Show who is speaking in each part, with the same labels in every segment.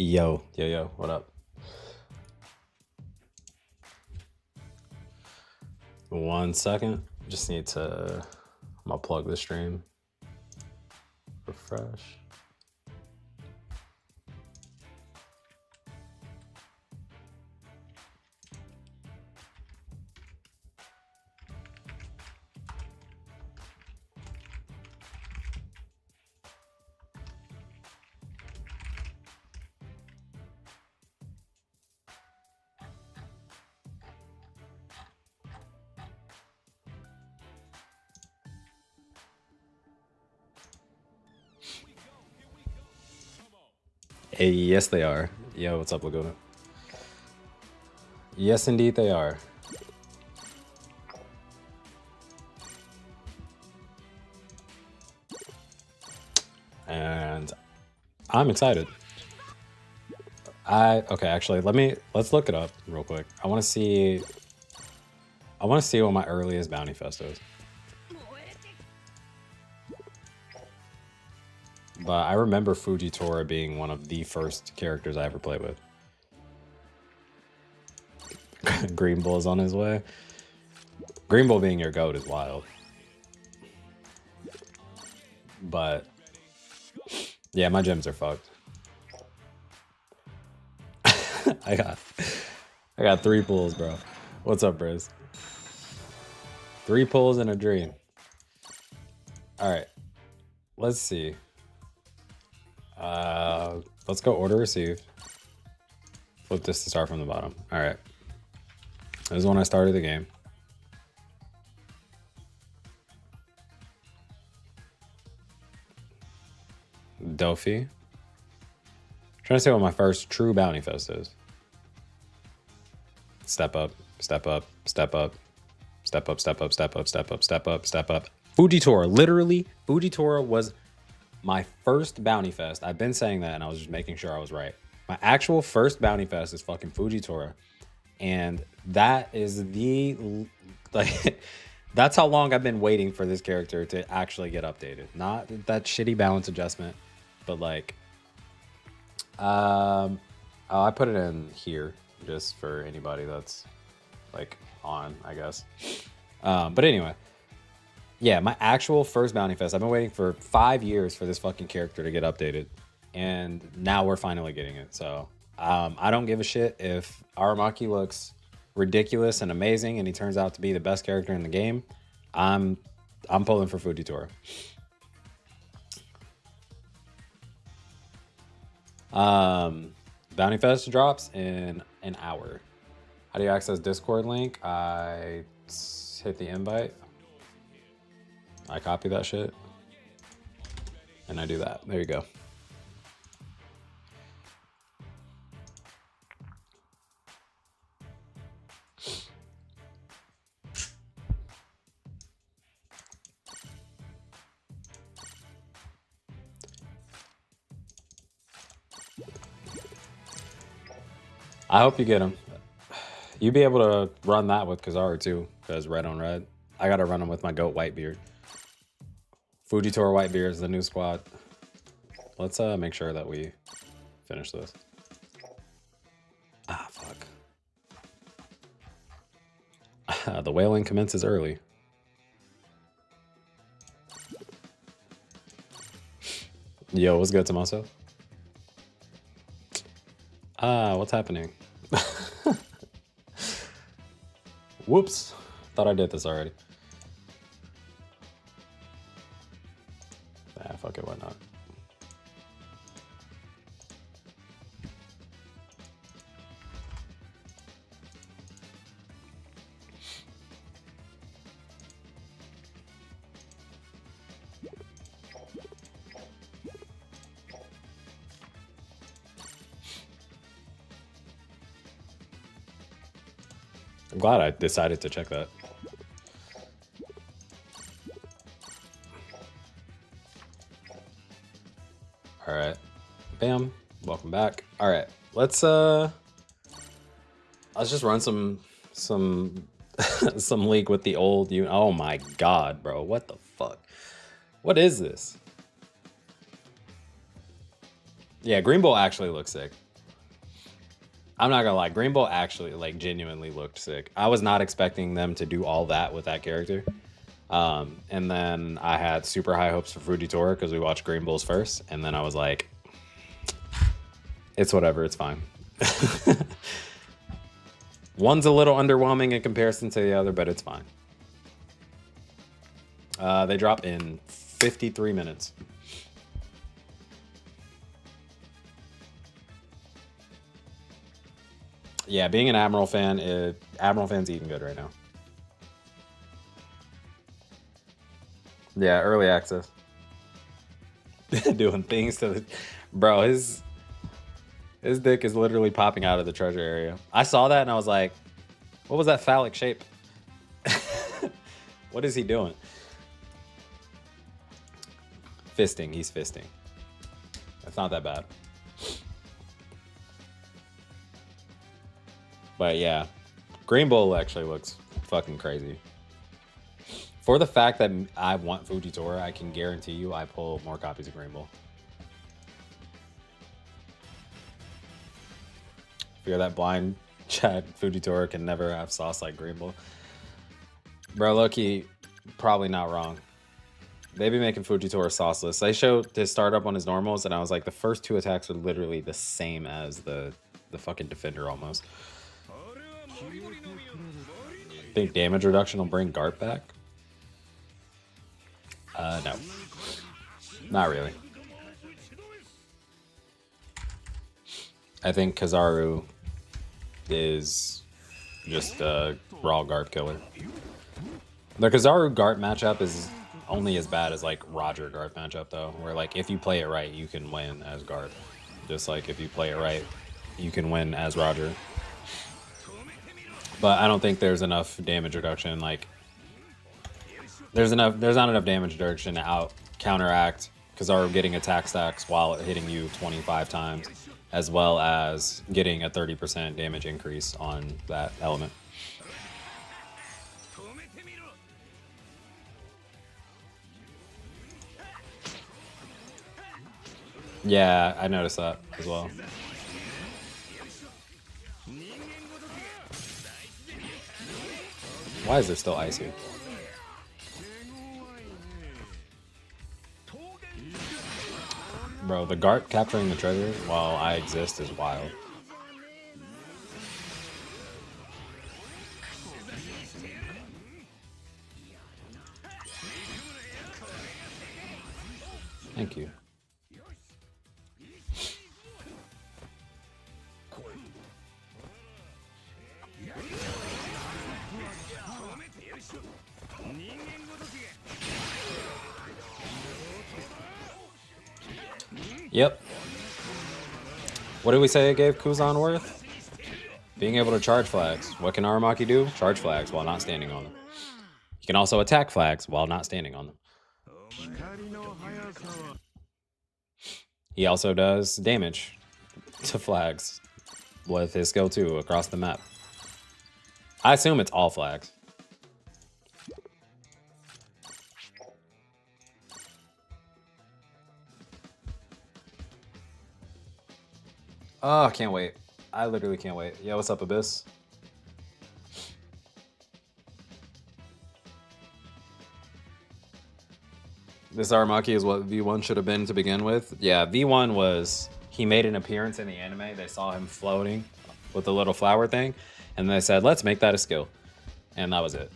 Speaker 1: Yo, what up? 1 second. Just need to, I'm gonna plug the stream. Refresh. Hey, yes, they are. Yo, what's up, Laguna? Yes, indeed, they are. And I'm excited. Okay, actually, let's look it up real quick. I want to see what my earliest Bounty Fest is. But I remember Fujitora being one of the first characters I ever played with. Greenbull is on his way. Greenbull being your goat is wild. But yeah, my gems are fucked. I got 3 pulls, bro. What's up, Briz? 3 pulls and a dream. All right, let's see. Let's go order receive. Flip this to start from the bottom. All right. This is when I started the game. Dofi. Trying to see what my first true Bounty Fest is. Step up, step up, step up, step up, step up, step up, step up, step up, step up. Fujitora, literally, Fujitora was my first Bounty Fest. I've been saying that and I was just making sure I was right. My actual first Bounty Fest is fucking Fujitora. And that is the, like, that's how long I've been waiting for this character to actually get updated. Not that shitty balance adjustment, but like, I put it in here just for anybody that's like on, I guess. But anyway. Yeah, my actual first Bounty Fest. I've been waiting for 5 years for this fucking character to get updated. And now we're finally getting it. So I don't give a shit if Aramaki looks ridiculous and amazing and he turns out to be the best character in the game. I'm pulling for Fujitora. Bounty Fest drops in an hour. How do you access Discord link? I hit the invite. I copy that shit. And I do that. There you go. I hope you get him. You'd be able to run that with Kizaru too, because red on red. I gotta run him with my goat Whitebeard. Fujitora Whitebeard is the new squad. Let's make sure that we finish this. Ah, fuck. The whaling commences early. Yo, what's good, Tommaso? What's happening? Whoops. Thought I did this already. Ah, fuck it, why not? I'm glad I decided to check that. All right, bam, welcome back. All right, let's just run some some league with the old unit. Oh my god, bro, what the fuck? What is this? Yeah, Greenbull actually looks sick. I'm not gonna lie, Greenbull actually like genuinely looked sick. I was not expecting them to do all that with that character. And then I had super high hopes for Fujitora because we watched Greenbulls first, and then I was like, it's whatever, it's fine. One's a little underwhelming in comparison to the other, but it's fine. They drop in 53 minutes. Yeah, being an Admiral fan, Admiral fan's eating good right now. Yeah, early access. Doing things to the... Bro, his dick is literally popping out of the treasure area. I saw that and I was like, what was that phallic shape? What is he doing? Fisting, he's fisting. That's not that bad. But yeah, Greenbull actually looks fucking crazy. For the fact that I want Fujitora, I can guarantee you I pull more copies of Greenbull. Fear that blind chat, Fujitora can never have sauce like Greenbull. Bro, low-key, probably not wrong. They be making Fujitora sauceless. They showed his startup on his normals, and I was like, the first two attacks are literally the same as the fucking defender almost. Think damage reduction will bring Garp back? No. Not really. I think Kizaru is just a raw Garp killer. The Kizaru Garp matchup is only as bad as like Roger Garp matchup though, where like if you play it right, you can win as Garp. Just like if you play it right, you can win as Roger. But I don't think there's enough damage reduction. Like there's not enough damage reduction to out counteract Kizaru getting attack stacks while hitting you 25 times, as well as getting a 30% damage increase on that element. Yeah, I noticed that as well. Why is there still ice here? Bro, the Garp capturing the treasure while I exist is wild. Thank you. Yep. What did we say it gave Kuzan worth? Being able to charge flags. What can Aramaki do? Charge flags while not standing on them. You can also attack flags while not standing on them. He also does damage to flags with his skill 2 across the map. I assume it's all flags. Oh, I can't wait. I literally can't wait. Yo, what's up, Abyss? This Aramaki is what V1 should have been to begin with. Yeah, V1 was... He made an appearance in the anime. They saw him floating with the little flower thing. And they said, let's make that a skill. And that was it.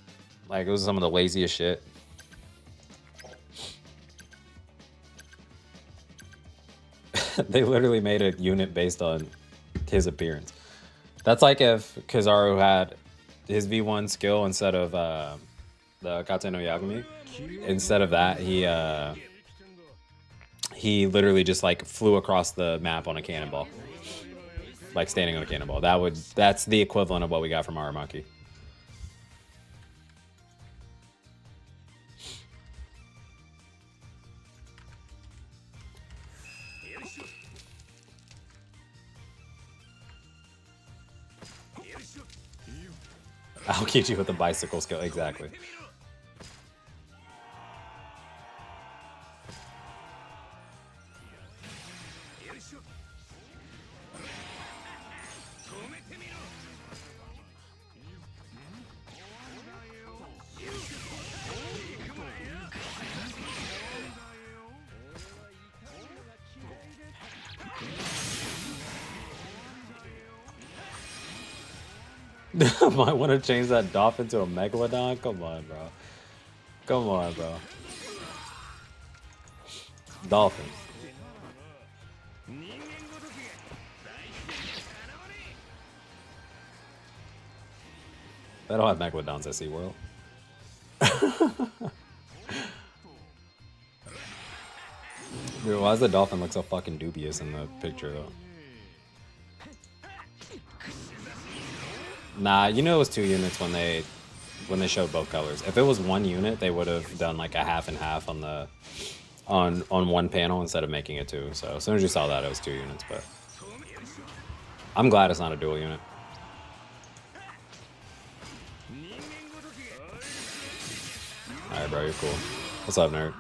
Speaker 1: Like, it was some of the laziest shit. They literally made a unit based on his appearance. That's like if Kizaru had his V1 skill instead of the Kate no Yagami. Instead of that, he literally just like flew across the map on a cannonball. Like standing on a cannonball. That's the equivalent of what we got from Aramaki. I'll get you with the bicycle skill, exactly. Might want to change that dolphin to a megalodon. Come on, bro. Come on, bro. Dolphins. They don't have megalodons at SeaWorld. Dude, why does the dolphin look so fucking dubious in the picture, though? Nah, you know it was 2 units when they showed both colors. If it was 1 unit, they would have done like a half and half on the on one panel instead of making it 2. So as soon as you saw that, it was 2 units. But I'm glad it's not a dual unit. All right, bro, you're cool. What's up, nerd?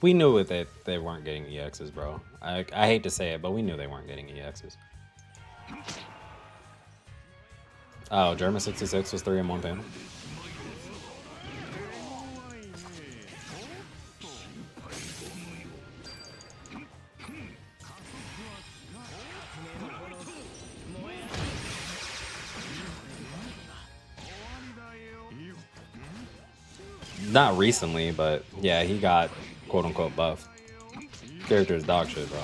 Speaker 1: We knew that they weren't getting EXs, bro. I hate to say it, but we knew they weren't getting EXs. Oh, German 66 was 3 in 1 panel. Not recently, but yeah, he got quote-unquote buff. Character is dog shit, bro.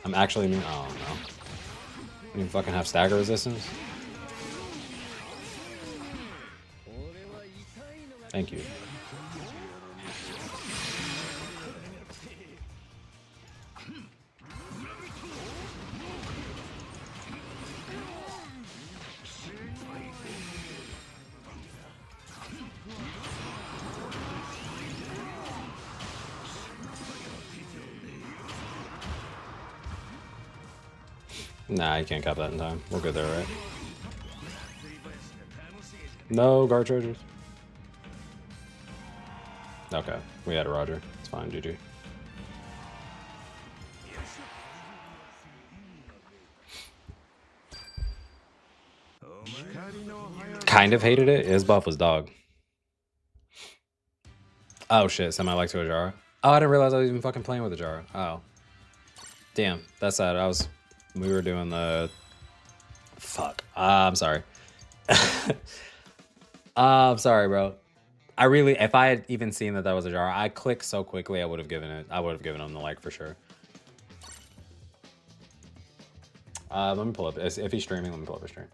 Speaker 1: I'm actually mean. Oh no. You even fucking have stagger resistance? Thank you. Nah, you can't cap that in time. We're good there, right? No guard chargers. Okay, we had a Roger. It's fine, GG. Kind of hated it. His buff was dog. Oh shit, semi like to a Jara. Oh, I didn't realize I was even fucking playing with a Jara. Oh. Damn, that's sad. We were doing the... Fuck. I'm sorry. I'm sorry, bro. If I had even seen that was a Jara, I clicked so quickly, I would have given him the like for sure. Let me pull up, if he's streaming, let me pull up his stream.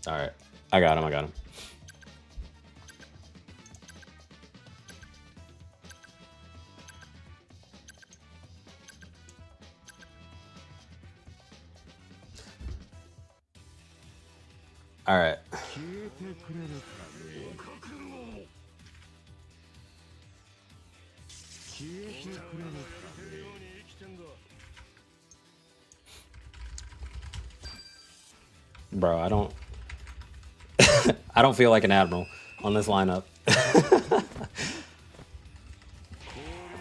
Speaker 1: All right, I got him. All right. Bro, I don't feel like an Admiral on this lineup. I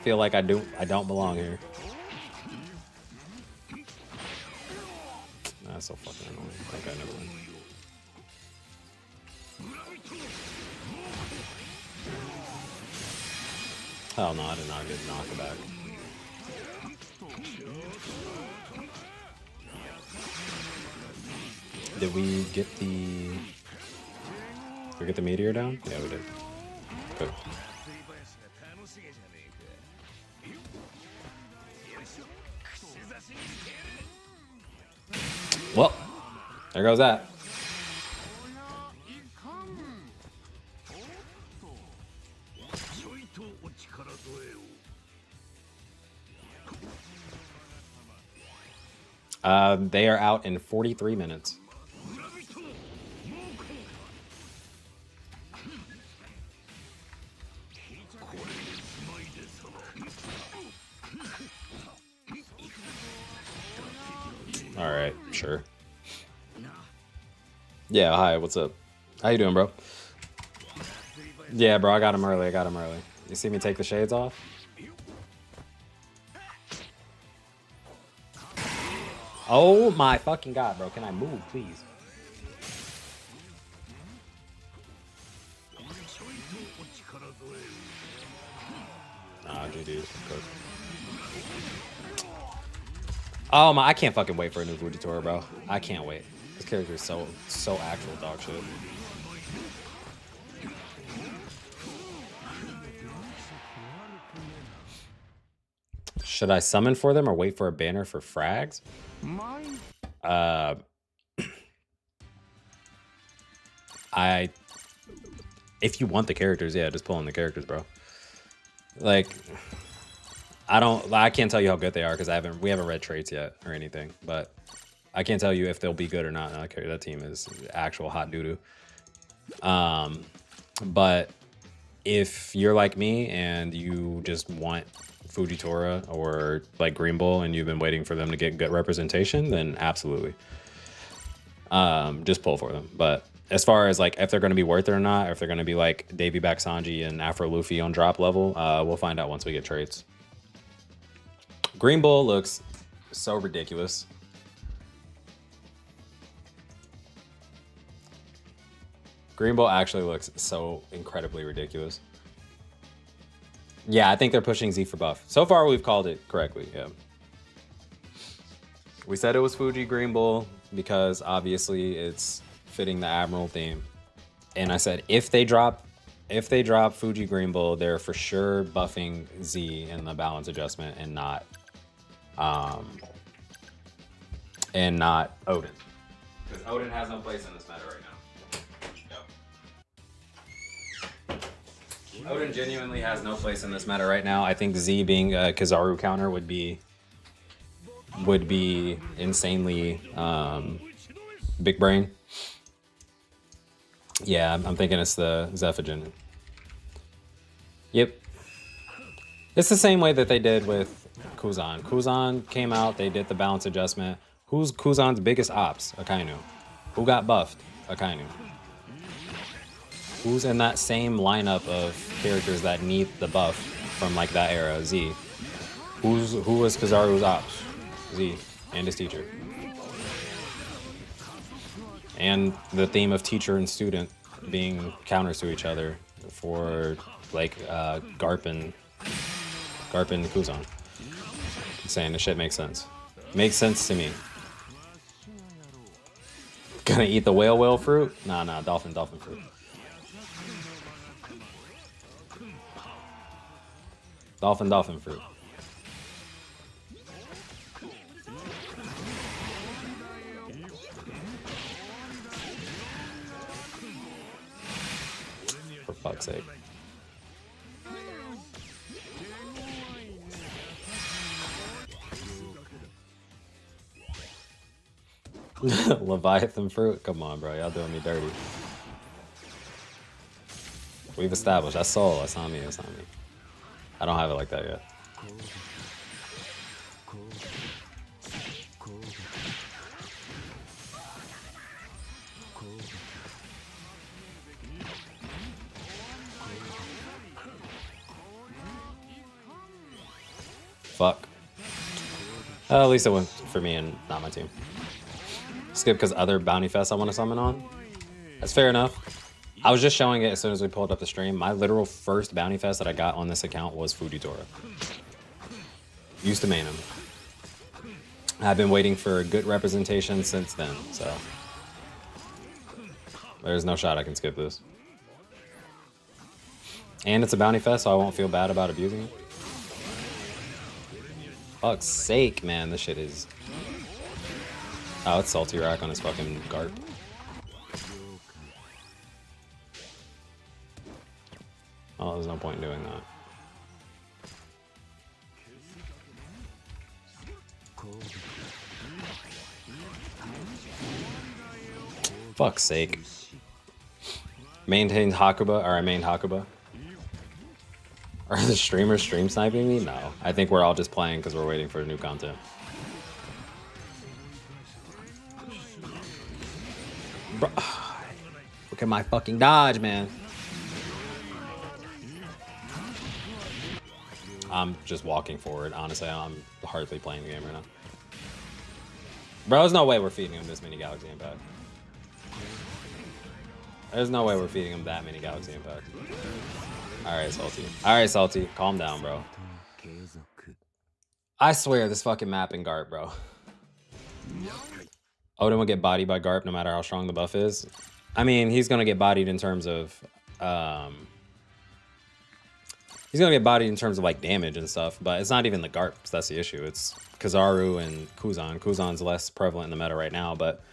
Speaker 1: feel like I don't belong here. That's so fucking annoying. Okay, never mind. Hell no, I did not get knockback. Did we get the... Did we get the meteor down? Yeah, we did. Good. Well, there goes that. They are out in 43 minutes. All right, sure. Yeah, hi, what's up? How you doing, bro? Yeah, bro, I got him early. You see me take the shades off? Oh my fucking god, bro. Can I move, please? Nah, dude. Oh my, I can't fucking wait for a new Fujitora, bro. I can't wait. This character is so actual dog shit. Should I summon for them or wait for a banner for frags? If you want the characters, yeah, just pull in the characters, bro. Like, I can't tell you how good they are because we haven't read traits yet or anything, but I can't tell you if they'll be good or not. Okay, that team is actual hot doo-doo. But if you're like me and you just want Fujitora or like Greenbull and you've been waiting for them to get good representation, then absolutely. Just pull for them. But as far as like if they're going to be worth it or not, or if they're going to be like Davy Back Sanji and Afro Luffy on drop level, we'll find out once we get traits. Greenbull looks so ridiculous. Greenbull actually looks so incredibly ridiculous. Yeah, I think they're pushing Z for buff. So far, we've called it correctly, yeah. We said it was Fuji Greenbull because obviously it's fitting the Admiral theme. And I said if they drop Fuji Greenbull, they're for sure buffing Z in the balance adjustment and not Odin. Because Odin has no place in this meta right now. Odin genuinely has no place in this meta right now. I think Z being a Kizaru counter would be insanely big brain. Yeah, I'm thinking it's the Zephygen. Yep. It's the same way that they did with Kuzan. Kuzan came out, they did the balance adjustment. Who's Kuzan's biggest ops? Akainu. Who got buffed? Akainu. Who's in that same lineup of characters that need the buff from like that era? Z. Who was Kizaru's ops? Z and his teacher. And the theme of teacher and student being counters to each other for like Garp and Kuzan. I'm saying this shit makes sense. Makes sense to me. Gonna eat the whale fruit? Nah, dolphin fruit. Dolphin fruit. For fuck's sake. Leviathan fruit? Come on, bro. Y'all doing me dirty. We've established. That's Soul. That's not me. I don't have it like that yet. Fuck. At least it went for me and not my team. Skip because other bounty fests I want to summon on. That's fair enough. I was just showing it as soon as we pulled up the stream. My literal first bounty fest that I got on this account was Fujitora. Used to main him. I've been waiting for a good representation since then, so there's no shot I can skip this. And it's a bounty fest, so I won't feel bad about abusing it. Fuck's sake, man, this shit is... Oh, it's Salty Rack on his fucking Garp. Oh, there's no point in doing that. Fuck's sake. Maintained Hakuba, or I main Hakuba. Are the streamers stream sniping me? No. I think we're all just playing because we're waiting for new content. Bro, look at my fucking dodge, man. I'm just walking forward. Honestly, I'm hardly playing the game right now. Bro, there's no way we're feeding him this many Galaxy Impact. There's no way we're feeding him that many Galaxy Impact. Alright, Salty. Alright, Salty. Calm down, bro. I swear, this fucking map in Garp, bro. Odin will get bodied by Garp no matter how strong the buff is. I mean, he's going to get bodied in terms of... he's going to get bodied in terms of, like, damage and stuff. But it's not even the Garps that's the issue. It's Kizaru and Kuzan. Kuzan's less prevalent in the meta right now, but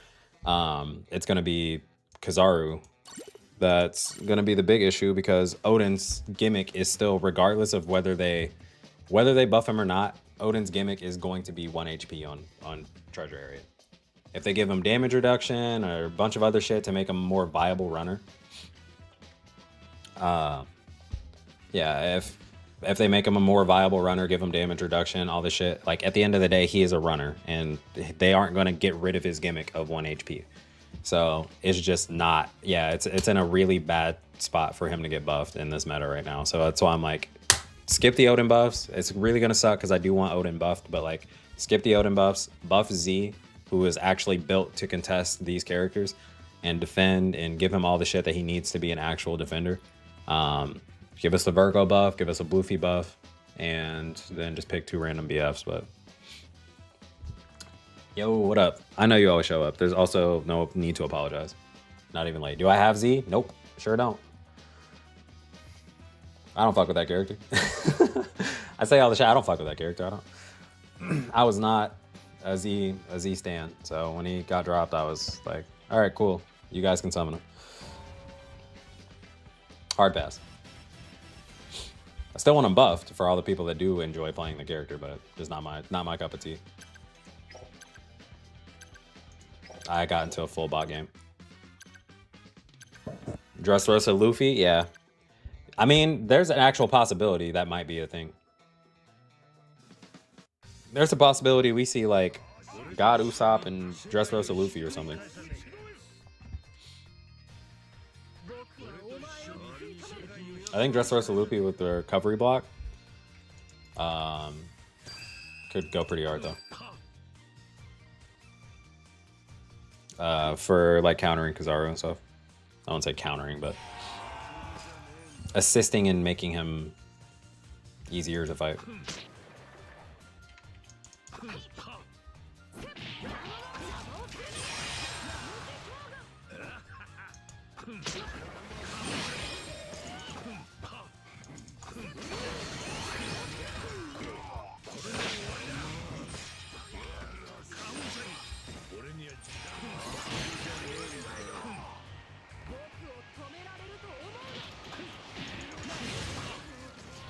Speaker 1: it's going to be Kizaru that's going to be the big issue, because Odin's gimmick is still, regardless of whether they buff him or not, Odin's gimmick is going to be 1 HP on treasure area. If they give him damage reduction or a bunch of other shit to make him a more viable runner, yeah, if they make him a more viable runner, give him damage reduction, all this shit, like at the end of the day, he is a runner, and they aren't going to get rid of his gimmick of 1 HP. So it's just not, yeah, it's in a really bad spot for him to get buffed in this meta right now. So that's why I'm like, skip the Odin buffs. It's really gonna suck because I do want Odin buffed, but like, skip the Odin buffs, buff Z, who is actually built to contest these characters and defend, and give him all the shit that he needs to be an actual defender. Give us the Virgo buff, give us a Bluefy buff, and then just pick 2 random BFs. But yo, what up? I know you always show up. There's also no need to apologize. Not even late. Do I have Z? Nope, sure don't. I don't fuck with that character. I say all the shit. I don't fuck with that character. I don't. I was not a Z stan. So when he got dropped, I was like, all right, cool. You guys can summon him. Hard pass. I still want him buffed for all the people that do enjoy playing the character, but just not my cup of tea. I got into a full bot game. Dressrosa Luffy, yeah. I mean, there's an actual possibility that might be a thing. There's a possibility we see like God Usopp and Dressrosa Luffy or something. I think Dressrosa Luffy with the recovery block could go pretty hard though. For like countering Kizaru and stuff. I won't say countering, but assisting in making him easier to fight.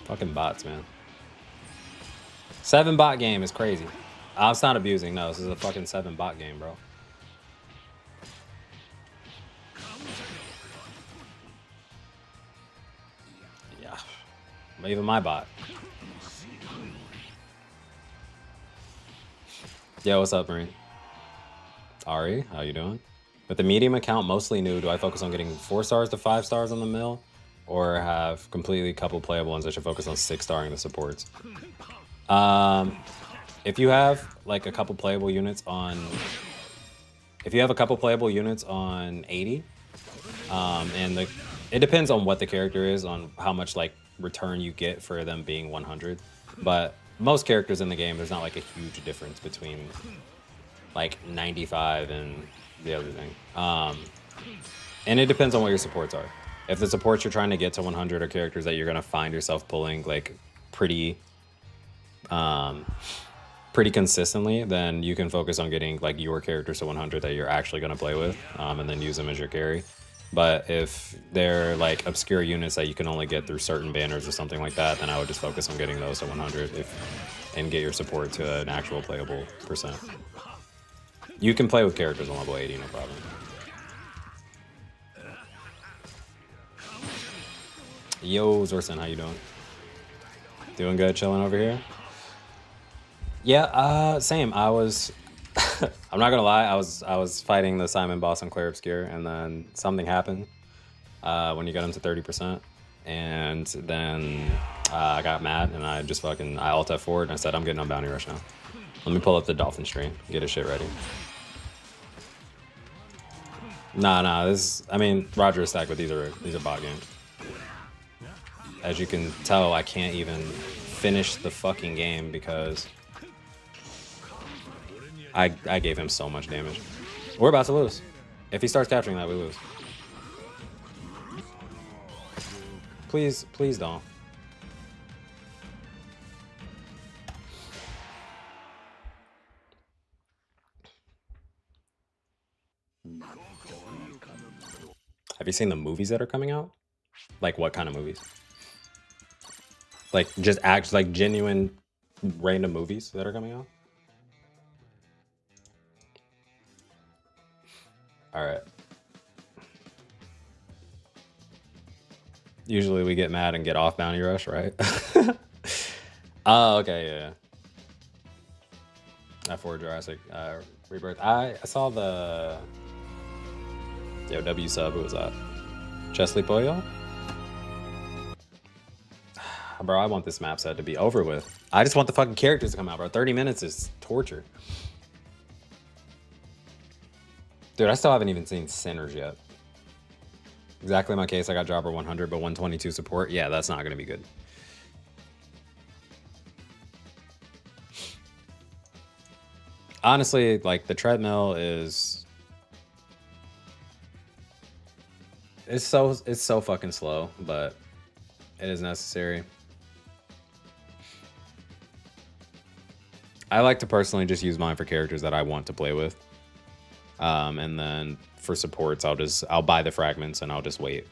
Speaker 1: Fucking bots, man. 7 bot game is crazy. It's not abusing, no. This is a fucking 7 bot game, bro. Yeah. Even my bot. Yo, what's up, Marine? Ari, how you doing? With the medium account mostly new, do I focus on getting 4 stars to 5 stars on the mill? Or have completely couple playable ones? I should focus on 6-starring the supports. If you have like a couple playable units on, if you have a couple playable units on 80, and it depends on what the character is, on how much like return you get for them being 100. But most characters in the game, there's not like a huge difference between like 95 and the other thing. And it depends on what your supports are. If the supports you're trying to get to 100 are characters that you're going to find yourself pulling like pretty consistently, then you can focus on getting like your characters to 100 that you're actually going to play with, and then use them as your carry. But if they're like obscure units that you can only get through certain banners or something like that, then I would just focus on getting those to 100 and get your support to an actual playable percent. You can play with characters on level 80, no problem. Yo, Zorson, how you doing? Doing good, chilling over here. Yeah, same. I was. I'm not gonna lie. I was fighting the Simon boss on Claire Obscure, and then something happened when you got him to 30%, and then I got mad and I just fucking Alt F4 and I said I'm getting on Bounty Rush now. Let me pull up the Dolphin Strain, get his shit ready. Nah, this. I mean, Roger is stacked, but these are bot games. As you can tell, I can't even finish the fucking game because I gave him so much damage. We're about to lose. If he starts capturing that, we lose. Please don't. Have you seen the movies that are coming out? Like what kind of movies? Like just like genuine random movies that are coming out? All right. Usually we get mad and get off Bounty Rush, right? Oh, okay, yeah. F4 Jurassic Rebirth. I saw the W sub. Who was that? Chesley Pollo? Bro, I want this map set to be over with. I just want the fucking characters to come out, bro. 30 minutes is torture. Dude, I still haven't even seen Sinners yet. Exactly my case. I got Jobber 100, but 122 support. Yeah, that's not going to be good. Honestly, like, the treadmill is... It's so fucking slow, but it is necessary. I like to personally just use mine for characters that I want to play with. And then for supports, I'll buy the fragments and I'll just wait.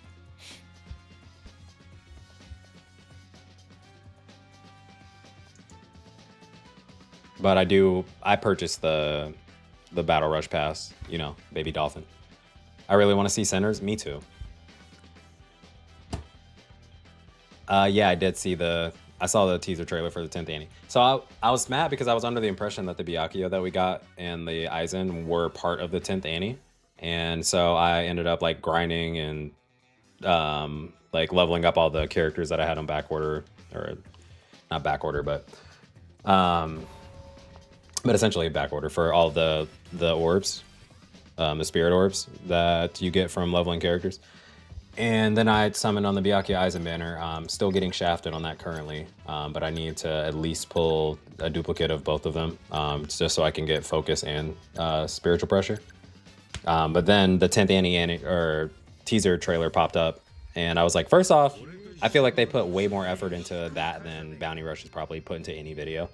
Speaker 1: But I purchased the Battle Rush Pass, you know, Baby Dolphin. I really want to see Sinners. Me too. Yeah, I did see I saw the teaser trailer for the 10th Annie. So I was mad because I was under the impression that the Byakuya that we got and the Aizen were part of the 10th Annie. And so I ended up like grinding and like leveling up all the characters that I had on back order, or not back order, but essentially back order for all the orbs, the spirit orbs that you get from leveling characters. And then I summoned on the Byakuya Aizen banner. Still getting shafted on that currently, but I need to at least pull a duplicate of both of them, just so I can get focus and spiritual pressure. But then the 10th Annie or teaser trailer popped up, and I was like, first off, I feel like they put way more effort into that than Bounty Rush is probably put into any video.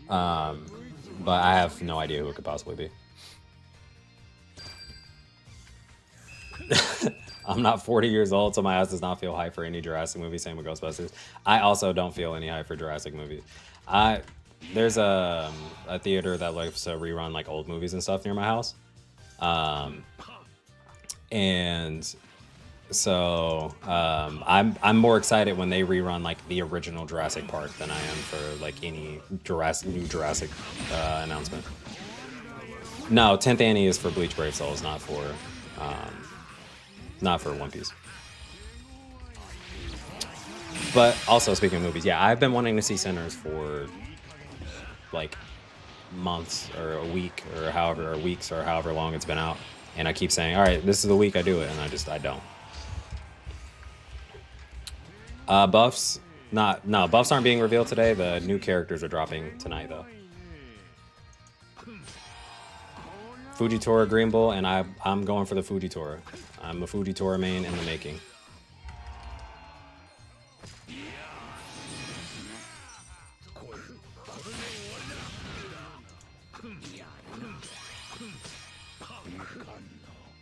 Speaker 1: But I have no idea who it could possibly be. I'm not 40 years old, so my ass does not feel hype for any Jurassic movie. Same with Ghostbusters. I also don't feel any hype for Jurassic movies. There's a theater that likes to rerun like old movies and stuff near my house, and so I'm more excited when they rerun like the original Jurassic Park than I am for like any new Jurassic announcement. No, 10th Annie is for Bleach Brave Souls, not for One Piece. But also, speaking of movies, yeah, I've been wanting to see Sinners for like months or a week or weeks or however long it's been out, and I keep saying, all right, this is the week I do it, and I don't. Buffs aren't being revealed today. The new characters are dropping tonight though. Fujitora, Greenbull, and I'm going for the Fujitora. I'm a Fujitora main in the making.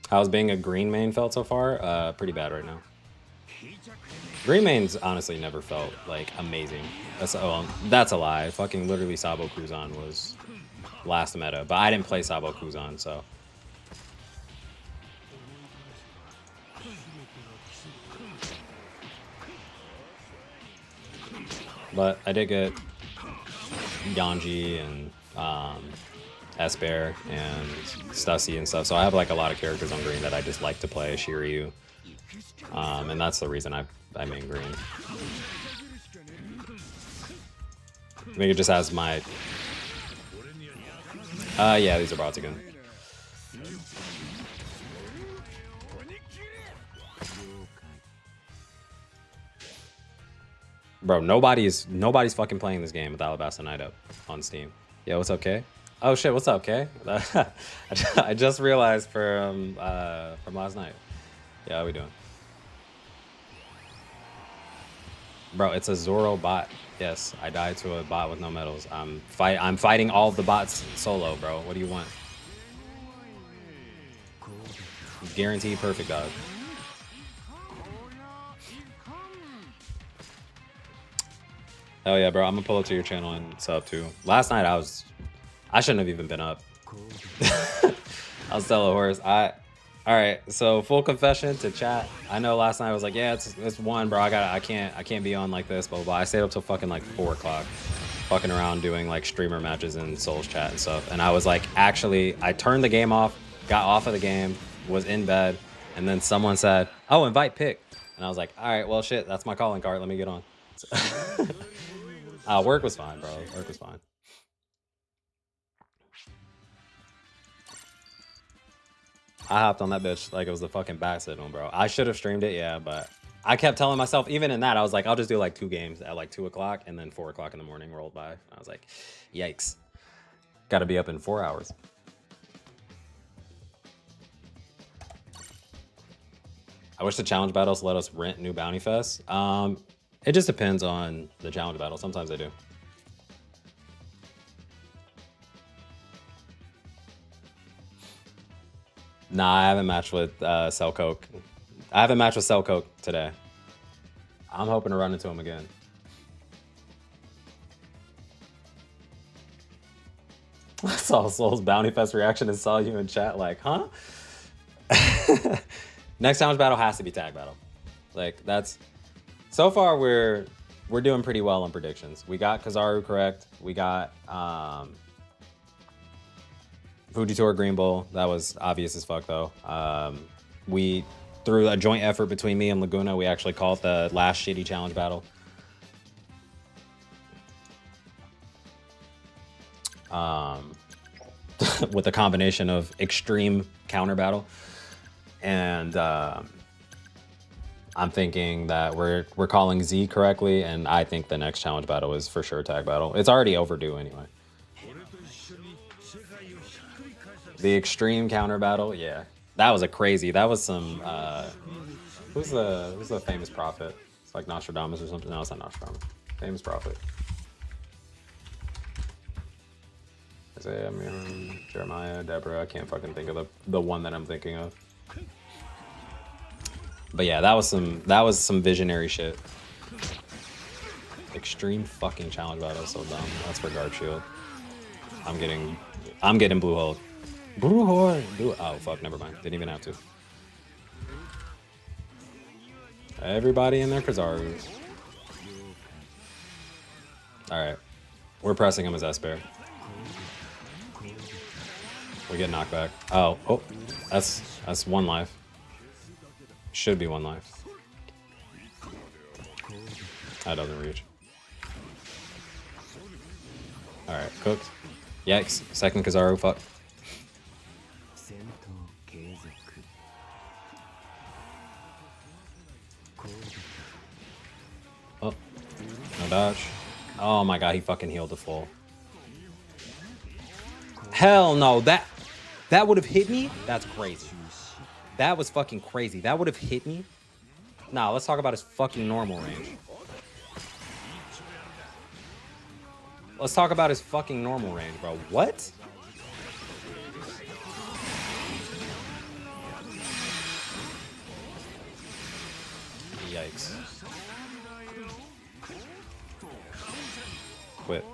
Speaker 1: How's being a green main felt so far? Pretty bad right now. Green mains honestly never felt like amazing. That's a lie. Fucking literally Sabo Kuzan was last meta, but I didn't play Sabo Kuzan, so. But I did get Yanji and Esper and Stussy and stuff. So I have like a lot of characters on green that I just like to play, Shiryu. And that's the reason I main green. I think it just has my... yeah, these are bots again. Bro, nobody's fucking playing this game with Alabasta Night Up on Steam. Yo, what's up, Kay? Oh shit, what's up, Kay? I just realized from last night. Yeah, how we doing? Bro, it's a Zoro bot. Yes, I died to a bot with no medals. I'm fighting all of the bots solo, bro. What do you want? Guaranteed perfect, dog. Oh yeah, bro. I'm gonna pull up to your channel and sub too. Last night I shouldn't have even been up. I was telling a horse. All right. So full confession to chat. I know last night I was like, yeah, it's 1, bro. I can't be on like this, blah, blah, blah. I stayed up till fucking like 4 o'clock, fucking around doing like streamer matches in Souls chat and stuff. And I was like, actually, I turned the game off, got off of the game, was in bed, and then someone said, oh, invite pick. And I was like, all right, well, shit, that's my calling card. Let me get on. Work was fine, bro. Work was fine. I hopped on that bitch like it was the fucking bat signal, bro. I should have streamed it, yeah, but I kept telling myself, even in that, I was like, I'll just do like 2 games at like 2 o'clock, and then 4 o'clock in the morning rolled by. I was like, yikes. Got to be up in 4 hours. I wish the challenge battles let us rent new bounty fests. It just depends on the challenge battle. Sometimes they do. Nah, I haven't matched with Cell Coke. I haven't matched with Cell Coke today. I'm hoping to run into him again. I saw Soul's Bounty Fest reaction and saw you in chat like, huh? Next challenge battle has to be tag battle. Like that's... So far, we're doing pretty well on predictions. We got Kizaru correct. We got Fujitora Greenbull. That was obvious as fuck, though. We, through a joint effort between me and Laguna, we actually called the last shitty challenge battle. With a combination of extreme counter battle. And... I'm thinking that we're calling Z correctly, and I think the next challenge battle is for sure tag battle. It's already overdue anyway. The extreme counter battle, yeah, that was a crazy. That was some. Who's the famous prophet? It's like Nostradamus or something. No, it's not Nostradamus. Famous prophet. Isaiah, Miriam, Jeremiah, Deborah. I can't fucking think of the one that I'm thinking of. But yeah, that was some visionary shit. Extreme fucking challenge battle, so dumb. That's for Garp Shield. I'm getting blue hole. Blue hole. Oh fuck, never mind. Didn't even have to. Everybody in their Kizaru. Alright. We're pressing him as Esper. We get knocked back. Oh, that's 1 life. Should be 1 life. That doesn't reach. Alright, cooked. Yikes. Second Kizaru, fuck. Oh, no dodge. Oh my god, he fucking healed the full. Hell no, that would have hit me? That's crazy. That was fucking crazy. That would have hit me? Nah, let's talk about his fucking normal range. Let's talk about his fucking normal range, bro. What? Yikes. Quit.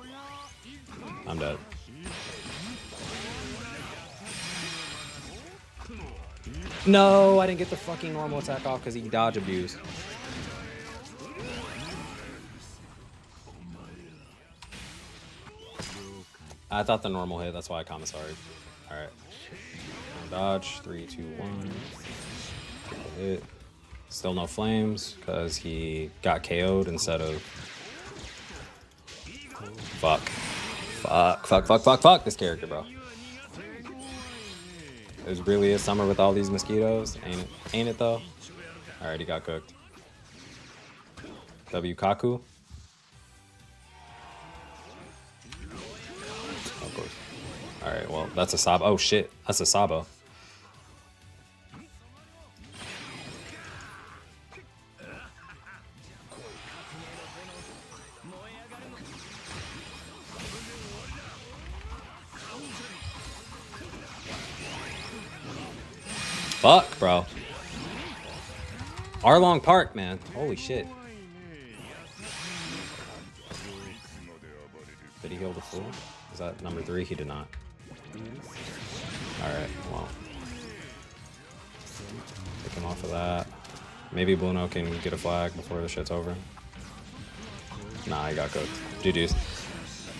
Speaker 1: I'm dead. No, I didn't get the fucking normal attack off because he dodge abused. I thought the normal hit, that's why I commissaried. Alright. Dodge, 3, 2, 1. Hit. Still no flames, because he got KO'd instead of... Fuck. Fuck this character, bro. There's really a summer with all these mosquitoes, ain't it? Ain't it though? Alright, he got cooked. W Kaku. Of course. Alright, well, that's a Sabo. Oh shit, that's a Sabo. Fuck, bro. Arlong Park, man. Holy shit. Did he heal the fool? Is that number 3? He did not. Alright, well. Take him off of that. Maybe Bruno can get a flag before the shit's over. Nah, he got cooked. GG's.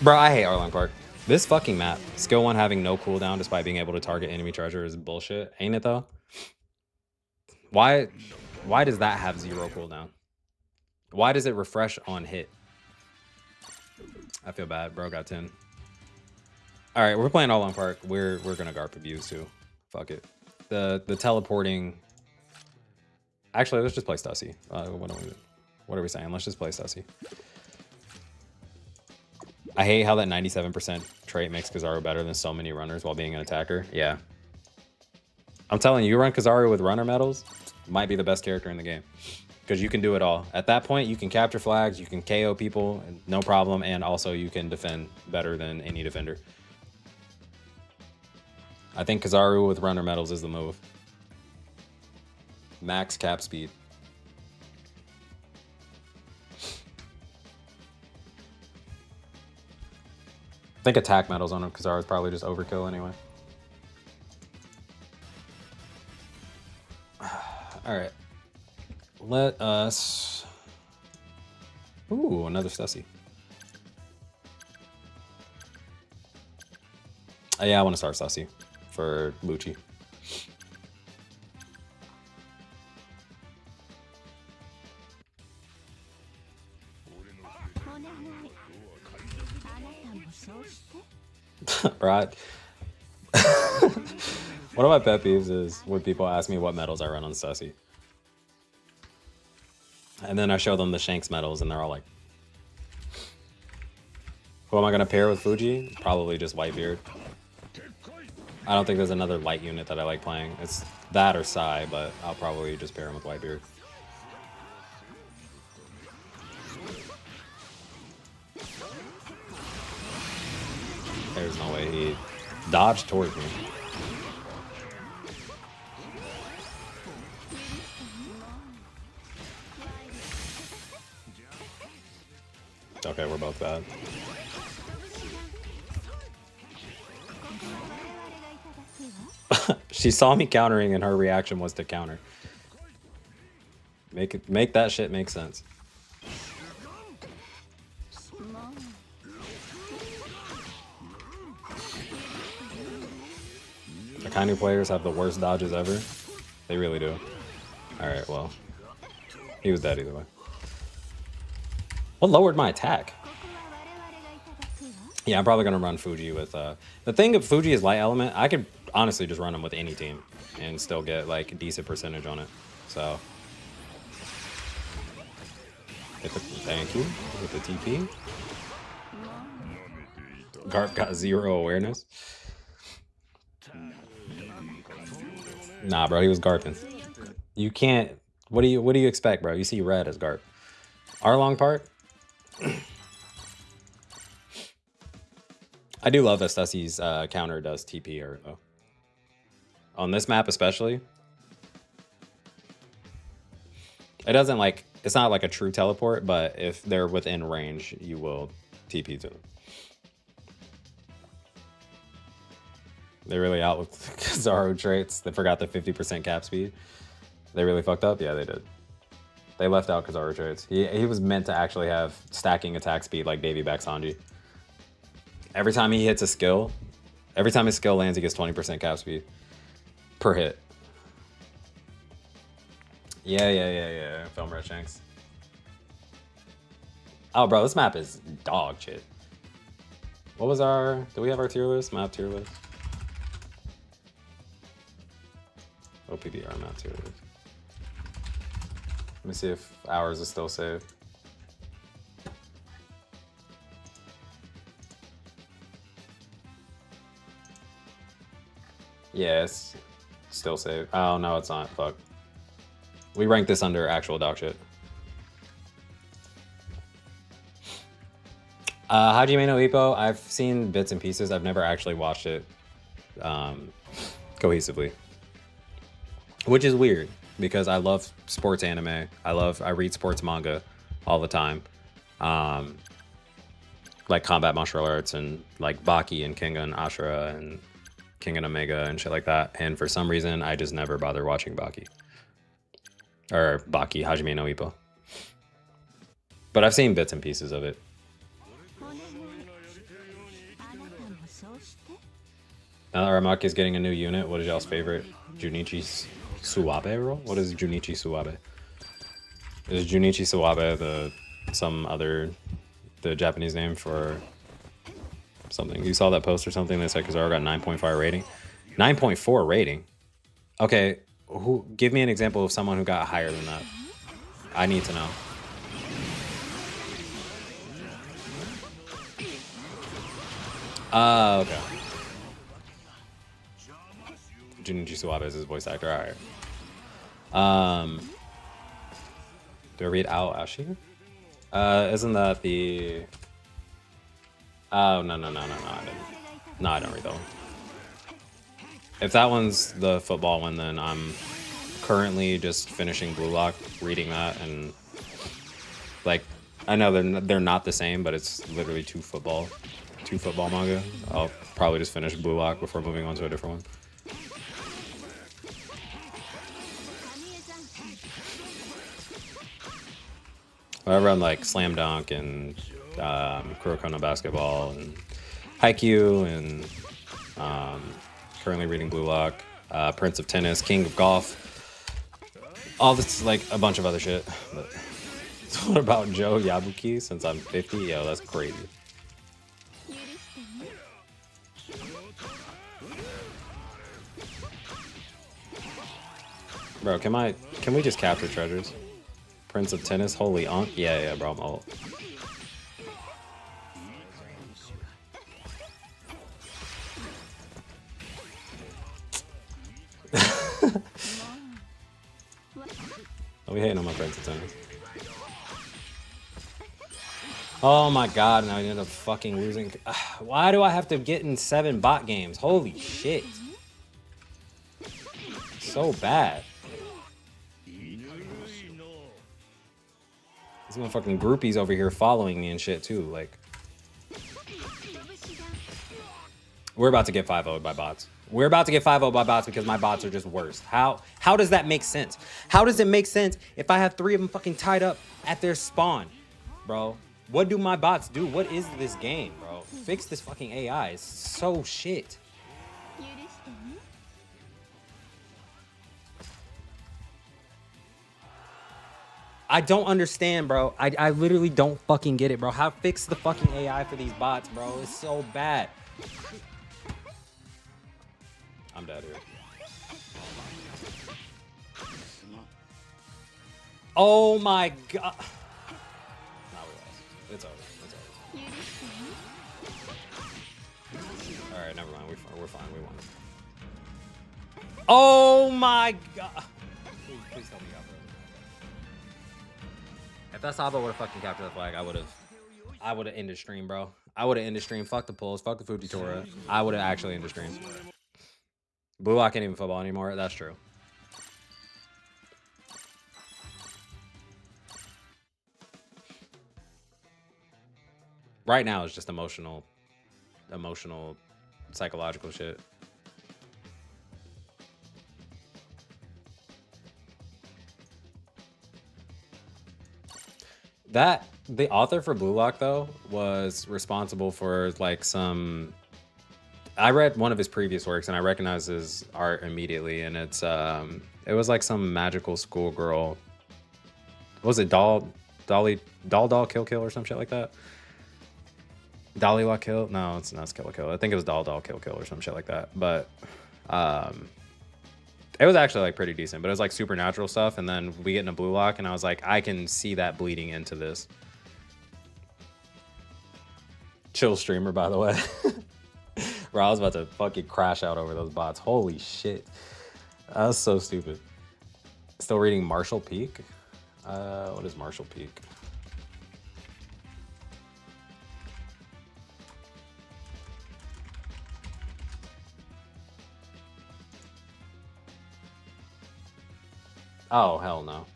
Speaker 1: Bro, I hate Arlong Park. This fucking map, skill 1 having no cooldown despite being able to target enemy treasure is bullshit. Ain't it though? Why does that have 0 cooldown? Why does it refresh on hit? I feel bad, bro. Got 10. All right, we're playing Arlong Park. We're gonna Garp abuse too. Fuck it. The teleporting. Actually, let's just play Stussy. What are we saying? Let's just play Stussy. I hate how that 97% trait makes Kizaru better than so many runners while being an attacker. Yeah. I'm telling you, you run Kizaru with runner medals, might be the best character in the game. Because you can do it all. At that point, you can capture flags, you can KO people, no problem, and also you can defend better than any defender. I think Kizaru with runner medals is the move. Max cap speed. I think attack medals on him, Kizaru is probably just overkill anyway. Alright. Let us... Ooh, another Stussy. Yeah, I want to start Stussy for Lucci. Right. One of my pet peeves is when people ask me what medals I run on Stussy. And then I show them the Shanks medals and they're all like, who am I going to pair with Fuji? Probably just Whitebeard. I don't think there's another light unit that I like playing. It's that or Sai, but I'll probably just pair him with Whitebeard. There's no way he dodged towards me. Okay, we're both bad. She saw me countering and her reaction was to counter. Make that shit make sense. The Kainu players have the worst dodges ever. They really do. Alright, well. He was dead either way. What lowered my attack? Yeah, I'm probably going to run Fuji with... the thing of Fuji is light element. I could honestly just run him with any team and still get like a decent percentage on it. So... Thank you. With the TP. Garp got 0 awareness. Nah, bro, he was Garping. You can't... What do you expect, bro? You see red as Garp. Arlong Park? I do love that Stussy's counter does TP or though. On this map especially. It doesn't like, it's not like a true teleport, but if they're within range, you will TP to them. They really out with Kizaru traits. They forgot the 50% cap speed. They really fucked up? Yeah, they did. They left out Kizaru traits. He was meant to actually have stacking attack speed like Davy back Sanji. Every time he hits a skill, every time his skill lands, he gets 20% cap speed per hit. Yeah. Film Red Shanks. Oh, bro, this map is dog shit. What was our... Do we have our tier list? Map tier list? OPBR map tier list. Let me see if ours is still saved. Yeah, it's still saved. Oh, no, it's not. Fuck. We rank this under actual dog shit. Hajime no Ippo, I've seen bits and pieces. I've never actually watched it cohesively. Which is weird, because I love sports anime. I read sports manga all the time. Like combat martial arts and like Baki and Kengan Ashura and King and Omega and shit like that. And for some reason, I just never bother watching Baki. Or Baki, Hajime no Ippo. But I've seen bits and pieces of it. Now that Aramaki is getting a new unit, what is y'all's favorite? Junichi Suwabe role? What is Junichi Suwabe? Is Junichi Suwabe the Japanese name for something? You saw that post or something that said Kizaru got 9.5 rating? 9.4 rating? Okay, give me an example of someone who got higher than that. I need to know. Okay. Junichi Suwabe is his voice actor. All right. Do I read Ao Ashi? Isn't that the... Oh, no, I didn't. No, I don't read that one. If that one's the football one, then I'm currently just finishing Blue Lock, reading that, and like, I know they're not the same, but it's literally two football manga. I'll probably just finish Blue Lock before moving on to a different one. Whenever I'm like Slam Dunk and Kuroko no Basketball and Haikyuu and currently reading Blue Lock, Prince of Tennis, King of Golf, all this, like a bunch of other shit. But what about Joe Yabuki since I'm 50? Yo, that's crazy. Bro, can we just capture treasures? Prince of Tennis, holy unk. Yeah, bro, I'm ult. Oh, we hating on my Prince of Tennis. Oh my god, and I ended up fucking losing. Why do I have to get in 7 bot games? Holy shit. So bad. These motherfucking groupies over here following me and shit too. Like, we're about to get 5-0'd by bots. We're about to get 5-0 by bots because my bots are just worse. How does that make sense? How does it make sense if I have 3 of them fucking tied up at their spawn, bro? What do my bots do? What is this game, bro? Fix this fucking AI. It's so shit. I don't understand, bro. I literally don't fucking get it, bro. How fix the fucking AI for these bots, bro? It's so bad. I'm dead here. Oh my god. Nah, we lost. It's over. Alright, never mind. We're fine. We won. Oh my god. Please tell me you got frozen. If that Sabo would have fucking captured the flag, I would have ended stream, bro. I would have ended stream. Fuck the pulls. Fuck the Fujitora. I would have actually ended stream. Blue Lock can't even football anymore. That's true. Right now it's just emotional, psychological shit. That The author for Blue Lock though was responsible for like some. I read one of his previous works and I recognized his art immediately, and it was like some magical schoolgirl. Was it doll kill or some shit like that? Dolly Lock Kill? No, it's not Kill Kill. I think it was doll kill or some shit like that. But it was actually like pretty decent, but it was like supernatural stuff. And then we get into Blue Lock and I was like, I can see that bleeding into this. Chill streamer, by the way. Bro, I was about to fucking crash out over those bots. Holy shit. That was so stupid. Still reading Marshall Peak? What is Marshall Peak? Oh, hell no.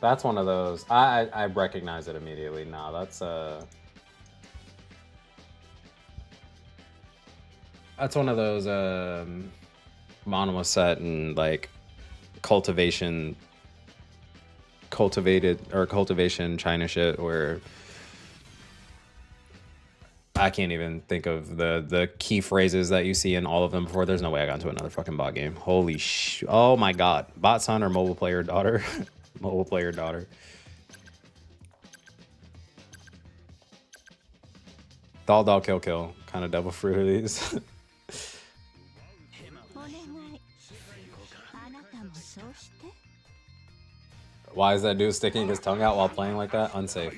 Speaker 1: That's one of those. I recognize it immediately. No, that's one of those monoset and like cultivation China shit where I can't even think of the key phrases that you see in all of them before. There's no way I got into another fucking bot game. Holy sh! Oh my god, bot son or mobile player daughter? Mobile player daughter. Doll kill. Kind of double fruit of these. Why is that dude sticking his tongue out while playing like that? Unsafe.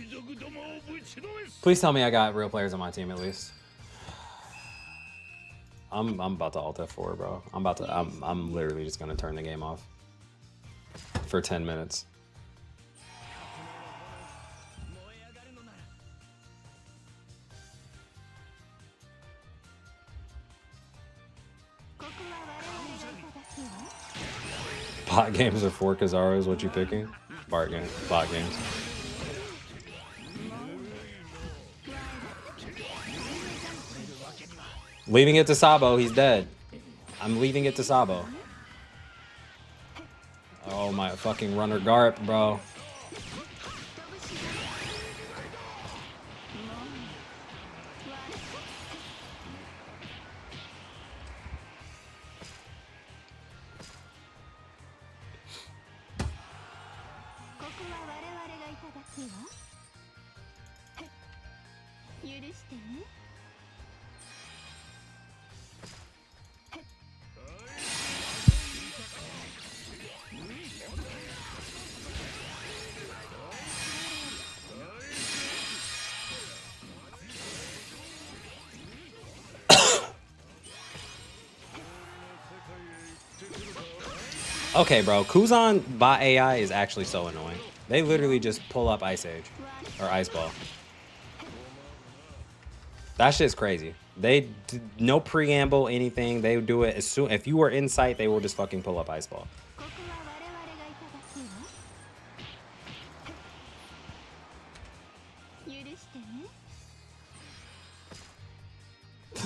Speaker 1: Please tell me I got real players on my team at least. I'm about to alt F4, bro. I'm literally just gonna turn the game off for 10 minutes. Bot games or 4 Kizaru is what you picking? Bot games. Leaving it to Sabo, he's dead. I'm leaving it to Sabo. Oh my fucking runner Garp, bro. Okay, bro. Kuzan bot AI is actually so annoying. They literally just pull up Ice Age or Ice Ball. That shit's crazy. They no preamble, anything. They do it as soon. If you are in sight, they will just fucking pull up Ice Ball.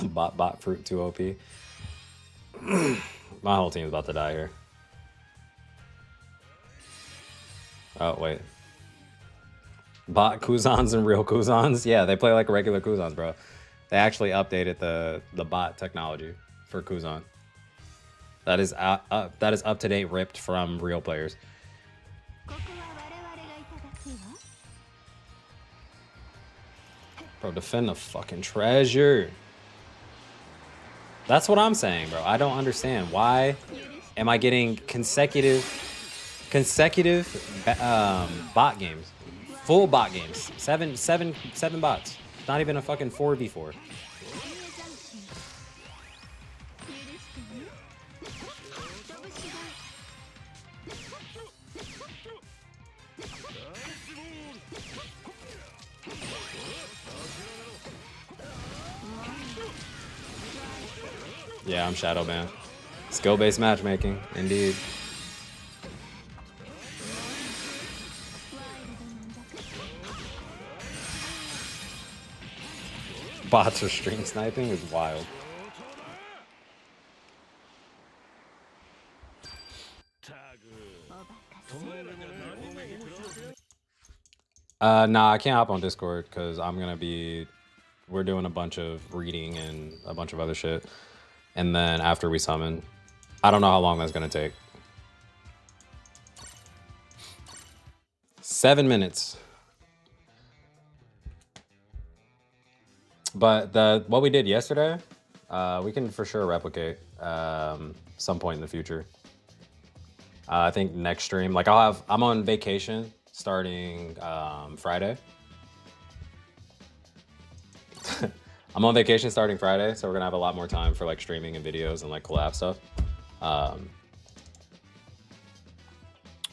Speaker 1: Bot fruit 2 OP. My whole team's about to die here. Oh, wait. Bot Kuzans and real Kuzans? Yeah, they play like regular Kuzans, bro. They actually updated the bot technology for Kuzan. That is up to date, ripped from real players. Bro, defend the fucking treasure. That's what I'm saying, bro. I don't understand. Why am I getting consecutive bot games? Full bot games. Seven bots. Not even a fucking 4v4. Yeah, I'm Shadowban. Skill-based matchmaking, indeed. Bots are stream sniping is wild. Nah, I can't hop on Discord because we're doing a bunch of reading and a bunch of other shit. And then after we summon, I don't know how long that's gonna take. 7 minutes. But what we did yesterday, we can for sure replicate some point in the future. I think next stream, like I'm on vacation starting Friday. I'm on vacation starting Friday, so we're gonna have a lot more time for like streaming and videos and like collab stuff.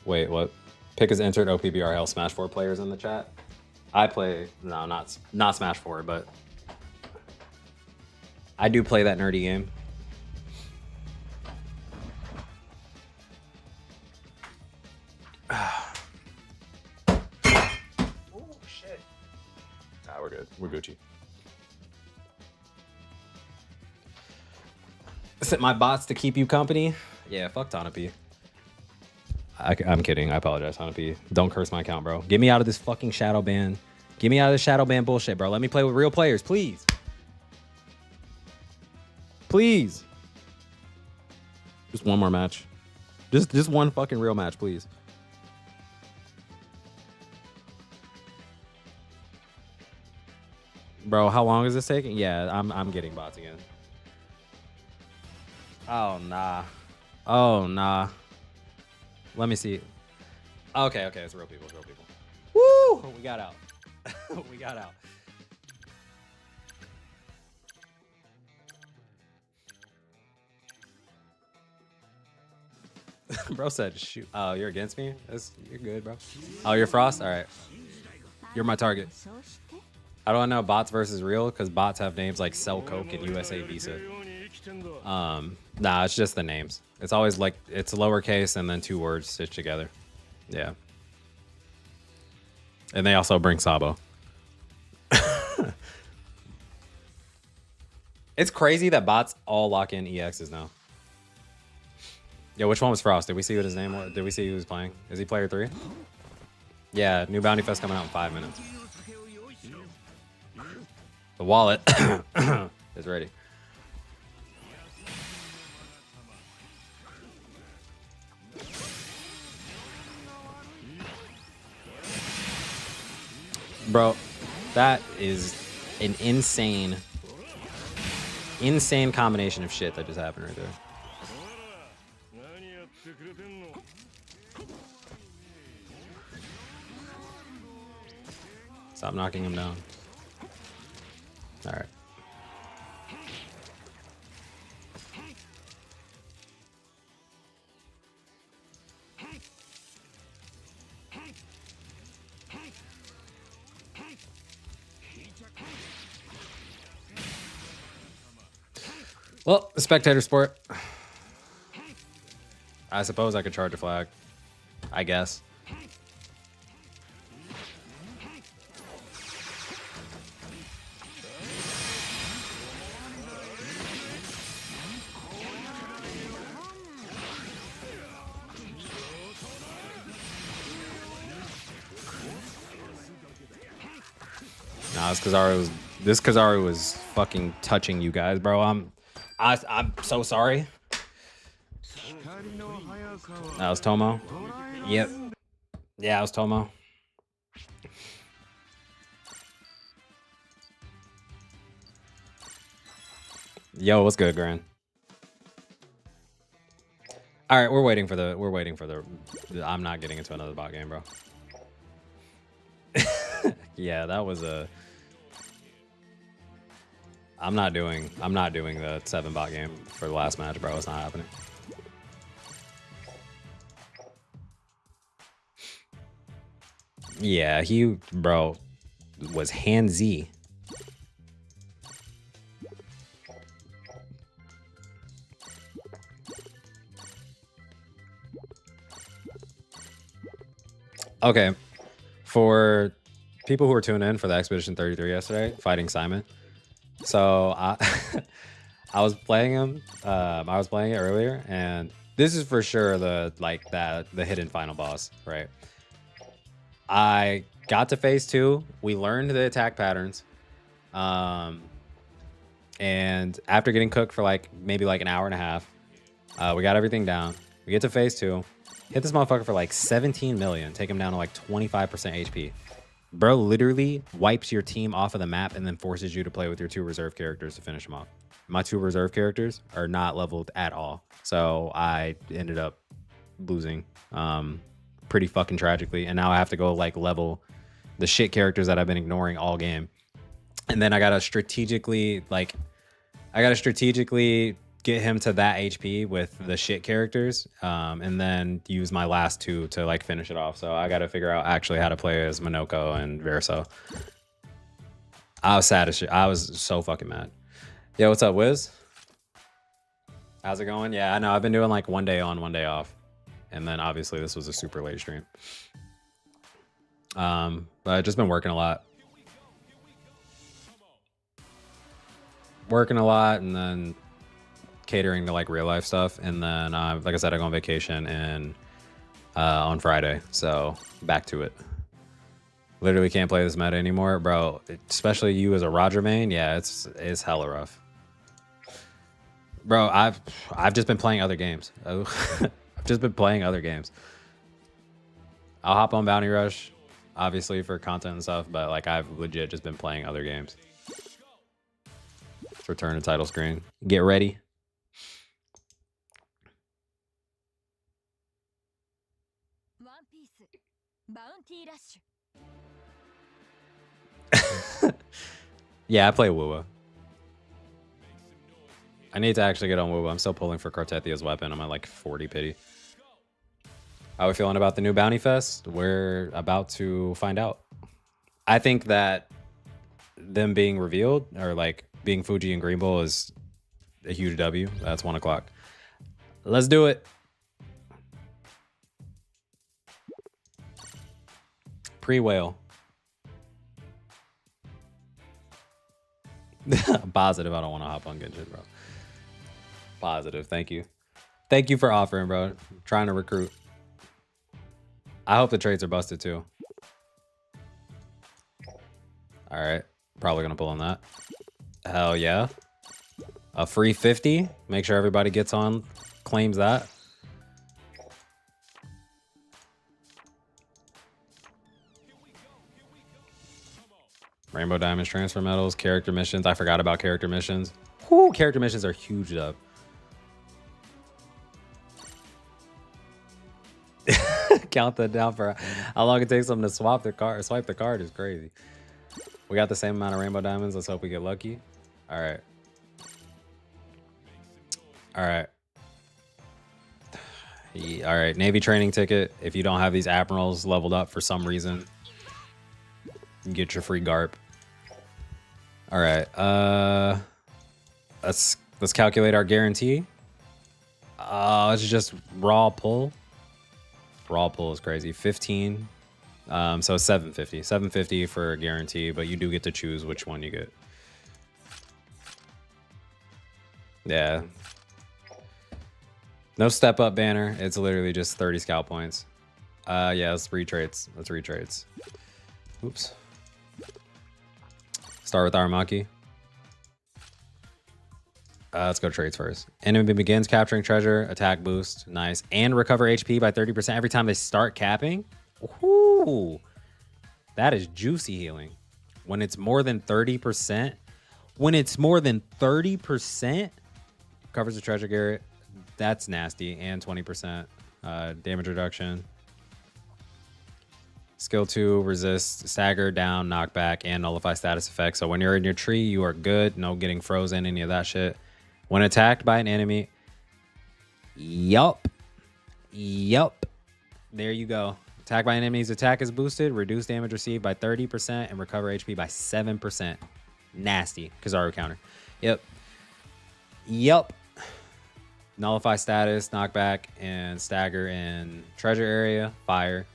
Speaker 1: Wait, what? Pick has entered OPBR Hell Smash 4 players in the chat. I play, no, not Smash 4, but I do play that nerdy game. Oh shit. Nah, we're good. We're Gucci. Set my bots to keep you company. Yeah, fuck Tonapi. I'm kidding. I apologize, Tonapi. Don't curse my account, bro. Get me out of this fucking Shadowban. Get me out of this Shadowban bullshit, bro. Let me play with real players, please. Please. Just one more match. Just one fucking real match, please. Bro, how long is this taking? Yeah, I'm getting bots again. Oh, nah. Oh, nah. Let me see. Okay, it's real people. It's real people. Woo! We got out. We got out. Bro said, shoot. Oh, you're against me? You're good, bro. Oh, you're Frost? All right. You're my target. How do I know bots versus real? Because bots have names like Cell Coke and USA Visa. Nah, it's just the names. It's always like, it's lowercase and then 2 words stitched together. Yeah. And they also bring Sabo. It's crazy that bots all lock in EXs now. Yo, which one was Frost? Did we see what his name was? Did we see who was playing? Is he player 3? Yeah, new Bounty Fest coming out in 5 minutes. The wallet is ready. Bro, that is an insane combination of shit that just happened right there. Stop knocking him down. All right. Well, spectator sport. I suppose I could charge a flag. I guess. Nah, this Kizaru was fucking touching you guys, bro. I'm so sorry. That was Tomo. Yep. Yeah, it was Tomo. Yo, what's good, Gran? All right, we're waiting for the I'm not getting into another bot game, bro. Yeah, that was a I'm not doing the 7 bot game for the last match, bro. It's not happening. Yeah, he, bro, was handsy. Okay, for people who were tuning in for the Expedition 33 yesterday, fighting Simon. So I was playing him. I was playing it earlier, and this is for sure the hidden final boss, right? I got to phase 2. We learned the attack patterns. And after getting cooked for like maybe like an hour and a half, we got everything down. We get to phase 2, hit this motherfucker for like 17 million, take him down to like 25% HP. Bro literally wipes your team off of the map and then forces you to play with your 2 reserve characters to finish him off. My 2 reserve characters are not leveled at all, so I ended up losing pretty fucking tragically, and now I have to go like level the shit characters that I've been ignoring all game. And then I gotta strategically get him to that HP with the shit characters, and then use my last 2 to like finish it off. So I gotta figure out actually how to play as Minoko and Verso. I was sad as shit. I was so fucking mad. Yo, what's up, Wiz? How's it going? Yeah, I know. I've been doing like 1 day on, 1 day off. And then obviously this was a super late stream. But I've just been working a lot. And then catering to like real life stuff. And then, like I said, I go on vacation and on Friday. So back to it. Literally can't play this meta anymore, bro. Especially you as a Roger main. Yeah, it's hella rough. Bro, I've just been playing other games. I've just been playing other games. I'll hop on Bounty Rush, obviously for content and stuff, but like I've legit just been playing other games. Let's return to title screen. Get ready. Yeah, I play Wuwa. I need to actually get on Wuwa. I'm still pulling for Cartethia's weapon. I'm at like 40 pity. How are we feeling about the new Bounty Fest? We're about to find out. I think that them being revealed, or like being Fuji and Greenbull, is a huge W. That's 1 o'clock. Let's do it. Pre-whale. Positive. I don't want to hop on Genshin, bro. Positive. Thank you. Thank you for offering, bro. I'm trying to recruit. I hope the trades are busted too. All right. Probably going to pull on that. Hell yeah. A free 50. Make sure everybody gets on, claims that. Rainbow Diamonds, transfer medals, character missions. I forgot about character missions. Whoo, character missions are huge up. Count that down for how long it takes them to swap their card. Swipe the card is crazy. We got the same amount of rainbow diamonds. Let's hope we get lucky. All right. All right. All right. Navy training ticket. If you don't have these admirals leveled up for some reason, you get your free Garp. All right. Let's calculate our guarantee. It's just raw pull. Raw pull is crazy. 15. So 750. 750 for a guarantee, but you do get to choose which one you get. Yeah. No step up banner. It's literally just 30 scout points. Yeah, let's retrades. Let's retrades. Oops. Start with Aramaki. Let's go trades first. Enemy begins capturing treasure, attack boost, nice, and recover HP by 30% every time they start capping. Ooh, that is juicy healing. When it's more than 30%, covers the treasure garret. That's nasty, and 20% damage reduction. Skill 2, resist, stagger, down, knockback, and nullify status effects. So when you're in your tree, you are good. No getting frozen, any of that shit. When attacked by an enemy, yup. There you go. Attacked by an enemy's attack is boosted, reduce damage received by 30%, and recover HP by 7%. Nasty. Kizaru counter. Yep. Nullify status, knockback, and stagger in treasure area, fire.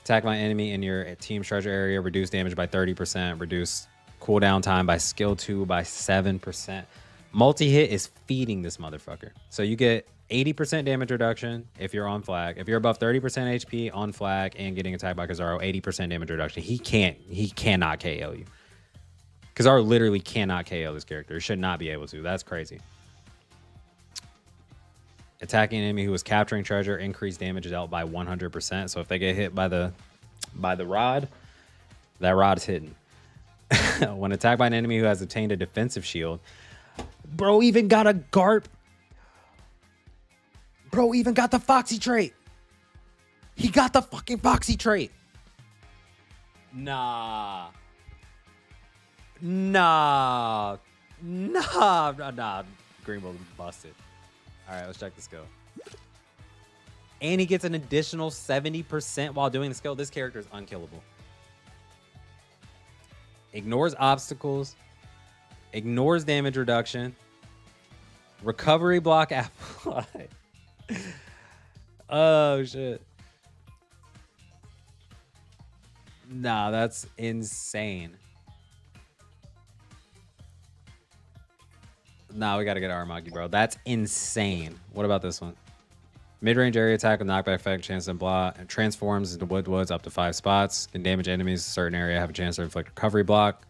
Speaker 1: Attack by enemy in your team's treasure area, reduce damage by 30%, reduce cooldown time by skill 2 by 7%. Multi-hit is feeding this motherfucker. So you get 80% damage reduction if you're on flag. If you're above 30% HP on flag and getting attacked by Kizaru, 80% damage reduction. He cannot KO you. Kizaru literally cannot KO this character. He should not be able to. That's crazy. Attacking an enemy who is capturing treasure, increased damage dealt by 100%. So if they get hit by the rod, that rod is hitting. When attacked by an enemy who has obtained a defensive shield, bro even got a Garp. Bro even got the Foxy trait. He got the fucking Foxy trait. Nah. Greenbull busted. All right, let's check the skill. And he gets an additional 70% while doing the skill. This character is unkillable. Ignores obstacles. Ignores damage reduction. Recovery block applied. Oh, shit. Nah, that's insane. Nah, we gotta get Aramaki, bro. That's insane. What about this one? Mid-range area attack with knockback effect, chance to block, and transforms into woods up to 5 spots. Can damage enemies in a certain area, have a chance to inflict recovery block.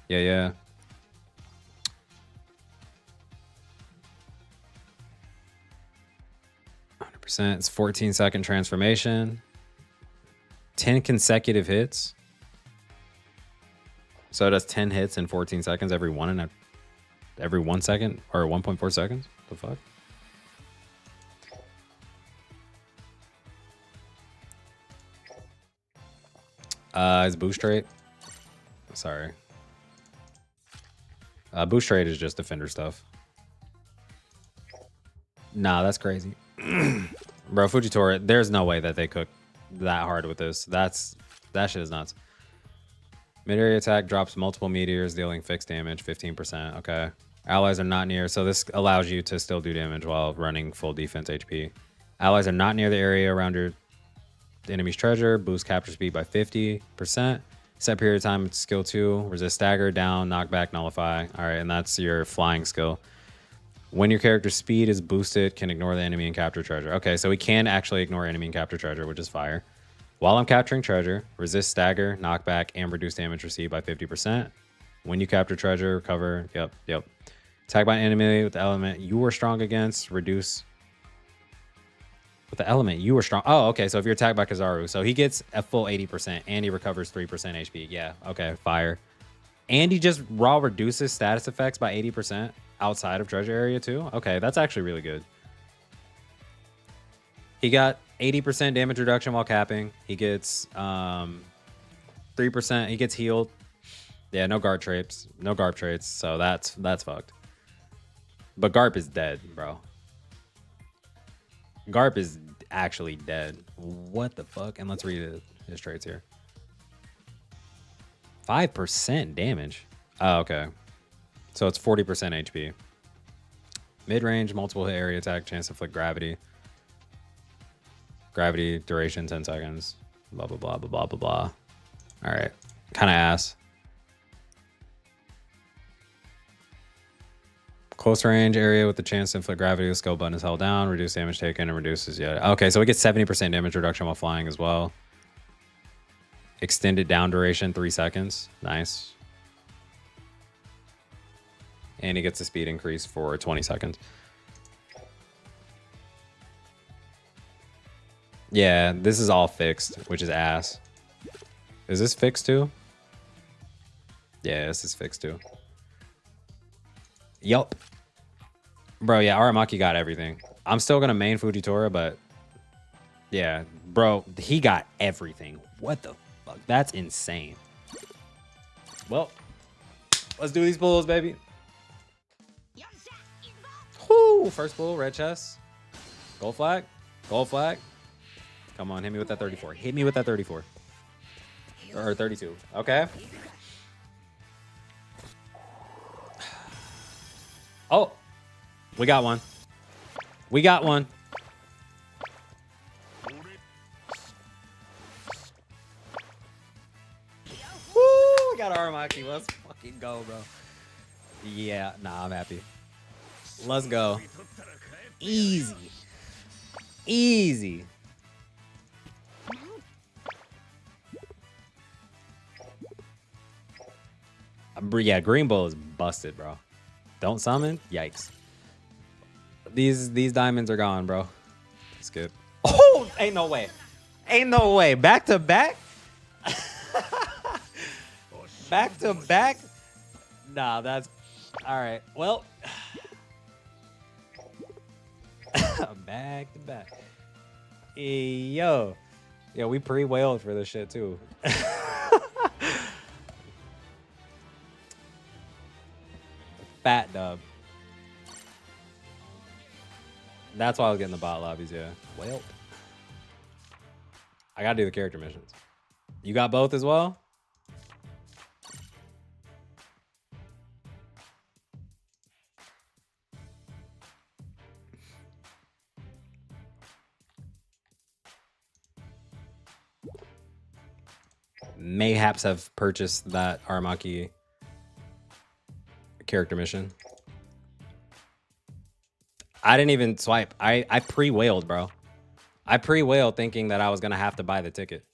Speaker 1: Yeah. 100%. It's 14-second transformation. 10 consecutive hits. So it does 10 hits in 14 seconds, every 1 second or 1.4 seconds. The fuck? His boost trait. Sorry. Boost trait is just defender stuff. Nah, that's crazy. Bro, Fujitora, there's no way that they cook that hard with this. That shit is nuts. Mid-area attack drops multiple meteors, dealing fixed damage, 15%. Okay. Allies are not near, so this allows you to still do damage while running full defense HP. Allies are not near the area around your enemy's treasure. Boost capture speed by 50%. Set period of time, skill 2. Resist stagger, down, knockback, nullify. All right, and that's your flying skill. When your character's speed is boosted, can ignore the enemy and capture treasure. Okay, so we can actually ignore enemy and capture treasure, which is fire. While I'm capturing treasure, resist stagger, knockback, and reduce damage received by 50%. When you capture treasure, recover. Yep. Attack by an enemy with the element you are strong against, reduce. With the element you are strong. Oh, okay. So if you're attacked by Kizaru, so he gets a full 80% and he recovers 3% HP. Yeah. Okay. Fire. And he just raw reduces status effects by 80% outside of treasure area too. Okay. That's actually really good. He got 80% damage reduction while capping. He gets 3%. He gets healed. Yeah. No Garp traits. No Garp traits. So that's fucked. But Garp is dead, bro. Garp is actually dead. What the fuck? And let's read his traits here. 5% damage. Oh, okay. So it's 40% HP. Mid-range, multiple hit area attack, chance to inflict gravity. Gravity duration 10 seconds. Blah, blah, blah, blah, blah, blah, blah. All right. Kind of ass. Close range area with the chance to inflict gravity. The skill button is held down. Reduce damage taken and reduces. Yeah. Okay, so we get 70% damage reduction while flying as well. Extended down duration 3 seconds. Nice. And he gets a speed increase for 20 seconds. Yeah, this is all fixed, which is ass. Is this fixed too? Yeah, this is fixed too. Yup. Bro, yeah, Aramaki got everything. I'm still going to main Fujitora, but yeah, bro, he got everything. What the fuck? That's insane. Well, let's do these pulls, baby. Whoo, first pull, red chest. Gold flag. Gold flag. Come on, hit me with that 34. Hit me with that 34. Or 32. Okay. Oh, we got one. We got one. Woo, we got Aramaki. Let's fucking go, bro. Yeah, nah, I'm happy. Let's go. Easy. Easy. Yeah, Greenbull is busted, bro. Don't summon? Yikes. These diamonds are gone, bro. Skip. Oh, ain't no way. Ain't no way. Back to back? Back to back? Nah, that's... All right. Well... Back to back. Hey, yo. Yo, we pre-whaled for this shit, too. Fat dub. That's why I was getting the bot lobbies, yeah. Well, I gotta do the character missions. You got both as well? Mayhaps have purchased that Aramaki character mission. I didn't even swipe. I pre-whaled, bro. I pre-whaled thinking that I was gonna have to buy the ticket.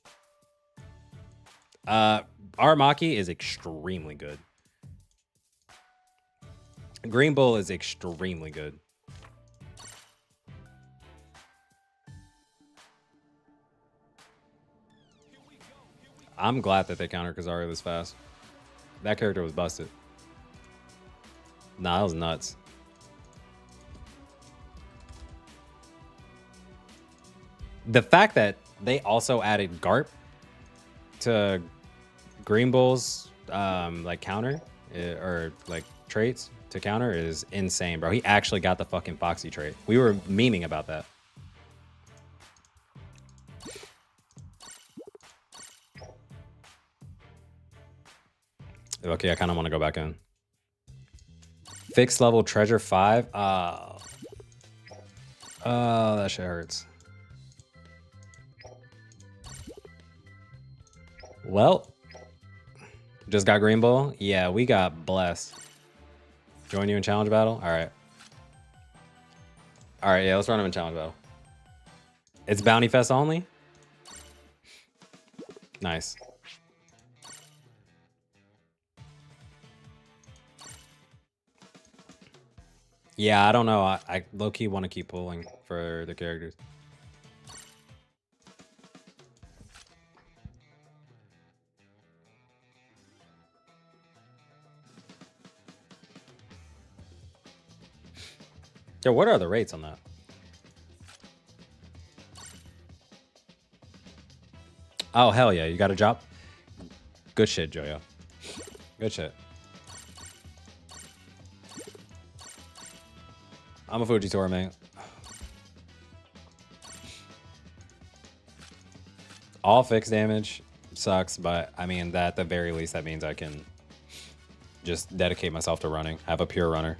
Speaker 1: Aramaki is extremely good. Greenbull is extremely good. I'm glad that they countered Kizaru this fast. That character was busted. Nah, that was nuts. The fact that they also added Garp to Greenbull's like counter or like traits to counter is insane, bro. He actually got the fucking Foxy trait. We were memeing about that. Okay, I kind of want to go back in. Fixed level treasure 5. Oh, that shit hurts. Well, just got Greenbull. Yeah, we got blessed. Join you in challenge battle. All right. All right, yeah, let's run him in challenge battle. It's Bounty Fest only. Nice. Yeah, I don't know. I low-key want to keep pulling for the characters. Yo, what are the rates on that? Oh, hell yeah. You got a job? Good shit, Joyo. Good shit. I'm a Fujitora, man. All fixed damage sucks, but I mean, that at the very least, that means I can just dedicate myself to running. Have a pure runner.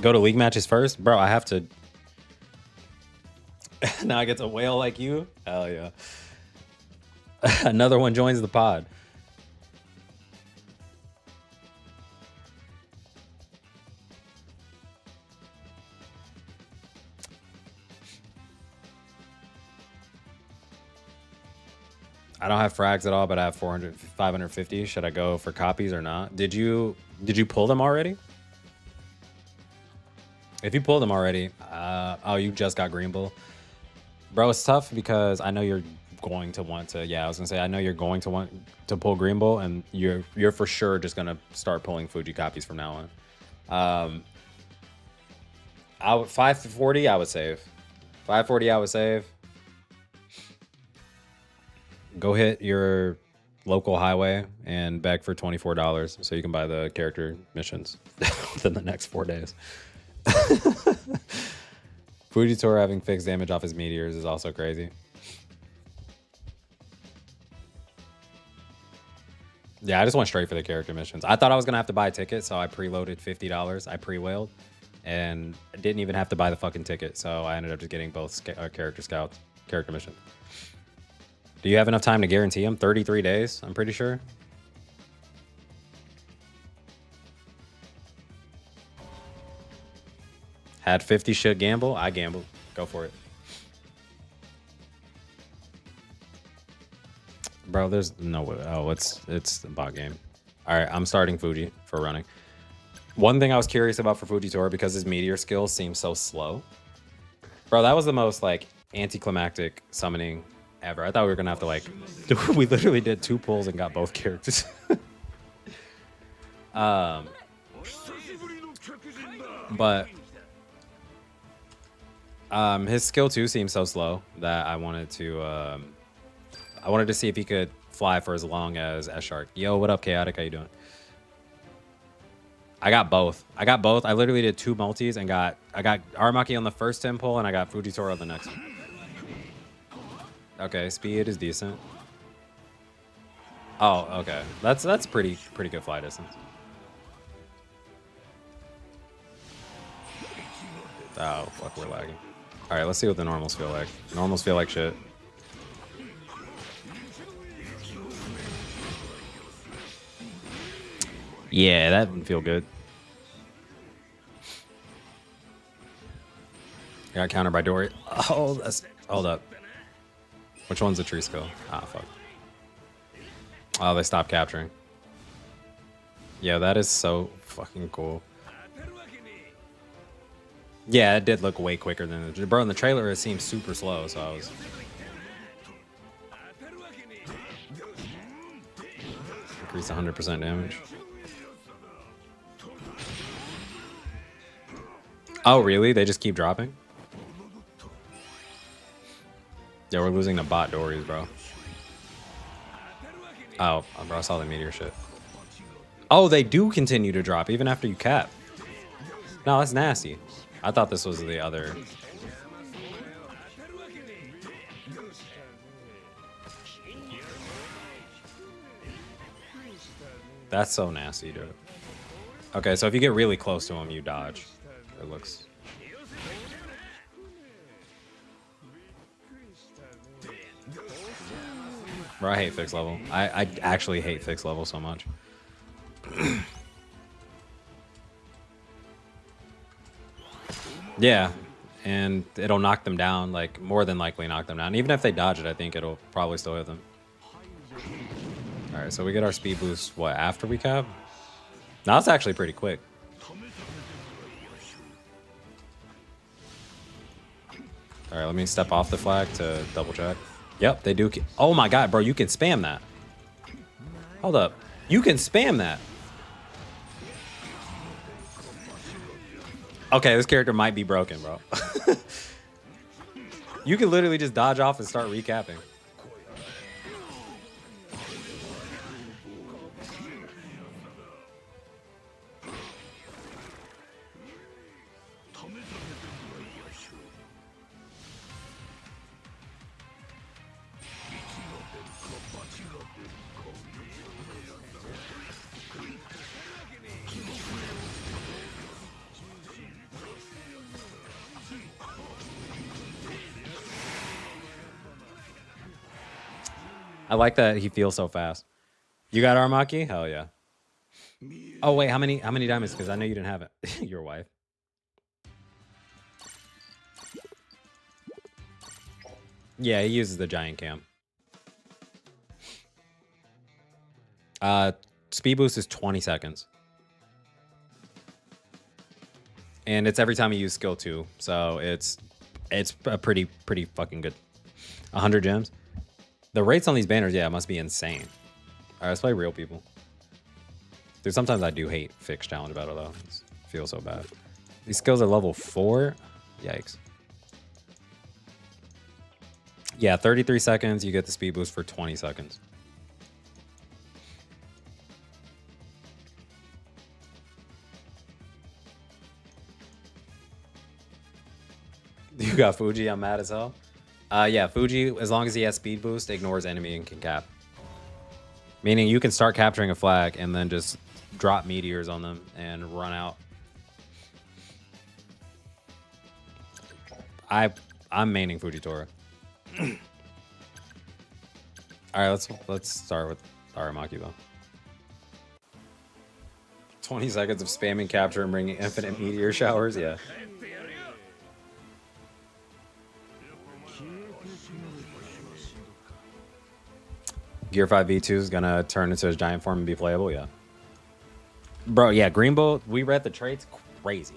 Speaker 1: Go to league matches first? Bro, I have to... Now I get to whale like you? Hell yeah. Another one joins the pod. I don't have frags at all, but I have 550. Should I go for copies or not? Did you pull them already? If you pulled them already, oh, you just got Greenbull. Bro, it's tough because I know you're going to want to, yeah, I was gonna say, I know you're going to want to pull Greenbull, and you're for sure just gonna start pulling Fuji copies from now on. 540, I would save. 540, I would save. Go hit your local highway and beg for $24 so you can buy the character missions within the next 4 days. Fujitora having fixed damage off his meteors is also crazy. Yeah, I just went straight for the character missions. I thought I was going to have to buy a ticket, so I preloaded $50. I pre-whaled and didn't even have to buy the fucking ticket, so I ended up just getting both character missions. Do you have enough time to guarantee them? 33 days, I'm pretty sure. Had 50 should gamble. I gambled. Go for it. Bro, there's no way. Oh, it's a bot game. All right, I'm starting Fuji for running. One thing I was curious about for Fujitora, because his meteor skill seems so slow. Bro, that was the most like anticlimactic summoning ever. I thought we were gonna have to like, we literally did 2 pulls and got both characters. But his skill 2 seems so slow that I wanted to see if he could fly for as long as S-Shark. Yo, what up, Chaotic? How you doing? I got both. I literally did 2 multis and I got Aramaki on the first 10 pull and I got Fujitora on the next one. Okay, speed is decent. Oh, okay. That's pretty good fly distance. Oh, fuck, we're lagging. All right, let's see what the normals feel like. Normals feel like shit. Yeah, that didn't feel good. Got countered by Dory. Oh, hold up. Which one's the tree skill? Ah, fuck. Oh, they stopped capturing. Yeah, that is so fucking cool. Yeah, it did look way quicker than the... Bro, in the trailer, it seemed super slow, so I was... Increase 100% damage. Oh, really? They just keep dropping? Yeah, we're losing the bot Dories, bro. Oh, bro, I saw the meteor shit. Oh, they do continue to drop even after you cap. No, that's nasty. I thought this was the other. That's so nasty, dude. Okay, so if you get really close to him, you dodge. It looks... Bro, I hate fixed level. I actually hate fixed level so much. Yeah, and it'll knock them down, like, more than likely knock them down. Even if they dodge it, I think it'll probably still hit them. Alright, so we get our speed boost, what, after we cap? Now that's actually pretty quick. Alright, let me step off the flag to double check. Yep, they do. Oh my god, bro, you can spam that. Hold up. You can spam that. Okay, this character might be broken, bro. You can literally just dodge off and start recapping. I like that he feels so fast. You got Aramaki? Hell yeah. Oh wait, how many diamonds? Because I know you didn't have it. Your wife. Yeah, he uses the giant cam. Speed boost is 20 seconds. And it's every time you use skill 2. So it's a pretty fucking good. 100 gems. The rates on these banners, yeah, must be insane. All right, let's play real people. Dude, sometimes I do hate fixed challenge battle, though. It feels so bad. These skills are level 4. Yikes. Yeah, 33 seconds. You get the speed boost for 20 seconds. You got Fuji. I'm mad as hell. Yeah, Fuji, as long as he has speed boost, ignores enemy and can cap. Meaning you can start capturing a flag and then just drop meteors on them and run out. I'm maining Fujitora. All right, let's start with Aramaki though. 20 seconds of spamming capture and bringing infinite meteor showers. Yeah. Gear 5 V2 is gonna turn into his giant form and be playable. Yeah, bro. Yeah, Greenbull. We read the traits. Crazy.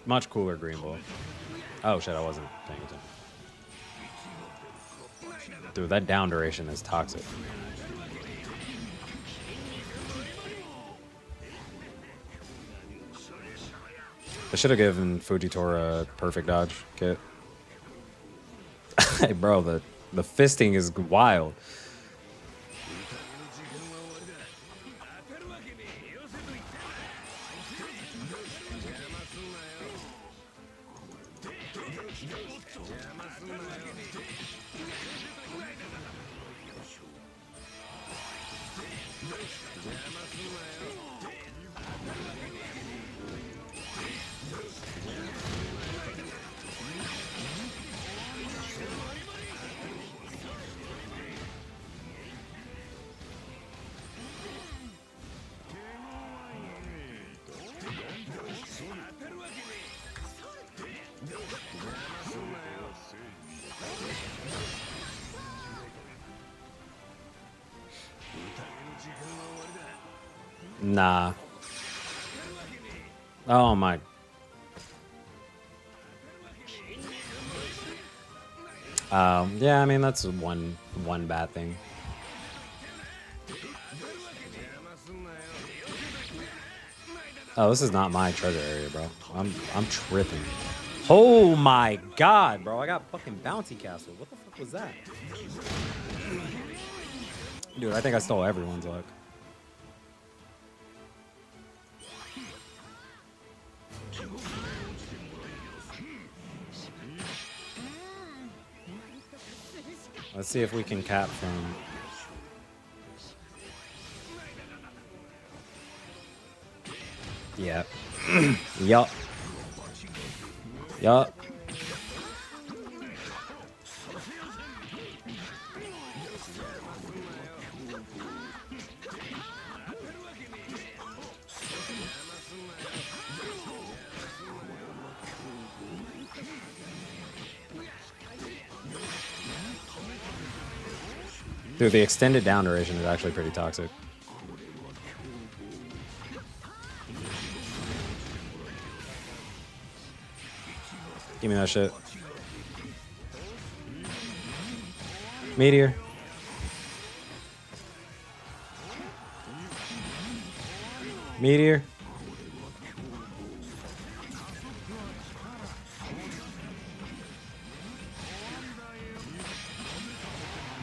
Speaker 1: Much cooler Greenbull. Oh shit, I wasn't paying attention. Dude, that down duration is toxic. I should have given Fujitora a perfect dodge kit. Hey, bro, the fisting is wild. Nah. Oh my. Yeah, I mean that's one bad thing. Oh, this is not my treasure area, bro. I'm tripping. Oh my god, bro! I got fucking bouncy castle. What the fuck was that? Dude, I think I stole everyone's luck. Let's see if we can cap from... Yeah. Yup. Yup. Dude, the extended down duration is actually pretty toxic. Give me that shit. Meteor. Meteor.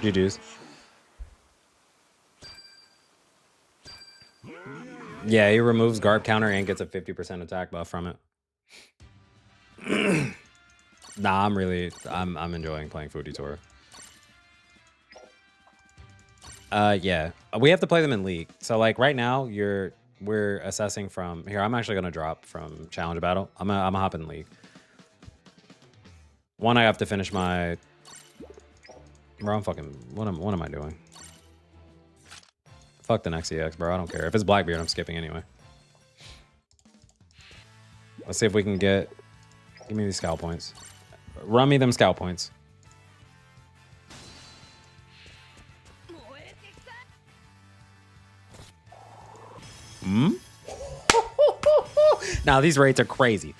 Speaker 1: GG's. Yeah, he removes Garp counter and gets a 50% attack buff from it. Nah, I'm enjoying playing Fujitora. Yeah, we have to play them in League. So like right now, we're assessing from here. I'm actually gonna drop from Challenge Battle. I'm gonna hop in League. One, I have to finish my. Bro, I'm fucking. What am I doing? Fuck the next EX, bro. I don't care. If it's Blackbeard, I'm skipping anyway. Let's see if we can get... Give me these scout points. Run me them scout points. Hmm? Now, these rates are crazy.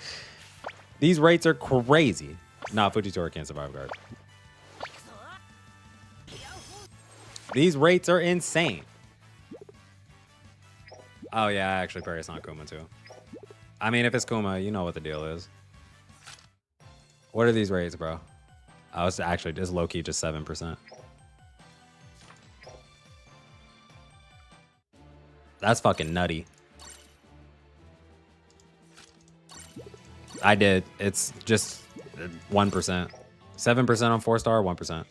Speaker 1: These rates are crazy. Nah, Fujitora can't survive guard. These rates are insane. Oh, yeah, actually, Perry's not Kuma, too. I mean, if it's Kuma, you know what the deal is. What are these rates, bro? Oh, it's actually just low-key just 7%. That's fucking nutty. I did. It's just 1%. 7% on 4-star, 1%.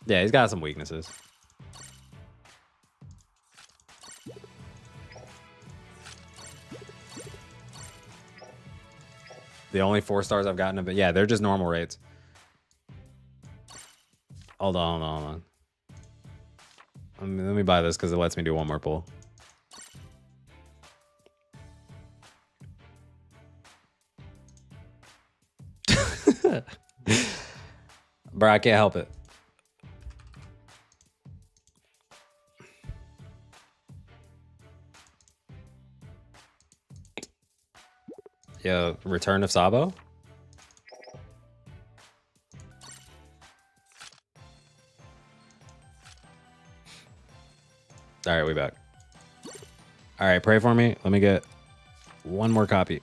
Speaker 1: Yeah, he's got some weaknesses. The only 4-stars I've gotten, but yeah, they're just normal rates. Hold on. Let me buy this because it lets me do one more pull. Bro, I can't help it. Yo, Return of Sabo? All right, we back. All right, pray for me. Let me get one more copy.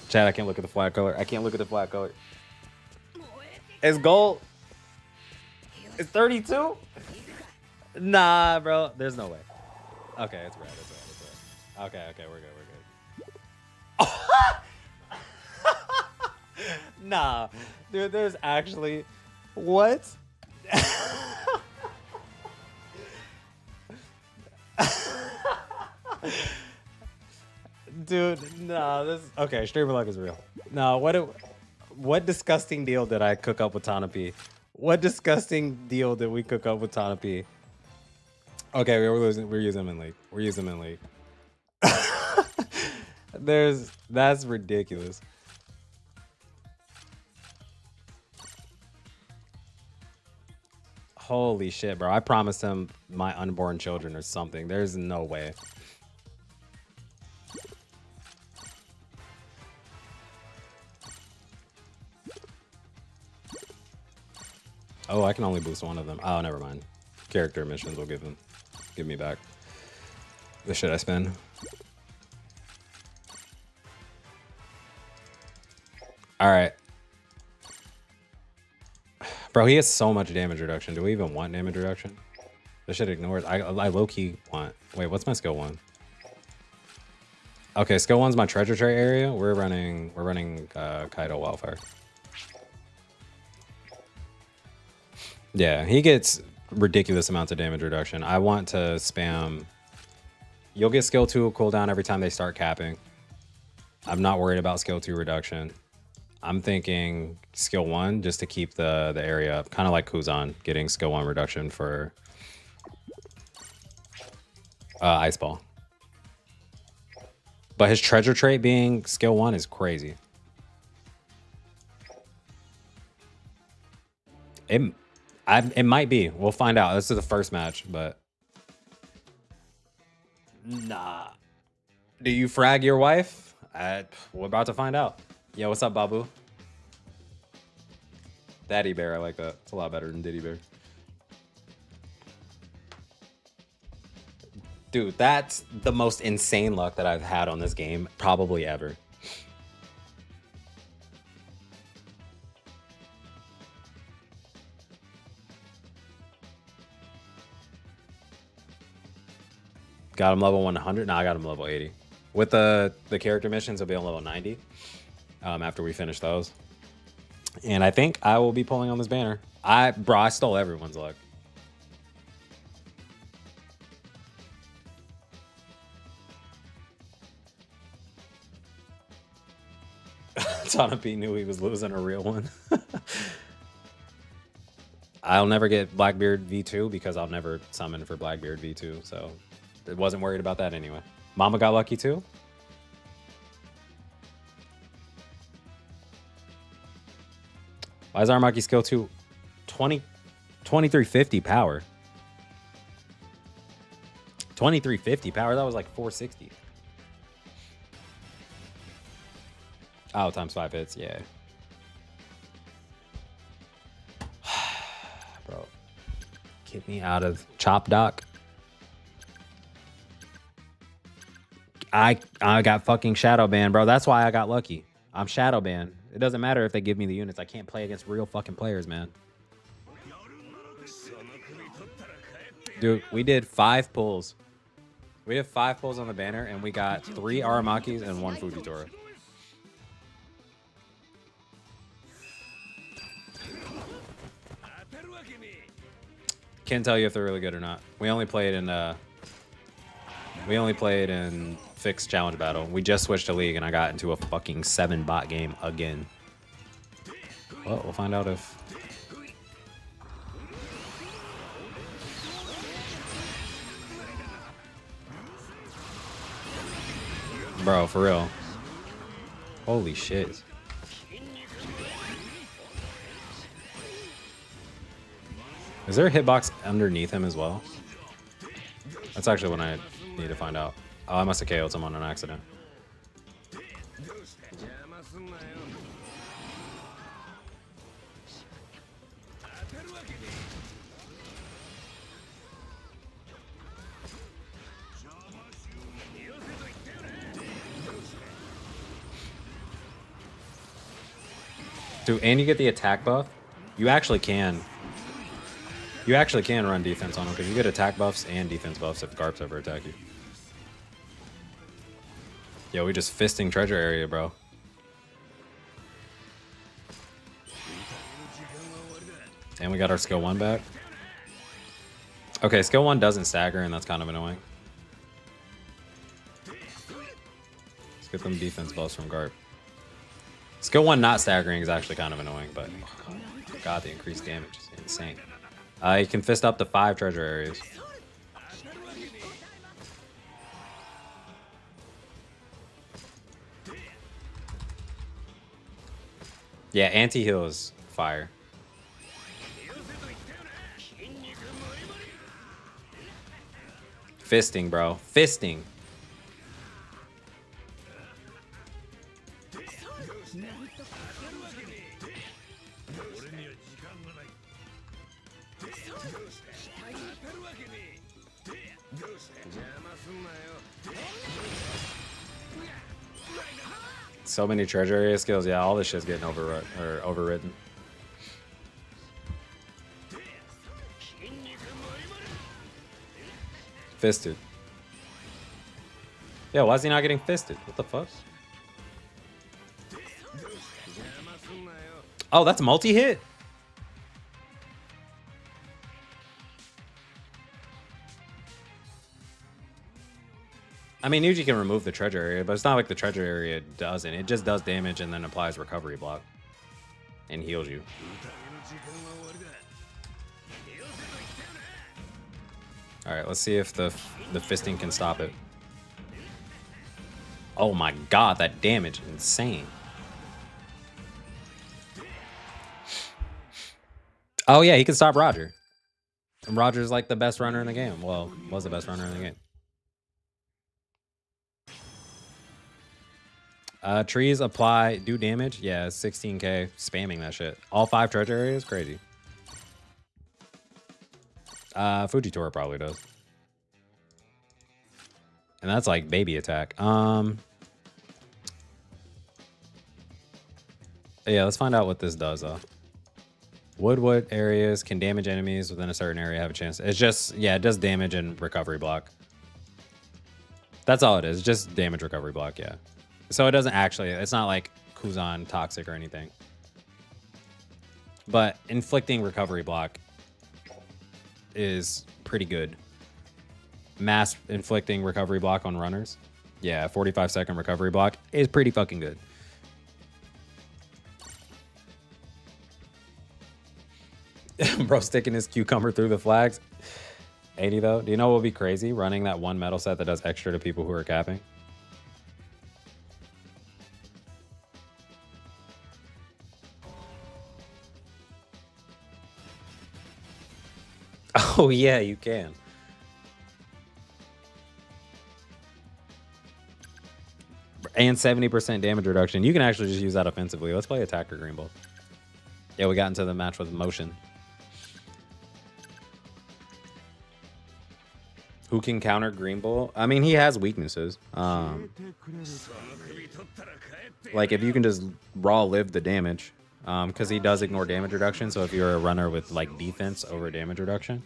Speaker 1: Chad, I can't look at the flag color. I can't look at the flag color. It's gold. It's 32? Nah, bro. There's no way. Okay, it's red. It's red. It's red. Okay, okay, we're good. We're good. Nah, dude, there's actually... What? Dude, nah, this... Okay, streamer luck is real. No, what disgusting deal did I cook up with Tanapi? What disgusting deal did we cook up with Tanapi? Okay, we're using them in league. We're using them in league. That's ridiculous. Holy shit, bro. I promised him my unborn children or something. There's no way. Oh, I can only boost one of them. Oh, never mind. Character missions will give me back the shit I spend. All right. Bro, he has so much damage reduction. Do we even want damage reduction? This shit ignores. I low-key want... Wait, what's my skill 1? Okay, skill 1's my treasure tray area. We're running Kaido Wildfire. Yeah, he gets ridiculous amounts of damage reduction. I want to spam... You'll get skill 2 cooldown every time they start capping. I'm not worried about skill 2 reduction. I'm thinking skill 1 just to keep the area up. Kind of like Kuzan getting skill 1 reduction for Ice Ball. But his treasure trait being skill 1 is crazy. It might be. We'll find out. This is the first match, but... Nah. Do you frag your wife? We're about to find out. Yo, what's up, Babu? Daddy Bear, I like that. It's a lot better than Diddy Bear. Dude, that's the most insane luck that I've had on this game, probably ever. Got him level 100? No, I got him level 80. With the character missions, he'll be on level 90 after we finish those. And I think I will be pulling on this banner. Bro, I stole everyone's luck. Tanapi knew he was losing a real one. I'll never get Blackbeard V2 because I'll never summon for Blackbeard V2, so I wasn't worried about that anyway. Mama got lucky too? Why is Aramaki skill 2 2350 power? 2350 power? That was like 460. Oh, times 5 hits, yeah. Bro, get me out of Chop Doc. I got fucking Shadowban, bro. That's why I got lucky. I'm Shadowban. It doesn't matter if they give me the units. I can't play against real fucking players, man. Dude, we did 5 pulls. We did 5 pulls on the banner, and we got 3 Aramakis and 1 Fujitora. Can't tell you if they're really good or not. We only played in fixed challenge battle. We just switched to league and I got into a fucking 7-bot game again. Well, we'll find out if... Bro, for real. Holy shit. Is there a hitbox underneath him as well? That's actually what I need to find out. Oh, I must have KO'd someone on accident. Dude, and you get the attack buff. You actually can. You actually can run defense on him because you get attack buffs and defense buffs if Garps ever attack you. Yo, we just fisting treasure area, bro. And we got our skill 1 back. Okay, skill 1 doesn't stagger, and that's kind of annoying. Let's get them defense buffs from Garp. Skill 1 not staggering is actually kind of annoying, but oh god, the increased damage is insane. You can fist up to 5 treasure areas. Yeah, anti-heal is fire. Fisting, bro. Fisting. So many treasure area skills. Yeah, all this shit's getting overridden. Fisted. Yeah, why is he not getting fisted? What the fuck? Oh, that's multi-hit? I mean, Yuji can remove the treasure area, but it's not like the treasure area doesn't. It just does damage and then applies recovery block. And heals you. Alright, let's see if the fisting can stop it. Oh my god, that damage. Insane. Oh yeah, he can stop Roger. And Roger's like the best runner in the game. Well, was the best runner in the game. Trees apply, do damage. Yeah, 16k. Spamming that shit. All 5 treasure areas? Crazy. Fujitora probably does. And that's like baby attack. Yeah, let's find out what this does though. Wood areas can damage enemies within a certain area have a chance. It's just, yeah, it does damage and recovery block. That's all it is. Just damage recovery block, yeah. So it doesn't actually, it's not like Kuzan toxic or anything. But inflicting recovery block is pretty good. Mass inflicting recovery block on runners. Yeah, 45-second recovery block is pretty fucking good. Bro sticking his cucumber through the flags. 80 though. Do you know what would be crazy? Running that one metal set that does extra to people who are capping. Oh yeah, you can. And 70% damage reduction. You can actually just use that offensively. Let's play attacker Greenbull. Yeah, we got into the match with motion. Who can counter Greenbull? I mean, he has weaknesses. Like if you can just raw live the damage, because he does ignore damage reduction. So if you're a runner with like defense over damage reduction,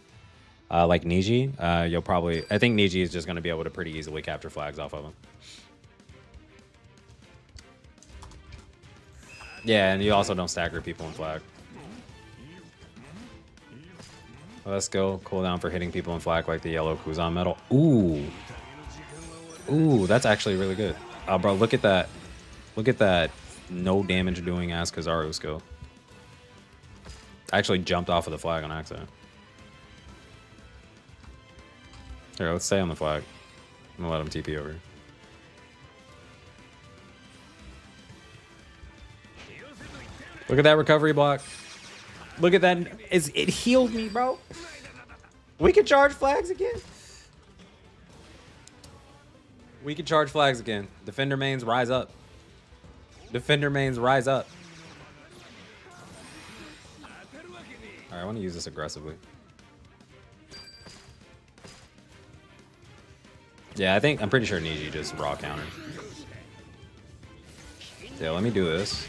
Speaker 1: like Niji, you'll probably, I think Niji is just going to be able to pretty easily capture flags off of him. Yeah, and you also don't stagger people in flag. Let's go cooldown for hitting people in flag like the yellow Kuzan medal. Ooh. Ooh, that's actually really good. Bro, look at that. Look at that no damage doing ass Kizaru skill. I actually jumped off of the flag on accident. Here, let's stay on the flag. I'm gonna let him TP over. Look at that recovery block. Look at that. It healed me, bro. We can charge flags again. We can charge flags again. Defender mains, rise up. Defender mains, rise up. All right, I want to use this aggressively. Yeah, I'm pretty sure Niji just raw counter. Yeah, let me do this.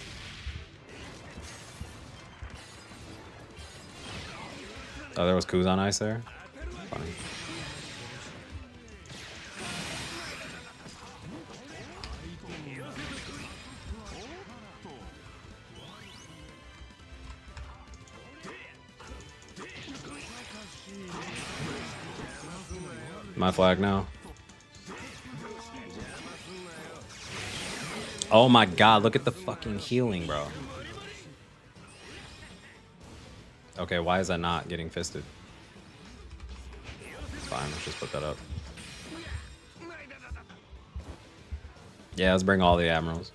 Speaker 1: Oh, there was Kuzan ice there? Funny. My flag now. Oh my god, look at the fucking healing, bro. Okay, why is that not getting fisted? Fine, let's just put that up. Yeah, let's bring all the Admirals.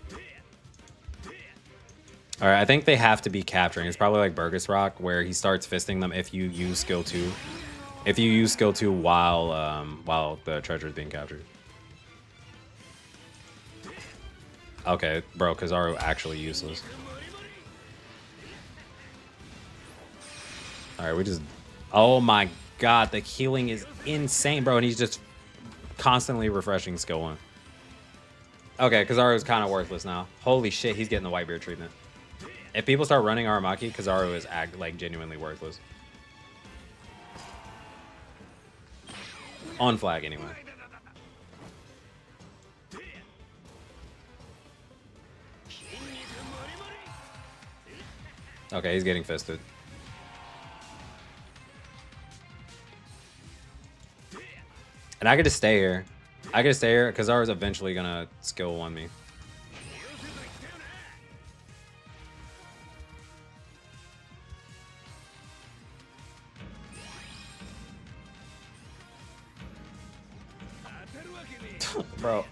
Speaker 1: Alright, I think they have to be capturing. It's probably like Burgess Rock, where he starts fisting them if you use skill 2. If you use skill 2 while the treasure is being captured. Okay, bro, Kizaru actually useless. Alright, we just... Oh my god, the healing is insane, bro. And he's just constantly refreshing skill 1. Okay, Kizaru is kind of worthless now. Holy shit, he's getting the Whitebeard treatment. If people start running Aramaki, Kizaru is like genuinely worthless. On flag, anyway. Okay, he's getting fisted. And I could just stay here. I could stay here because Kizaru's eventually gonna skill 1 me. Bro.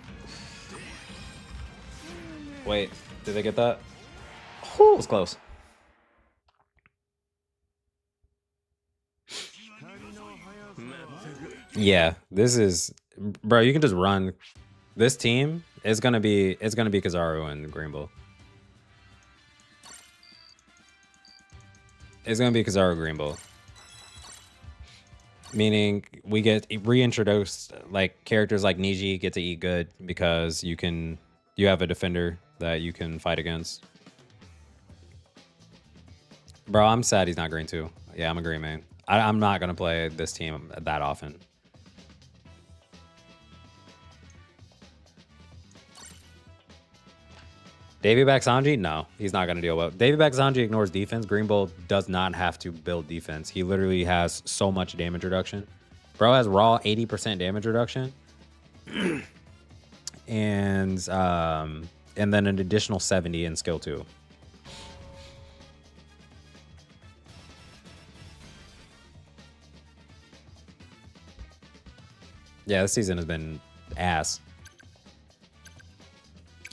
Speaker 1: Wait, did they get that? Whew, it was close. Yeah, this is, bro, you can just run. This team is gonna be Kizaru and Greenbull. It's gonna be Kizaru Greenbull. Meaning we get reintroduced, like characters like Niji get to eat good because you have a defender that you can fight against. Bro, I'm sad he's not green too. Yeah, I'm a green main. I'm not gonna play this team that often. Davy back Sanji? No, he's not going to deal well. Davy back Sanji ignores defense. Greenbull does not have to build defense. He literally has so much damage reduction. Bro has raw 80% damage reduction. and then an additional 70 in skill 2. Yeah, this season has been ass.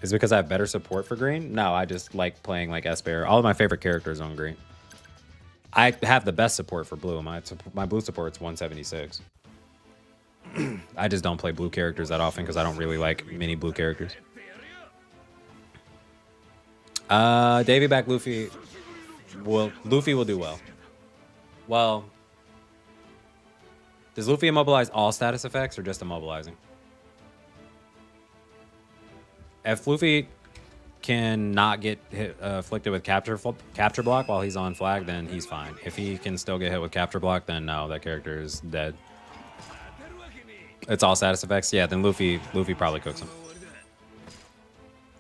Speaker 1: Is it because I have better support for green? No, I just like playing like Esper. All of my favorite characters on green. I have the best support for blue. My blue support's 176. I just don't play blue characters that often because I don't really like many blue characters. Davy back Luffy. Well, Luffy will do well. Well, does Luffy immobilize all status effects or just immobilizing? If Luffy can not get hit, afflicted with capture block while he's on flag, then he's fine. If he can still get hit with capture block, then no, that character is dead. It's all status effects. Yeah, then Luffy probably cooks him.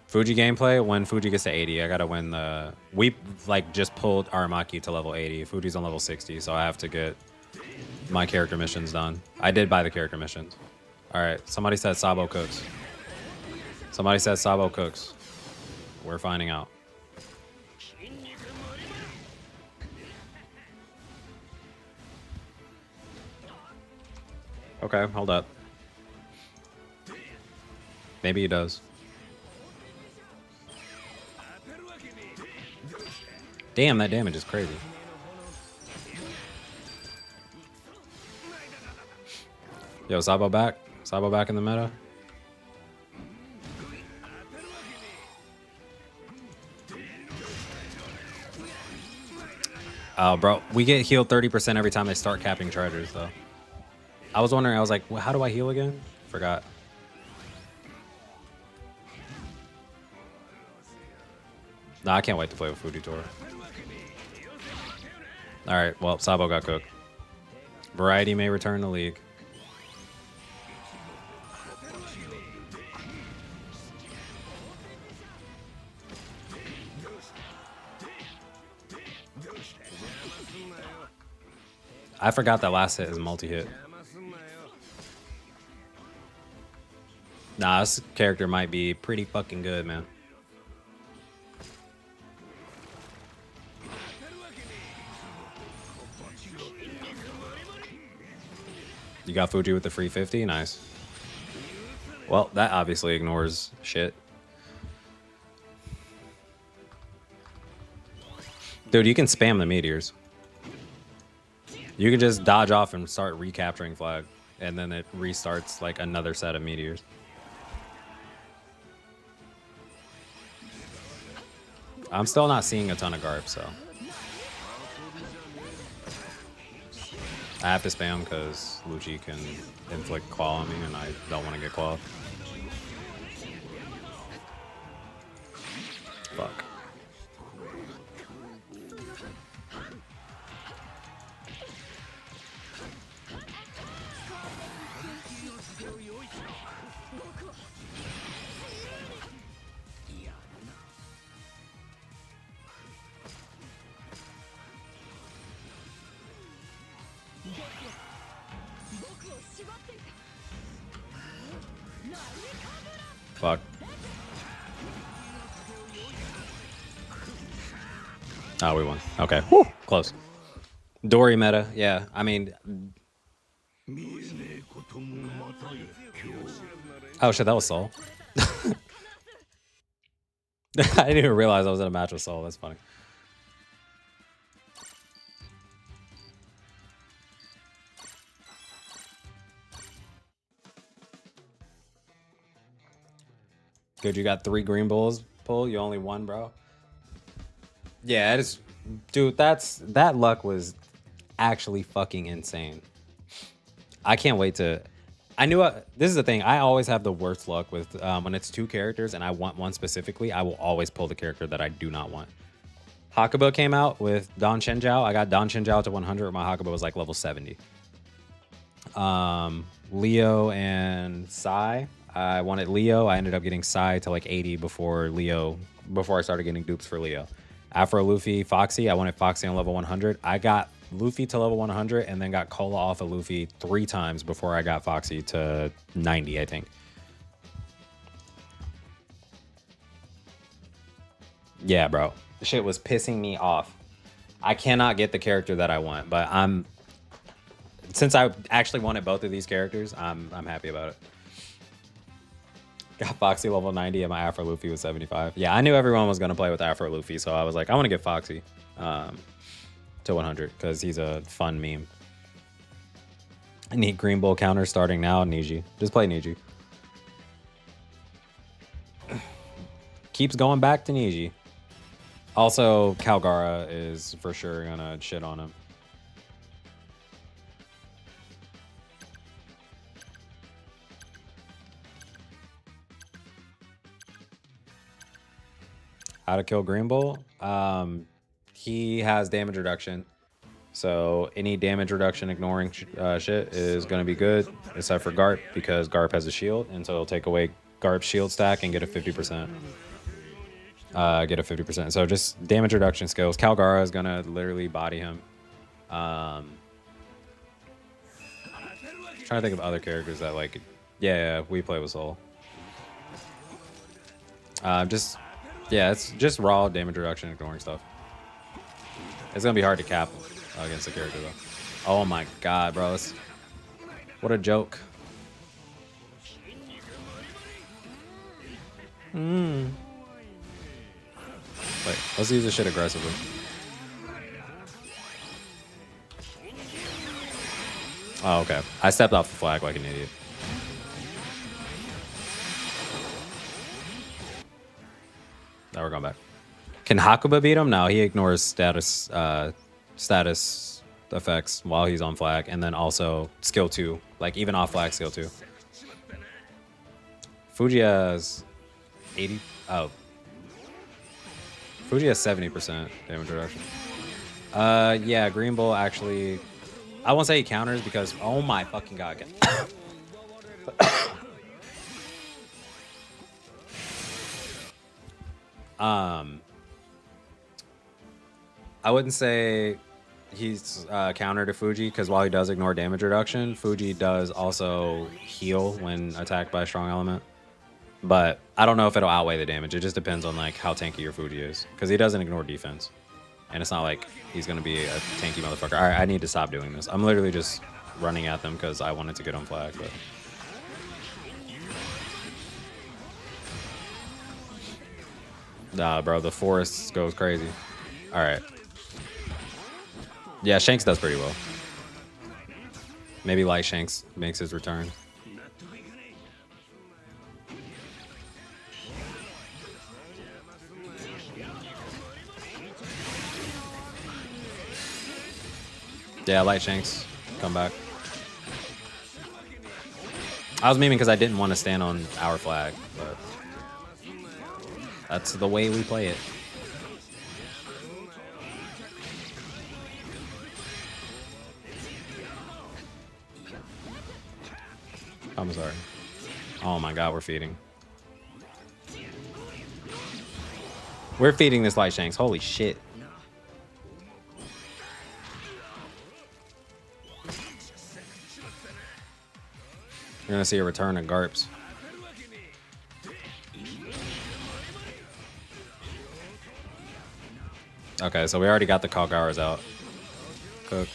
Speaker 1: Fuji gameplay, when Fuji gets to 80, I gotta win the... We like just pulled Aramaki to level 80. Fuji's on level 60, so I have to get my character missions done. I did buy the character missions. All right, somebody said Sabo cooks. Somebody said Sabo cooks. We're finding out. Okay, hold up. Maybe he does. Damn, that damage is crazy. Yo, Sabo back. Sabo back in the meta. Oh, bro, we get healed 30% every time they start capping chargers, though. I was wondering, I was like, well, how do I heal again? Forgot. Nah, I can't wait to play with Fujitora. Alright, well, Sabo got cooked. Variety may return to League. I forgot that last hit is multi-hit. Nah, this character might be pretty fucking good, man. You got Fuji with the free 50? Nice. Well, that obviously ignores shit. Dude, you can spam the meteors. You can just dodge off and start recapturing flag, and then it restarts like another set of meteors. I'm still not seeing a ton of Garp, so I have to spam because Lucci can inflict qual on me, and I don't want to get qual. Fuck. Fuck. Oh, we won. Okay. Woo! Close. Dory meta. Yeah. I mean... Oh, shit. That was Soul. I didn't even realize I was in a match with Soul. That's funny. Good, you got 3 Greenbulls pull. You only won, bro. Yeah, it is, dude. That luck was actually fucking insane. I can't wait to. I knew this is the thing. I always have the worst luck with when it's 2 characters and I want one specifically. I will always pull the character that I do not want. Hakuba came out with Don Chenjiao. I got Don Chenjiao to 100. My Hakuba was like level 70. Leo and Sai. I wanted Leo. I ended up getting Sai to like 80 before I started getting dupes for Leo. Afro Luffy, Foxy. I wanted Foxy on level 100. I got Luffy to level 100 and then got Cola off of Luffy 3 times before I got Foxy to 90, I think. Yeah, bro. The shit was pissing me off. I cannot get the character that I want, but since I actually wanted both of these characters, I'm happy about it. Got Foxy level 90 and my Afro Luffy was 75. Yeah, I knew everyone was going to play with Afro Luffy, so I was like, I want to get Foxy to 100 because he's a fun meme. I need Greenbull counter starting now. Niji. Just play Niji. Keeps going back to Niji. Also, Calgara is for sure going to shit on him. How to kill Greenbull? He has damage reduction. So any damage reduction ignoring shit is going to be good, except for Garp, because Garp has a shield, and so it'll take away Garp's shield stack and get a 50%. Get a 50%. So just damage reduction skills. Calgara is going to literally body him. Trying to think of other characters that like... Yeah, we play with Soul. Yeah, it's just raw damage reduction, ignoring stuff. It's gonna be hard to cap against the character though. Oh my god, bro. What a joke. Wait, let's use this shit aggressively. Oh, okay. I stepped off the flag like an idiot. Now we're going back. Can Hakuba beat him? No, he ignores status effects while he's on flag, and then also skill 2, like even off flag skill 2. Fuji has 80. Oh, Fuji has 70% damage reduction. Yeah, Greenbull actually. I won't say he counters because oh my fucking god. I wouldn't say he's counter to Fuji because while he does ignore damage reduction, Fuji does also heal when attacked by a strong element. But I don't know if it'll outweigh the damage. It just depends on like how tanky your Fuji is because he doesn't ignore defense. And it's not like he's going to be a tanky motherfucker. All right, I need to stop doing this. I'm literally just running at them because I wanted to get on flag. But nah, bro, the forest goes crazy. All right. Yeah, Shanks does pretty well. Maybe Light Shanks makes his return. Yeah, Light Shanks, come back. I was memeing because I didn't want to stand on our flag, but that's the way we play it. I'm sorry. Oh my god, we're feeding. We're feeding this Light Shanks. Holy shit. You're gonna see a return of Garps. Okay, so we already got the Kalgaras out. Cooked.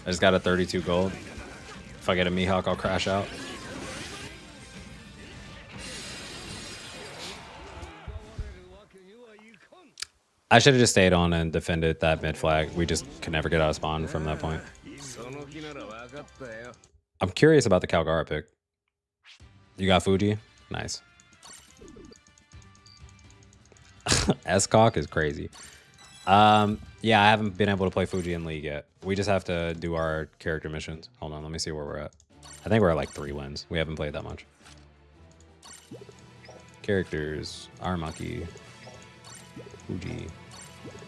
Speaker 1: I just got a 32 gold. If I get a Mihawk, I'll crash out. I should have just stayed on and defended that mid flag. We just could never get out of spawn from that point. I'm curious about the Kalgara pick. You got Fuji? Nice. S-Cock is crazy. Yeah, I haven't been able to play Fuji in League yet. We just have to do our character missions. Hold on, let me see where we're at. I think we're at like 3 wins. We haven't played that much. Characters, Aramaki, Fuji.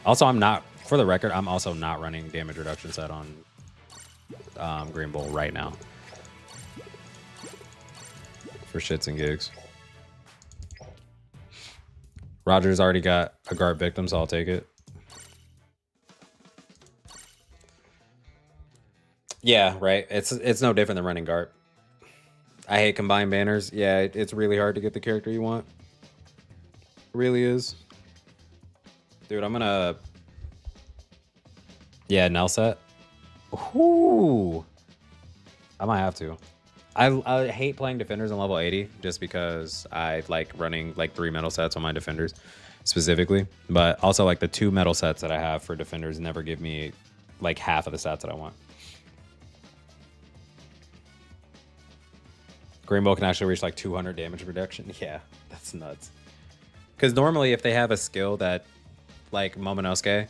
Speaker 1: Also, I'm not, for the record, I'm also not running damage reduction set on Greenbull right now. For shits and gigs. Roger's already got a Garp victim, so I'll take it. Yeah, right. It's no different than running Garp. I hate combined banners. Yeah, it's really hard to get the character you want. It really is. Dude, I'm gonna... Yeah, Nell set. Ooh. I might have to. I hate playing defenders on level 80 just because I like running like 3 metal sets on my defenders specifically. But also like the 2 metal sets that I have for defenders never give me like half of the stats that I want. Greenbull can actually reach like 200 damage reduction. Yeah, that's nuts. Because normally if they have a skill that like Momonosuke,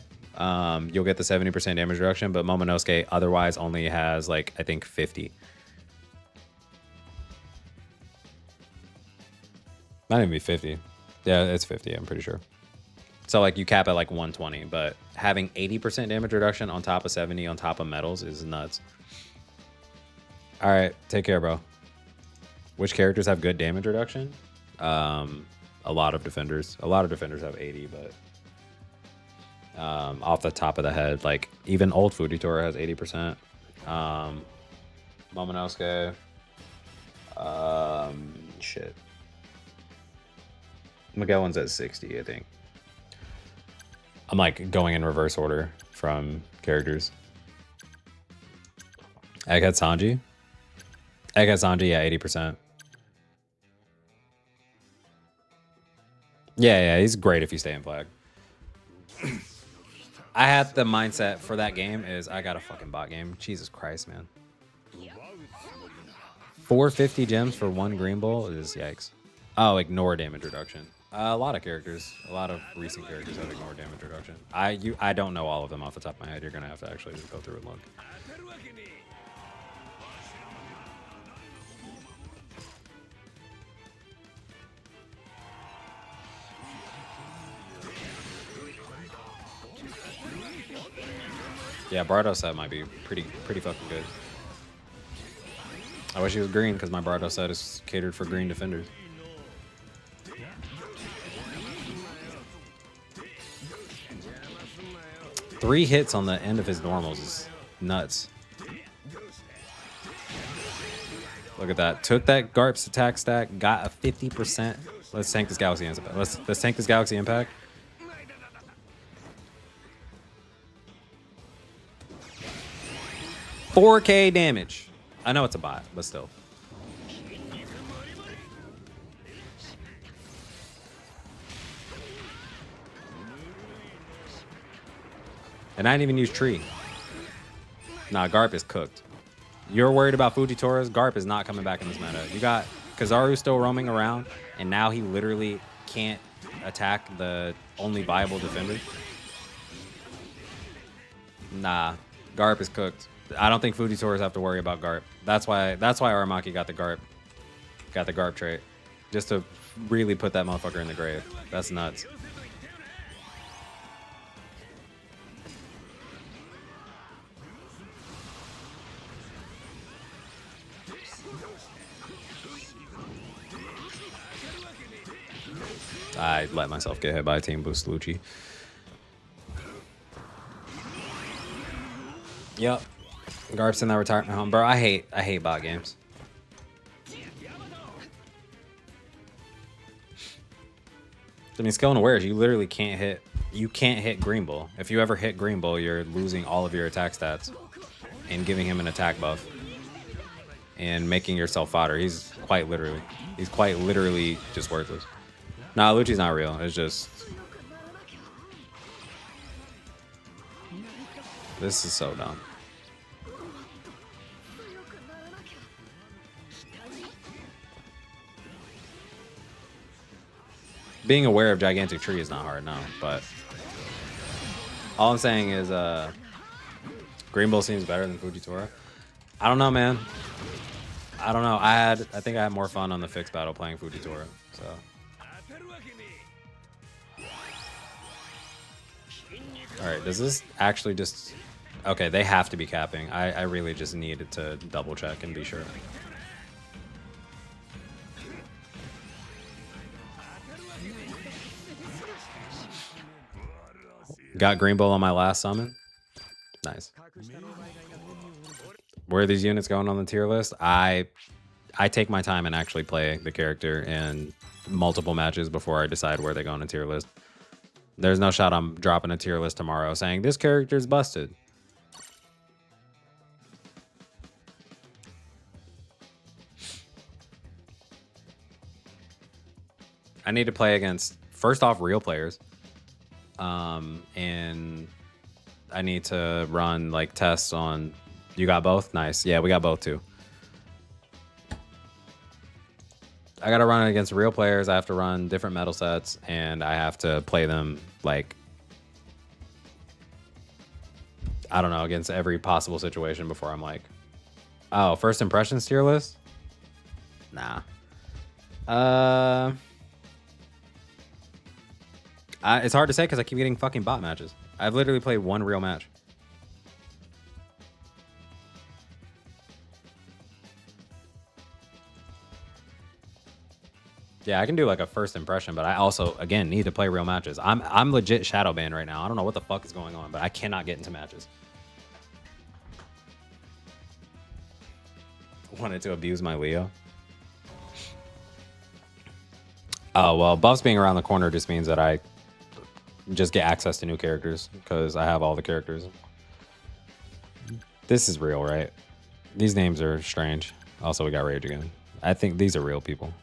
Speaker 1: you'll get the 70% damage reduction, but Momonosuke otherwise only has like, I think 50. Might even be 50. Yeah, it's 50, I'm pretty sure. So like you cap at like 120, but having 80% damage reduction on top of 70 on top of metals is nuts. All right, take care, bro. Which characters have good damage reduction? A lot of defenders. A lot of defenders have 80, but off the top of the head, like even old Fujitora has 80%. Momonosuke. Shit. Magellan's at 60, I think. I'm like going in reverse order from characters. Egghead Sanji. Egghead Sanji, yeah, 80%. Yeah, he's great if you stay in flag. I had the mindset for that game is I got a fucking bot game. Jesus Christ, man. 450 gems for one Greenbull is yikes. Oh, ignore damage reduction. A lot of characters, a lot of recent characters have ignored damage reduction. I don't know all of them off the top of my head. You're gonna have to actually go through and look. Yeah, Bardo set might be pretty fucking good. I wish he was green because my Bardo set is catered for green defenders. Three hits on the end of his normals is nuts. Look at that. Took that Garp's attack stack, got a 50%. Let's tank this Galaxy Impact. Let's tank this Galaxy Impact. $4K damage. I know it's a bot, but still. And I didn't even use tree. Nah, Garp is cooked. You're worried about Fujitora's? Garp is not coming back in this meta. You got Kizaru still roaming around, and now he literally can't attack the only viable defender. Nah, Garp is cooked. I don't think Fujitoras have to worry about Garp. That's why Aramaki got the Garp trait. Just to really put that motherfucker in the grave. That's nuts. I let myself get hit by a team boost Lucci. Yep. Garp's in that retirement home. Bro, I hate bot games. I mean, skill and awareness, you literally can't hit Greenbull. If you ever hit Greenbull, you're losing all of your attack stats and giving him an attack buff and making yourself fodder. He's quite literally just worthless. Nah, Lucci's not real. It's just... This is so dumb. Being aware of Gigantic Tree is not hard, no, but... All I'm saying is, Greenbull seems better than Fujitora. I don't know, man. I don't know. I think I had more fun on the fixed battle playing Fujitora, so... Alright, does this actually just... Okay, they have to be capping. I really just needed to double check and be sure. Got Greenbull on my last summon. Nice. Where are these units going on the tier list? I take my time and actually play the character in multiple matches before I decide where they go on a tier list. There's no shot I'm dropping a tier list tomorrow saying this character's busted. I need to play against, first off, real players. And I need to run like tests on, you got both? Nice. Yeah, we got both too. I gotta run it against real players. I have to run different metal sets, and I have to play them like, I don't know, against every possible situation before I'm like, oh, first impressions tier list? Nah. It's hard to say because I keep getting fucking bot matches. I've literally played one real match. Yeah, I can do like a first impression, but I also, again, need to play real matches. I'm legit Shadowban right now. I don't know what the fuck is going on, but I cannot get into matches. Wanted to abuse my Leo. Oh, well, buffs being around the corner just means that I just get access to new characters because I have all the characters. This is real, right? These names are strange. Also, we got Rage again. I think these are real people.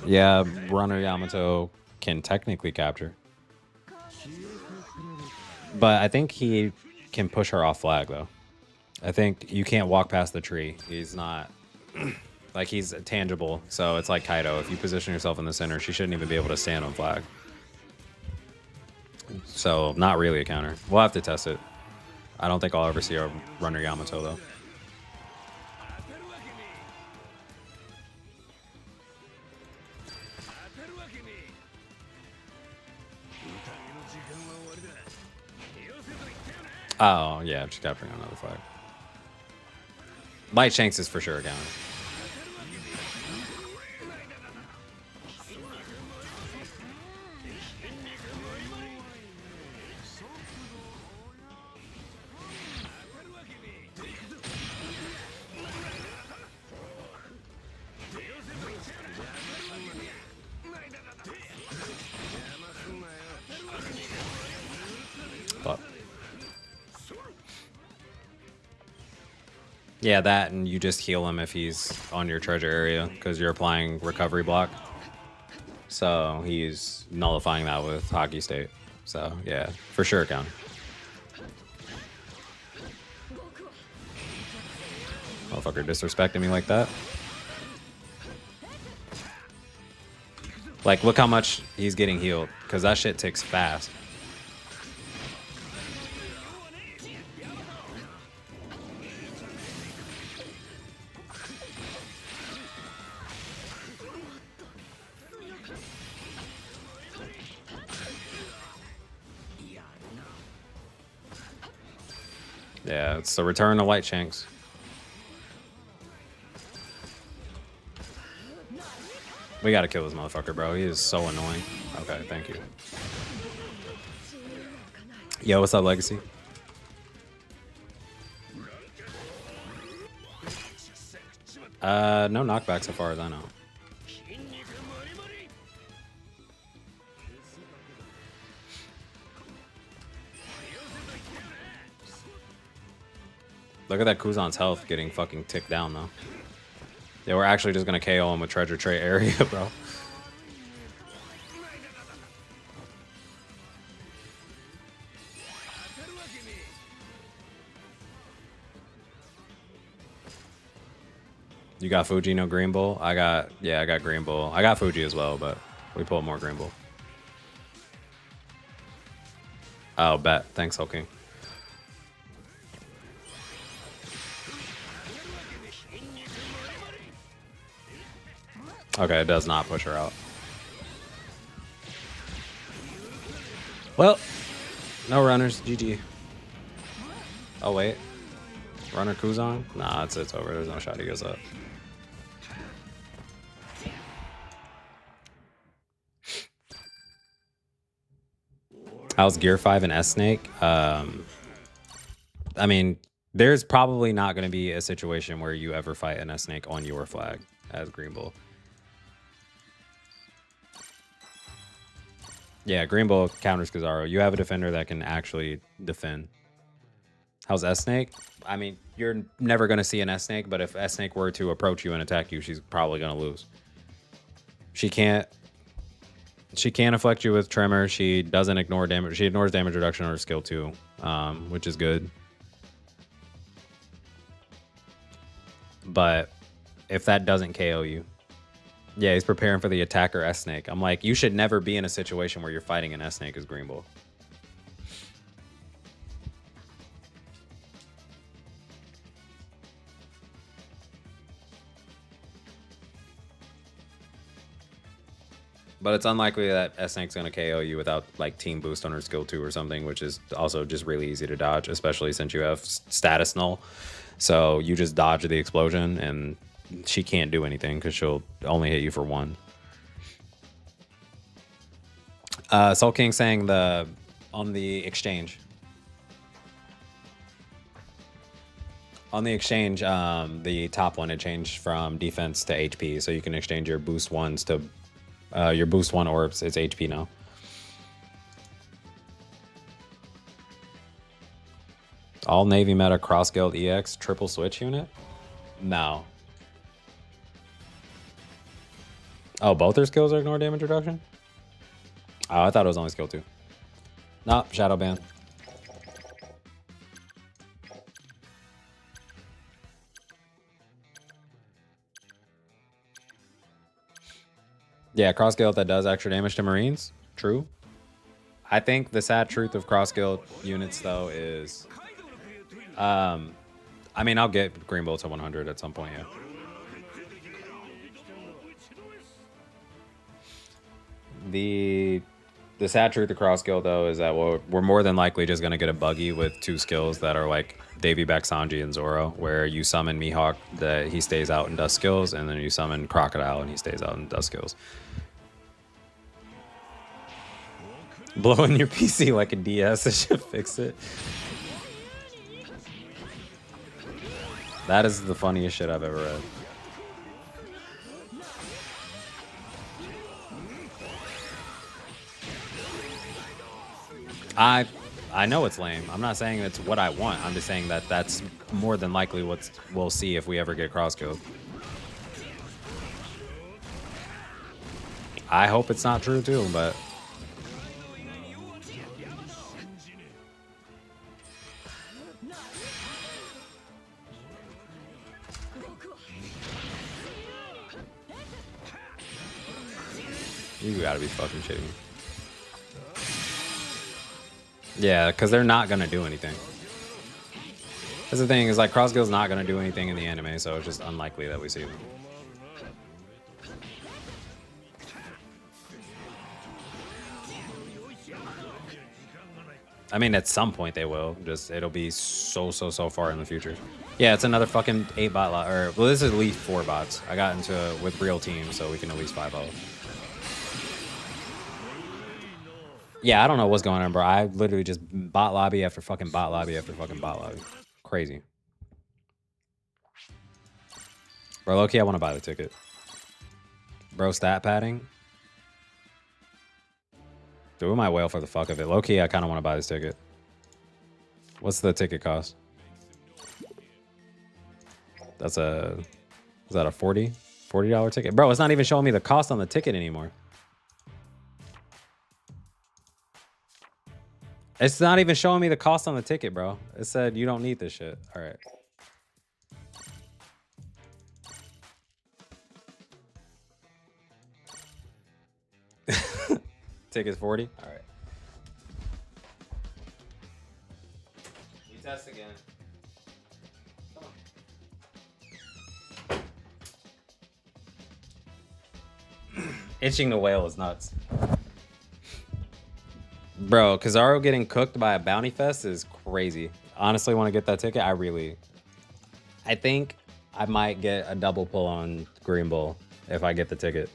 Speaker 1: Yeah, Runner Yamato can technically capture. But I think he can push her off flag, though. I think you can't walk past the tree. He's not... like, he's tangible. So it's like Kaido. If you position yourself in the center, she shouldn't even be able to stand on flag. So, not really a counter. We'll have to test it. I don't think I'll ever see a Runner Yamato, though. Oh, yeah, just capturing another flag. Light Shanks is for sure a counter. But yeah, that, and you just heal him if he's on your treasure area because you're applying recovery block. So he's nullifying that with Hockey State. So yeah, for sure counter. Motherfucker disrespecting me like that. Like, look how much he's getting healed because that shit ticks fast. Yeah, it's the return of Light Shanks. We gotta kill this motherfucker, bro. He is so annoying. Okay, thank you. Yo, what's up, Legacy? No knockback so far as I know. Look at that Kuzan's health getting fucking ticked down, though. Yeah, we're actually just gonna KO him with treasure tray area, bro. You got Fuji, no Greenbull? I got Greenbull. I got Fuji as well, but we pulled more Greenbull. Oh, bet. Thanks, Hulking. Okay, it does not push her out. Well, no runners. GG. Oh, wait. Runner Kuzan? Nah, it's over. There's no shot he goes up. How's Gear 5 and S-Snake? I mean, there's probably not going to be a situation where you ever fight an S-Snake on your flag as Greenbull. Yeah, Greenbull counters Kizaru. You have a defender that can actually defend. How's S-Snake? I mean, you're never going to see an S-Snake, but if S-Snake were to approach you and attack you, she's probably going to lose. She can't affect you with Tremor. She doesn't ignore damage. She ignores damage reduction on her skill 2, which is good. But if that doesn't KO you, yeah, he's preparing for the attacker S-Snake. I'm like, you should never be in a situation where you're fighting an S-Snake as Greenbull. But it's unlikely that S-Snake's going to KO you without like team boost on her skill 2 or something, which is also just really easy to dodge, especially since you have status null. So you just dodge the explosion and she can't do anything because she'll only hit you for 1. Soul King saying on the exchange. On the exchange, the top one, it changed from defense to HP. So you can exchange your boost 1s to your boost 1 orbs. It's HP now. All Navy meta cross guild EX triple switch unit? No. Oh, both their skills are ignore damage reduction? Oh, I thought it was only skill 2. Nope, Shadowban. Yeah, cross guild that does extra damage to Marines. True. I think the sad truth of cross guild units though is, I mean, I'll get Greenbull to 100 at some point. Yeah. The sad truth of cross guild though is that we're more than likely just gonna get a buggy with 2 skills that are like Davy Back Sanji and Zoro, where you summon Mihawk that he stays out and does skills, and then you summon Crocodile and he stays out and does skills. Blowing your PC like a DS, it should fix it. That is the funniest shit I've ever read. I know it's lame. I'm not saying it's what I want. I'm just saying that that's more than likely what we'll see if we ever get cross guild. I hope it's not true too, but you gotta be fucking shitting me. Yeah, because they're not gonna do anything. That's the thing, is like cross guild's not gonna do anything in the anime, so it's just unlikely that we see them. I mean, at some point they will. Just it'll be so far in the future. Yeah, it's another fucking 8 bot lot. Or well, this is at least 4 bots. I got into it with real teams, so we can at least 5-0. Yeah, I don't know what's going on, bro. I literally just bot lobby after fucking bot lobby after fucking bot lobby. Crazy. Bro, low-key, I want to buy the ticket. Bro, stat padding. Dude, we might whale for the fuck of it. Low-key, I kind of want to buy this ticket. What's the ticket cost? That's a... Is that a $40 ticket? Bro, it's not even showing me the cost on the ticket anymore. It's not even showing me the cost on the ticket, bro. It said you don't need this shit. All right. Ticket's 40? All right. You test again. Come on. Itching to whale is nuts. Bro, Kizaru getting cooked by a bounty fest is crazy. Honestly, want to get that ticket? I think I might get a double pull on Greenbull if I get the ticket.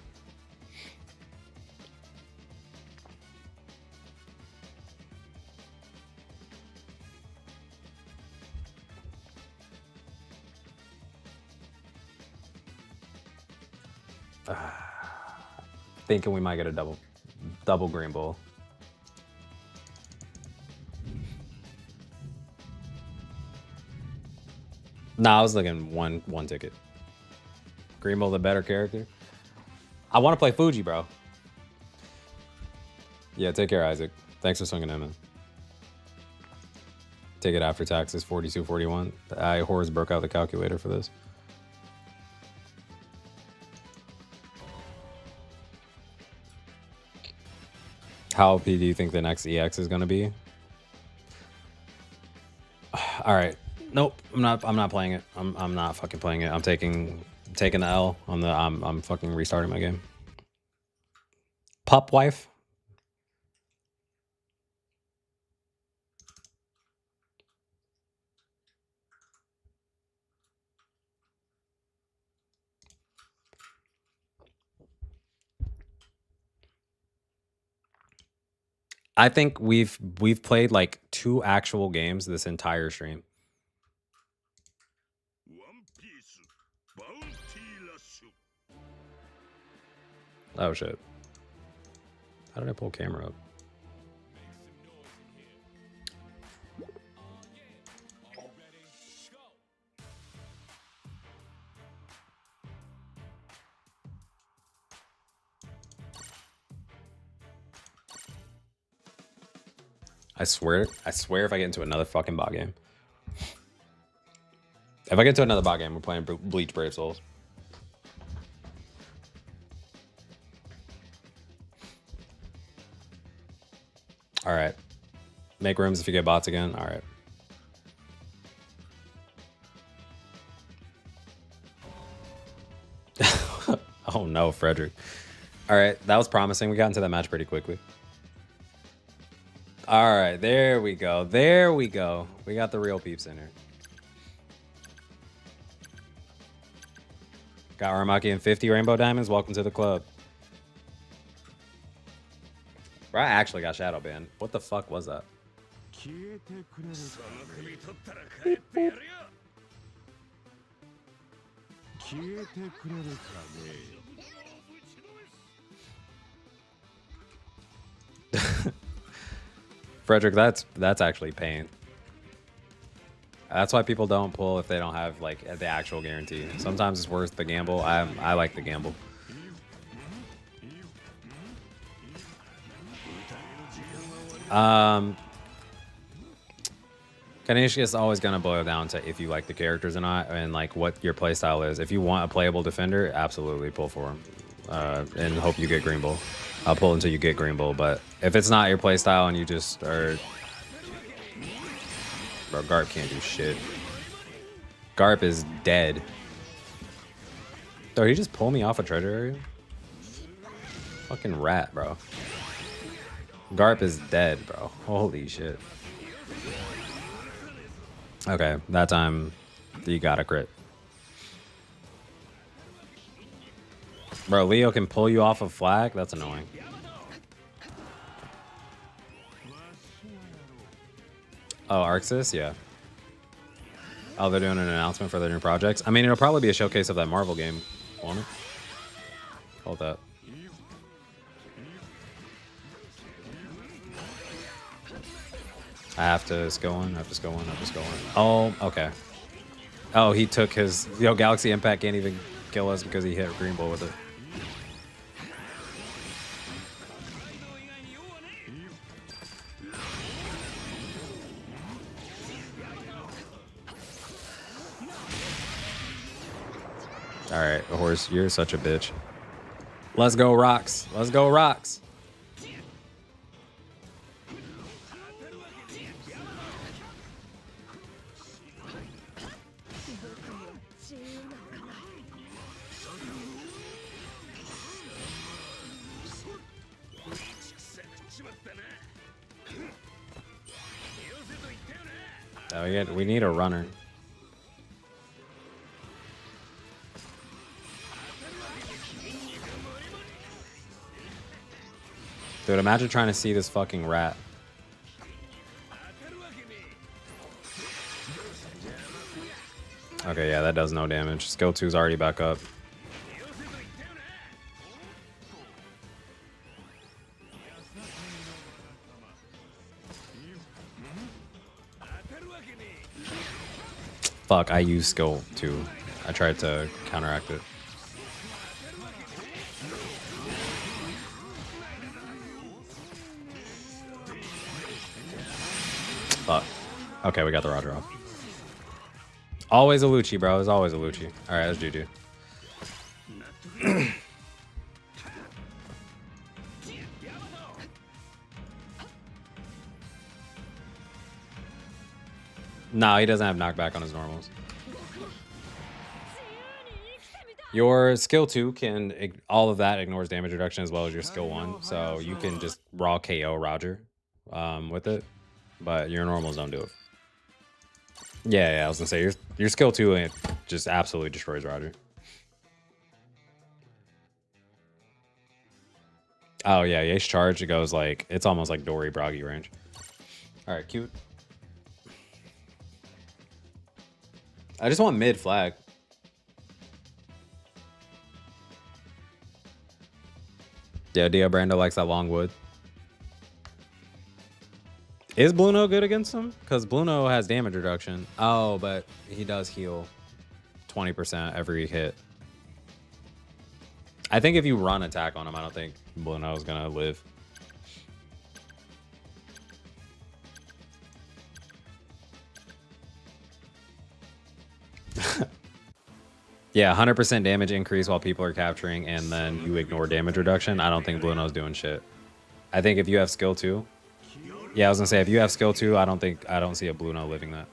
Speaker 1: Thinking we might get a double Greenbull. Nah, I was looking one ticket. Greenbull the better character. I want to play Fuji, bro. Yeah, take care, Isaac. Thanks for swinging in, man. Ticket after taxes, 42.41. I horrors broke out the calculator for this. How OP do you think the next EX is going to be? All right. Nope. I'm not playing it. I'm not fucking playing it. I'm taking the L on the I'm fucking restarting my game. Pup wife? I think we've played like 2 actual games this entire stream. Oh shit. How did I pull camera up? I swear if I get into another fucking bot game. If I get into another bot game, we're playing Bleach Brave Souls. All right. Make rooms if you get bots again. All right. Oh no, Frederick. All right, that was promising. We got into that match pretty quickly. All right, there we go. There we go. We got the real peeps in here. Got Aramaki and 50 rainbow diamonds. Welcome to the club. Bro, I actually got Shadowban. What the fuck was that? Frederick, that's actually pain. That's why people don't pull if they don't have like the actual guarantee. Sometimes it's worth the gamble. I like the gamble. Ganesh is always gonna boil down to if you like the characters or not, and like what your playstyle is. If you want a playable defender, absolutely pull for him, and hope you get Greenbull. I'll pull until you get Greenbull, but if it's not your playstyle and you just are, bro, Garp can't do shit. Garp is dead. Did he just pull me off a treasure area? Fucking rat, bro. Garp is dead, bro. Holy shit. Okay, that time you got a crit. Bro, Leo can pull you off a flag? That's annoying. Oh, Arxis? Yeah. Oh, they're doing an announcement for their new projects? I mean, it'll probably be a showcase of that Marvel game, won't it? Hold that. I have to skill one. I have to skill one. I have to skill one. Oh, okay. Oh, he took his... Yo, Galaxy Impact can't even kill us because he hit Greenbull with it. All right, horse, you're such a bitch. Let's go, Rocks. Let's go, Rocks. Oh, we need a runner. Dude, imagine trying to see this fucking rat. Okay, yeah, that does no damage. Skill 2's already back up. Fuck, I used skill 2. I tried to counteract it. Fuck. Okay, we got the Roger off. Always a Lucci, bro. There's always a Lucci. Alright, that's GG. No, he doesn't have knockback on his normals. Your skill 2 can... All of that ignores damage reduction as well as your skill 1. So you can just raw KO Roger with it. But your normals don't do it. Yeah, I was gonna say your skill 2 it just absolutely destroys Roger. Oh yeah, Ace charge, it goes like it's almost like Dory Bragi range. Alright, cute. I just want mid flag. Yeah, Dio Brando likes that long wood. Is Bluno good against him? Because Bluno has damage reduction. Oh, but he does heal 20% every hit. I think if you run attack on him, I don't think Bluno is going to live. Yeah, 100% damage increase while people are capturing, and then you ignore damage reduction. I don't think Blue No's doing shit. I think if you have skill 2, yeah, I was gonna say if you have skill 2, I don't see a Blue No living that.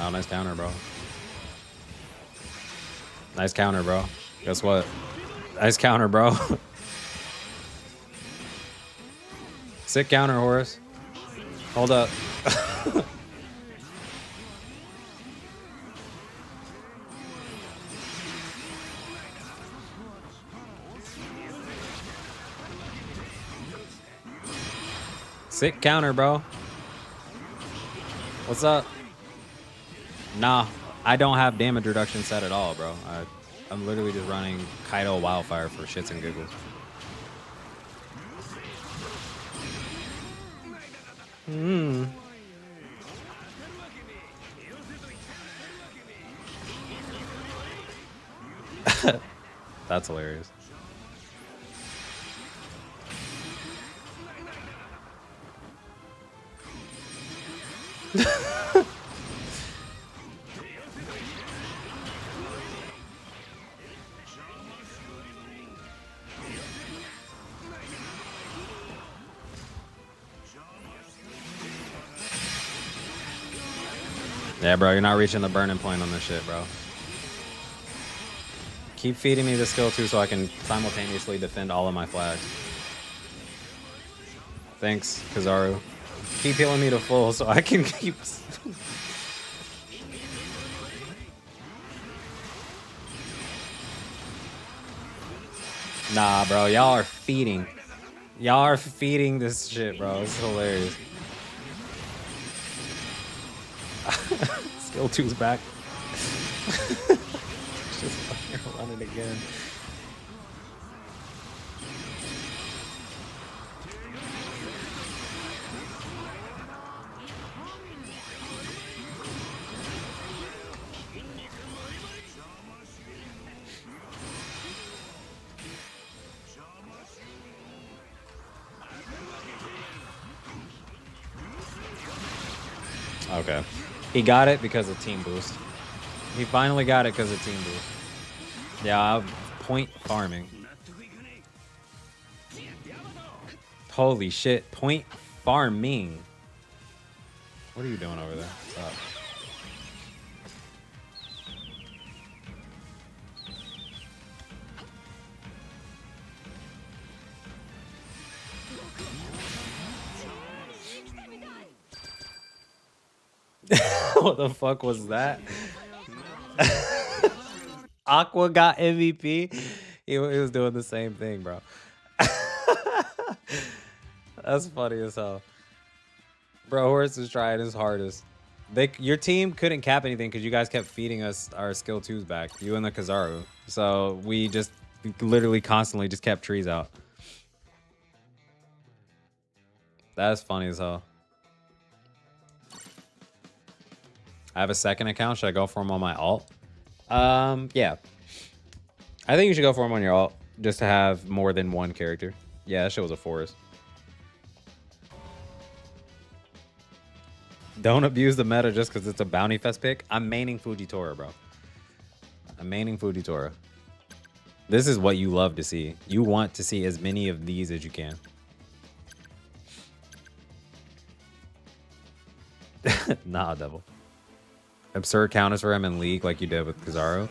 Speaker 1: Oh, nice counter, bro. Nice counter, bro. Guess what? Nice counter, bro. Sick counter, Horace. Hold up. Sick counter, bro. What's up? Nah, I don't have damage reduction set at all, bro. I'm literally just running Kaido Wildfire for shits and giggles. That's hilarious. Yeah, bro, you're not reaching the burning point on this shit, bro. Keep feeding me the skill 2 so I can simultaneously defend all of my flags. Thanks, Kizaru. Keep healing me to full so I can keep... Nah, bro, y'all are feeding. Y'all are feeding this shit, bro. It's hilarious. Skill 2's back. Just fucking running again. Okay. He got it because of team boost. He finally got it because of team boost. Yeah, point farming. Holy shit, point farming. What are you doing over there? Stop. What the fuck was that? Aqua got MVP. He was doing the same thing, bro. That's funny as hell. Bro, Horse was trying his hardest. Your team couldn't cap anything because you guys kept feeding us our skill 2s back. You and the Kizaru. So we literally constantly just kept trees out. That's funny as hell. I have a second account. Should I go for him on my alt? Yeah. I think you should go for him on your alt just to have more than one character. Yeah, that shit was a forest. Don't abuse the meta just because it's a Bounty Fest pick. I'm maining Fujitora, bro. I'm maining Fujitora. This is what you love to see. You want to see as many of these as you can. Nah, devil. Absurd counters for him in League like you did with Kizaru.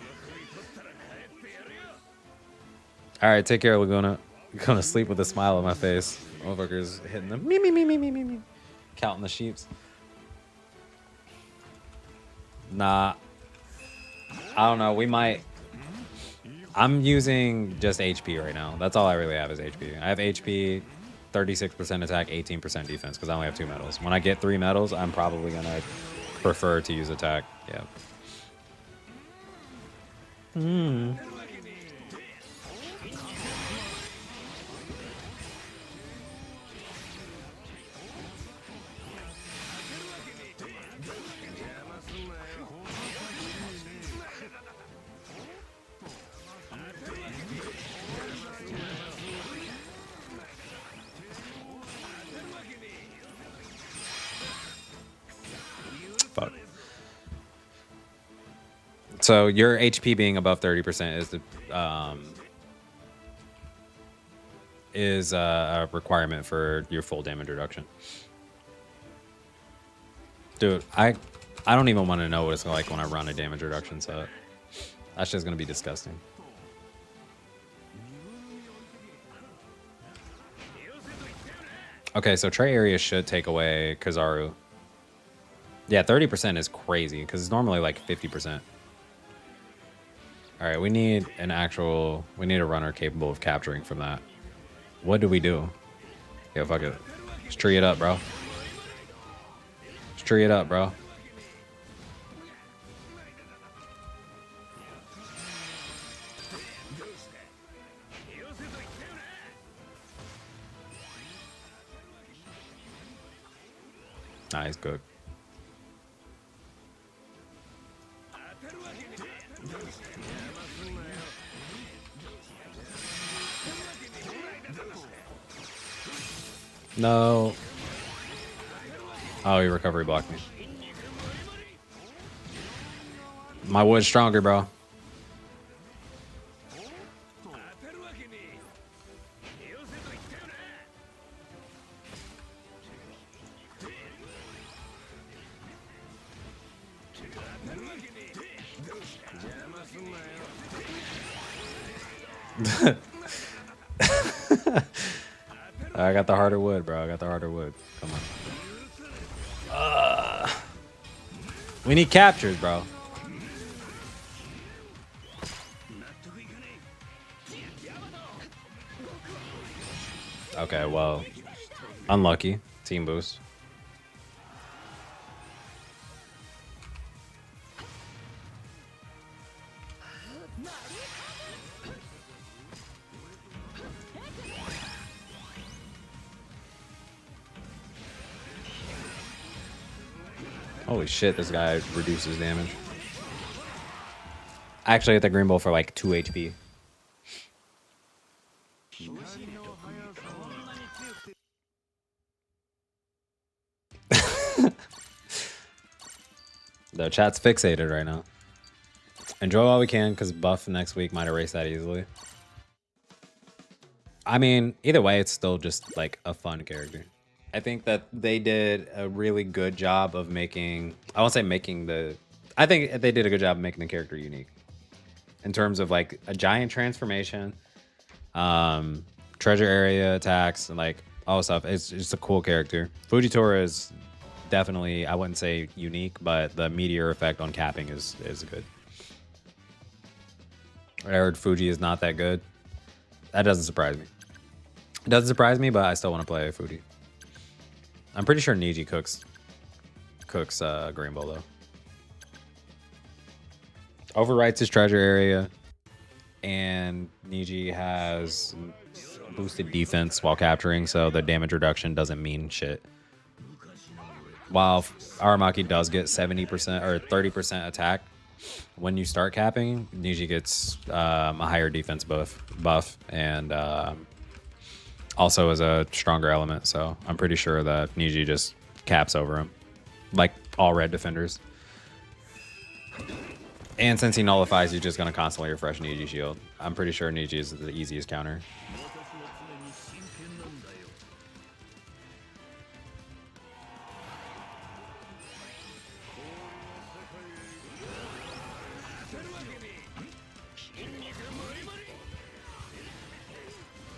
Speaker 1: Alright, take care, Laguna. I'm gonna sleep with a smile on my face. Motherfuckers hitting them. Me. Counting the sheeps. Nah. I don't know. We might. I'm using just HP right now. That's all I really have is HP. I have HP, 36% attack, 18% defense because I only have 2 medals. When I get 3 medals, I'm probably going to prefer to use attack. Yeah. Fuck. So your HP being above 30% is a requirement for your full damage reduction. Dude, I don't even want to know what it's like when I run a damage reduction set. That's just gonna be disgusting. Okay, so Trey area should take away Kizaru. Yeah, 30% is crazy because it's normally like 50%. All right, we need a runner capable of capturing from that. What do we do? Yeah, fuck it. Just tree it up, bro. Just tree it up, bro. Nice, good. No. Oh, he recovery blocked me. My wood's stronger, bro. I got the harder wood, bro. I got the harder wood. Come on. We need captures, bro. Okay, well, unlucky. Team boost. Holy shit, this guy reduces damage. I actually hit the Greenbull for like 2 HP. The chat's fixated right now. Enjoy while we can, because buff next week might erase that easily. I mean, either way, it's still just like a fun character. I think that they did a really good job of making, I won't say making the, I think they did a good job of making the character unique. In terms of like a giant transformation, treasure area attacks, and like all stuff. It's just a cool character. Fujitora is definitely, I wouldn't say unique, but the meteor effect on capping is good. I heard Fuji is not that good. That doesn't surprise me. It doesn't surprise me, but I still want to play Fuji. I'm pretty sure Niji cooks Greenbull though. Overwrites his treasure area, and Niji has boosted defense while capturing, so the damage reduction doesn't mean shit. While Aramaki does get 70% or 30% attack when you start capping, Niji gets a higher defense buff and also is a stronger element, so I'm pretty sure that Niji just caps over him, like all red defenders. And since he nullifies, you're just going to constantly refresh Niji shield. I'm pretty sure Niji is the easiest counter.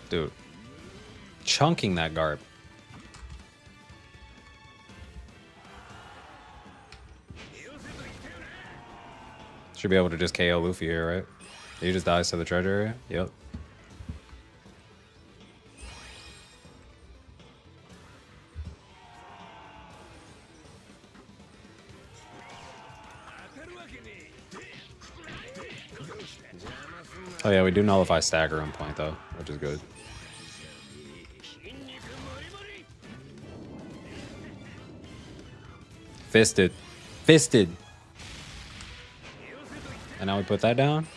Speaker 1: Dude. Chunking that Garp. Should be able to just KO Luffy here, right? He just dies to the treasure area? Yep. Oh yeah, we do nullify stagger on point though, which is good. Fisted. Fisted. And now we put that down.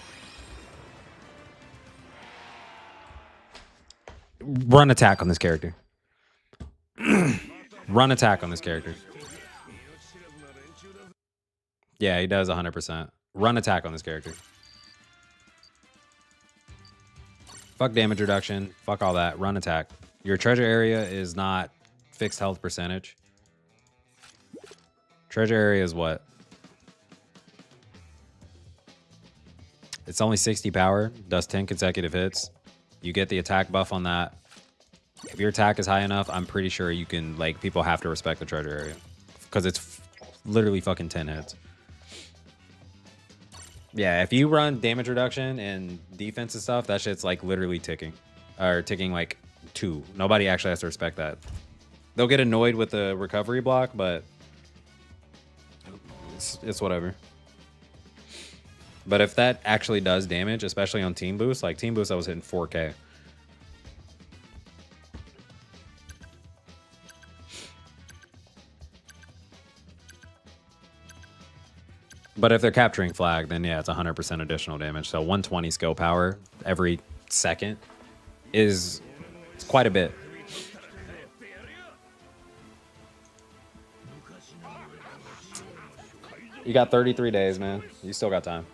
Speaker 1: Run attack on this character. Run attack on this character. Yeah, he does 100%. Run attack on this character. Fuck damage reduction. Fuck all that. Run attack. Your treasure area is not fixed health percentage. Treasure area is what? It's only 60 power. Does 10 consecutive hits. You get the attack buff on that. If your attack is high enough, I'm pretty sure you can, like, people have to respect the treasure area. Because it's literally fucking 10 hits. Yeah, if you run damage reduction and defense and stuff, that shit's like literally ticking. Or ticking like 2. Nobody actually has to respect that. They'll get annoyed with the recovery block, but it's whatever. But if that actually does damage, especially on team boost, like team boost I was hitting 4K. But if they're capturing flag, then yeah, it's 100% additional damage. So 120 skill power every second is quite a bit. You got 33 days, man. You still got time.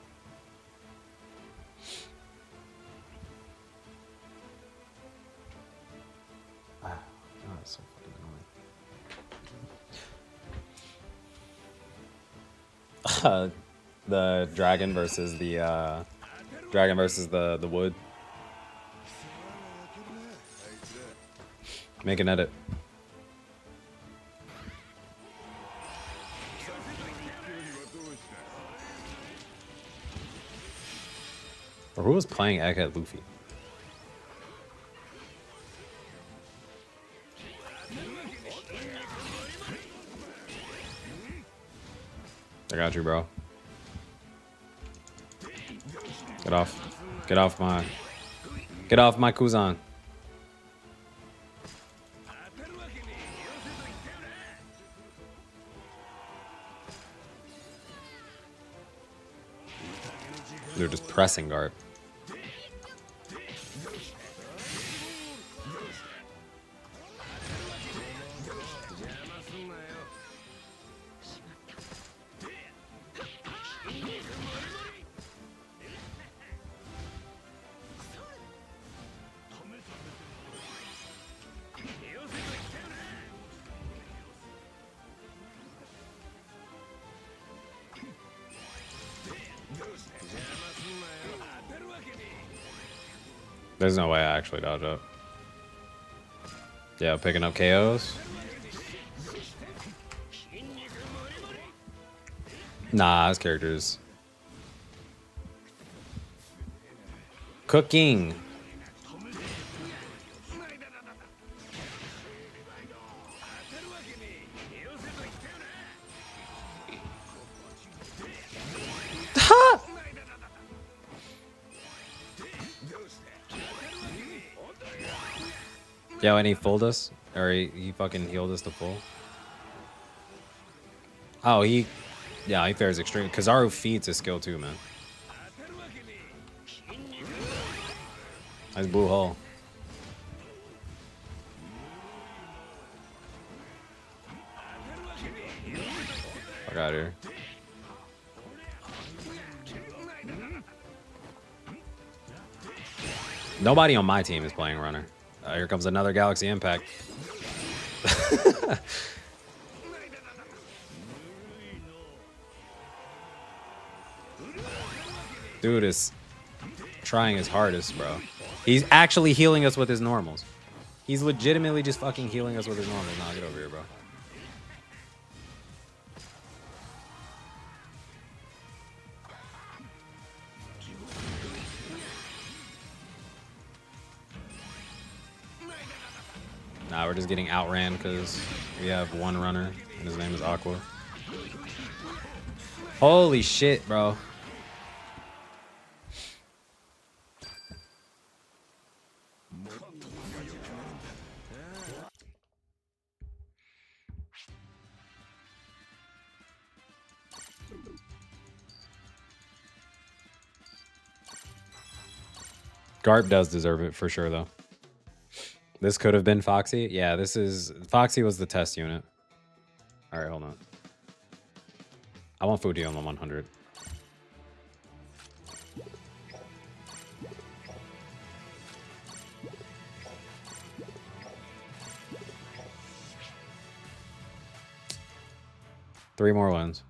Speaker 1: Ah, God, it's so fucking annoying. The dragon versus the wood. Make an edit. Or who was playing Egghead Luffy? I got you, bro. Get off. Get off my... Get off my Kuzan. They're just pressing Garp. There's no way I actually dodge up. Yeah, picking up KOs. Nah, his character's cooking. Yo, and he fooled us? Or he fucking healed us to full? Oh, yeah, he fares extreme. Kizaru feeds his skill too, man. Nice blue hole. Fuck out of here. Nobody on my team is playing runner. Here comes another Galaxy Impact. Dude is trying his hardest, bro. He's actually healing us with his normals. He's legitimately just fucking healing us with his normals. Nah, get over here, bro. Nah, we're just getting outran because we have one runner, and his name is Aqua. Holy shit, bro. Garp does deserve it for sure, though. This could have been Foxy. Yeah, this is... Foxy was the test unit. All right, hold on. I want Fuji on the 100. Three more wins.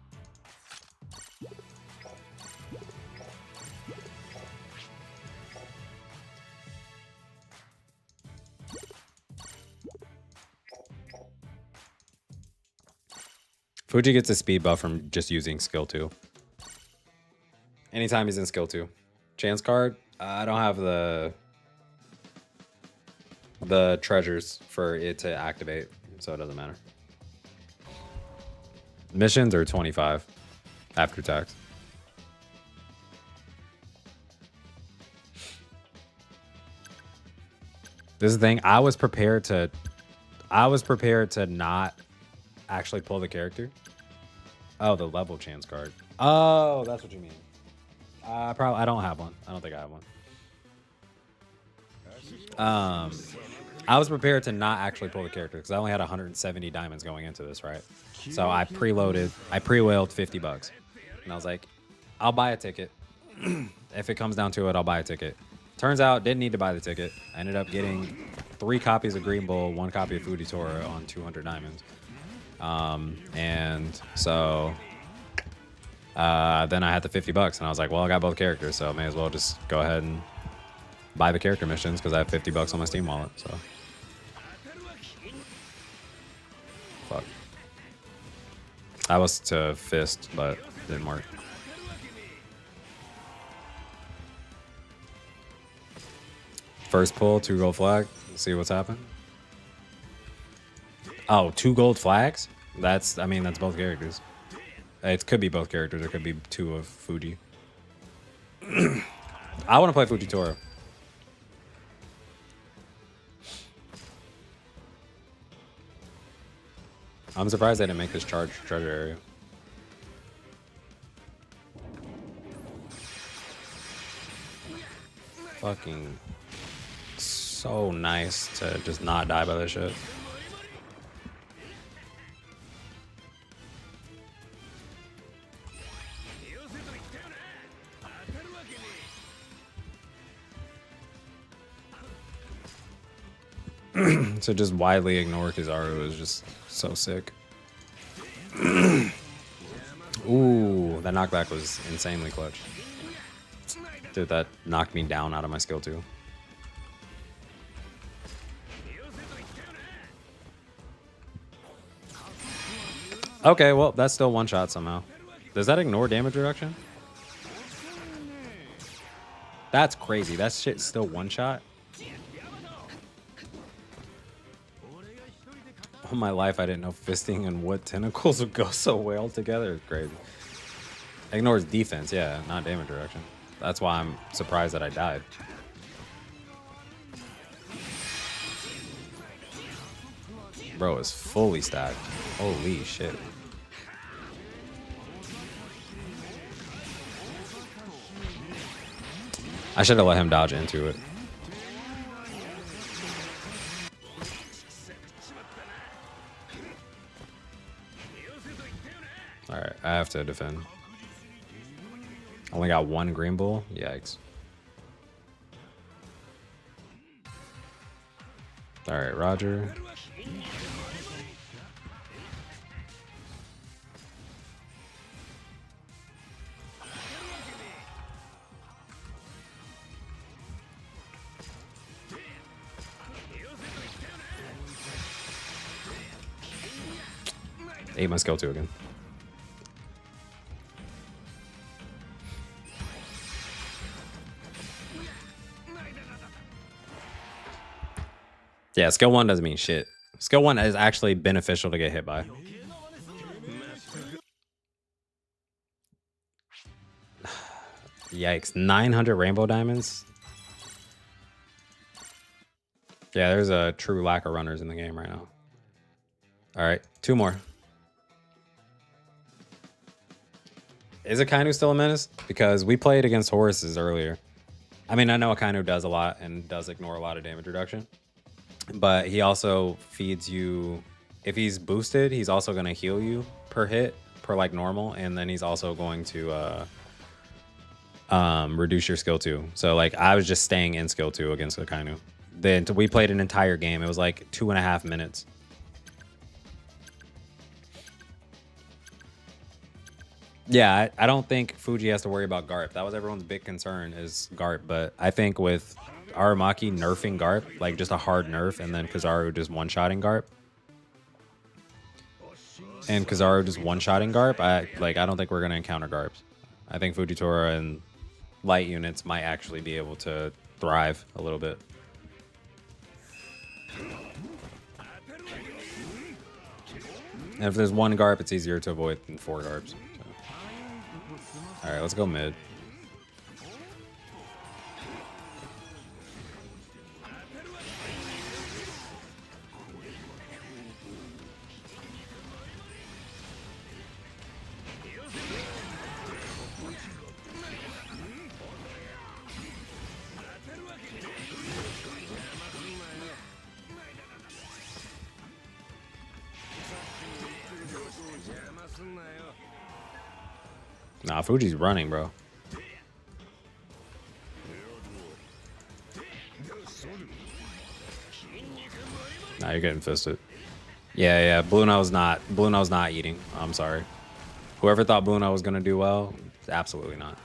Speaker 1: Fuji gets a speed buff from just using skill 2. Anytime he's in skill 2. Chance card, I don't have the treasures for it to activate, so it doesn't matter. Missions are 25 after tax. This is the thing. I was prepared to not actually pull the character. Oh, the level chance card. Oh, that's what you mean. I don't have one. I don't think I have one. I was prepared to not actually pull the character because I only had 170 diamonds going into this, right? So I pre-whaled 50 bucks. And I was like, I'll buy a ticket. If it comes down to it, I'll buy a ticket. Turns out, didn't need to buy the ticket. I ended up getting 3 copies of Greenbull, 1 copy of Fujitora on 200 diamonds. And so then I had the 50 bucks and I was like, well, I got both characters, so I may as well just go ahead and buy the character missions because I have 50 bucks on my Steam wallet. So fuck. I was to fist, but didn't work. First pull, 2 gold flag. See what's happened. Oh, 2 gold flags? That's both characters. It could be both characters. It could be 2 of Fuji. I want to play Fujitora. I'm surprised they didn't make this treasure area. Fucking so nice to just not die by this shit. To just widely ignore Kizaru is just so sick. Ooh, that knockback was insanely clutch. Dude, that knocked me down out of my skill 2. Okay, well, that's still one shot somehow. Does that ignore damage reduction? That's crazy. That shit's still one shot? All my life, I didn't know fisting and wood tentacles would go so well together. It's crazy. Ignores defense, yeah, not damage reduction. That's why I'm surprised that I died. Bro is fully stacked. Holy shit. I should have let him dodge into it. Alright, I have to defend. Only got 1 Greenbull? Yikes. Alright, Roger. Ate my skill 2 again. Yeah, skill 1 doesn't mean shit. Skill 1 is actually beneficial to get hit by. Yikes, 900 rainbow diamonds? Yeah, there's a true lack of runners in the game right now. Alright, 2 more. Is Akainu still a menace? Because we played against Horaces earlier. I mean, I know Akainu does a lot and does ignore a lot of damage reduction, but he also feeds you. If he's boosted, he's also going to heal you per hit, per like normal, and then he's also going to reduce your skill 2. So like I was just staying in skill 2 against Akainu. Then we played an entire game. It was like 2.5 minutes. Yeah, I don't think Fuji has to worry about Garp. That was everyone's big concern is Garp. But I think with Aramaki nerfing Garp, like just a hard nerf, and then Kizaru just one-shotting Garp. And Kizaru just one-shotting Garp, I don't think we're going to encounter Garps. I think Fujitora and light units might actually be able to thrive a little bit. And if there's one Garp, it's easier to avoid than 4 Garps. So. All right, let's go mid. Nah, Fuji's running, bro. Nah, you're getting fisted. Yeah. Blue No's not eating. I'm sorry. Whoever thought Blue No was gonna do well, absolutely not.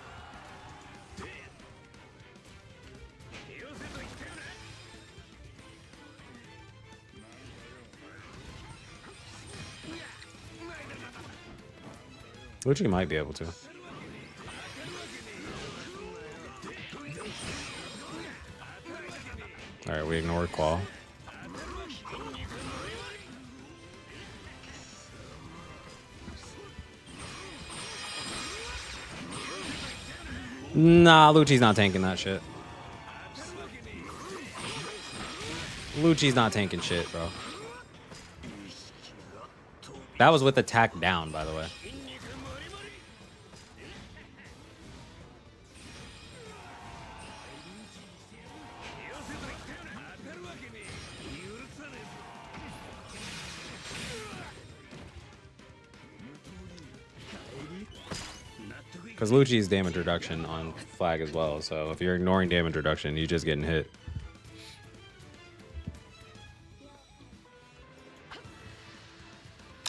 Speaker 1: Which he might be able to. All right, we ignore Qual. Nah, Lucci's not tanking that shit. Lucci's not tanking shit, bro. That was with attack down, by the way. Because Lucci's damage reduction on flag as well, so if you're ignoring damage reduction, you're just getting hit.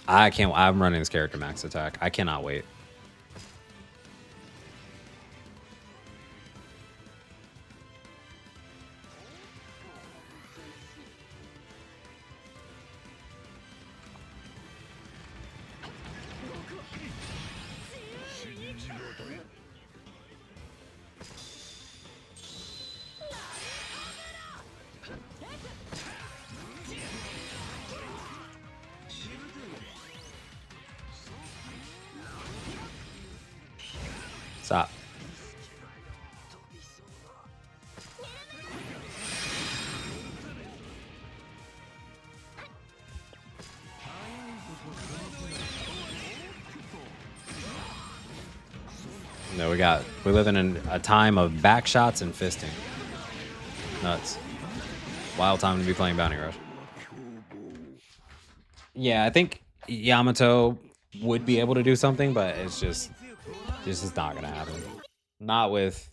Speaker 1: I'm running this character max attack. I cannot wait. Stop. No, we live in a time of back shots and fisting. Nuts. Wild time to be playing Bounty Rush. Yeah, I think Yamato would be able to do something, but it's just this is not gonna happen. Not with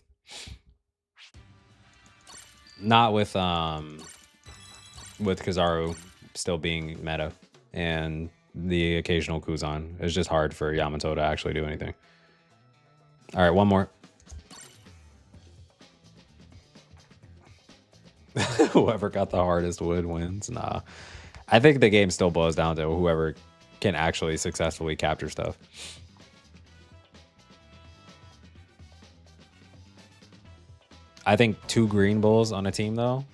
Speaker 1: Kizaru still being meta and the occasional Kuzan. It's just hard for Yamato to actually do anything. All right, one more. Whoever got the hardest wood wins. Nah. I think the game still boils down to whoever can actually successfully capture stuff. I think 2 Greenbulls on a team though,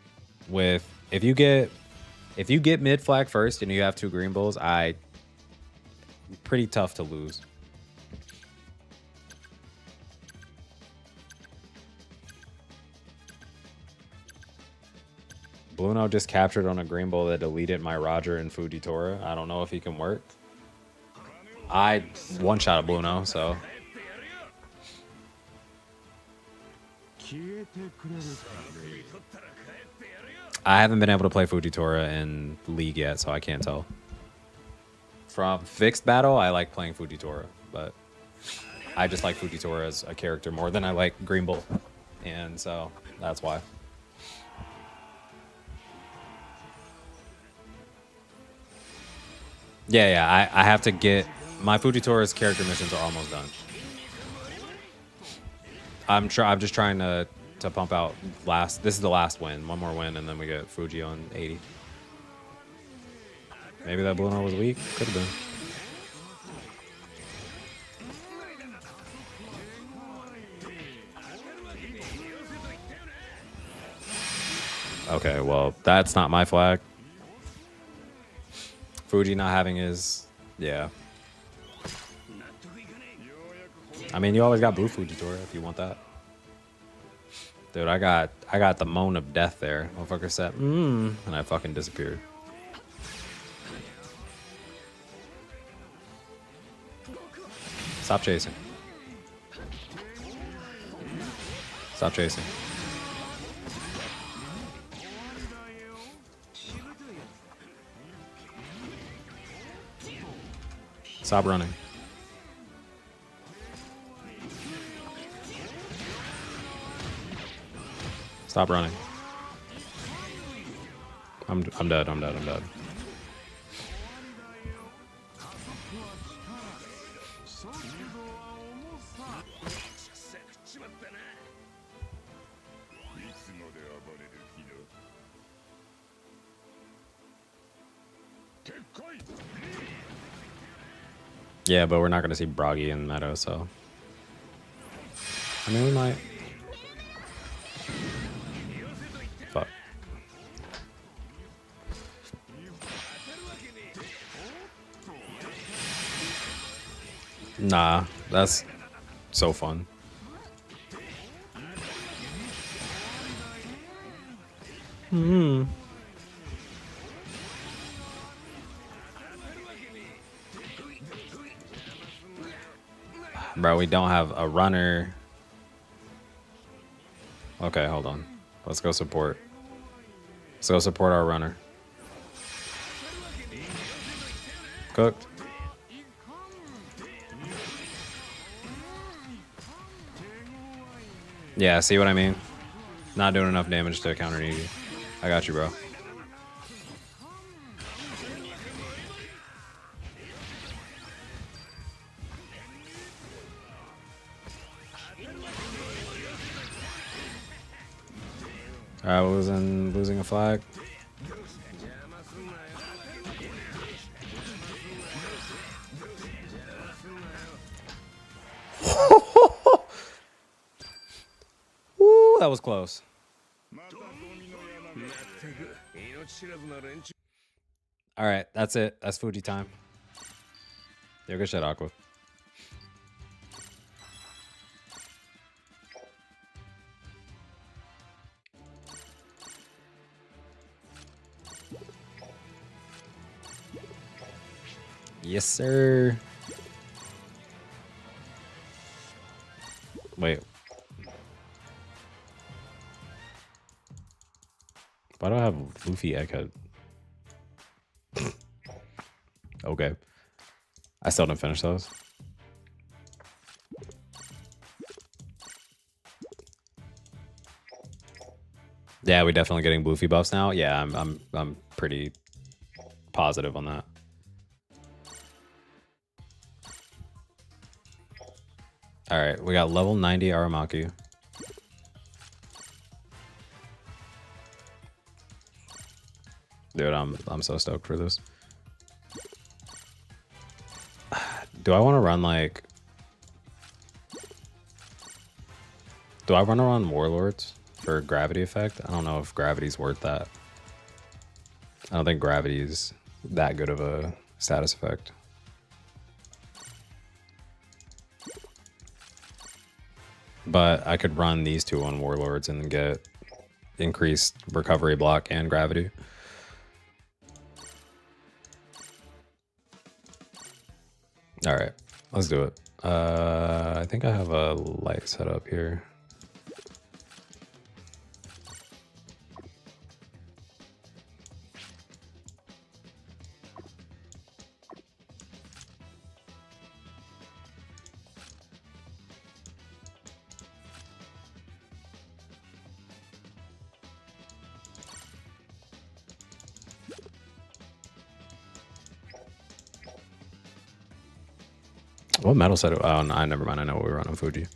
Speaker 1: with if you get mid flag first and you have 2 Greenbulls, pretty tough to lose. Bluno just captured on a Greenbull that deleted my Roger and Fujitora. I don't know if he can work. I one-shot a Bluno, so. I haven't been able to play Fujitora in League yet, so I can't tell. From fixed battle, I like playing Fujitora, but I just like Fujitora as a character more than I like Greenbull, and so that's why. Yeah, I have to get my Fujitora's character missions are almost done. I'm just trying to pump out last. This is the last win. One more win, and then we get Fuji on 80. Maybe that Blue Note was weak. Could have been. Okay, well, that's not my flag. Fuji not having his, yeah. I mean, you always got blue Fujitora if you want that. Dude, I got the moan of death there. Motherfucker said, and I fucking disappeared. Stop chasing. Stop chasing. Stop running. Stop running. I'm dead. I'm dead. I'm dead. Yeah, but we're not going to see Bragi in meta, so. I mean, we might. Fuck. Nah, that's so fun. Bro, we don't have a runner. Okay, hold on. Let's go support. Let's go support our runner. Cooked. Yeah, see what I mean? Not doing enough damage to counter Niji. I got you, bro. Alright, losing a flag. Ooh, that was close. Alright, that's it. That's Fuji time. Yeah, good shit, Aqua. Yes, sir. Wait. Why do I have Luffy Egghead? Okay. I still didn't finish those. Yeah, we're definitely getting Luffy buffs now. Yeah, I'm pretty positive on that. All right, we got level 90 Aramaki. Dude, I'm so stoked for this. Do I want to run like? Do I want to run Warlords for gravity effect? I don't know if gravity's worth that. I don't think gravity's that good of a status effect. But I could run these two on Warlords and get increased recovery block and gravity. All right, let's do it. I think I have a light set up here. What metal set? Oh, no, never mind. I know what we run on Fuji.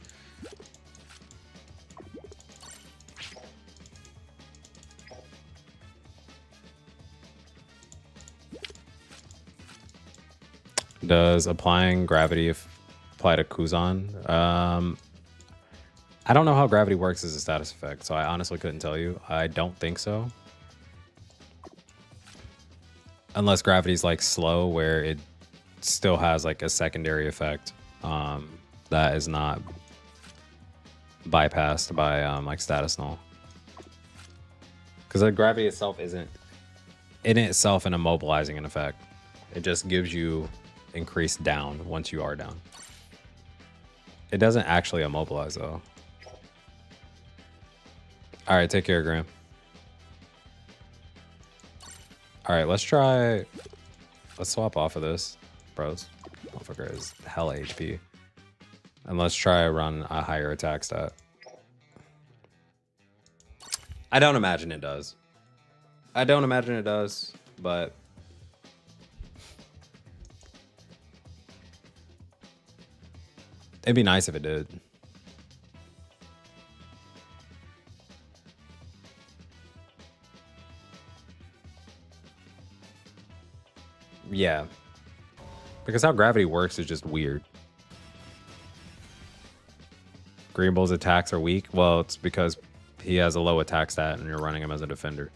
Speaker 1: Does applying gravity apply to Kuzan? I don't know how gravity works as a status effect, so I honestly couldn't tell you. I don't think so. Unless gravity's like slow, where it still has like a secondary effect that is not bypassed by like status null. Because the gravity itself isn't in itself an immobilizing an effect. It just gives you increased down once you are down. It doesn't actually immobilize though. All right, take care, Graham. All right, let's swap off of this, bros. Motherfucker is hella HP. And let's try run a higher attack stat. I don't imagine it does. I don't imagine it does, but it'd be nice if it did. Yeah. Because how gravity works is just weird. Greenbull's attacks are weak. Well, it's because he has a low attack stat and you're running him as a defender.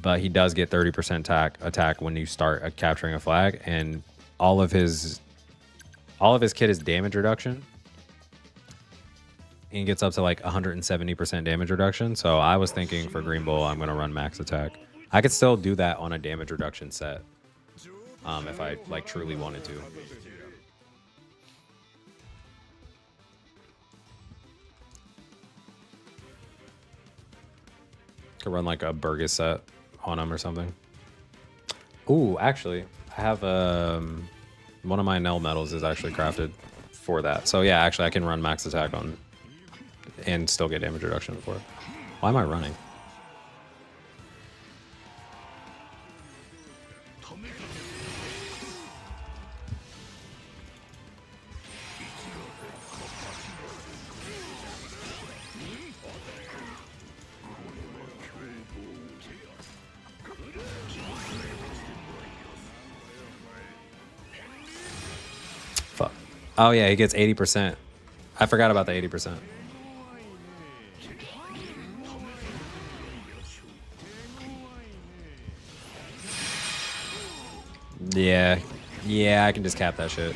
Speaker 1: But he does get 30% attack when you start capturing a flag, and all of his kit is damage reduction. He gets up to like 170% damage reduction. So I was thinking for Greenbull, I'm going to run max attack. I could still do that on a damage reduction set. If I like truly wanted to. Could run like a Burgess set on him or something. Ooh, actually, I have one of my Nell medals is actually crafted for that. So yeah, actually I can run max attack on and still get damage reduction for it. Why am I running? Fuck. Oh yeah, he gets 80%. I forgot about the 80%. Yeah, I can just cap that shit.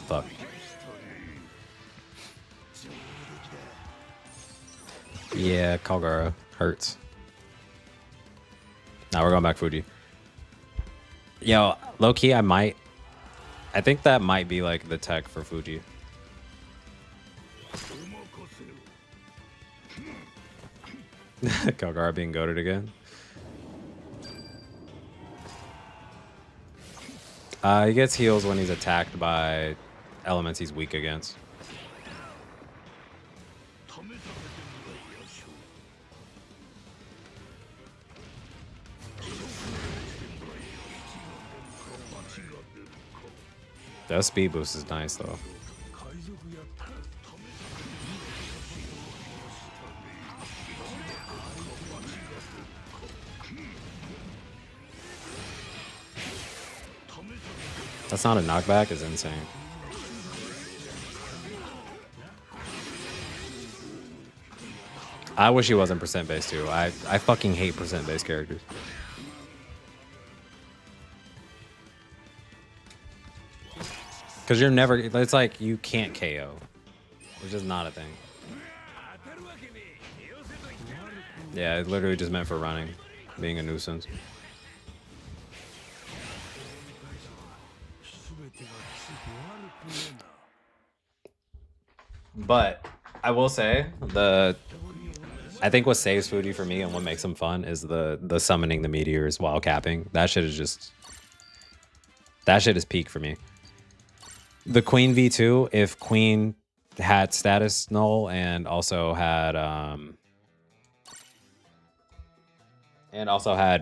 Speaker 1: Fuck. Yeah, Kagura hurts. Now we're going back Fuji. Yo, low-key, I think that might be like the tech for Fuji. Kagura being goated again. He gets heals when he's attacked by elements he's weak against. That speed boost is nice though. That's not a knockback, is insane. I wish he wasn't percent based too. I fucking hate percent based characters. Because you're never, it's like you can't KO. It's just not a thing. Yeah, it's literally just meant for running, being a nuisance. But I will say I think what saves Fuji for me and what makes him fun is the summoning the meteors while capping. That shit is peak for me. The Queen V2, if Queen had status null and also had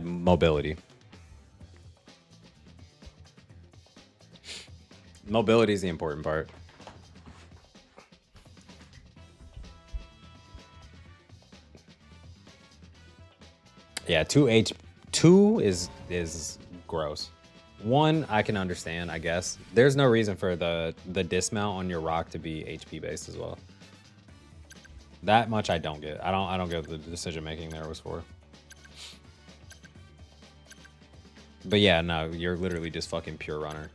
Speaker 1: mobility. Mobility is the important part. Yeah, 2 is gross. 1 I can understand, I guess. There's no reason for the dismount on your rock to be HP based as well. That much I don't get. I don't get what the decision making there was for. But yeah, no, you're literally just fucking pure runner.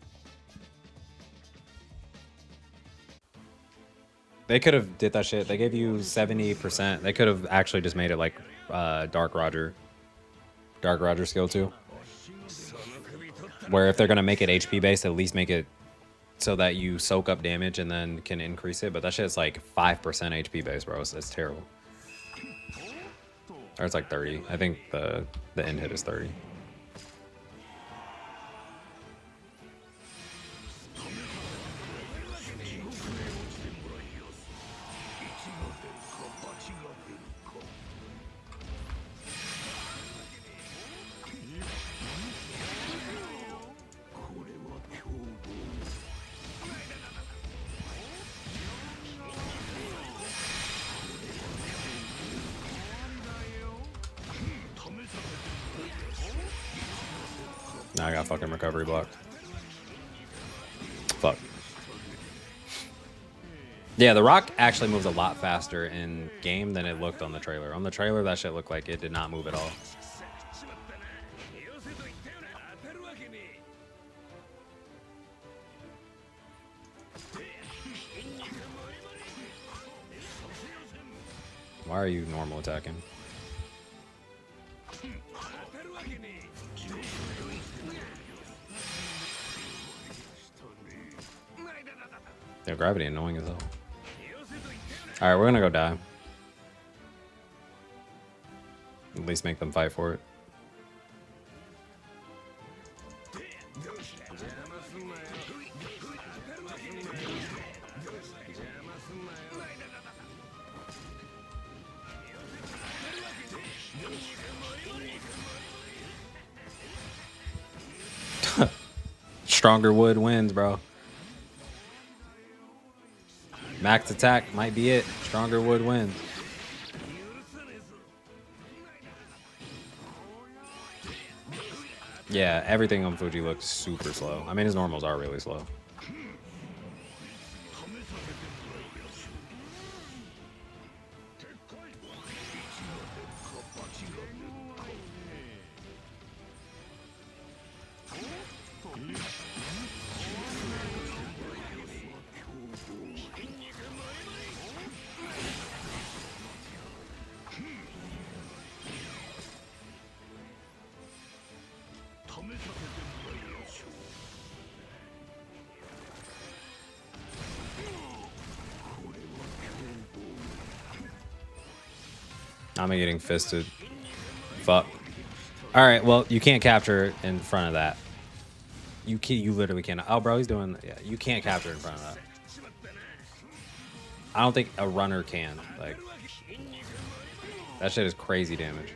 Speaker 1: They could have did that shit. They gave you 70%. They could have actually just made it like Dark Roger skill 2. Where if they're gonna make it HP based, at least make it so that you soak up damage and then can increase it. But that shit's like 5% HP based, bro. That's terrible. Or it's like 30. I think the end hit is 30. Now I got fucking recovery block. Fuck. Yeah, the rock actually moves a lot faster in game than it looked on the trailer. On the trailer, that shit looked like it did not move at all. Why are you normal attacking? Yeah, gravity annoying as hell. Alright, we're gonna go die. At least make them fight for it. Stronger wood wins, bro. Max attack might be it. Stronger wood wins. Yeah, everything on Fuji looks super slow. I mean, his normals are really slow. I'm getting fisted. Fuck. All right, well, you can't capture in front of that. You literally can't. Oh, bro, he's doing. Yeah, you can't capture in front of that. I don't think a runner can. Like, that shit is crazy damage.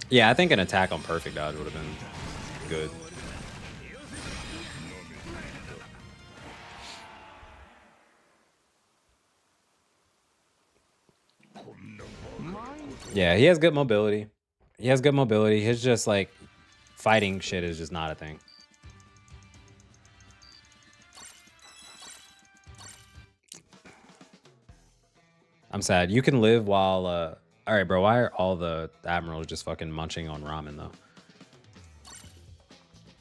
Speaker 1: Yeah, I think an attack on perfect dodge would have been good. Yeah, he has good mobility. He has good mobility. His just like fighting shit is just not a thing. I'm sad. You can live while all right, bro, why are all the admirals just fucking munching on ramen though?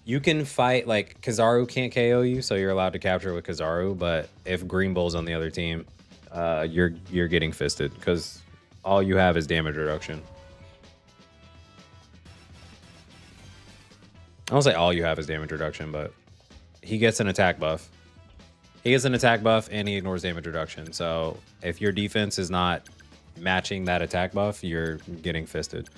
Speaker 1: You can fight, like, Kizaru can't KO you, so you're allowed to capture with Kizaru, but if Greenbull's on the other team, you're getting fisted because all you have is damage reduction. I don't say all you have is damage reduction, but he gets an attack buff. He gets an attack buff and he ignores damage reduction. So if your defense is not matching that attack buff, you're getting fisted.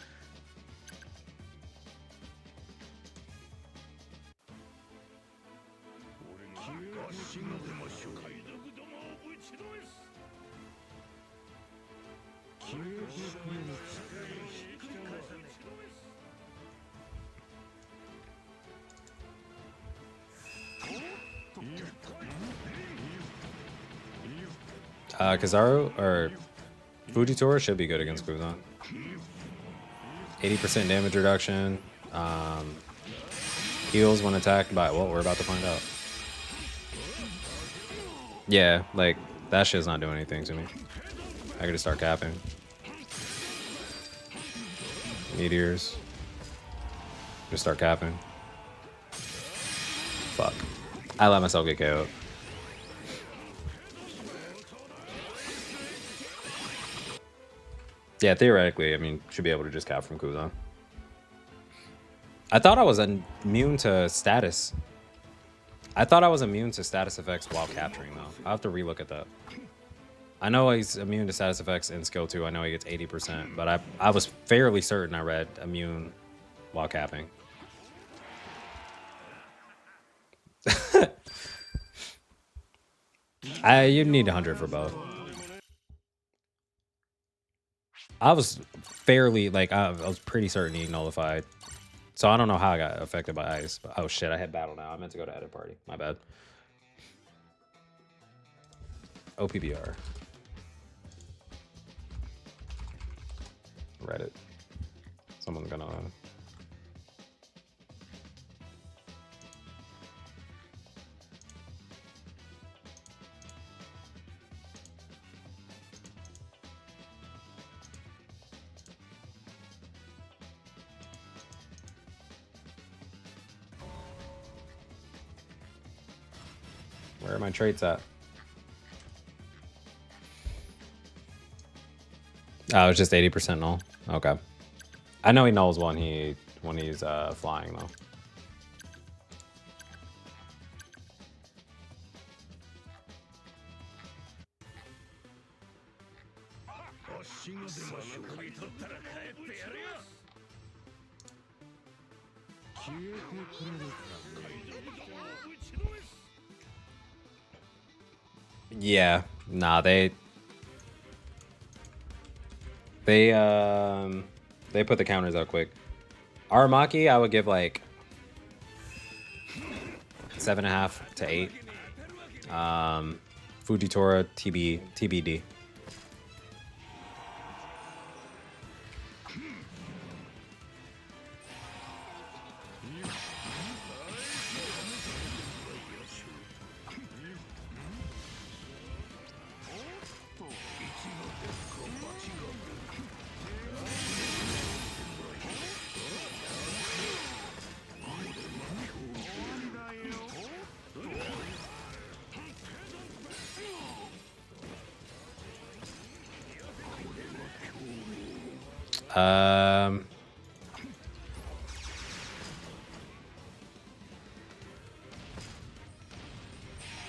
Speaker 1: Kizaru or Fujitora should be good against Kuzan. 80% damage reduction. Heals when attacked by, well, we're about to find out. Yeah, like, that shit's not doing anything to me. I gotta start capping. Meteors. Just start capping. Fuck. I let myself get KO'd. Yeah, theoretically, I mean, should be able to just cap from Kuzan. I thought I was immune to status. I thought I was immune to status effects while capturing, though. I'll have to relook at that. I know he's immune to status effects in skill 2. I know he gets 80%, but I was fairly certain I read immune while capping. You need 100 for both. I was fairly, like, I was pretty certain he nullified. So I don't know how I got affected by ice. But, oh shit, I hit battle now. I meant to go to edit party. My bad. OPBR. Reddit. Someone's gonna... Where are my traits at? Oh, it's just 80% null. Okay. I know he nulls when he's flying though. Yeah, nah, they put the counters out quick. Aramaki, I would give like 7.5 to 8. Fujitora, TBD.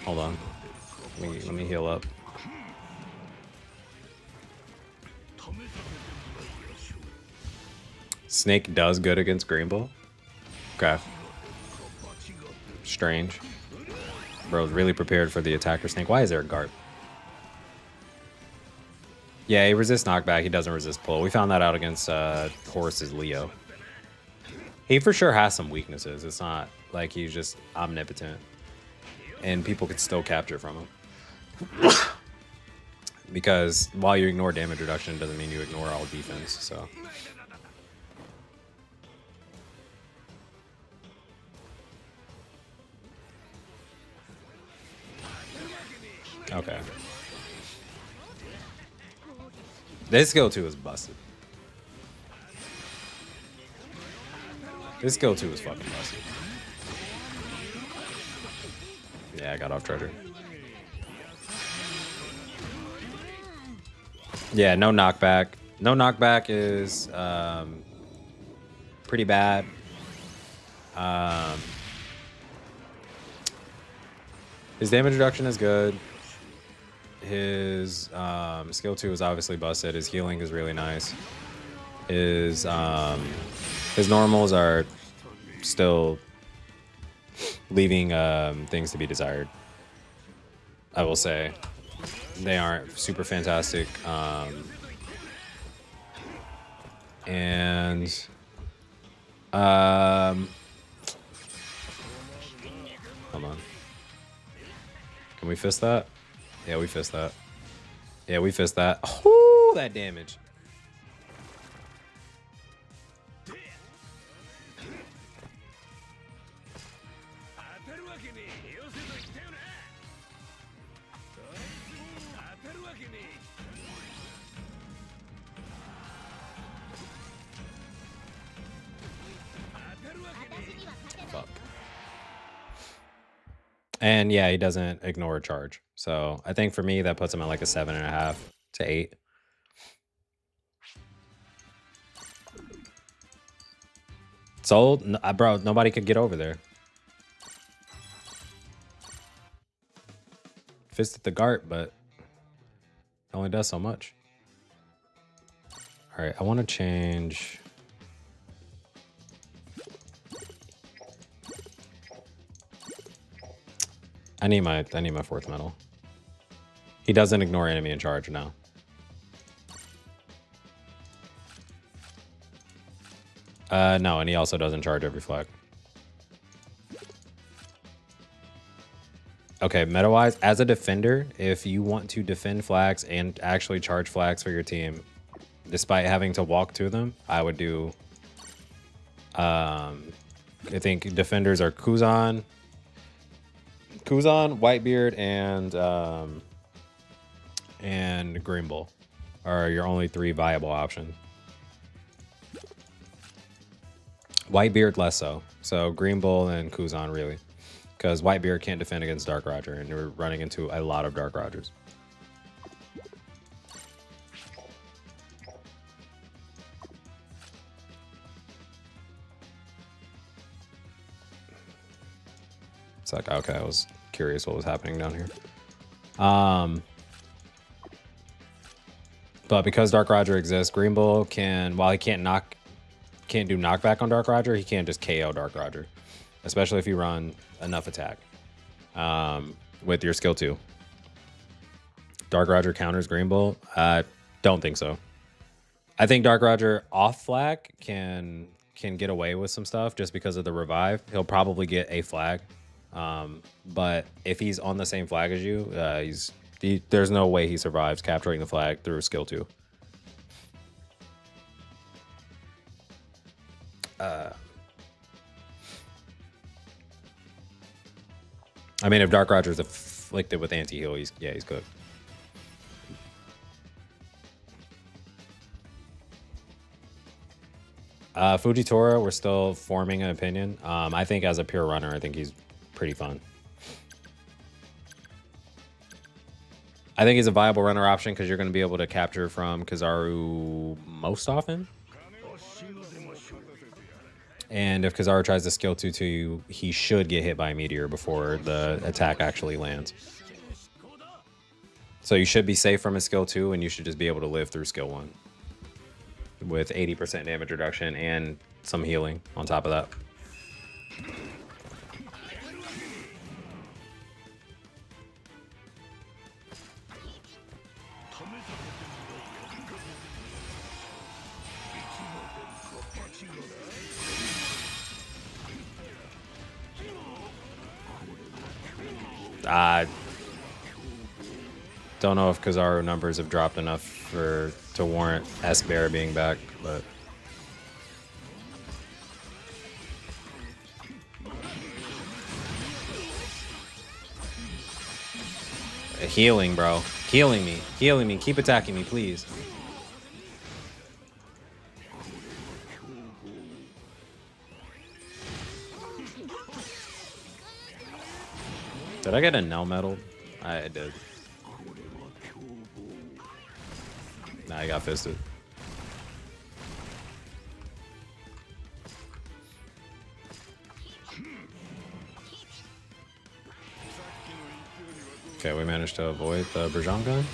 Speaker 1: Hold on. Let me heal up. Snake does good against Greenbull. Okay. Strange. Bro's really prepared for the attacker snake. Why is there a Garp? Yeah, he resists knockback. He doesn't resist pull. We found that out against Horus's Leo. He for sure has some weaknesses. It's not like he's just omnipotent. And people could still capture from him. Because while you ignore damage reduction, it doesn't mean you ignore all defense, so. Okay. This skill 2 is busted. This skill 2 is fucking busted. Yeah, I got off treasure. Yeah, no knockback. No knockback is pretty bad. His damage reduction is good. His skill 2 is obviously busted. His healing is really nice. His normals are still leaving things to be desired. I will say they aren't super fantastic. And hold on. Can we fist that? Yeah, we fist that. Yeah, we fist that. Oh, that damage. Fuck. And yeah, he doesn't ignore a charge. So I think for me, that puts him at like a 7.5 to 8. Sold? No, bro, nobody could get over there. Fisted the Garp, but it only does so much. All right, I want to change. I need my 4th medal. He doesn't ignore enemy in charge now. No, and he also doesn't charge every flag. Okay, meta-wise, as a defender, if you want to defend flags and actually charge flags for your team, despite having to walk to them, I would do... I think defenders are Kuzan, Whitebeard, and Greenbull are your only 3 viable options. Whitebeard less so. So Greenbull and Kuzan really. Because Whitebeard can't defend against Dark Roger, and you're running into a lot of Dark Rogers. It's like, okay, I was curious what was happening down here. But because Dark Roger exists, Greenbull can, while he can't do knockback on Dark Roger, he can't just KO Dark Roger. Especially if you run enough attack with your skill 2. Dark Roger counters Greenbull? I don't think so. I think Dark Roger off flag can get away with some stuff just because of the revive. He'll probably get a flag. But if he's on the same flag as you, there's no way he survives capturing the flag through skill 2. I mean, if Dark Roger's afflicted with anti-heal, he's good. Fujitora, we're still forming an opinion. I think as a pure runner, I think he's pretty fun. I think he's a viable runner option because you're going to be able to capture from Kizaru most often. And if Kizaru tries to skill 2 to you, he should get hit by a meteor before the attack actually lands. So you should be safe from his skill 2, and you should just be able to live through skill 1 with 80% damage reduction and some healing on top of that. I don't know if Kizaru numbers have dropped enough to warrant S-Bear being back, but healing, bro. Healing me. Keep attacking me, please. Did I get a no medal? I did. Nah, I got fisted. Okay, we managed to avoid the Bergeron gun.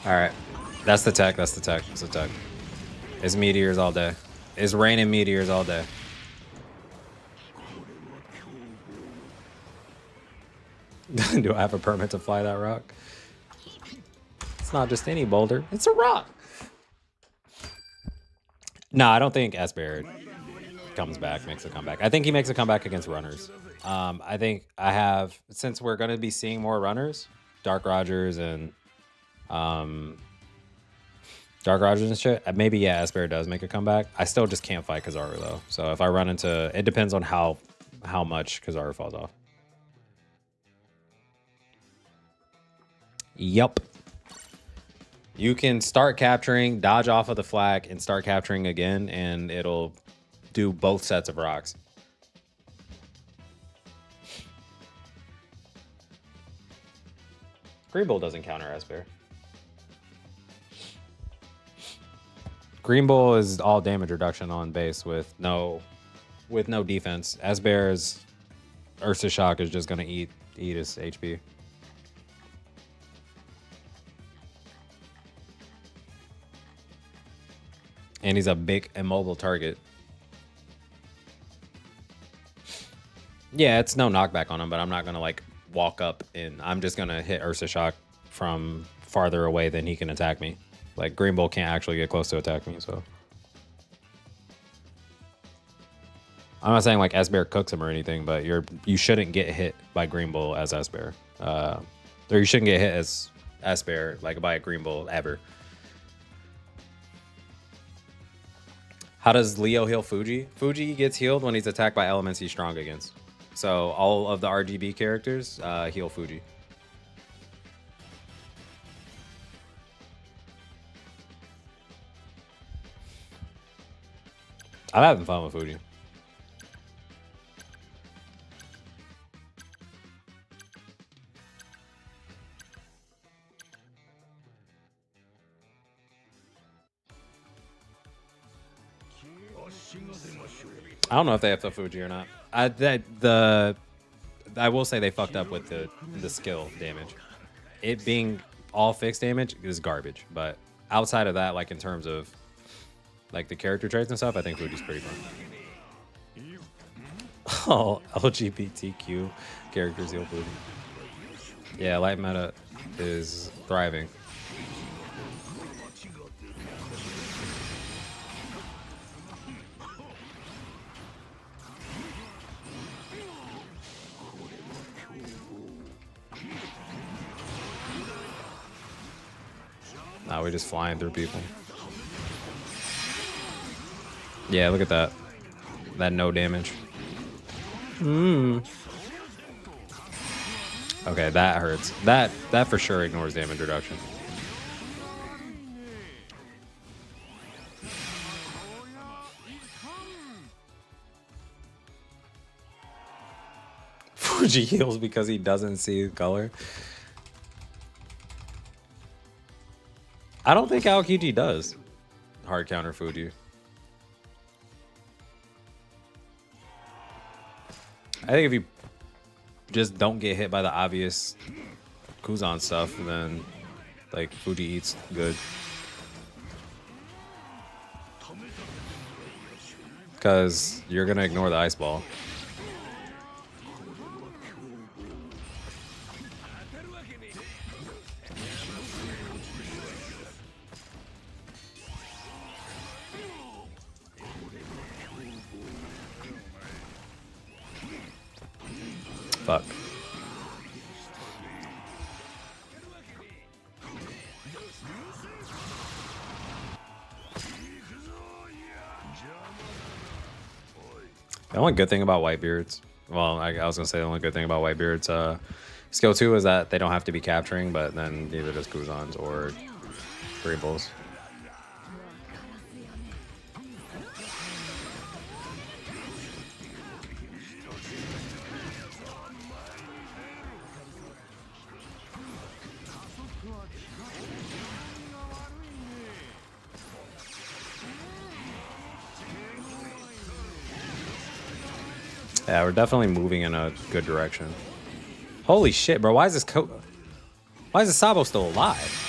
Speaker 1: All right. That's the tech. That's the tech. That's the tech. It's meteors all day. It's raining meteors all day. Do I have a permit to fly that rock? It's not just any boulder. It's a rock. No, I don't think S-Bear comes back, makes a comeback. I think he makes a comeback against runners. I think I have, since we're going to be seeing more runners, Dark Rogers and shit, maybe, yeah, S-Bear does make a comeback. I still just can't fight Kizaru, though. So if I run into, it depends on how much Kizaru falls off. Yup. You can start capturing, dodge off of the flag, and start capturing again, and it'll do both sets of rocks. Greenbull doesn't counter S-Bear. Greenbull is all damage reduction on base with no defense. S-Bear's Ursa Shock is just gonna eat his HP. And he's a big immobile target. Yeah, it's no knockback on him, but I'm not gonna like walk up and I'm just gonna hit Ursa Shock from farther away than he can attack me. Like Greenbull can't actually get close to attack me, so. I'm not saying like S-Bear cooks him or anything, but you shouldn't get hit by Greenbull as S-Bear. Or you shouldn't get hit as S-Bear like by a Greenbull ever. How does Leo heal Fuji? Fuji gets healed when he's attacked by elements he's strong against. So all of the RGB characters heal Fuji. I'm having fun with Fuji. I don't know if they have the Fuji or not. I will say they fucked up with the skill damage. It being all fixed damage is garbage. But outside of that, like in terms of like the character traits and stuff, I think Fuji's pretty fun. Oh, LGBTQ characters heal Fuji. Yeah, light meta is thriving. Now we're just flying through people. Yeah, look at that. That no damage. Okay, that hurts. That for sure ignores damage reduction. Fuji heals because he doesn't see color. I don't think Aokiji does hard counter Fuji. I think if you just don't get hit by the obvious Kuzan stuff, then like Fuji eats good. Because you're gonna ignore the ice ball. Fuck. The only good thing about Whitebeards, well, I was gonna say the only good thing about Whitebeards, skill 2 is that they don't have to be capturing, but then neither does Kuzans or Greybulls. Yeah, we're definitely moving in a good direction. Holy shit, bro. Why is this Sabo still alive?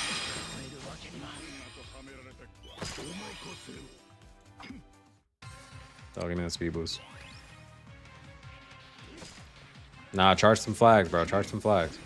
Speaker 1: Dog, give me that speed boost. Nah, charge some flags, bro. Charge some flags.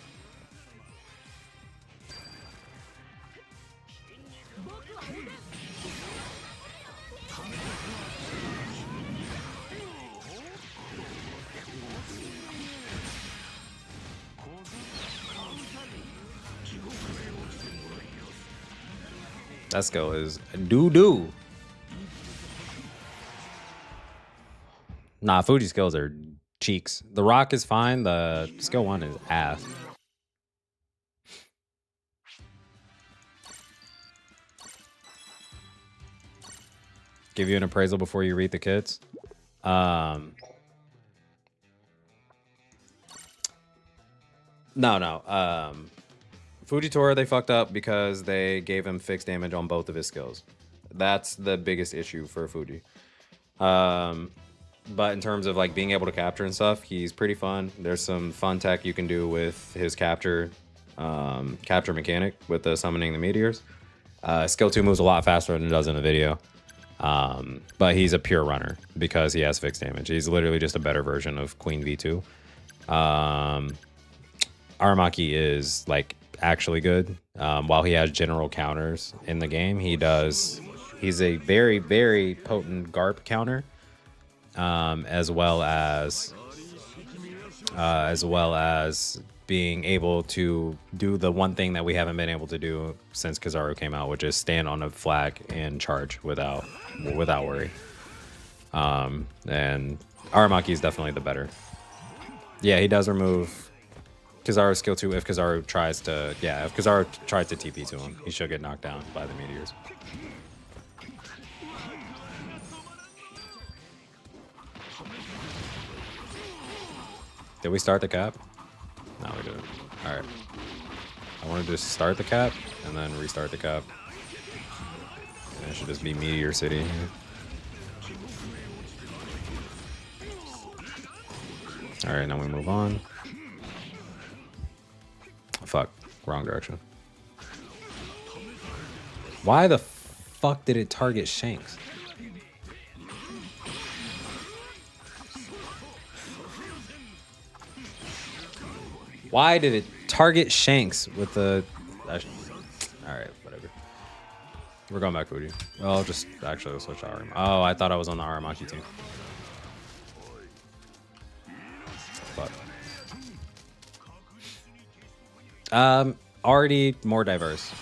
Speaker 1: That skill is doo-doo. Nah, Fuji skills are cheeks. The rock is fine. The skill 1 is ass. Give you an appraisal before you read the kits. No. Fujitora, they fucked up because they gave him fixed damage on both of his skills. That's the biggest issue for Fuji. But in terms of like being able to capture and stuff, he's pretty fun. There's some fun tech you can do with his capture mechanic with the summoning the meteors. Skill 2 moves a lot faster than it does in the video. But he's a pure runner because he has fixed damage. He's literally just a better version of Queen V2. Aramaki is like actually good. While he has general counters in the game, he's a very, very potent Garp counter, as well as being able to do the one thing that we haven't been able to do since Kizaru came out, which is stand on a flag and charge without worry. And Aramaki is definitely the better. Yeah, he does remove Kizaru's skill 2 if Kizaru tries to TP to him. He should get knocked down by the meteors. Did we start the cap? No, we didn't. All right. I wanted to start the cap and then restart the cap. And it should just be Meteor City. All right, now we move on. Fuck, wrong direction. Why the fuck did it target Shanks? Why did it target Shanks with the... Alright, whatever. We're going back Fuji. Well, I'll just actually switch to Aramaki. Oh, I thought I was on the Aramaki team. Fuck. Already more diverse.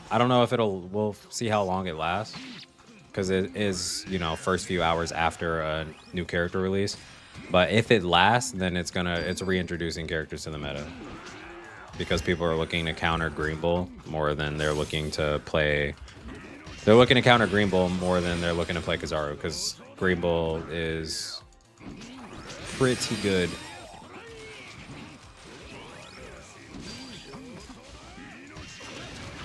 Speaker 1: I don't know if we'll see how long it lasts. Because it is, first few hours after a new character release. But if it lasts, then it's reintroducing characters to the meta. Because people are looking to counter Greenbull more than they're looking to play. They're looking to counter Greenbull more than they're looking to play Kizaru, because Greenbull is pretty good.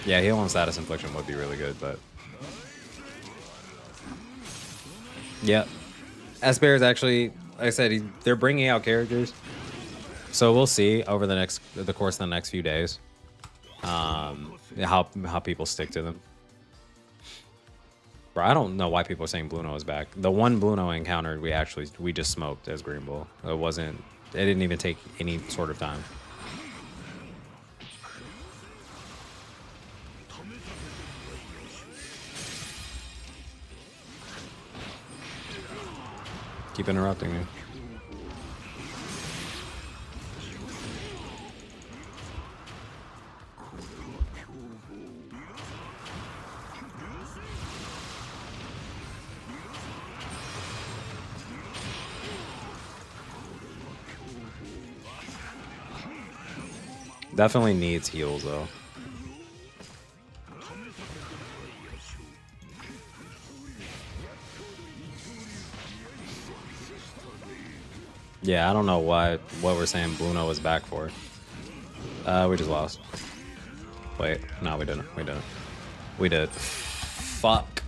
Speaker 1: Yeah, heal on status infliction would be really good, but yeah, Esper is actually, like I said, they're bringing out characters, so we'll see over the course of the next few days, how people stick to them. Bro, I don't know why people are saying Bluno is back. The one Bluno encountered, we just smoked as Greenbull. It didn't even take any sort of time. Keep interrupting me. Definitely needs heals though. Yeah, I don't know what we're saying Bluno was back for. We just lost. Wait, no, we didn't. We did. Fuck.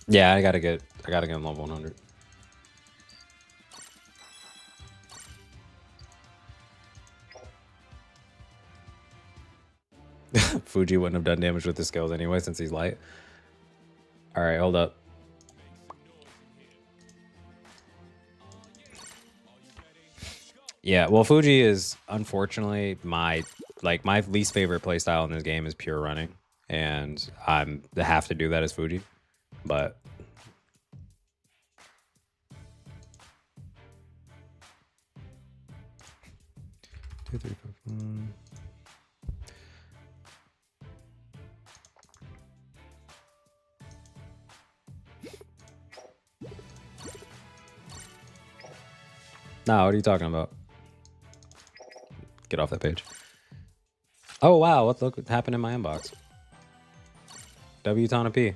Speaker 1: Yeah, I gotta get him level 100. Fuji wouldn't have done damage with his skills anyway since he's light. All right, hold up. Yeah, well, Fuji is unfortunately my least favorite playstyle in this game is pure running, and I have to do that as Fuji, but. Two, three, four, No, what are you talking about? Get off that page. Oh, wow. Look what happened in my inbox. W Tana P.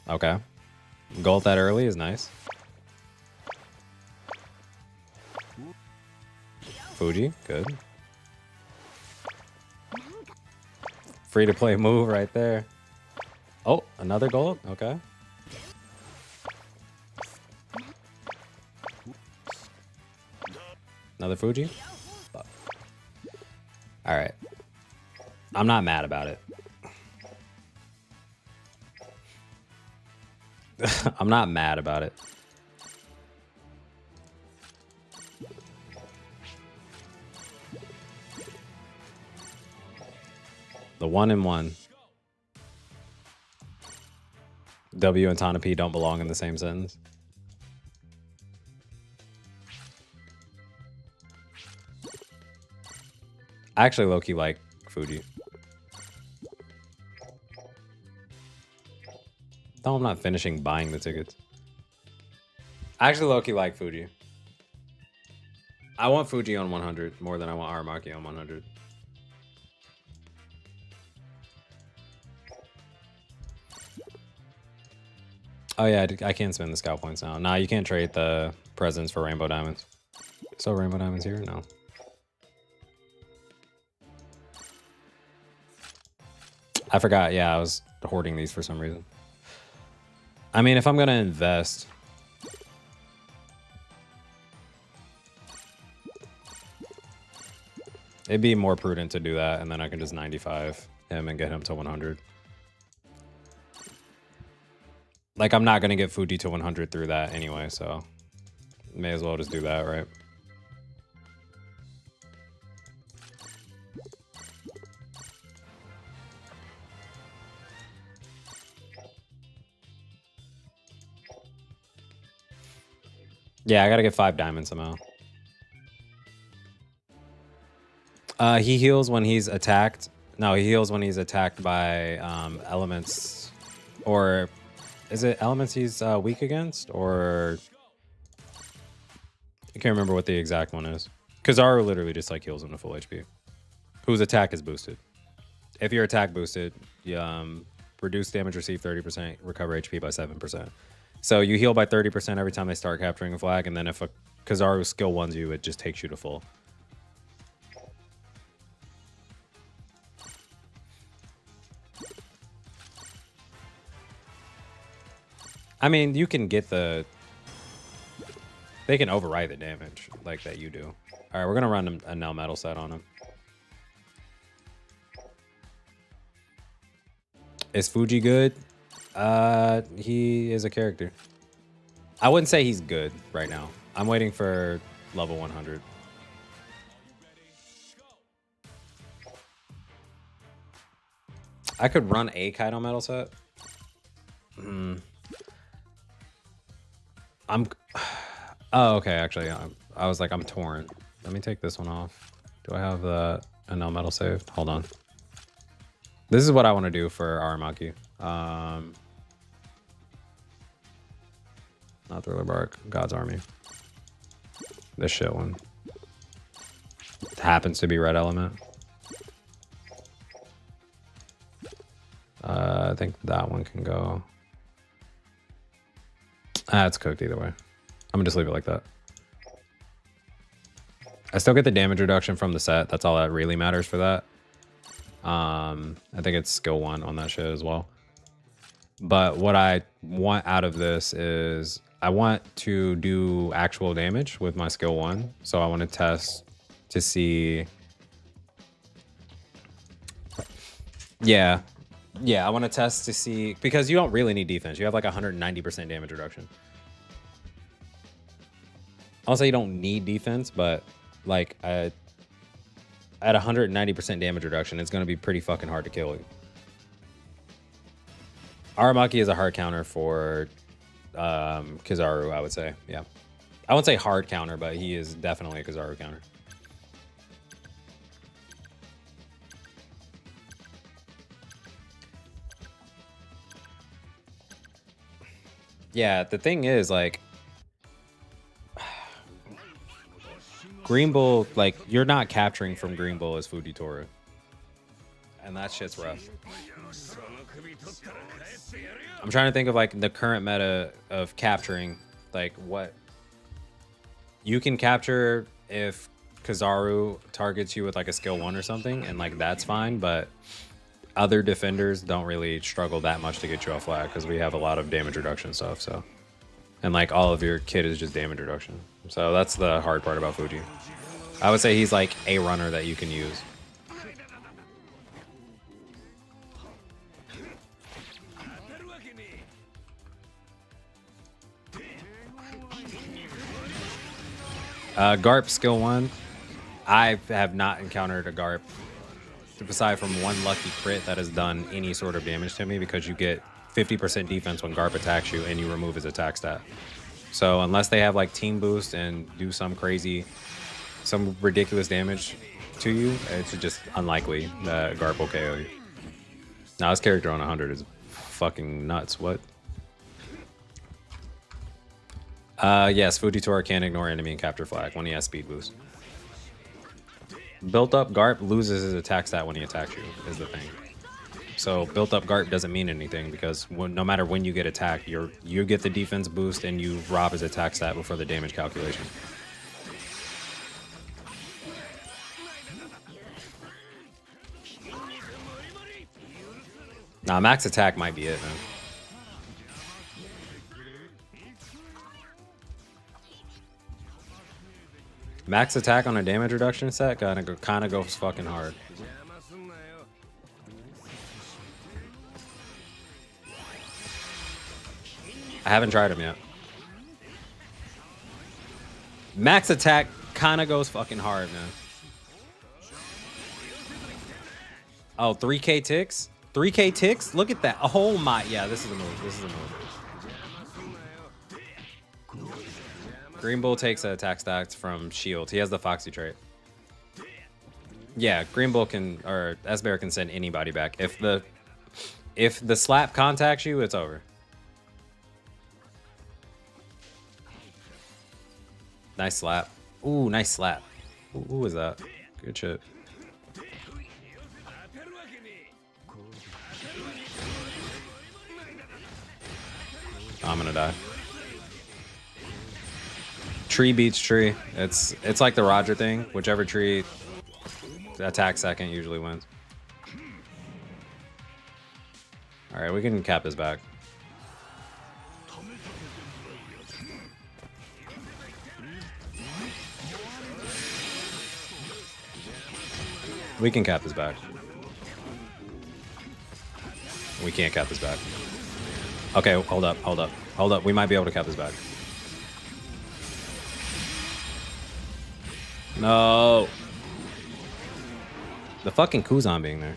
Speaker 1: Okay. Gold that early is nice. Fuji, good. Free to play move right there. Oh, another gold? Okay. Another Fuji? All right. I'm not mad about it. I'm not mad about it. The 1-in-1. W and Tana P don't belong in the same sentence. I actually low-key like Fuji. No, I'm not finishing buying the tickets. I actually low-key like Fuji. I want Fuji on 100 more than I want Aramaki on 100. Oh yeah, I can spend the scout points now. Nah, you can't trade the presents for rainbow diamonds. So rainbow diamonds here? No. I forgot. Yeah, I was hoarding these for some reason. I mean, if I'm gonna invest, it'd be more prudent to do that, and then I can just 95 him and get him to 100. Like, I'm not gonna get Fuji to 100 through that anyway, so may as well just do that, right? Yeah, I gotta get 5 diamonds somehow. He heals when he's attacked. No, he heals when he's attacked by elements. Or is it elements he's weak against? Or I can't remember what the exact one is. Kizaru literally just like heals him to full HP. Whose attack is boosted. If your attack boosted, you reduce damage received 30%, recover HP by 7%. So you heal by 30% every time they start capturing a flag, and then if a Kizaru skill 1s you, it just takes you to full. I mean, you can get the... They can override the damage like that you do. All right, we're going to run a Nell Metal set on him. Is Fuji good? He is a character. I wouldn't say he's good right now. I'm waiting for level 100. I could run a Kaido Metal set. Oh, okay, actually, I was like, I'm torn. Let me take this one off. Do I have a Nell Metal saved? Hold on. This is what I want to do for Aramaki. Not Thriller Bark, God's Army. This shit one. It happens to be red element. I think that one can go. It's cooked either way. I'm gonna just leave it like that. I still get the damage reduction from the set. That's all that really matters for that. I think it's skill 1 on that shit as well. But what I want out of this is I want to do actual damage with my skill 1. So I want to test to see. Yeah. Yeah, I want to test to see, because you don't really need defense. You have like 190% damage reduction. I'll say you don't need defense, but like at 190% damage reduction, it's going to be pretty fucking hard to kill you. Aramaki is a hard counter for Kizaru, I would say. Yeah. I wouldn't say hard counter, but he is definitely a Kizaru counter. Yeah, the thing is, like, Greenbull, like, you're not capturing from Greenbull as Fujitora. And that shit's rough. I'm trying to think of, like, the current meta of capturing, like, what you can capture if Kizaru targets you with, like, a skill 1 or something, and, like, that's fine, but other defenders don't really struggle that much to get you off flag because we have a lot of damage reduction stuff, so. And, like, all of your kit is just damage reduction. So that's the hard part about Fuji. I would say he's, like, a runner that you can use. Garp skill 1. I have not encountered a Garp aside from one lucky crit that has done any sort of damage to me, because you get 50% defense when Garp attacks you and you remove his attack stat. So unless they have like team boost and do some ridiculous damage to you, it's just unlikely that Garp will KO you. Now this character on 100 is fucking nuts. What? Yes, Fujitora can ignore enemy and capture flag when he has speed boost. Built up Garp loses his attack stat when he attacks you, is the thing. So built up Garp doesn't mean anything, because no matter when you get attacked, you get the defense boost and you rob his attack stat before the damage calculation. Nah, max attack might be it, man. Max attack on a damage reduction set kind of goes fucking hard. I haven't tried him yet. Max attack kind of goes fucking hard, man. Oh, 3k ticks? 3k ticks? Look at that. Oh my, yeah, this is a move. This is a move. Greenbull takes attack stats from shield. He has the Foxy trait. Yeah, Greenbull can, or S-Bear can send anybody back. If the slap contacts you, it's over. Nice slap. Ooh, nice slap. Ooh, who was that? Good shit. I'm gonna die. Tree beats tree. It's like the Roger thing. Whichever tree attacks second usually wins. All right, we can cap this back. We can cap this back. We can't cap this back. Okay, hold up, hold up, hold up. We might be able to cap this back. No. The fucking Kuzan being there.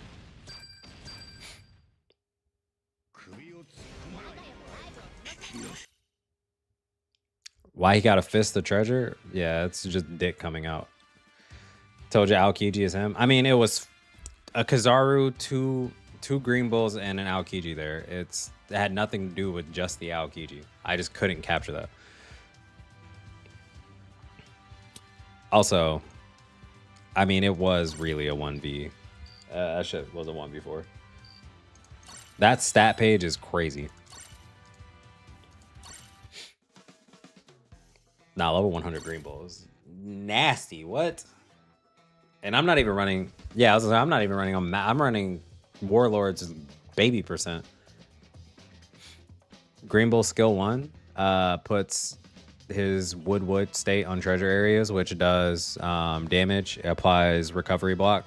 Speaker 1: Why he gotta fist the treasure? Yeah, it's just dick coming out. Told you Aokiji is him. I mean, it was a Kizaru, two Greenbulls, and an Aokiji there. It had nothing to do with just the Aokiji. I just couldn't capture that. Also, I mean, it was really a 1v. That shit was a 1v4. That stat page is crazy. Nah, level 100 Greenbull is nasty. What? And I'm not even running. Yeah, I'm not even running on. I'm running Warlord's baby percent. Greenbull skill 1. puts his wood state on treasure areas, which does damage, applies recovery block,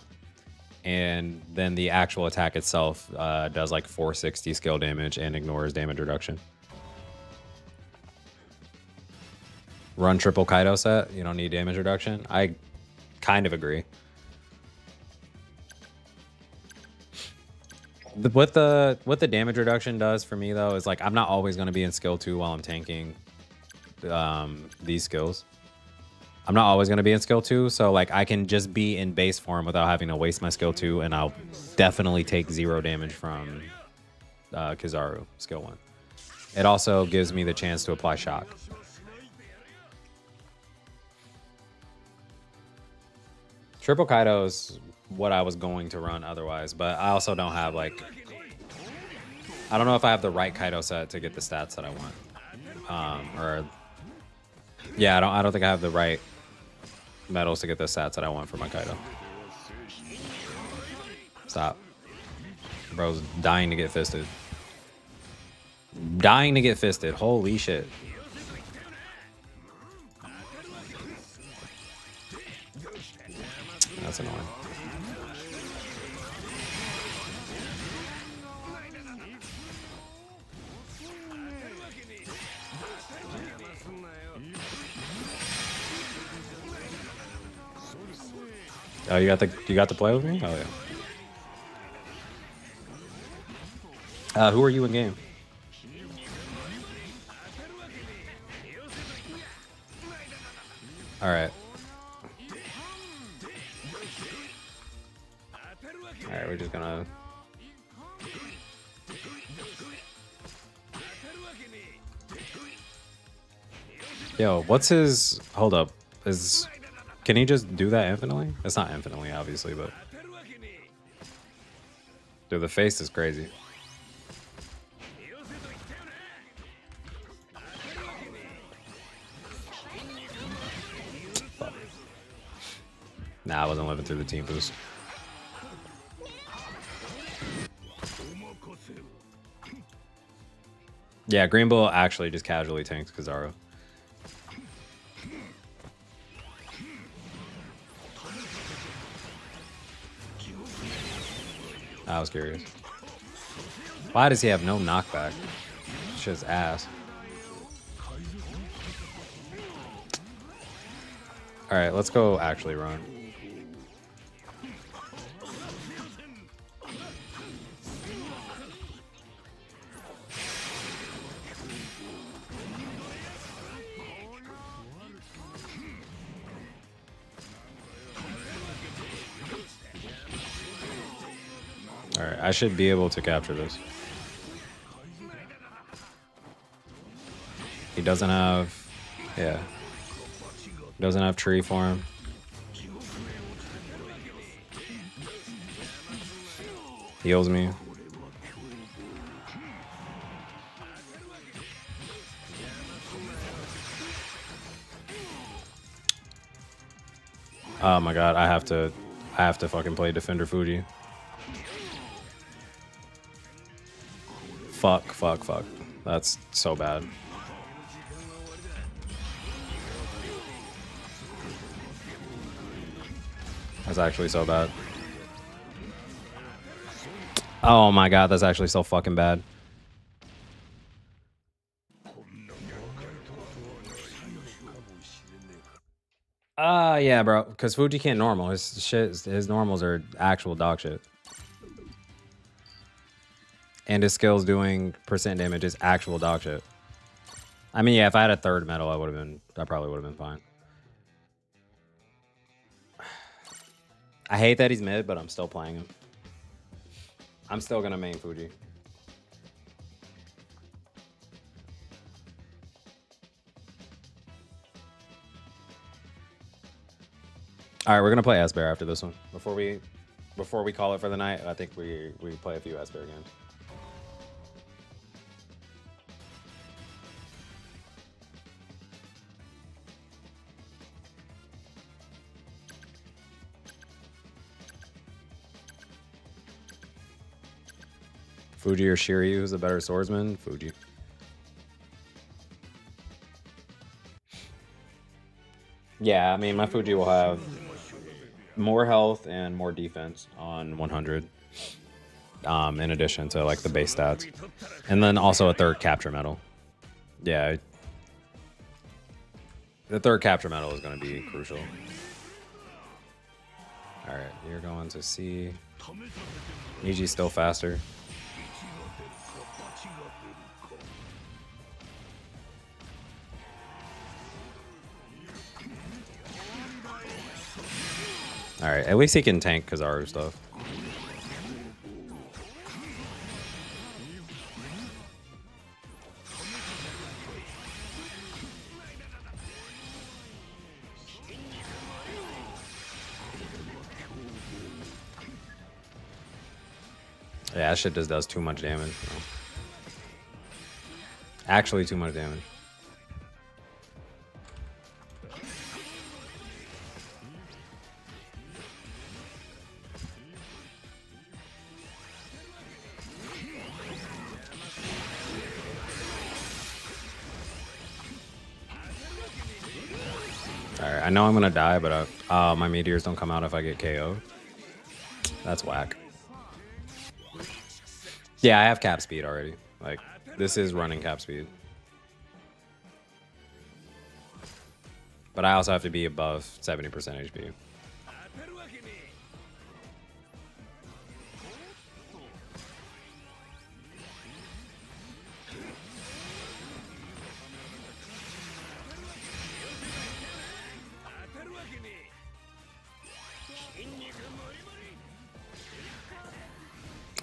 Speaker 1: and then the actual attack itself does like 460 skill damage and ignores damage reduction. Run triple Kaido set, you don't need damage reduction. I kind of agree. What the damage reduction does for me though is like I'm not always going to be in skill 2 while I'm tanking these skills. I'm not always going to be in skill 2, so like I can just be in base form without having to waste my skill 2, and I'll definitely take 0 damage from Kizaru skill 1. It also gives me the chance to apply shock. Triple Kaido is what I was going to run otherwise, but I also don't have like, I don't know if I have the right Kaido set to get the stats that I want. Or yeah, I don't think I have the right medals to get the stats that I want for my Kaido. Stop. Bro's dying to get fisted. Dying to get fisted. Holy shit. That's annoying. Oh, you got to play with me? Oh yeah. Who are you in game? All right. All right, we're just gonna. Yo, what's his? Hold up. Can he just do that infinitely? It's not infinitely, obviously, but dude, the face is crazy. Nah, I wasn't living through the team boost. Yeah, Greenbull actually just casually tanks Kizaru. I was curious. Why does he have no knockback? Shit's ass. Alright, let's go actually run. Alright, I should be able to capture this. He doesn't have... Yeah. Doesn't have tree form. Heals me. Oh my god, I have to fucking play Defender Fuji. Fuck. That's so bad. That's actually so bad. Oh my god, that's actually so fucking bad. Yeah, bro. Because Fuji can't normal. His normals are actual dog shit. And his skills doing percent damage is actual dog shit. I mean, yeah, if I had a third medal, I probably would have been fine. I hate that he's mid, but I'm still playing him. I'm still gonna main Fuji. All right, we're gonna play S-Bear after this one. Before we call it for the night, I think we play a few S-Bear games. Fuji or Shiryu, who's a better swordsman? Fuji. Yeah, I mean, my Fuji will have more health and more defense on 100. In addition to like the base stats, and then also a third capture medal. Yeah, the third capture medal is going to be crucial. All right, you're going to C. Niji's still faster. All right, at least he can tank Kizaru stuff. Yeah, that shit just does too much damage. Actually, too much damage. Alright, I know I'm gonna die, but my meteors don't come out if I get KO'd. That's whack. Yeah, I have cap speed already. Like, this is running cap speed. But I also have to be above 70% HP.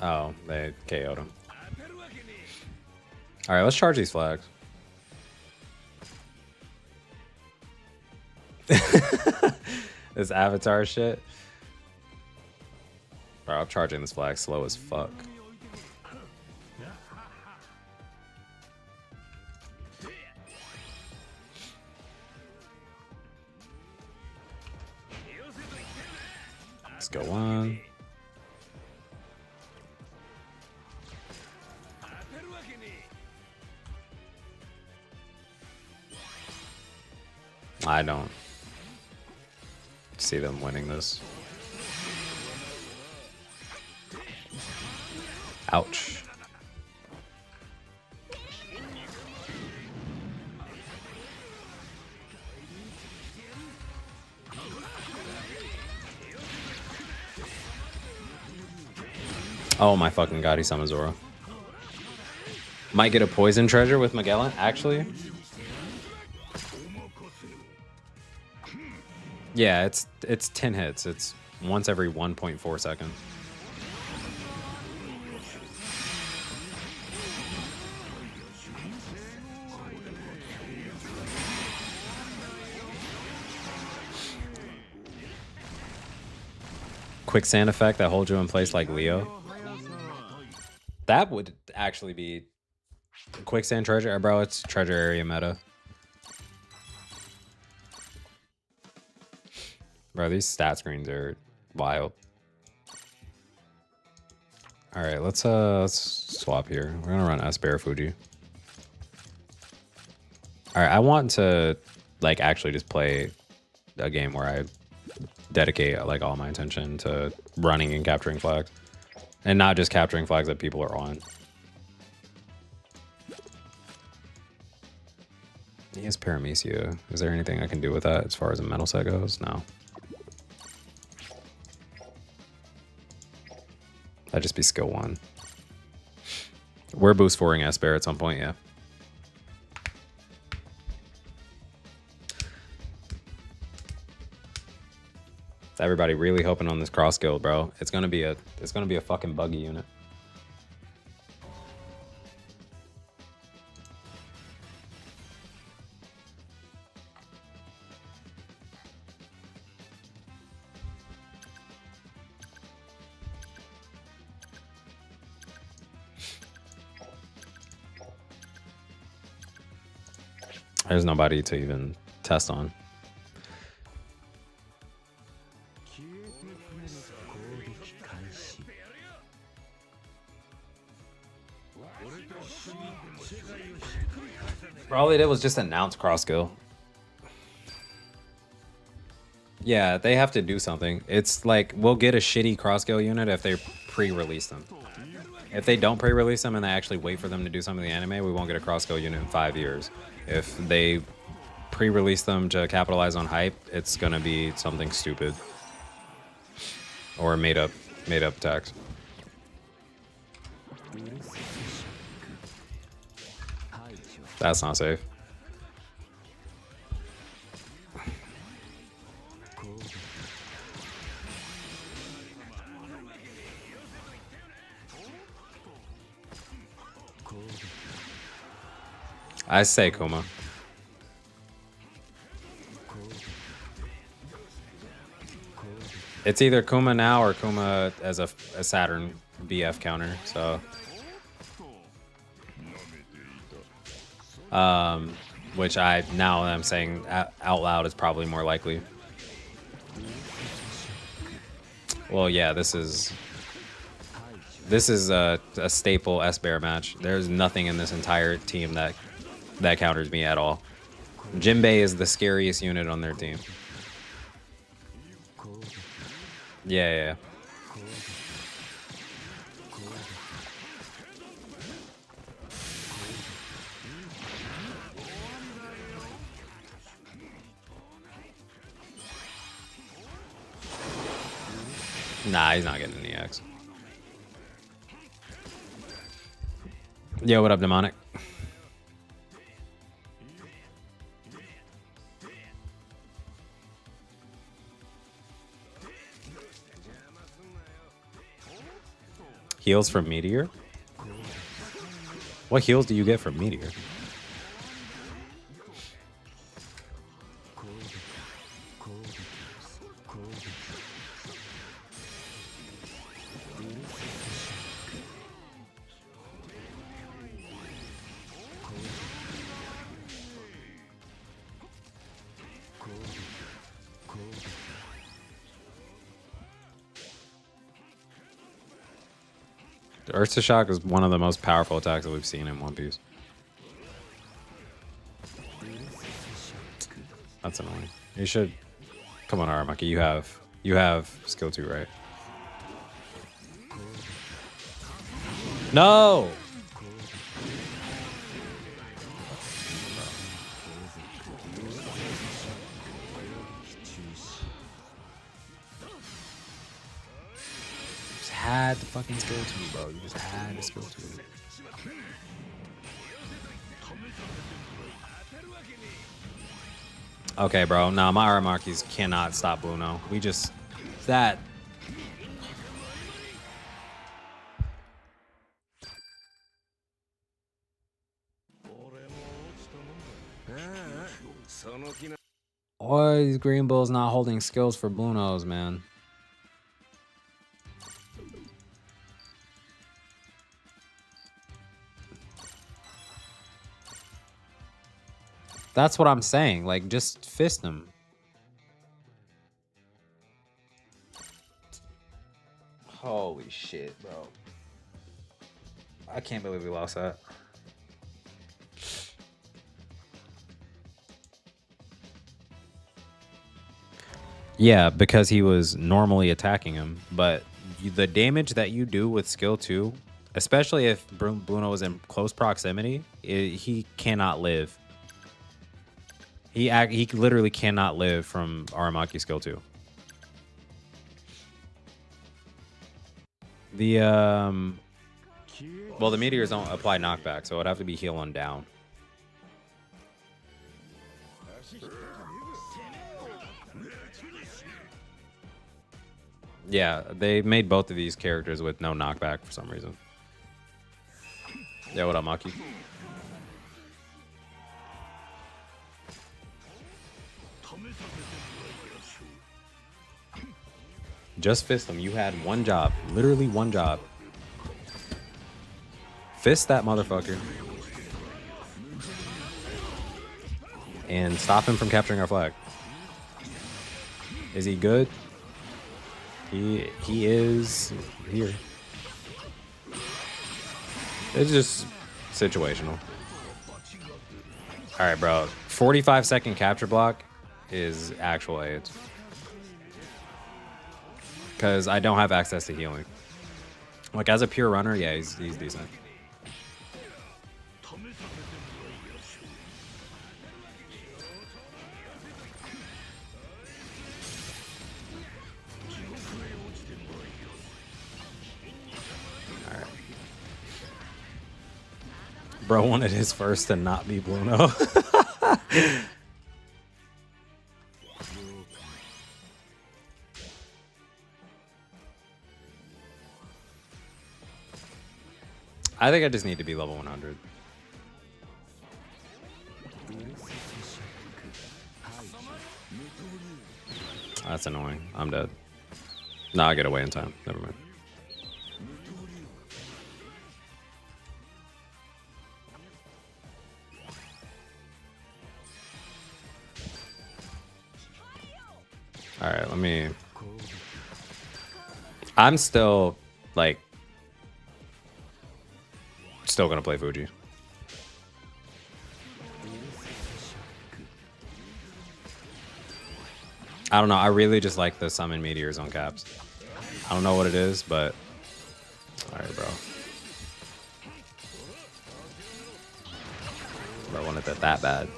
Speaker 1: Oh, they KO'd him. Alright, let's charge these flags. This avatar shit. Bro, I'm charging this flag slow as fuck. Let's go on. I don't see them winning this. Ouch. Oh my fucking god, he summons Zoro. Might get a poison treasure with Magellan, actually. Yeah, it's 10 hits. It's once every 1.4 seconds. Quicksand effect that holds you in place like Leo. That would actually be quicksand treasure. Bro, it's treasure area meta. Bro, these stat screens are wild. All right, let's swap here. We're gonna run Bear Fuji. All right, I want to like actually just play a game where I dedicate like all my attention to running and capturing flags, and not just capturing flags that people are on. He has Paramecia. Is there anything I can do with that as far as a metal set goes? No. That'd just be skill 1. We're boost 4ing Esper at some point, yeah. Everybody really hoping on this cross guild, bro. It's gonna be a fucking buggy unit. There's nobody to even test on. All they did was just announce cross skill. Yeah, they have to do something. It's like we'll get a shitty cross-scale unit if they pre-release them. If they don't pre-release them and they actually wait for them to do something in the anime, we won't get a cross-scale unit in 5 years. If they pre-release them to capitalize on hype, it's gonna be something stupid or made up text. That's not safe. I say Kuma. It's either Kuma now or Kuma as a Saturn BF counter, so. Which I'm saying out loud is probably more likely. Well, yeah, this is a staple S-Bear match. There's nothing in this entire team that counters me at all. Jinbei is the scariest unit on their team. Yeah. Nah, he's not getting an EX. Yo, what up, Demonic? Heals from Meteor? What heals do you get from Meteor? Ursa Shock is one of the most powerful attacks that we've seen in One Piece. That's annoying. You should come on, Aramaki. You have skill 2, right? No. Had the fucking skill 2, bro. You just had the skill 2. Okay, bro. Nah, my Aramakis cannot stop Bluno. We just... That... Oh, these Greenbulls not holding skills for Blunos, man. That's what I'm saying. Like, just fist them. Holy shit, bro. I can't believe we lost that. Yeah, because he was normally attacking him. But the damage that you do with skill 2, especially if Bruno is in close proximity, he cannot live. He literally cannot live from Aramaki skill 2. Well, the meteors don't apply knockback, so it'd have to be heal on down. Yeah, they made both of these characters with no knockback for some reason. Yeah, what up, Maki? Just fist them. You had one job. Literally one job. Fist that motherfucker. And stop him from capturing our flag. Is he good? He is here. It's just situational. Alright, bro. 45-second capture block is actual AIDS. because I don't have access to healing. Like as a pure runner, yeah, he's decent. Bro wanted his first to not be Bruno. I think I just need to be level 100. That's annoying. I'm dead. Nah, I get away in time. Never mind. All right, let me... I'm still, like... Still gonna play Fuji. I don't know. I really just like the summon meteors on caps. I don't know what it is, but... Alright, bro. I wanted that bad.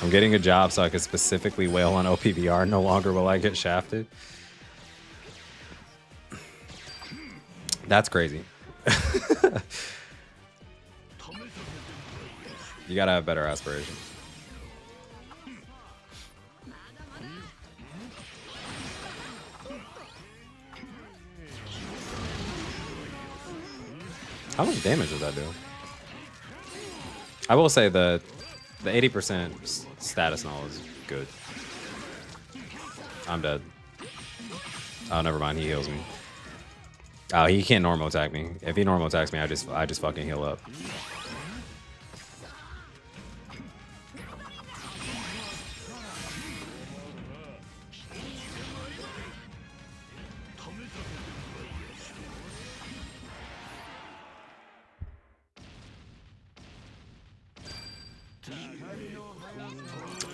Speaker 1: I'm getting a job so I could specifically wail on OPVR. No longer will I get shafted. That's crazy. You gotta have better aspirations. How much damage does that do? I will say the 80% status null is good. I'm dead. Oh, never mind. He heals me. Oh, he can't normal attack me. If he normal attacks me, I just fucking heal up.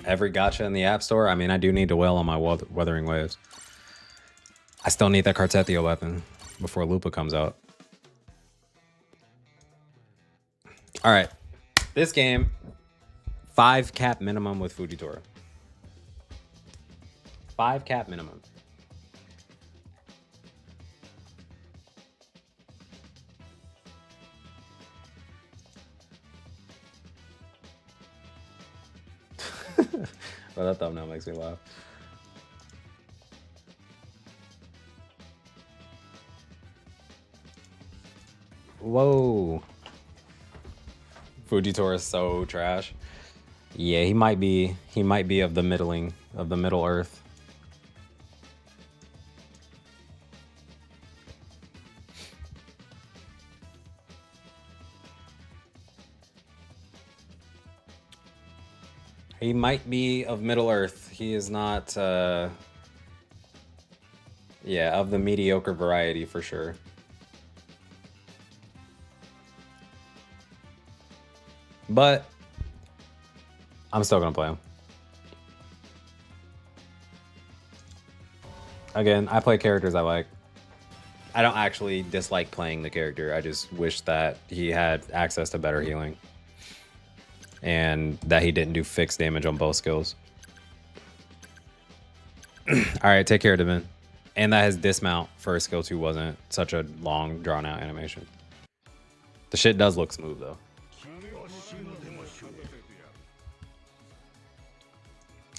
Speaker 1: Every gacha in the App Store. I mean, I do need to wail on my Weathering Waves. I still need that Cartethio weapon before Lupa comes out. All right. This game, 5 cap minimum with Fujitora. 5 cap minimum. Well, that thumbnail makes me laugh. Whoa. Fujitora is so trash. Yeah, he might be of the Middle Earth. He might be of Middle Earth. He is not, yeah, of the mediocre variety for sure. But I'm still gonna play him. Again, I play characters I like. I don't actually dislike playing the character. I just wish that he had access to better healing. And that he didn't do fixed damage on both skills. Alright, take care, Devin. And that his dismount for skill 2 wasn't such a long, drawn-out animation. The shit does look smooth, though.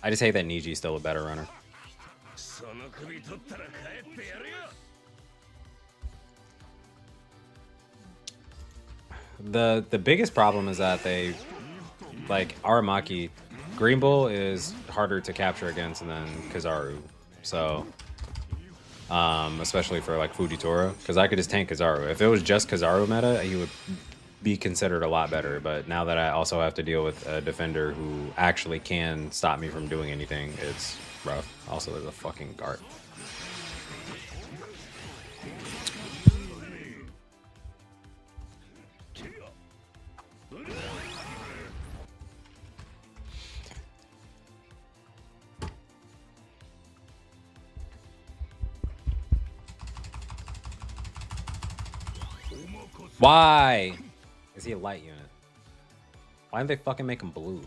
Speaker 1: I just hate that Niji's still a better runner. The biggest problem is that they... Like, Aramaki, Greenbull is harder to capture against than Kizaru. So, especially for, like, Fujitora. Because I could just tank Kizaru. If it was just Kizaru meta, he would be considered a lot better. But now that I also have to deal with a defender who actually can stop me from doing anything, it's rough. Also, there's a fucking Garp. Why? Is he a light unit? Why didn't they fucking make him blue?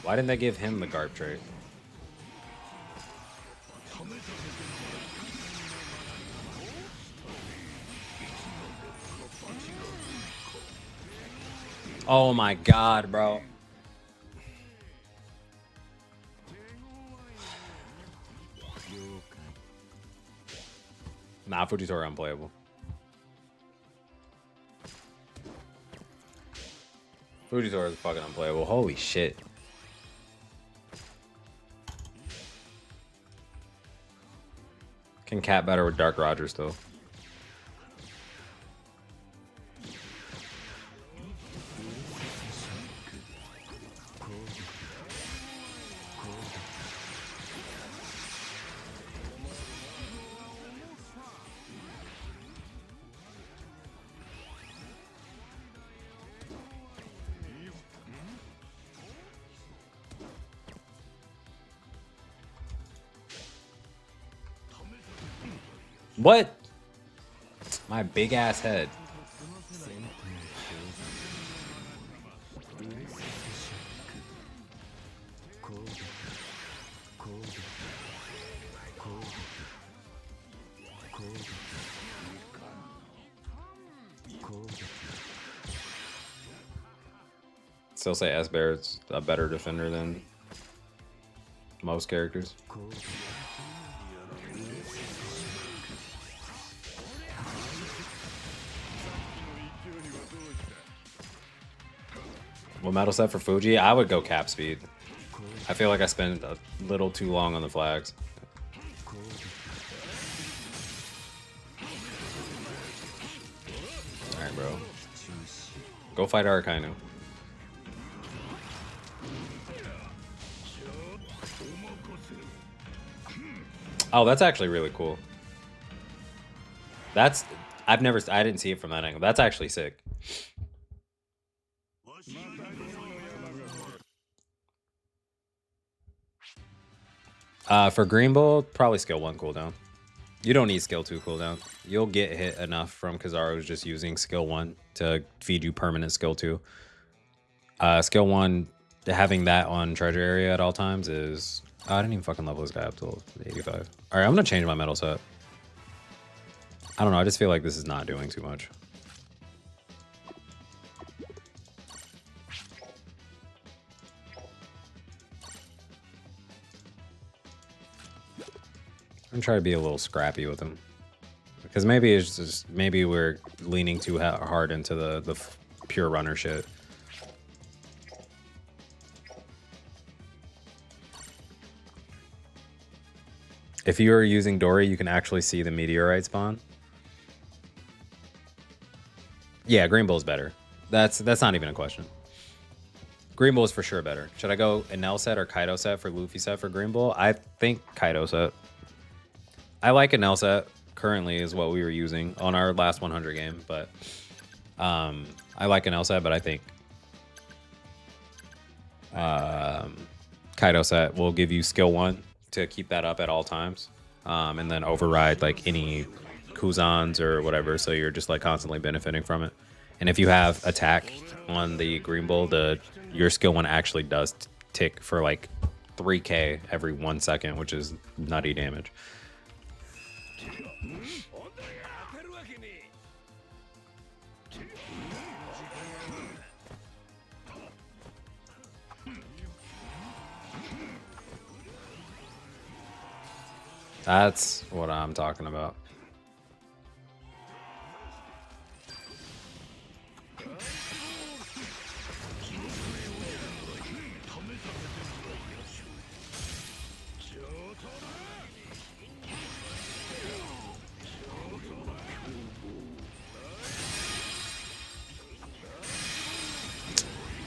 Speaker 1: Why didn't they give him the Garp trait? Oh my god, bro. Nah, Fujitora unplayable. Fujitora is fucking unplayable. Holy shit. Can Cat better with Dark Rogers though. What? My big ass head. Still say S-Bear's a better defender than most characters. What metal set for Fuji? I would go cap speed. I feel like I spent a little too long on the flags. Alright, bro. Go fight Arakainu. Oh, that's actually really cool. That's... I didn't see it from that angle. That's actually sick. For Greenbull, probably skill 1 cooldown. You don't need skill 2 cooldown. You'll get hit enough from Kizaru's just using skill 1 to feed you permanent skill 2. Skill 1, having that on treasure area at all times is... Oh, I didn't even fucking level this guy up till 85. Alright, I'm gonna change my metal set. I don't know, I just feel like this is not doing too much. I'm gonna try to be a little scrappy with him, because maybe it's just we're leaning too hard into the pure runner shit. If you are using Dory, you can actually see the meteorite spawn. Yeah, Greenbull's better. That's not even a question. Greenbull is for sure better. Should I go Enel set or Kaido set for Luffy set for Greenbull? I think Kaido set. I like Enel set currently is what we were using on our last 100 game, but I like Enel set, but I think Kaido set will give you skill 1 to keep that up at all times, and then override like any Kuzans or whatever, so you're just like constantly benefiting from it. And if you have attack on the Greenbull, your skill 1 actually does tick for like 3k every 1 second, which is nutty damage. That's what I'm talking about.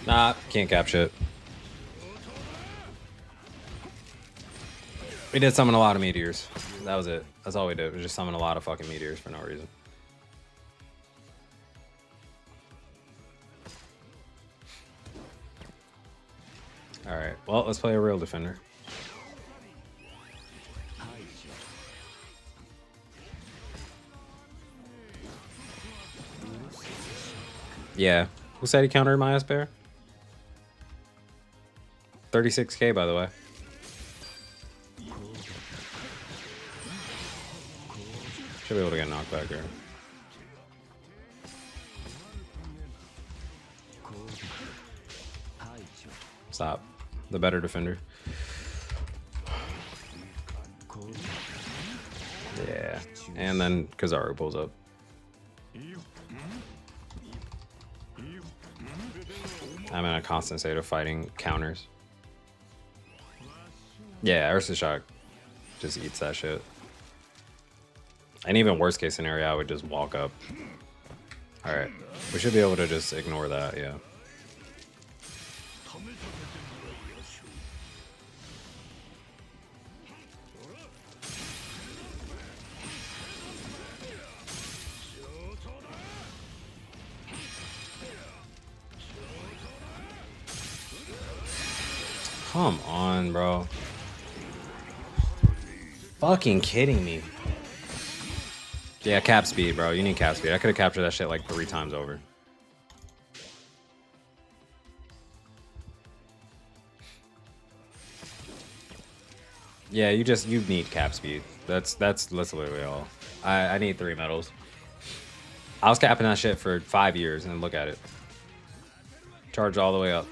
Speaker 1: Nah, can't cap shit. We did summon a lot of meteors. That was it. That's all we did. We just summon a lot of fucking meteors for no reason. Alright, well, let's play a real defender. Yeah. Who said he countered my S-Bear? 36k, by the way. Should be able to get a knockback here. Stop. The better defender. Yeah. And then Kizaru pulls up. I'm in a constant state of fighting counters. Yeah, Ursa Shock just eats that shit. And even worst case scenario, I would just walk up. Alright. We should be able to just ignore that, yeah. Come on, bro. Fucking kidding me. Yeah, cap speed, bro. You need cap speed. I could have captured that shit like 3 times over. Yeah, you need cap speed. That's literally all. I need 3 medals. I was capping that shit for 5 years and look at it. Charged all the way up.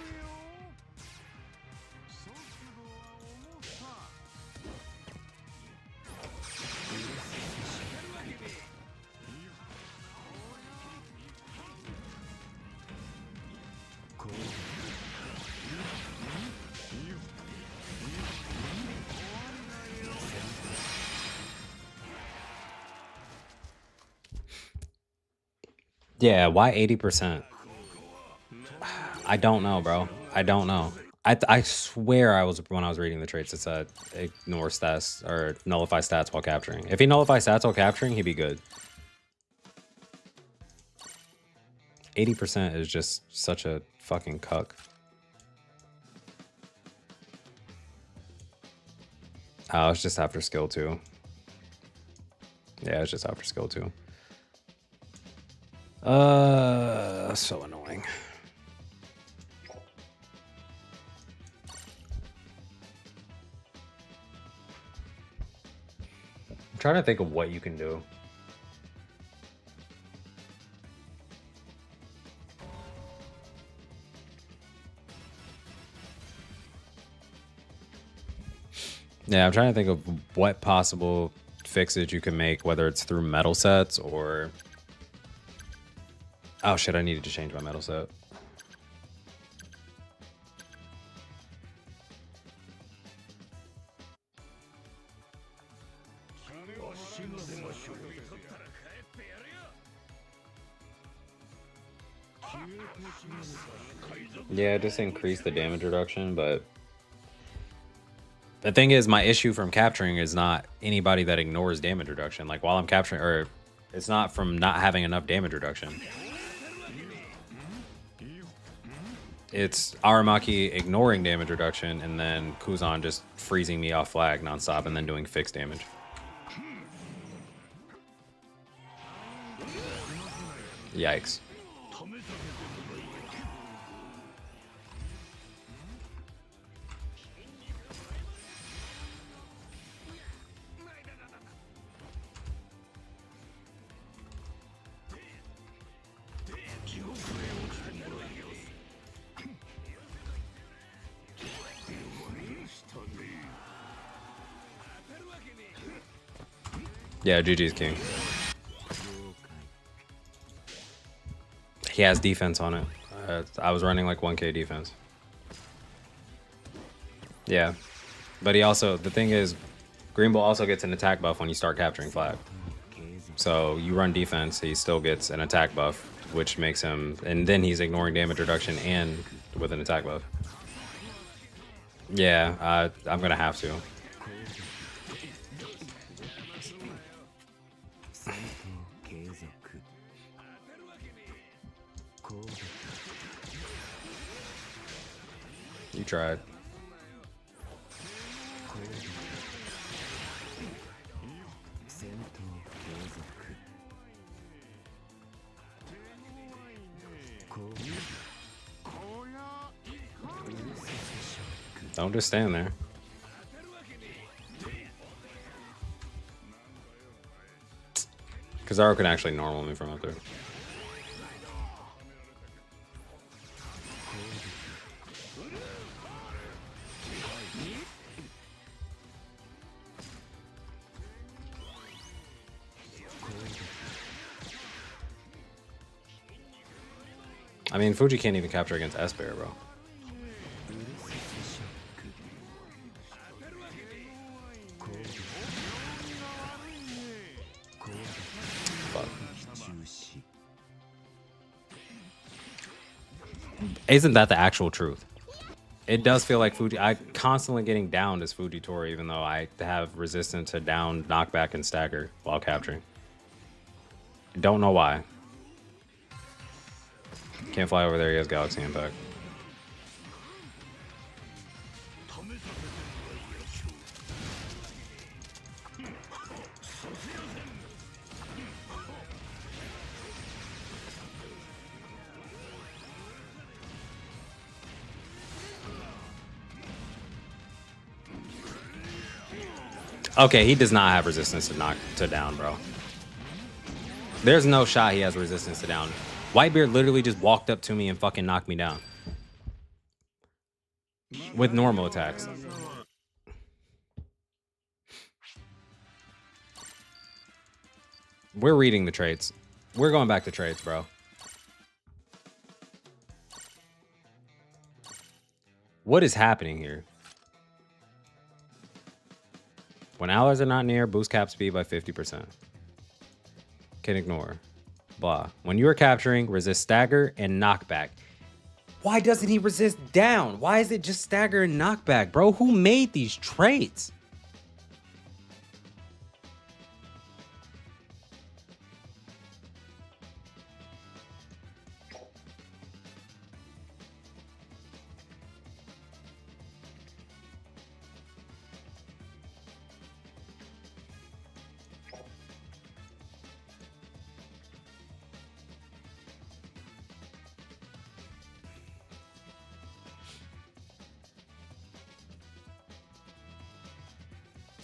Speaker 1: Yeah, why 80%? I don't know, bro. I don't know. I swear when I was reading the traits, it said ignore stats or nullify stats while capturing. If he nullifies stats while capturing, he'd be good. 80% is just such a fucking cuck. Oh, it's just after skill 2. Yeah, it's just after skill 2. So annoying. I'm trying to think of what you can do. Yeah, I'm trying to think of what possible fixes you can make, whether it's through metal sets or... Oh shit, I needed to change my metal set. Yeah, just increase the damage reduction, but the thing is, my issue from capturing is not anybody that ignores damage reduction. Like while I'm capturing, or it's not from not having enough damage reduction. It's Aramaki ignoring damage reduction and then Kuzan just freezing me off flag nonstop and then doing fixed damage. Yikes. Yeah, GG's king. He has defense on it. I was running like 1k defense. Yeah. But he also, the thing is, Greenbull also gets an attack buff when you start capturing flag. So you run defense, he still gets an attack buff, which makes him, and then he's ignoring damage reduction and with an attack buff. Yeah, I'm gonna have to. You tried. Don't just stand there. Kizaru can actually normal me from up there. I mean, Fuji can't even capture against S-Bear, bro. Fuck. Isn't that the actual truth? It does feel like I constantly getting downed as Fujitora, even though I have resistance to down, knockback, and stagger while capturing. Don't know why. Can't fly over there, he has Galaxy Impact. Okay, he does not have resistance to knock to down, bro. There's no shot he has resistance to down. Whitebeard literally just walked up to me and fucking knocked me down. With normal attacks. We're reading the traits. We're going back to traits, bro. What is happening here? When allies are not near, boost cap speed by 50%. Can ignore. Blah. When you are capturing, resist stagger and knockback. Why doesn't he resist down? Why is it just stagger and knockback, bro? Who made these traits?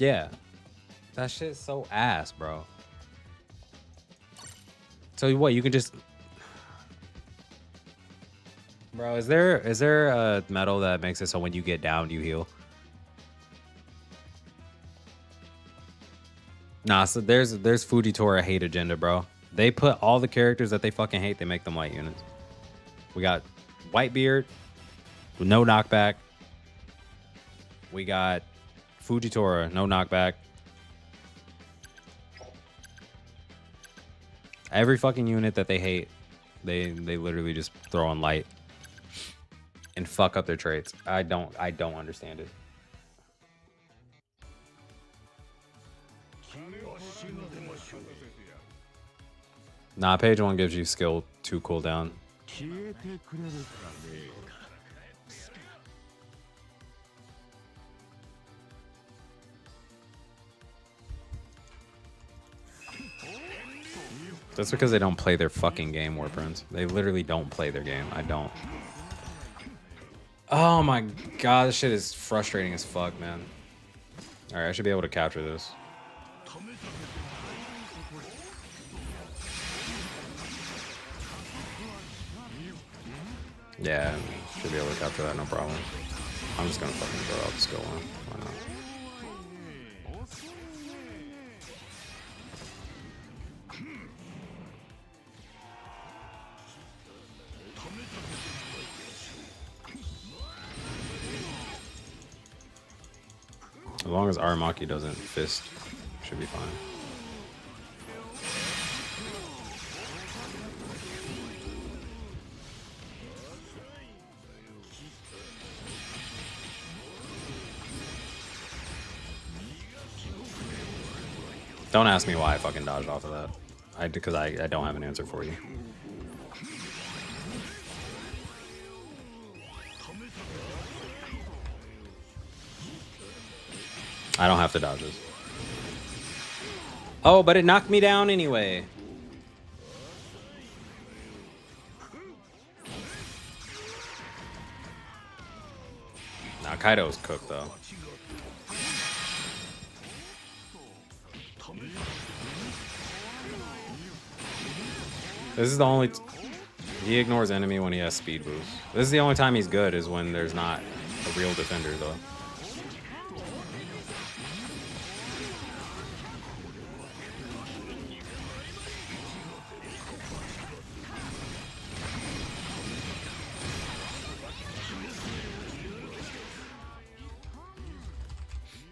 Speaker 1: Yeah. That shit's so ass, bro. So what, you can just... Bro, is there a medal that makes it so when you get down, you heal? Nah, so there's Fujitora hate agenda, bro. They put all the characters that they fucking hate, they make them light units. We got Whitebeard with no knockback. We got Fujitora, no knockback. Every fucking unit that they hate, they literally just throw on light and fuck up their traits. I don't understand it. Nah, page 1 gives you skill 2 cooldown. That's because they don't play their fucking game, Warprints. They literally don't play their game. I don't. Oh my god, this shit is frustrating as fuck, man. Alright, I should be able to capture this. Yeah, should be able to capture that, no problem. I'm just gonna fucking throw out the skill one. Why not? As long as Aramaki doesn't fist, should be fine. Don't ask me why I fucking dodged off of that. Because I don't have an answer for you. I don't have to dodge this. Oh, but it knocked me down anyway. Now Kaido's cooked though. This is the only... He ignores enemy when he has speed boost. This is the only time he's good, is when there's not a real defender though.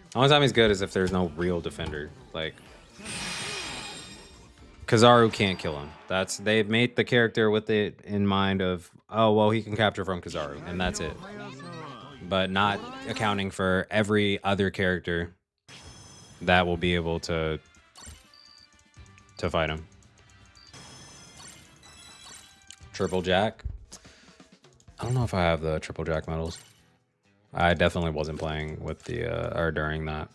Speaker 1: The only time he's good is if there's no real defender. Like, Kizaru can't kill him. They've made the character with it in mind of, oh, well, he can capture from Kizaru, and that's it. But not accounting for every other character that will be able to fight him. Triple Jack. I don't know if I have the Triple Jack medals. I definitely wasn't playing with the, or during that.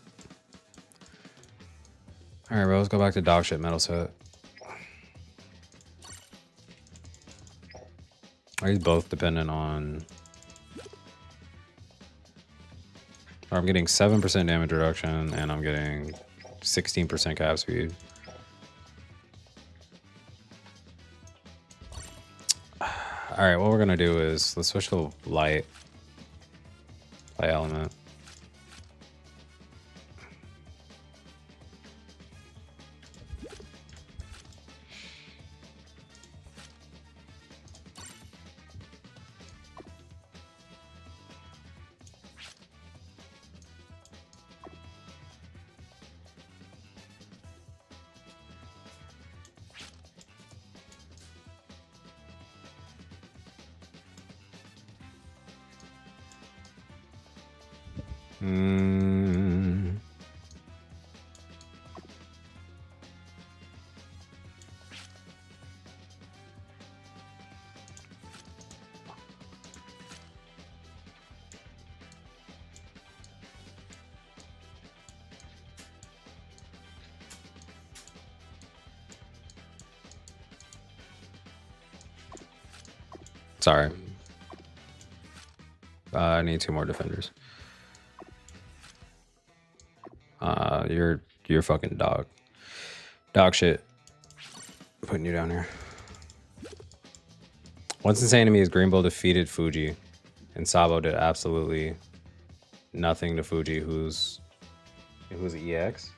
Speaker 1: All right, bro, let's go back to dog shit medal set. Are these both dependent on... I'm getting 7% damage reduction, and I'm getting 16% cap speed. All right, what we're gonna do is, let's switch to light element. Sorry. I need 2 more defenders. You're fucking dog. Dog shit. Putting you down here. What's insane to me is Greenbull defeated Fuji, and Sabo did absolutely nothing to Fuji, who's EX?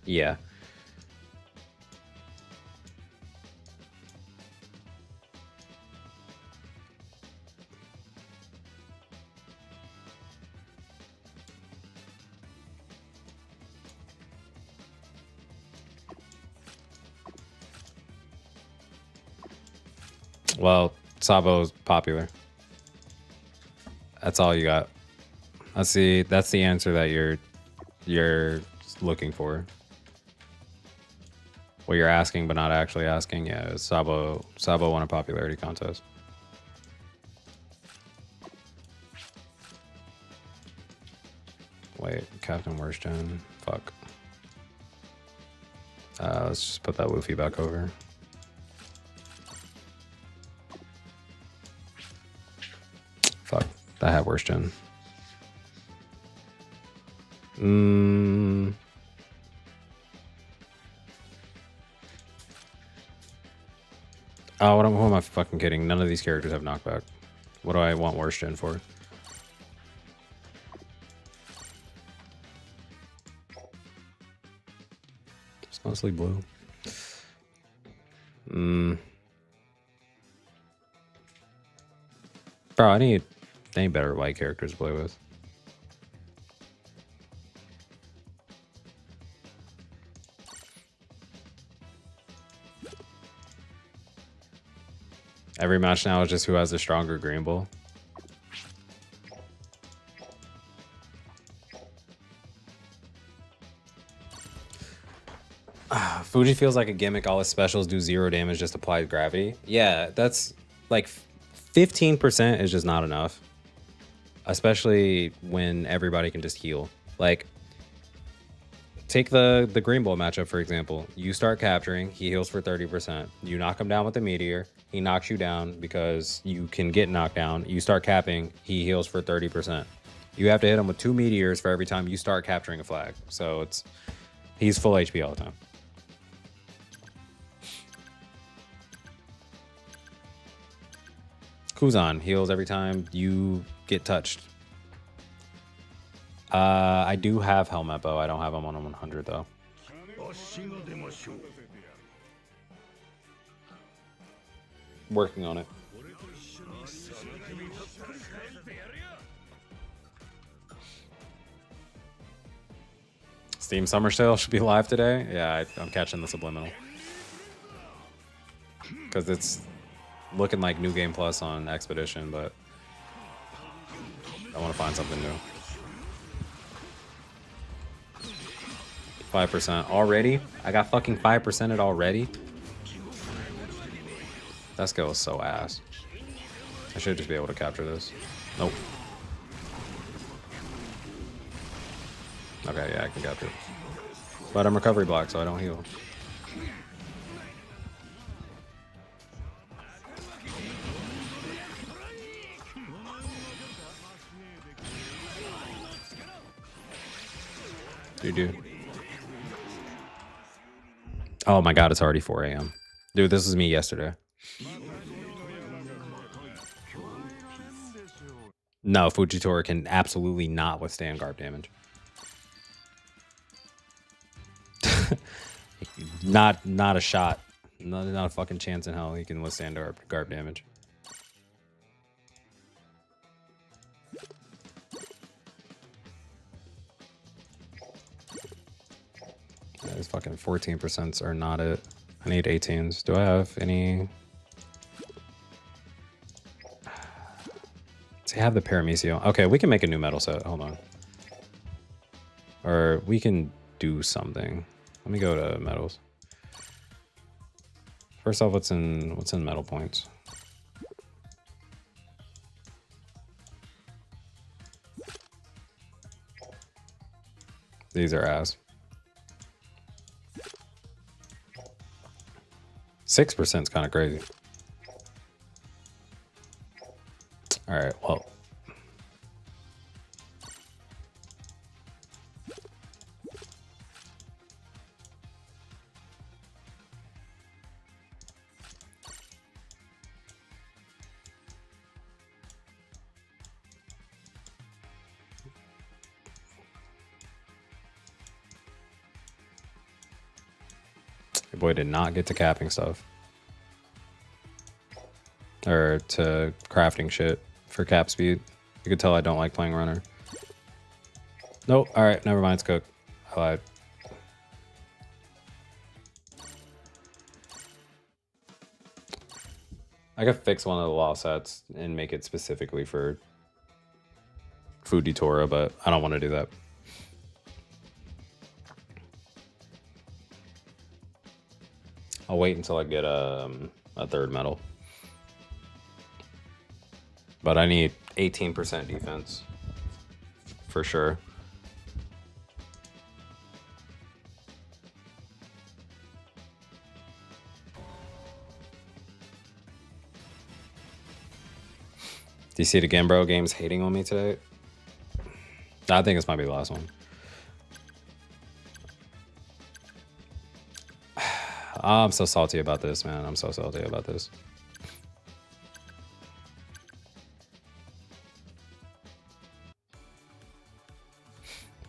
Speaker 1: Yeah. Well, Sabo's popular. That's all you got. That's the answer that you're looking for. What you're asking but not actually asking, yeah, is Sabo won a popularity contest. Wait, Captain Worst Gen. Fuck. Let's just put that Woofy back over. Fuck, that had Worst Gen. Oh, who am I fucking kidding? None of these characters have knockback. What do I want Worst Gen for? It's mostly blue. Bro, I need better white characters to play with. Every match now is just who has the stronger Greenbull. Fuji feels like a gimmick. All his specials do 0 damage, just applied gravity. Yeah, that's like 15% is just not enough. Especially when everybody can just heal. Like, take the Greenbull matchup, for example. You start capturing, he heals for 30%. You knock him down with the meteor, he knocks you down because you can get knocked down. You start capping, he heals for 30%. You have to hit him with 2 meteors for every time you start capturing a flag. So he's full HP all the time. Kuzan heals every time you get touched. I do have Helmet Bow. I don't have him on a 100 though. Working on it. Steam Summer Sale should be live today. Yeah, I'm catching the subliminal. Because it's looking like New Game Plus on Expedition, but I want to find something new. 5% already? I got fucking 5% it already? That skill is so ass. I should just be able to capture this. Nope. Okay, yeah, I can capture it. But I'm recovery block, so I don't heal. Dude. Oh my god, it's already 4 a.m. Dude, this was me yesterday. No, Fujitora can absolutely not withstand Garp damage. not a shot. Not a fucking chance in hell he can withstand Garp damage. These fucking 14% are not it. I need 18s. Do I have any? See, I have the Paramecio. Okay, we can make a new metal set. Hold on. Or we can do something. Let me go to metals. First off, what's in metal points? These are ass. 6% is kind of crazy. All right, well. Your boy did not get to capping stuff. Or to crafting shit for cap speed. You could tell I don't like playing runner. Nope. All right, never mind. It's cooked. I lied. I could fix one of the law sets and make it specifically for Fujitora, but I don't want to do that. I'll wait until I get a third medal. But I need 18% defense for sure. Do you see it again, bro? Game's hating on me today. I think this might be the last one. I'm so salty about this, man. I'm so salty about this.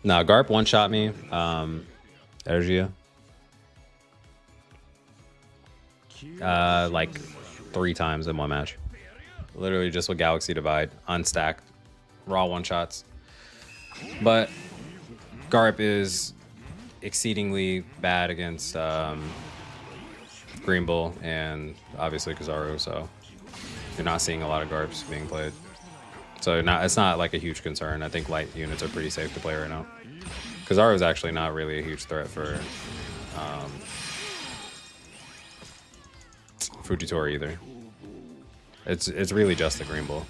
Speaker 1: No, Garp one-shot me. Ergia. Like 3 times in one match. Literally just with Galaxy Divide, unstacked, raw one-shots. But Garp is exceedingly bad against Greenbull and obviously Kizaru, so you're not seeing a lot of Garps being played. So it's not like a huge concern. I think light units are pretty safe to play right now. Kizaru is actually not really a huge threat for Fujitora either. It's really just the Greenbull.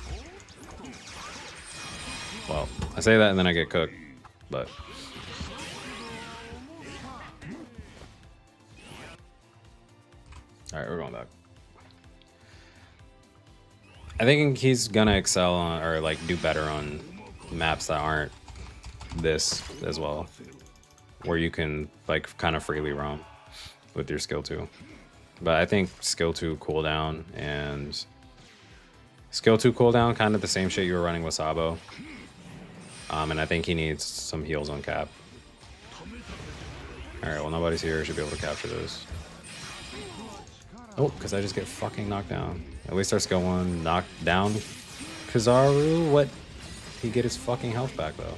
Speaker 1: Well, I say that and then I get cooked, but all right, we're going back. I think he's gonna excel on, or like do better on maps that aren't this as well, where you can like kind of freely roam with your skill 2. But I think skill 2 cooldown and skill 2 cooldown kind of the same shit you were running with Sabo. And I think he needs some heals on cap. Alright, well nobody's here, should be able to capture this. Oh, because I just get fucking knocked down. At least our skill 1 knocked down Kizaru. What? He get his fucking health back though.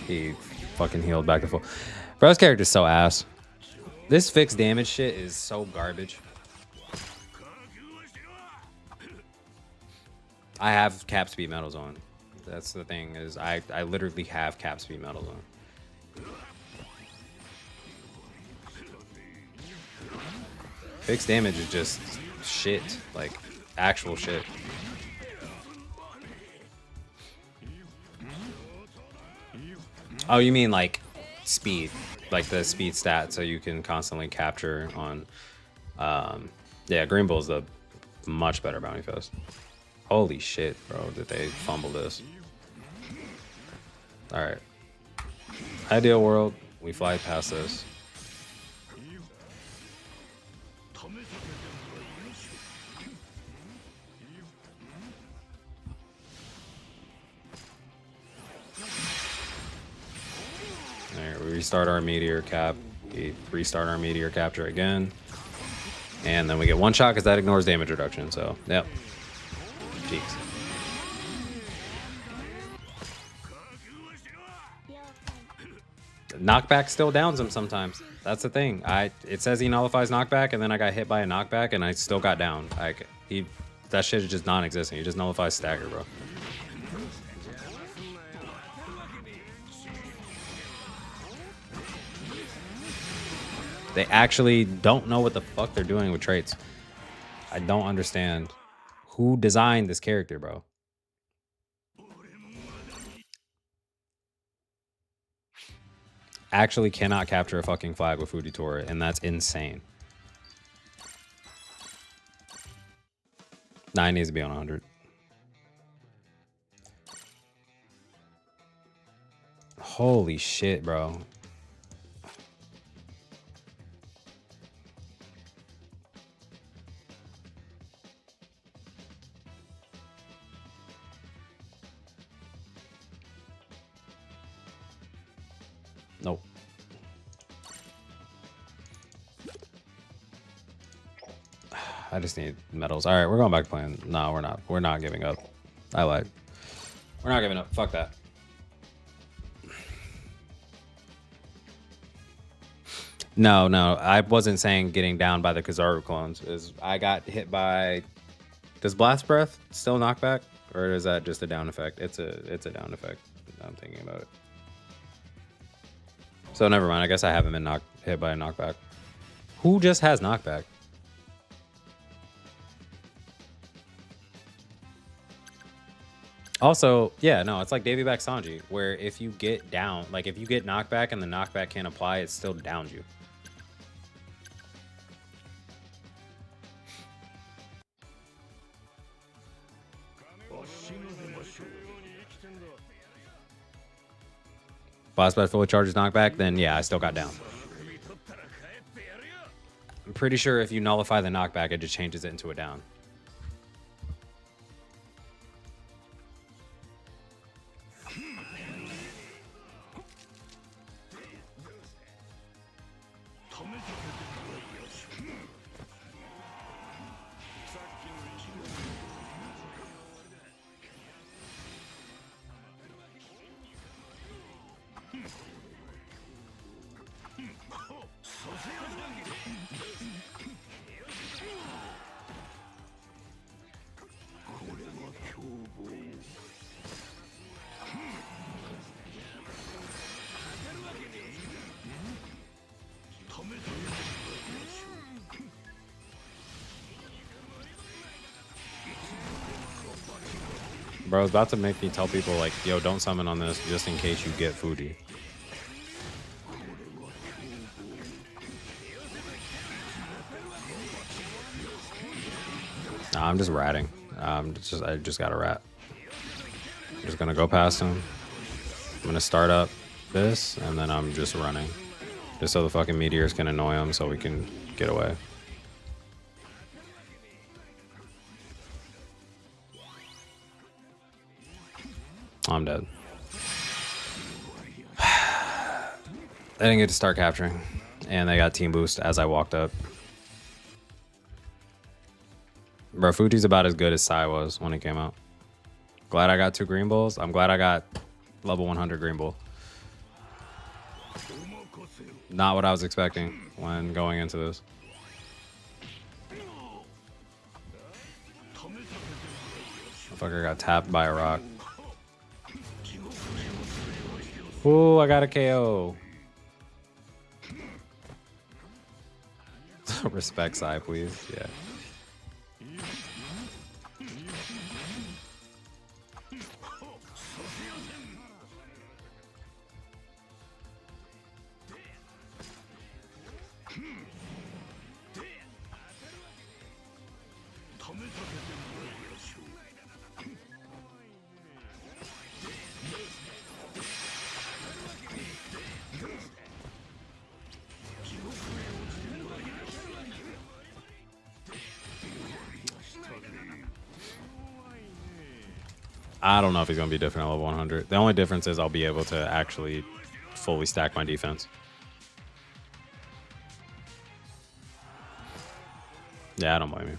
Speaker 1: He fucking healed back to full. Bro's character's so ass. This fixed damage shit is so garbage. I have cap speed medals on. That's the thing, is I literally have cap speed medals on. Fixed damage is just shit, like actual shit. Oh, you mean like speed, like the speed stat, so you can constantly capture on. Yeah, Greenbull's the much better bounty fest. Holy shit, bro! Did they fumble this? All right, ideal world. We fly past this. Alright, we restart our meteor cap. We restart our meteor capture again. And then we get one shot because that ignores damage reduction. So, yep. Jeez. Knockback still downs him sometimes. That's the thing. It says he nullifies knockback, and then I got hit by a knockback, and I still got down. That shit is just non-existent. He just nullifies stagger, bro. They actually don't know what the fuck they're doing with traits. I don't understand. Who designed this character, bro? Actually cannot capture a fucking flag with Fujitora, and that's insane. 9 needs to be on 100. Holy shit, bro. Nope. I just need medals. All right, we're going back to playing. No, we're not. We're not giving up. I lied. We're not giving up. Fuck that. No, I wasn't saying getting down by the Kizaru clones. I got hit by... Does Blast Breath still knock back? Or is that just a down effect? It's a down effect. I'm thinking about it. So never mind. I guess I haven't been hit by a knockback. Who just has knockback? Also, yeah, no, it's like Davy back Sanji, where if you get down, like if you get knockback and the knockback can't apply, it still downs you. Boss Blast fully charges knockback, then yeah, I still got down. I'm pretty sure if you nullify the knockback, it just changes it into a down. Bro, it's about to make me tell people, like, yo, don't summon on this just in case you get Fuji. I'm just ratting. I just got a rat. I'm just gonna go past him. I'm gonna start up this, and then I'm just running. Just so the fucking meteors can annoy him so we can get away. I'm dead. They didn't get to start capturing. And they got team boost as I walked up. Bro, Fuji's about as good as Sai was when he came out. Glad I got 2 Greenbulls. I'm glad I got level 100 Greenbull. Not what I was expecting when going into this. Fucker got tapped by a rock. Ooh, I got a KO. Respect Sai, please. Yeah. I don't know if he's going to be different at level 100. The only difference is I'll be able to actually fully stack my defense. Yeah, I don't blame you.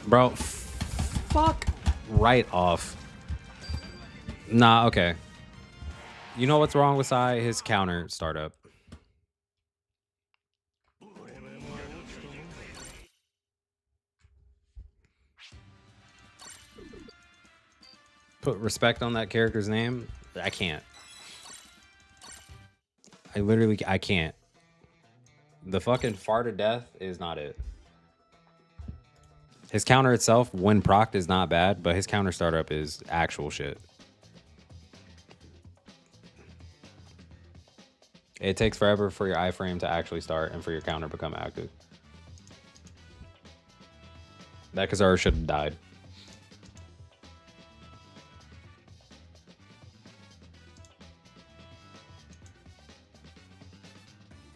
Speaker 1: Bro, fuck right off. Nah, okay. You know what's wrong with Sai? His counter startup. Put respect on that character's name? I can't. I can't. The fucking fart of death is not it. His counter itself, when procced, is not bad, but his counter startup is actual shit. It takes forever for your iframe to actually start and for your counter to become active. That Kizaru should have died.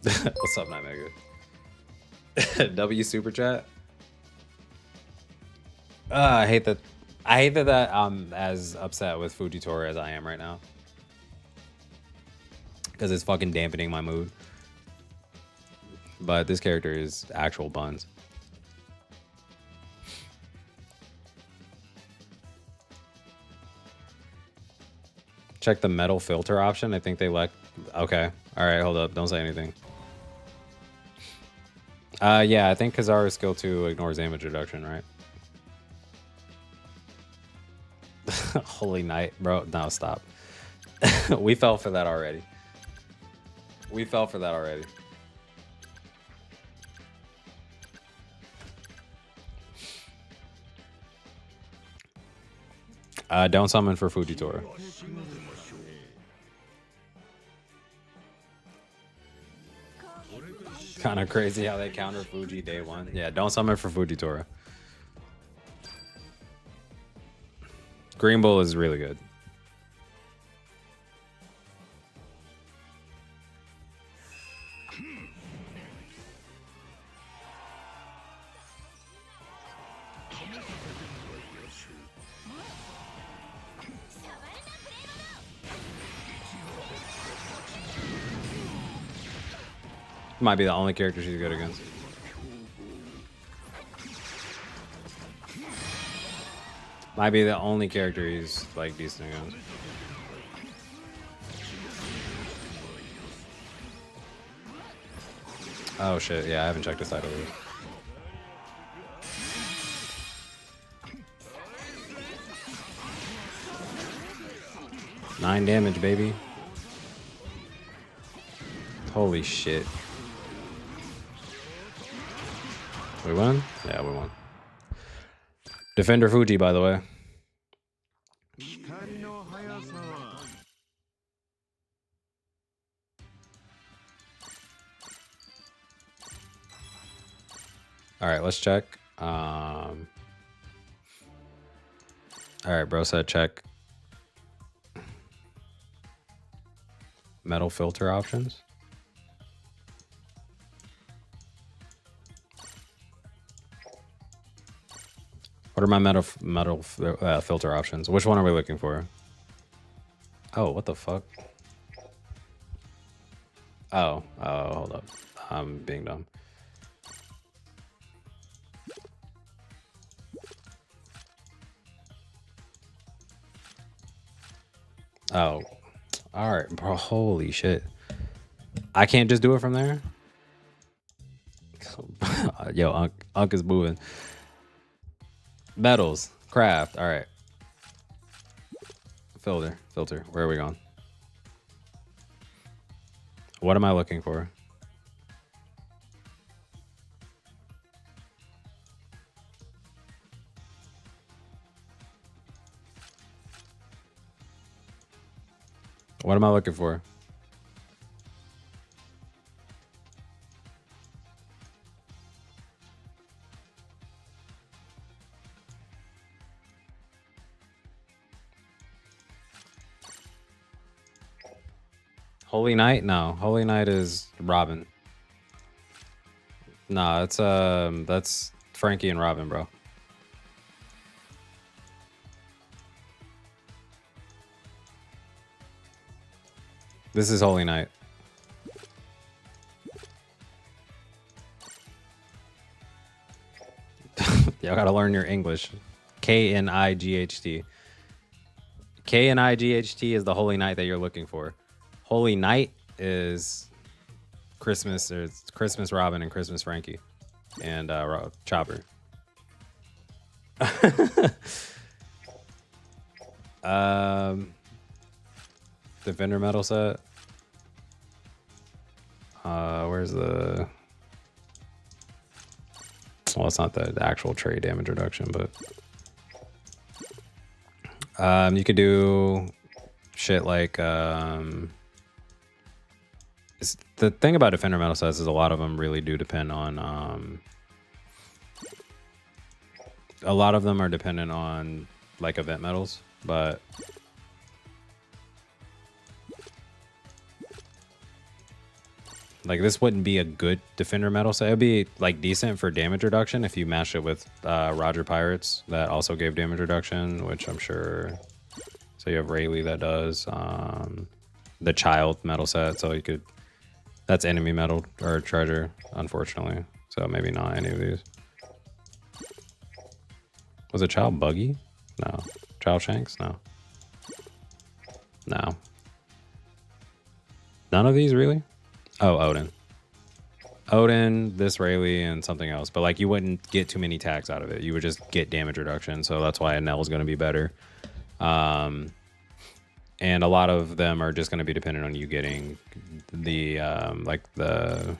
Speaker 1: What's up, Night Mega? W super chat. I hate that I'm as upset with Fujitora as I am right now. Because it's fucking dampening my mood. But this character is actual buns. Check the metal filter option. I think they let... Okay. Alright, hold up. Don't say anything. Yeah, I think Kizaru's skill 2 ignores damage reduction, right? Holy night, bro. No, stop. We fell for that already. We fell for that already. Don't summon for Fujitora. Kind of crazy how they counter Fuji day 1. Yeah, don't summon for Fujitora. Greenbull is really good. Might be the only character she's good against. Might be the only character he's like decent against. Oh shit, yeah, I haven't checked his title yet. Nine damage, baby. Holy shit. We won? Yeah, we won. Defender Fuji, by the way. All right, let's check. All right, bro said check. Metal filter options. What are my metal filter options? Which one are we looking for? Oh, what the fuck? Oh, hold up. I'm being dumb. Oh, all right, bro. Holy shit. I can't just do it from there? Yo, Unk is moving. Metals, craft. All right. Filter. Where are we going? What am I looking for? What am I looking for? Holy Knight? No. Holy Knight is Robin. Nah, that's Frankie and Robin, bro. This is Holy Knight. Y'all gotta learn your English. K-N-I-G-H-T. K-N-I-G-H-T is the Holy Knight that you're looking for. Holy Knight is Christmas, or it's Christmas Robin and Christmas Frankie and Chopper. Defender metal set. Where's the... Well, it's not the actual trade damage reduction, but you could do shit like the thing about Defender metal sets is a lot of them really do depend on a lot of them are dependent on like event medals, but like this wouldn't be a good Defender metal set. It'd be like decent for damage reduction if you match it with Roger Pirates that also gave damage reduction, which I'm sure. So you have Rayleigh that does the child metal set, so you could. That's enemy metal or treasure, unfortunately. So maybe not any of these. Was it Child Buggy? No. Child Shanks? No. No. None of these really? Oh, Odin. Odin, this Rayleigh, and something else. But like you wouldn't get too many tags out of it. You would just get damage reduction. So that's why a Nell is going to be better. And a lot of them are just going to be dependent on you getting the like the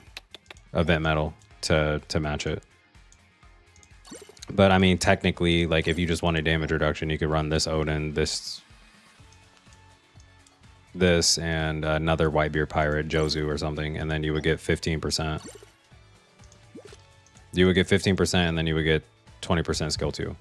Speaker 1: event medal to match it. But I mean, technically, like if you just wanted damage reduction, you could run this Odin, this and another Whitebeard Pirate, Jozu or something, and then you would get 15%. You would get 15%, and then you would get 20% skill 2.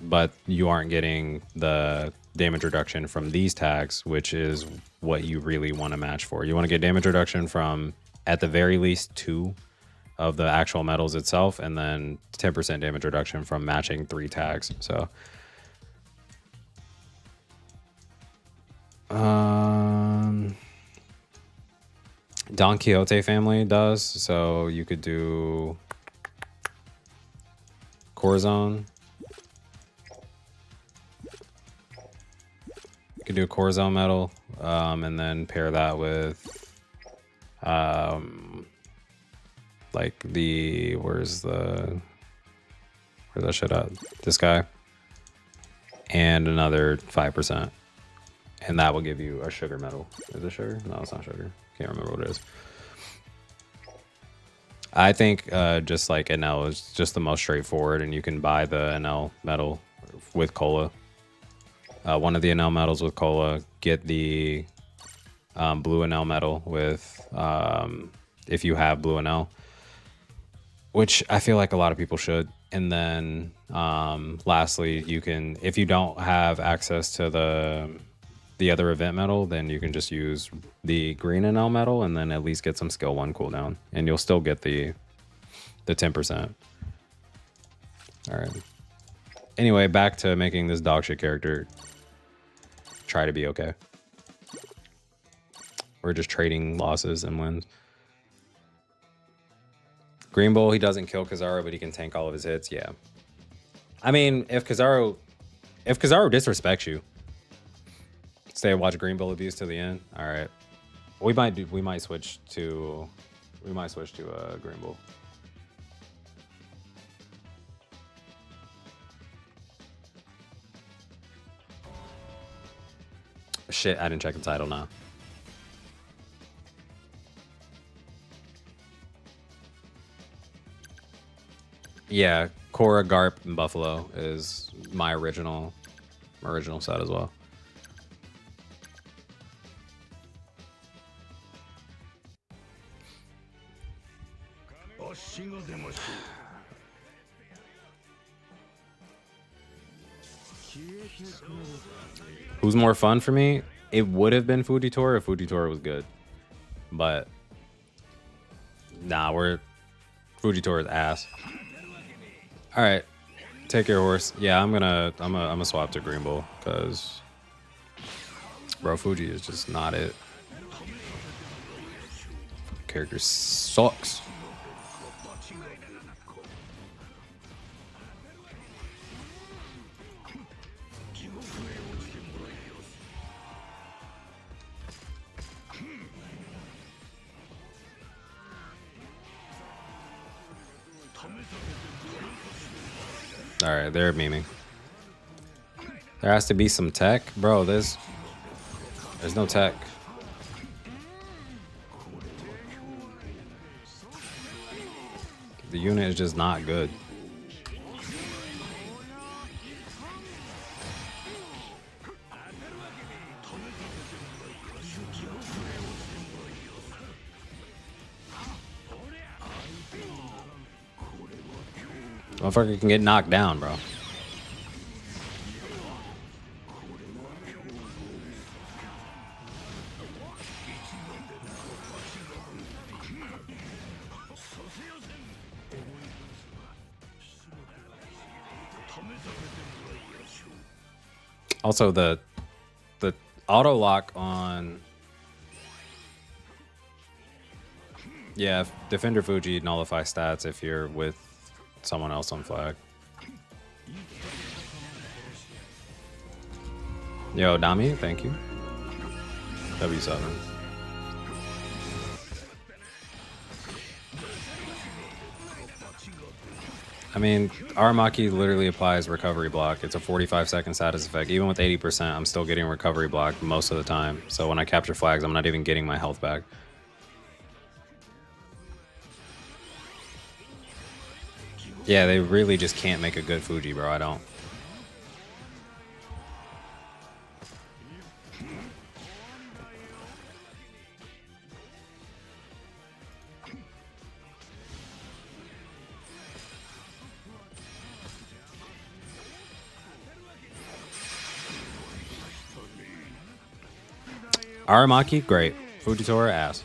Speaker 1: But you aren't getting the damage reduction from these tags, which is what you really want to match for. You want to get damage reduction from, at the very least, 2 of the actual medals itself, and then 10% damage reduction from matching 3 tags. So Don Quixote family does, so you could do Corazon. You could do Corazon metal, and then pair that with like the where's that shit at? This guy. And another 5%. And that will give you a sugar metal. Is it sugar? No, it's not sugar. Can't remember what it is. I think just like NL is just the most straightforward, and you can buy the NL medal with cola. One of the NL medals with cola. Get the blue NL medal with if you have blue NL, which I feel like a lot of people should. And then lastly, you can, if you don't have access to the other event medal, then you can just use the green NL medal and then at least get some skill 1 cooldown, and you'll still get the 10%. All right. Anyway, back to making this dog shit character try to be okay. We're just trading losses and wins. Greenbull, he doesn't kill Kizaru, but he can tank all of his hits. Yeah. I mean, if Kizaru disrespects you, stay and watch Greenbull abuse to the end. All right. We might switch to Greenbull. Shit, I didn't check the title now. Yeah, Korra, Garp, and Buffalo is my original set as well. Who's more fun for me? It would have been Fujitora if Fujitora was good, but nah, Fujitora's ass. All right, take your horse. Yeah, I'm gonna swap to Greenbull because bro, Fuji is just not it. Character sucks. All right, they're memeing. There has to be some tech, bro. There's no tech. The unit is just not good. Motherfucker can get knocked down, bro. Also, the auto lock on, yeah, Defender Fuji nullify stats if you're with someone else on flag. Yo, Dami, thank you. W7. I mean, Aramaki literally applies recovery block. It's a 45-second status effect. Even with 80%, I'm still getting recovery block most of the time. So when I capture flags, I'm not even getting my health back. Yeah, they really just can't make a good Fuji, bro. I don't. Aramaki, great. Fujitora, ass.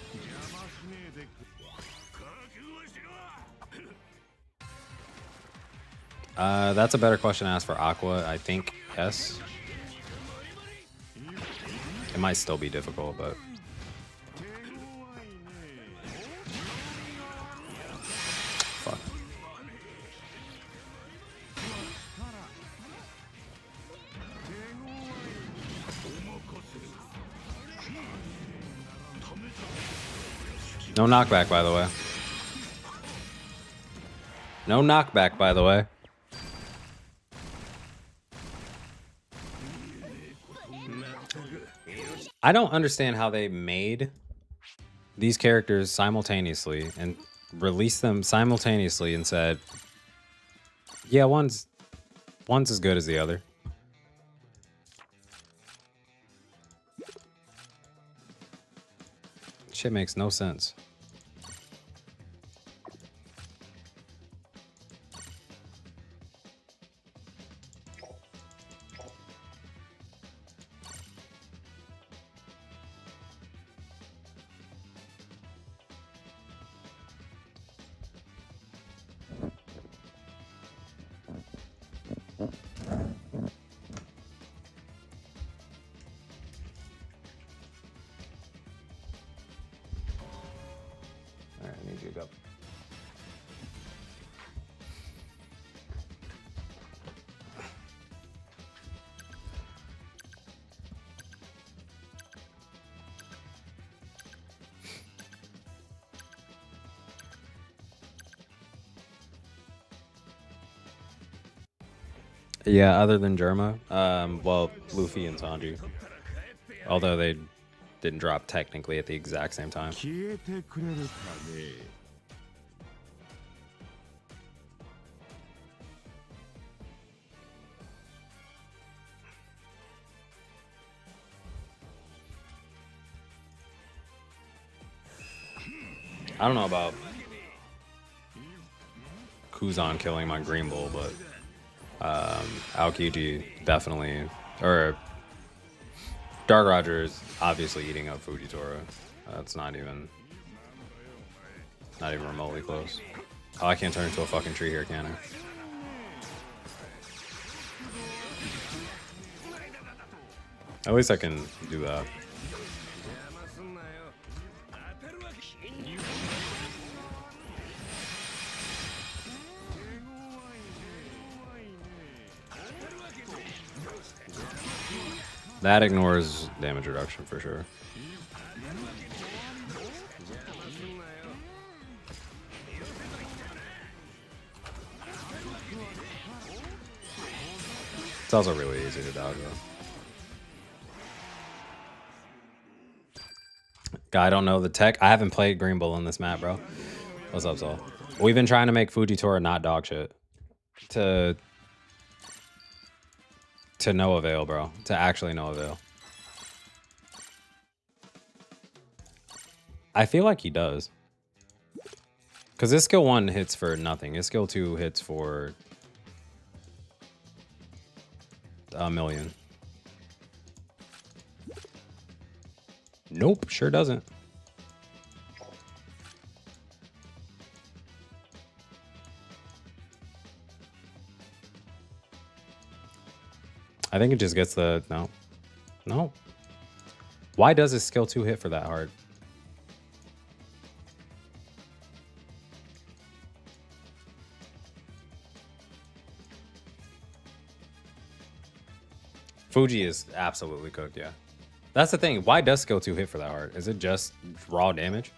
Speaker 1: That's a better question to ask for Aqua. I think yes. It might still be difficult, but fuck. No knockback, by the way. No knockback, by the way. I don't understand how they made these characters simultaneously and released them simultaneously and said, yeah, one's as good as the other. Shit makes no sense. Yeah, other than Germa, well, Luffy and Sanji, although they didn't drop technically at the exact same time. I don't know about Kuzan killing my Greenbull, but Aokiji definitely, or Dark Roger is obviously eating up Fujitora. That's not even remotely close. Oh, I can't turn into a fucking tree here, can I? At least I can do that. That ignores damage reduction for sure. It's also really easy to dodge though. I don't know the tech. I haven't played Greenbull on this map, bro. What's up, Saul? We've been trying to make Fujitora not dog shit. To no avail, bro. To actually no avail. I feel like he does. Because his skill 1 hits for nothing. His skill 2 hits for 1,000,000. Nope, sure doesn't. I think it just gets the... No. Why does his skill 2 hit for that hard? Fuji is absolutely cooked, yeah. That's the thing. Why does skill 2 hit for that hard? Is it just raw damage?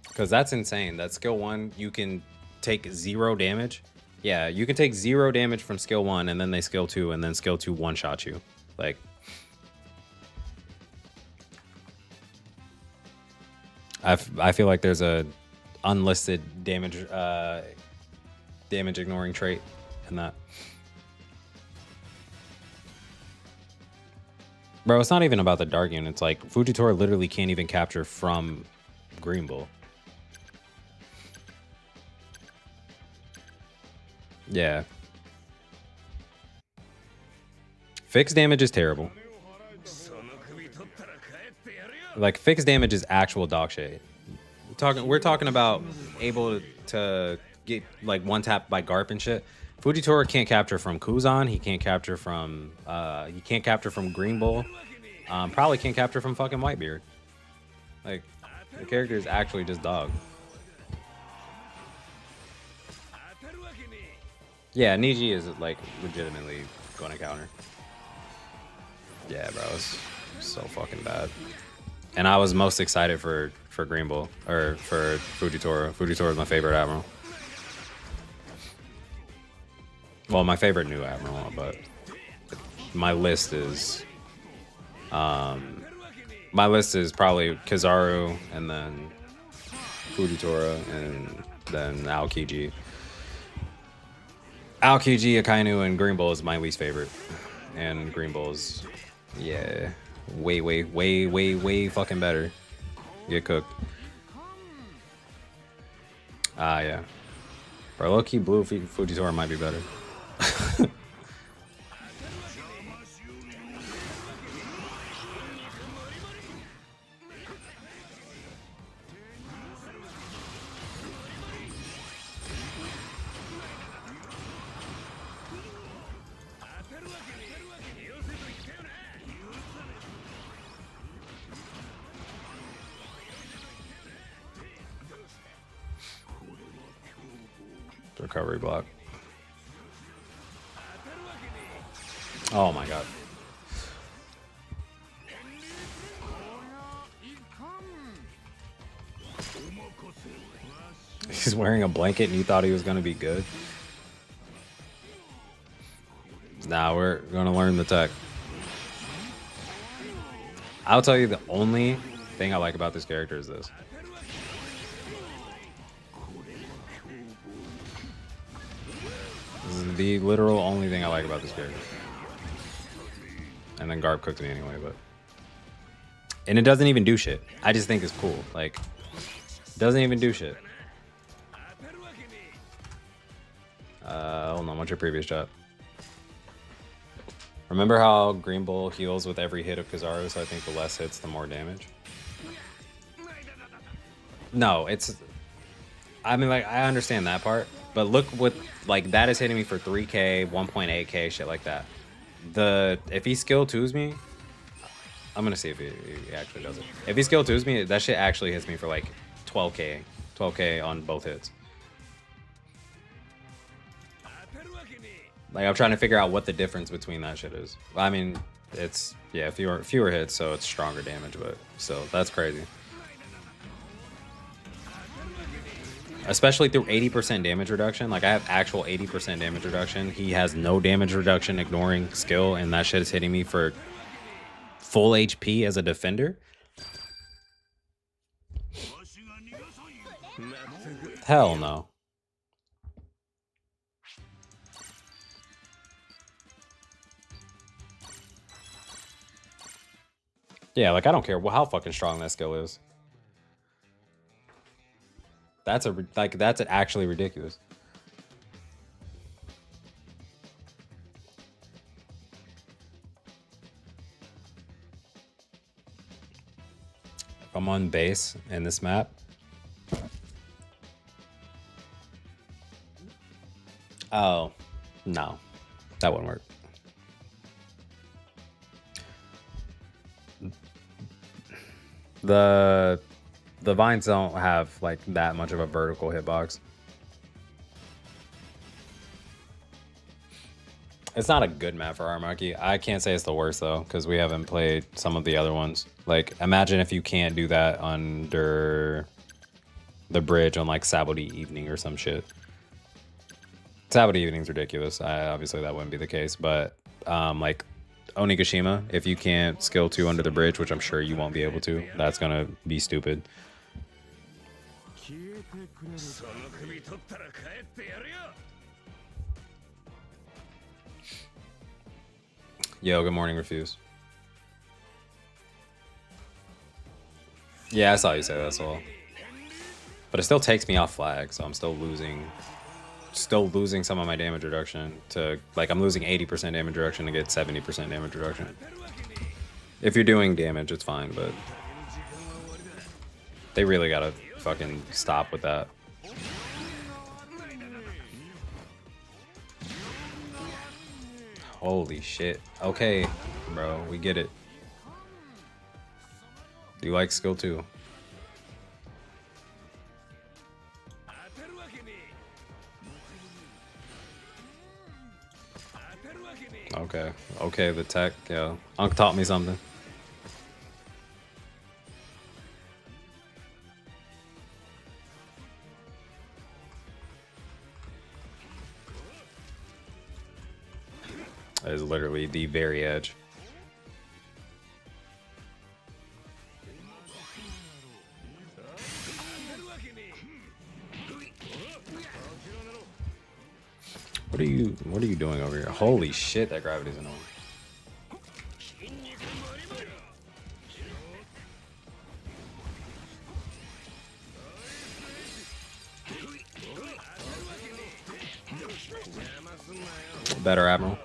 Speaker 1: Because that's insane. That skill 1, you can take 0 damage. Yeah, you can take 0 damage from skill 1, and then they skill 2, and then skill 2 one-shot you. Like, I feel like there's a unlisted damage ignoring trait in that. Bro, it's not even about the dark units. Like, Fujitora literally can't even capture from Greenbull. Yeah. Fixed damage is terrible. Like, fixed damage is actual dog shit. We're talking about able to get, like, one tap by Garp and shit. Fujitora can't capture from Kuzan. He can't capture from Greenbull. Probably can't capture from fucking Whitebeard. Like, the character is actually just dog. Yeah, Niji is, like, legitimately going to counter. Yeah, bro, it's so fucking bad. And I was most excited for Greenbull, or for Fujitora. Fujitora is my favorite Admiral. Well, my favorite new Admiral, but my list is probably Kizaru, and then Fujitora, and then Aokiji. Aokiji, Akainu, and Greenbull is my least favorite. And Greenbull is, yeah, way fucking better. Get cooked. Ah, yeah. Bro, low-key blue Fujitora might be better. Recovery block. Oh my god. He's wearing a blanket and you thought he was going to be good? Nah, we're going to learn the tech. I'll tell you the only thing I like about this character is this. This is the literal only thing I like about this character. And then Garp cooked me anyway, but... And it doesn't even do shit. I just think it's cool. Like, it doesn't even do shit. Hold on, what's your previous job? Remember how Greenbull heals with every hit of Kizaru, so I think the less hits, the more damage? No, it's... I mean, like, I understand that part, but look what... Like, that is hitting me for 3k, 1.8k, shit like that. If he skill 2s me... I'm gonna see if he actually does it. If he skill 2s me, that shit actually hits me for, like, 12k. 12k on both hits. Like, I'm trying to figure out what the difference between that shit is. I mean, it's, yeah, fewer hits, so it's stronger damage, but still, that's crazy. Especially through 80% damage reduction. Like, I have actual 80% damage reduction. He has no damage reduction, ignoring skill, and that shit is hitting me for full HP as a defender. Hell no. Yeah, like, I don't care how fucking strong that skill is. That's actually ridiculous. If I'm on base in this map, oh no, that wouldn't work. The vines don't have like that much of a vertical hitbox. It's not a good map for Aramaki. I can't say it's the worst though, because we haven't played some of the other ones. Like, imagine if you can't do that under the bridge on like Sabo Evening or some shit. Sabo Evening's ridiculous. Obviously that wouldn't be the case, but like Onigashima, if you can't skill 2 under the bridge, which I'm sure you won't be able to, that's gonna be stupid. Yo, good morning, Refuse. Yeah, I saw you say that's all. But it still takes me off flag, so I'm still losing some of my damage reduction to, like, I'm losing 80% damage reduction to get 70% damage reduction. If you're doing damage, it's fine, but they really gotta fucking stop with that. Holy shit. Okay, bro, we get it. You like skill 2. Okay. Okay, the tech, yeah. Unc taught me something. That is literally the very edge. What are you doing over here? Holy shit, that gravity's annoying. Better, Admiral.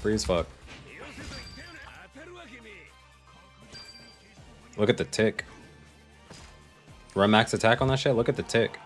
Speaker 1: Free as fuck. Look at the tick. Run max attack on that shit? Look at the tick.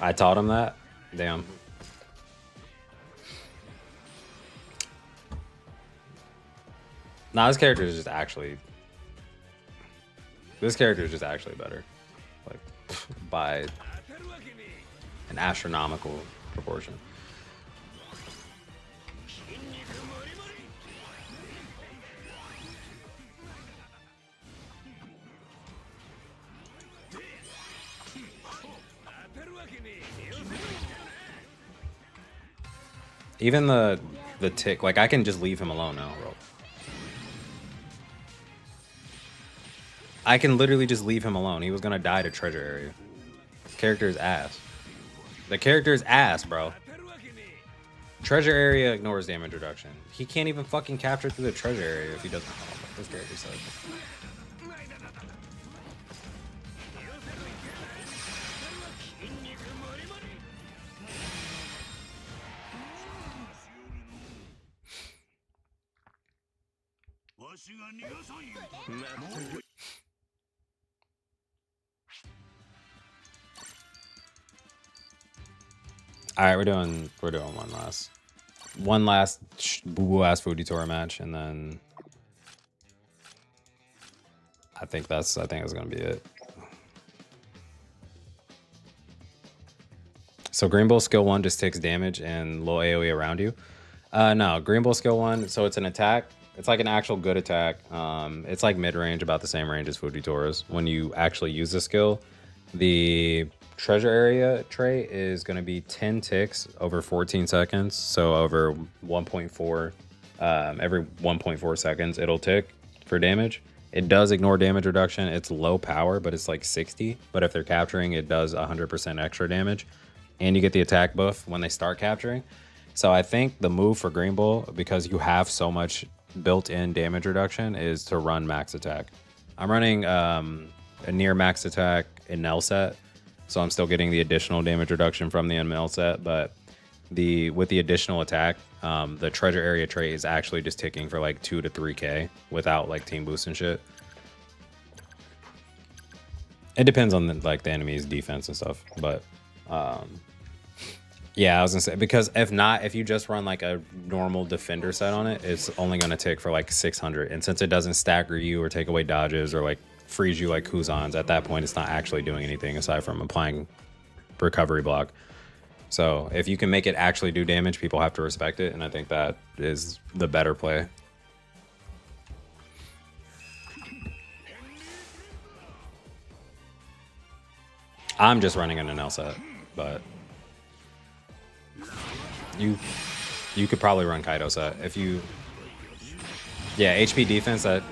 Speaker 1: I taught him that? Damn. Nah, this character is just actually... This character is just actually better. Like, by an astronomical proportion. Even the tick, like I can just leave him alone now, bro. I can literally just leave him alone. He was gonna die to treasure area. This character is ass. The character is ass, bro. Treasure area ignores damage reduction. He can't even fucking capture through the treasure area if he doesn't. Oh, this character sucks. All right, we're doing one last boo ass Fujitora match, and then I think that's gonna be it. So Greenbull skill 1 just takes damage and low AoE around you. No, Greenbull skill 1, so it's an attack. It's like an actual good attack. It's like mid-range, about the same range as Fujitora's. When you actually use the skill, the treasure area trait is going to be 10 ticks over 14 seconds. So over 1.4, every 1.4 seconds, it'll tick for damage. It does ignore damage reduction. It's low power, but it's like 60. But if they're capturing, it does 100% extra damage. And you get the attack buff when they start capturing. So I think the move for Greenbull, because you have so much built-in damage reduction, is to run max attack. I'm running a near max attack in Nell set, so I'm still getting the additional damage reduction from the ML set, but with the additional attack, the treasure area trait is actually just ticking for like 2 to 3k without like team boost and shit. It depends on the enemy's defense and stuff, but yeah, I was gonna say, because if you just run like a normal defender set on it, it's only gonna tick for like 600, and since it doesn't stagger you or take away dodges or like freeze you like Kuzan's, at that point it's not actually doing anything aside from applying recovery block. So if you can make it actually do damage, people have to respect it, and I think that is the better play. I'm just running an NL set, but you could probably run Kaido set if you... Yeah, HP defense, that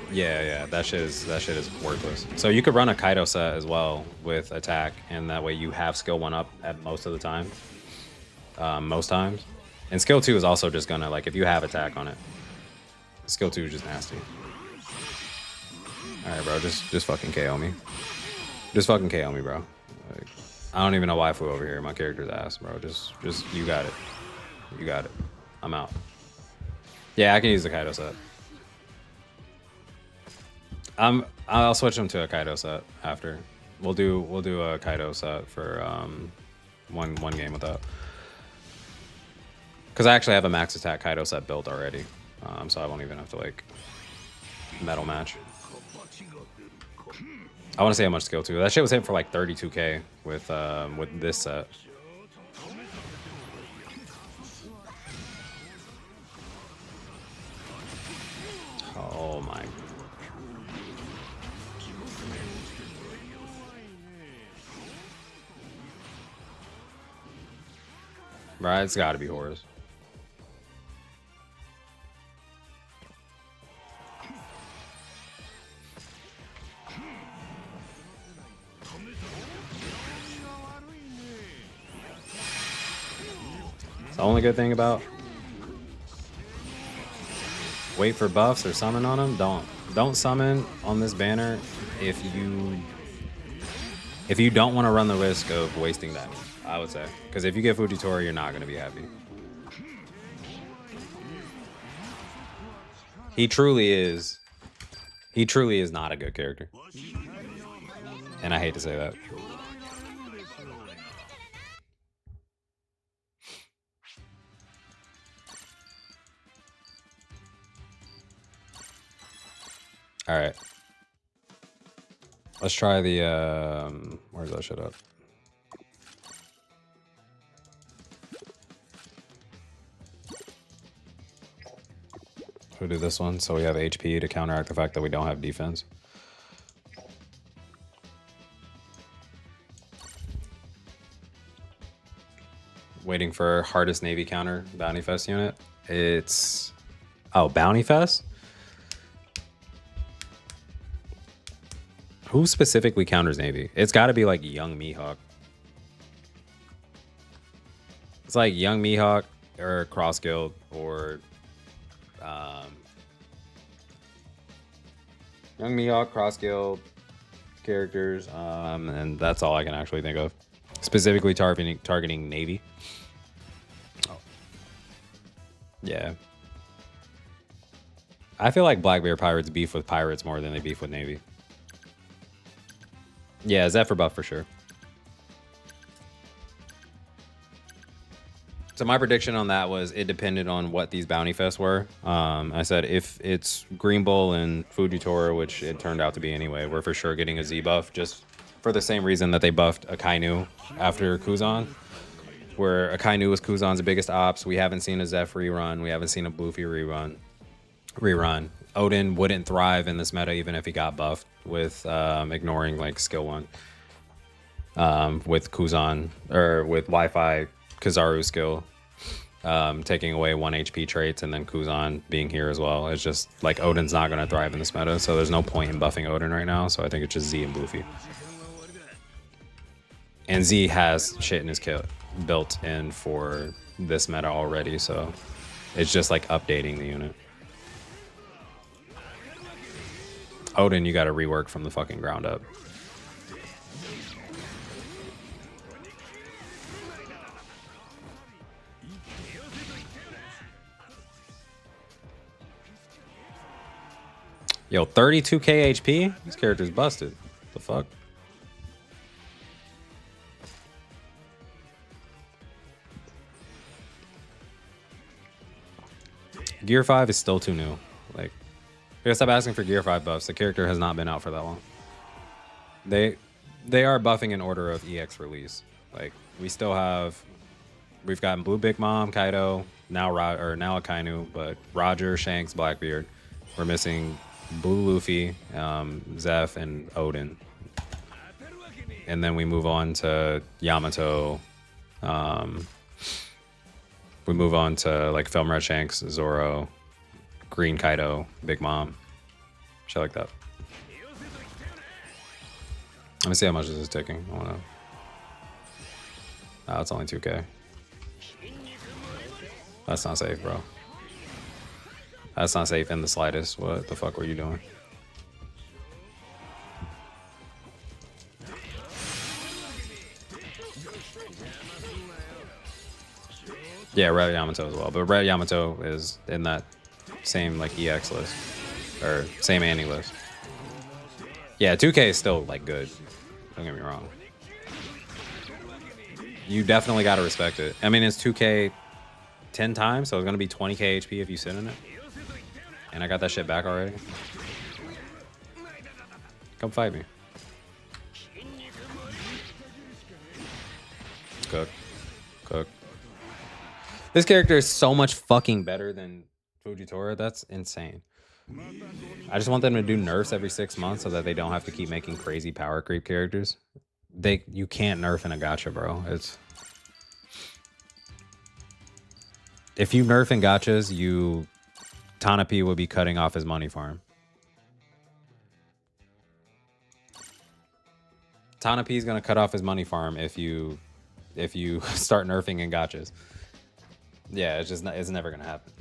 Speaker 1: shit is worthless. So you could run a Kaido set as well with attack, and that way you have skill 1 up at most of the time. Most times. And skill 2 is also just gonna, like, if you have attack on it, skill 2 is just nasty. Alright, bro, just fucking KO me. Just fucking KO me, bro. Like, I don't even know why I flew over here. My character's ass, bro. Just you got it. You got it. I'm out. Yeah, I can use the Kaido set. I'll switch them to a Kaido set after. We'll do a Kaido set for one game with that. Because I actually have a max attack Kaido set built already, so I won't even have to like metal match. I want to see how much skill 2. That shit was hitting for like 32k with this set. Oh my. Right? It's got to be Horus. It's the only good thing about wait for buffs or summon on them. Don't summon on this banner if you don't want to run the risk of wasting damage, I would say. Because if you get Fujitora, you're not going to be happy. He truly is not a good character. And I hate to say that. All right. Let's try the, where's that shit up? We'll do this one so we have HP to counteract the fact that we don't have defense. Waiting for hardest Navy counter Bounty Fest unit. It's, oh, Bounty Fest? Who specifically counters Navy? It's got to be like Young Mihawk. It's like Young Mihawk or Cross Guild or Young Mihawk, Cross Guild characters, and that's all I can actually think of. Specifically targeting Navy. Oh. Yeah. I feel like Blackbeard pirates beef with pirates more than they beef with Navy. Yeah, Zephyr buff for sure. So my prediction on that was it depended on what these bounty fests were. I said if it's Greenbull and Fujitora, which it turned out to be anyway, we're for sure getting a Z buff just for the same reason that they buffed Akainu after Kuzan, where Akainu was Kuzan's biggest ops. We haven't seen a Zeph rerun. We haven't seen a Bluffy rerun. Odin wouldn't thrive in this meta even if he got buffed with ignoring like skill 1 with Kuzan or with Wi-Fi Kizaru skill taking away 1 HP traits and then Kuzan being here as well. It's just like Odin's not going to thrive in this meta, so there's no point in buffing Odin right now. So I think it's just Z and Bluffy. And Z has shit in his kit built in for this meta already, so it's just like updating the unit. Odin, you got to rework from the fucking ground up. Yo, 32k HP? This character's busted. The fuck? Gear 5 is still too new. Like, I gotta stop asking for Gear 5 buffs. The character has not been out for that long. They are buffing in order of EX release. Like, we've gotten Blue Big Mom, Kaido, now Akainu, but Roger, Shanks, Blackbeard. We're missing Blue Luffy, Zeph, and Odin. And then we move on to Yamato. We move on to like Film Red Shanks, Zoro, Green Kaido, Big Mom. Shit like that. Let me see how much this is taking. I wanna. Oh, it's only 2k. That's not safe, bro. That's not safe in the slightest. What the fuck were you doing? Yeah, Red Yamato as well. But Red Yamato is in that same like EX list. Or same Annie list. Yeah, 2k is still like good. Don't get me wrong. You definitely gotta respect it. I mean, it's 2k 10 times, so it's gonna be 20k HP if you sit in it. And I got that shit back already. Come fight me. Cook. Cook. This character is so much fucking better than Fujitora. That's insane. I just want them to do nerfs every 6 months so that they don't have to keep making crazy power creep characters. You can't nerf in a gacha, bro. If you nerf in gachas, Tanapi will be cutting off his money farm. Tanapi is gonna cut off his money farm if you start nerfing in gachas. Yeah, it's never gonna happen.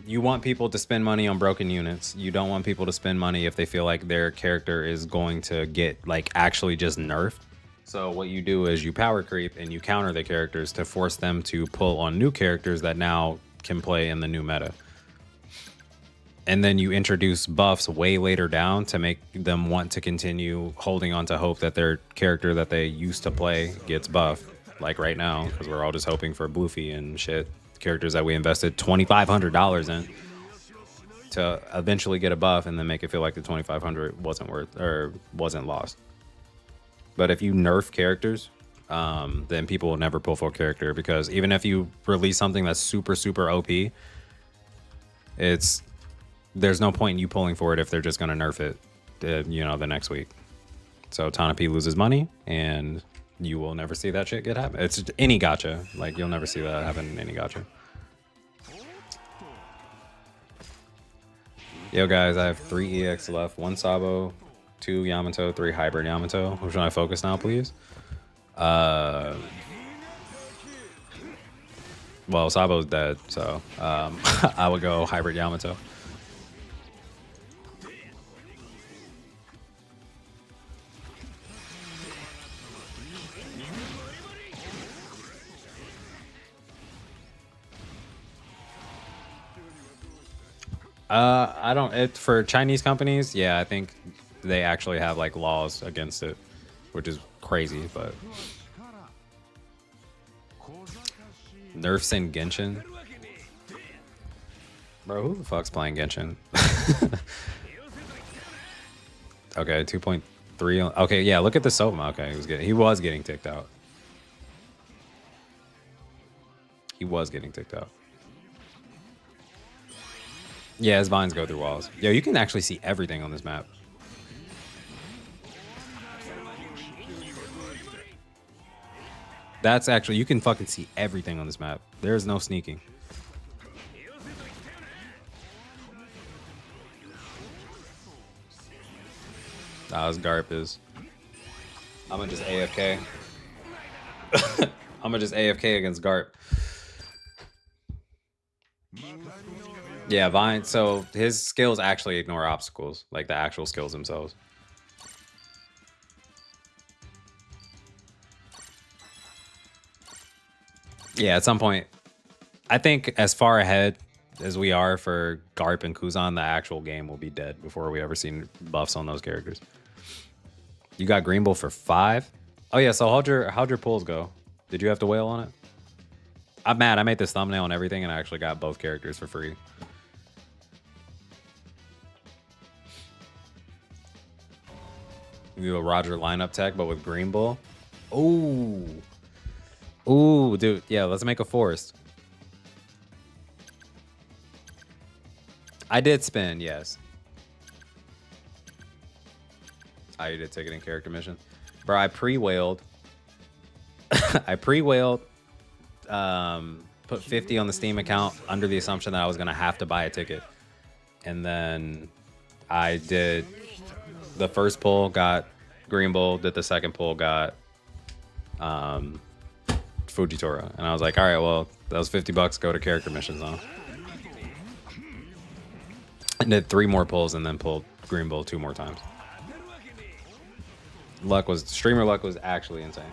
Speaker 1: You want people to spend money on broken units. You don't want people to spend money if they feel like their character is going to get like actually just nerfed. So what you do is you power creep and you counter the characters to force them to pull on new characters that now can play in the new meta. And then you introduce buffs way later down to make them want to continue holding on to hope that their character that they used to play gets buffed. Like right now, because we're all just hoping for Bloofy and shit. Characters that we invested $2,500 in to eventually get a buff and then make it feel like the $2,500 wasn't worth or wasn't lost. But if you nerf characters, then people will never pull for a character, because even if you release something that's super, super OP, there's no point in you pulling for it if they're just going to nerf it, the next week. So Tanapi loses money, and you will never see that shit get happen. It's just any gacha. Like, you'll never see that happen in any gacha. Yo, guys, I have 3 EX left. 1 Sabo, 2 Yamato, 3 Hybrid Yamato. Which one I focus now, please? Well, Sabo's dead, so I would go Hybrid Yamato. For Chinese companies, yeah, I think they actually have like laws against it, which is crazy, but nerfs in Genshin. Bro, who the fuck's playing Genshin? Okay, 2.3. Okay, yeah, look at the Soma. Okay, he was getting ticked out. He was getting ticked out. Yeah, his vines go through walls. Yo, you can actually see everything on this map. That's actually, you can fucking see everything on this map. There's no sneaking. His Garp is. I'm gonna just AFK. I'm gonna just AFK against Garp. Yeah, Vine. So his skills actually ignore obstacles, like the actual skills themselves. Yeah, at some point, I think as far ahead as we are for Garp and Kuzan, the actual game will be dead before we ever see buffs on those characters. You got Greenbull for 5. Oh yeah, so how'd your pulls go? Did you have to whale on it? I'm mad. I made this thumbnail and everything, and I actually got both characters for free. You do a Roger lineup tech, but with Greenbull. Ooh. Ooh, dude. Yeah, let's make a forest. I did spin, yes. I did ticketing character mission. Bro, I pre-whaled. I pre-whaled. Put 50 on the Steam account under the assumption that I was going to have to buy a ticket. And then I did the first pull, got Greenbull, did the second pull, got Fujitora. And I was like, all right, well, those 50 bucks go to character missions on. And did 3 more pulls and then pulled Greenbull 2 more times. Streamer luck was actually insane.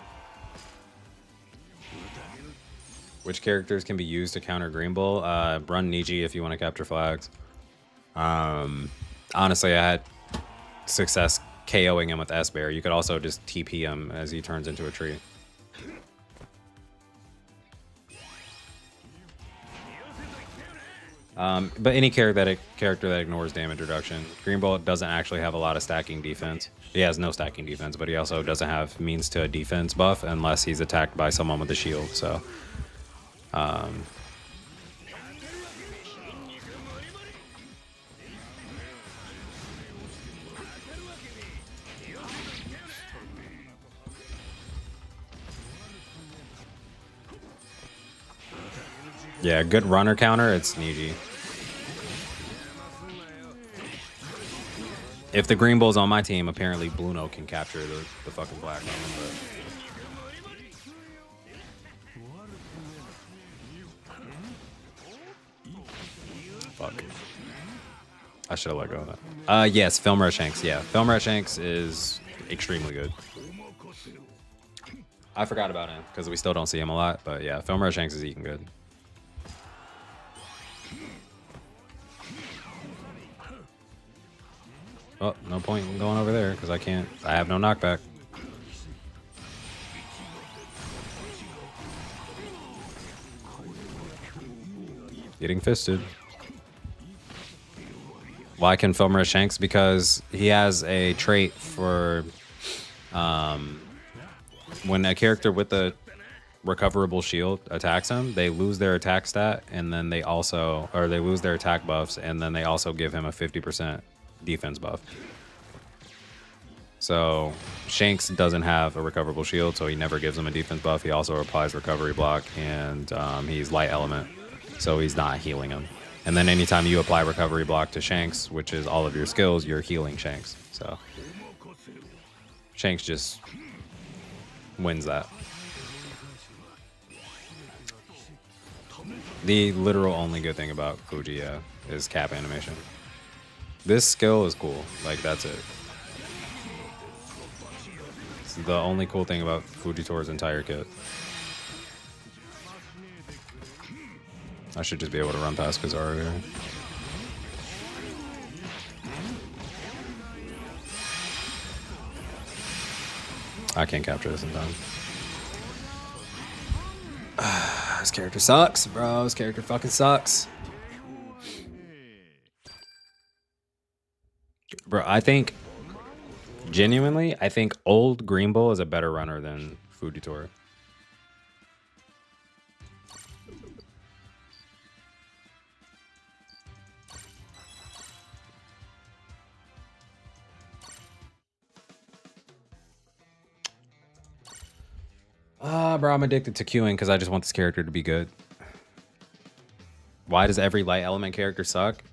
Speaker 1: Which characters can be used to counter Greenbull? Run Niji if you want to capture flags. Honestly, I had success KOing him with S-Bear. You could also just TP him as he turns into a tree. But any character that ignores damage reduction. Greenbull doesn't actually have a lot of stacking defense. He has no stacking defense, but he also doesn't have means to a defense buff unless he's attacked by someone with a shield. So, Yeah, good runner counter, it's Niji. If the Greenbull's on my team, apparently Bluno can capture the fucking black on him, but... Fuck. I should have let go of that. Yes, Filmer Shanks. Yeah, Filmer Shanks is extremely good. I forgot about him because we still don't see him a lot, but yeah, Filmer Shanks is eating good. Oh, no point in going over there because I can't. I have no knockback. Getting fisted. Why can Filmer Shanks? Because he has a trait for when a character with a recoverable shield attacks him, they lose their attack stat, and then they also, or they lose their attack buffs, and then they also give him a 50% defense buff. So Shanks doesn't have a recoverable shield, so he never gives him a defense buff. He also applies recovery block, and he's light element, so he's not healing him. And then anytime you apply recovery block to Shanks, which is all of your skills, you're healing Shanks. So Shanks just wins that. The literal only good thing about Fuji, yeah, is cap animation. This skill is cool. Like, that's it. It's the only cool thing about Fujitora's entire kit. I should just be able to run past Kizaru here. I can't capture this in time. This character sucks, bro. This character fucking sucks. Bro, I think, genuinely, I think old Greenbull is a better runner than Fujitora. Bro, I'm addicted to queuing because I just want this character to be good. Why does every light element character suck?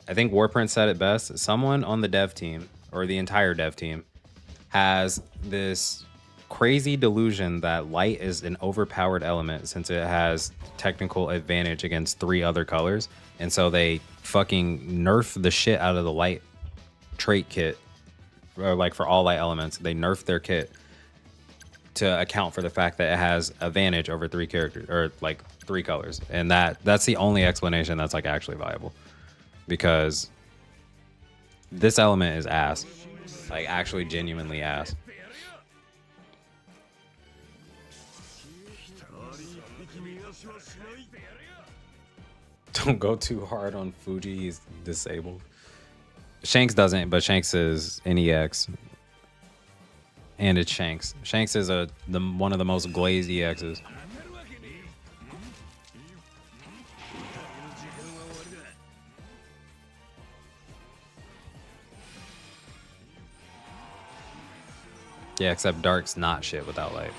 Speaker 1: I think Warprint said it best. Someone on the dev team, or the entire dev team, has this crazy delusion that light is an overpowered element since it has technical advantage against 3 other colors. And so they fucking nerf the shit out of the light trait kit, or like for all light elements, they nerf their kit to account for the fact that it has advantage over 3 characters, or like 3 colors. And that's the only explanation that's like actually viable, because this element is ass, like actually genuinely ass. Don't go too hard on Fuji, he's disabled. Shanks doesn't, but Shanks is NEX. And it's Shanks. Shanks is one of the most glazed EXs. Yeah, except Dark's not shit without light.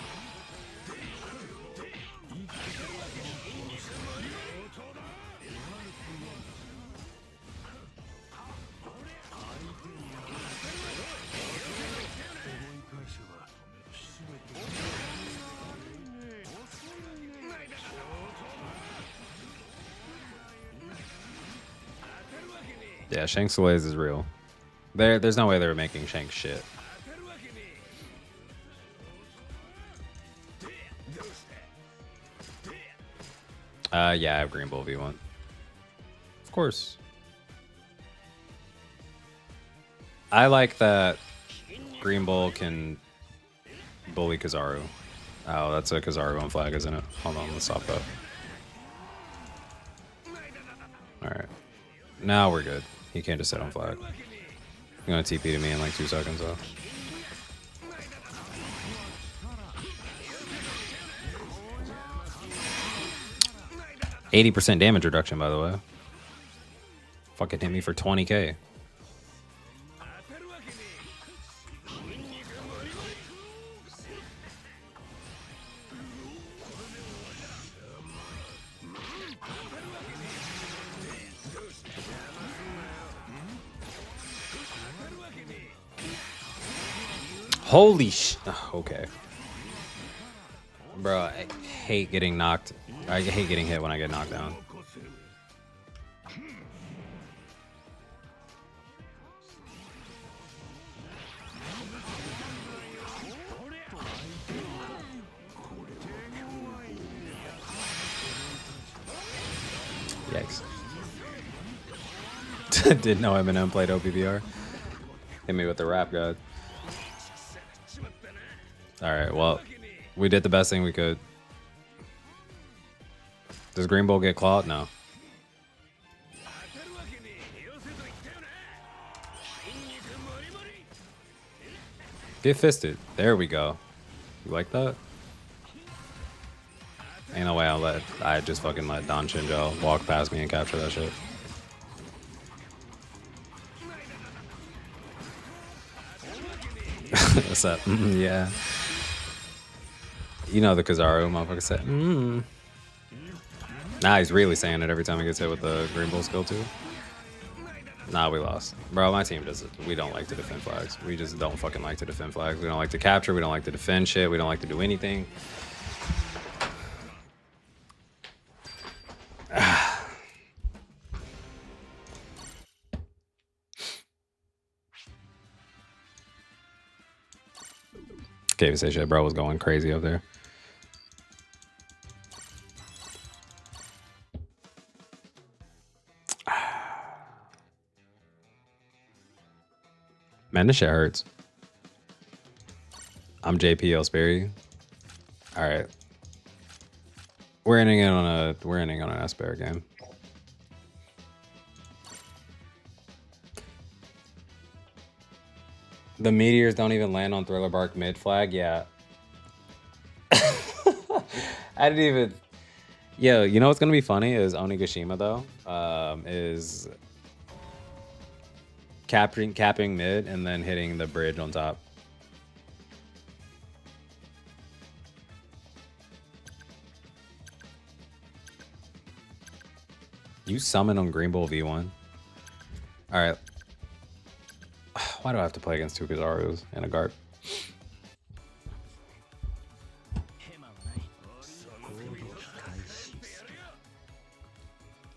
Speaker 1: Yeah, Shanks Glaze is real. There's no way they were making Shanks shit. Yeah, I have Greenbull V1. Of course. I like that Greenbull can bully Kizaru. Oh, that's a Kizaru on flag, isn't it? Hold on, let's stop that. Alright. Now we're good. He can't just sit on flag. He's gonna TP to me in like 2 seconds though. %80 damage reduction, by the way. Fucking hit me for 20k. Holy sh... Okay. Bro, I hate getting knocked. I hate getting hit when I get knocked down. Yikes. Didn't know Eminem played OPBR. Hit me with the rap god. Alright, well, we did the best thing we could. Does Greenbull get clawed? No. Get fisted. There we go. You like that? Ain't no way I just fucking let Don Shinjo walk past me and capture that shit. What's up? Yeah. You know the Kizaru motherfucker said, Nah, he's really saying it every time he gets hit with the Greenbull skill too. Nah, we lost. Bro, my team we don't like to defend flags. We just don't fucking like to defend flags. We don't like to capture. We don't like to defend shit. We don't like to do anything. Can't even say shit. Bro was going crazy up there. Man, this shit hurts. I'm JP Sperry. All right, we're ending on an Esper game. The meteors don't even land on Thriller Bark mid flag. Yeah. I didn't even. Yo, you know what's gonna be funny is Onigashima though. Is capping mid and then hitting the bridge on top. You summon on Greenbull V1. All right. Why do I have to play against two Kizarus and a Garp?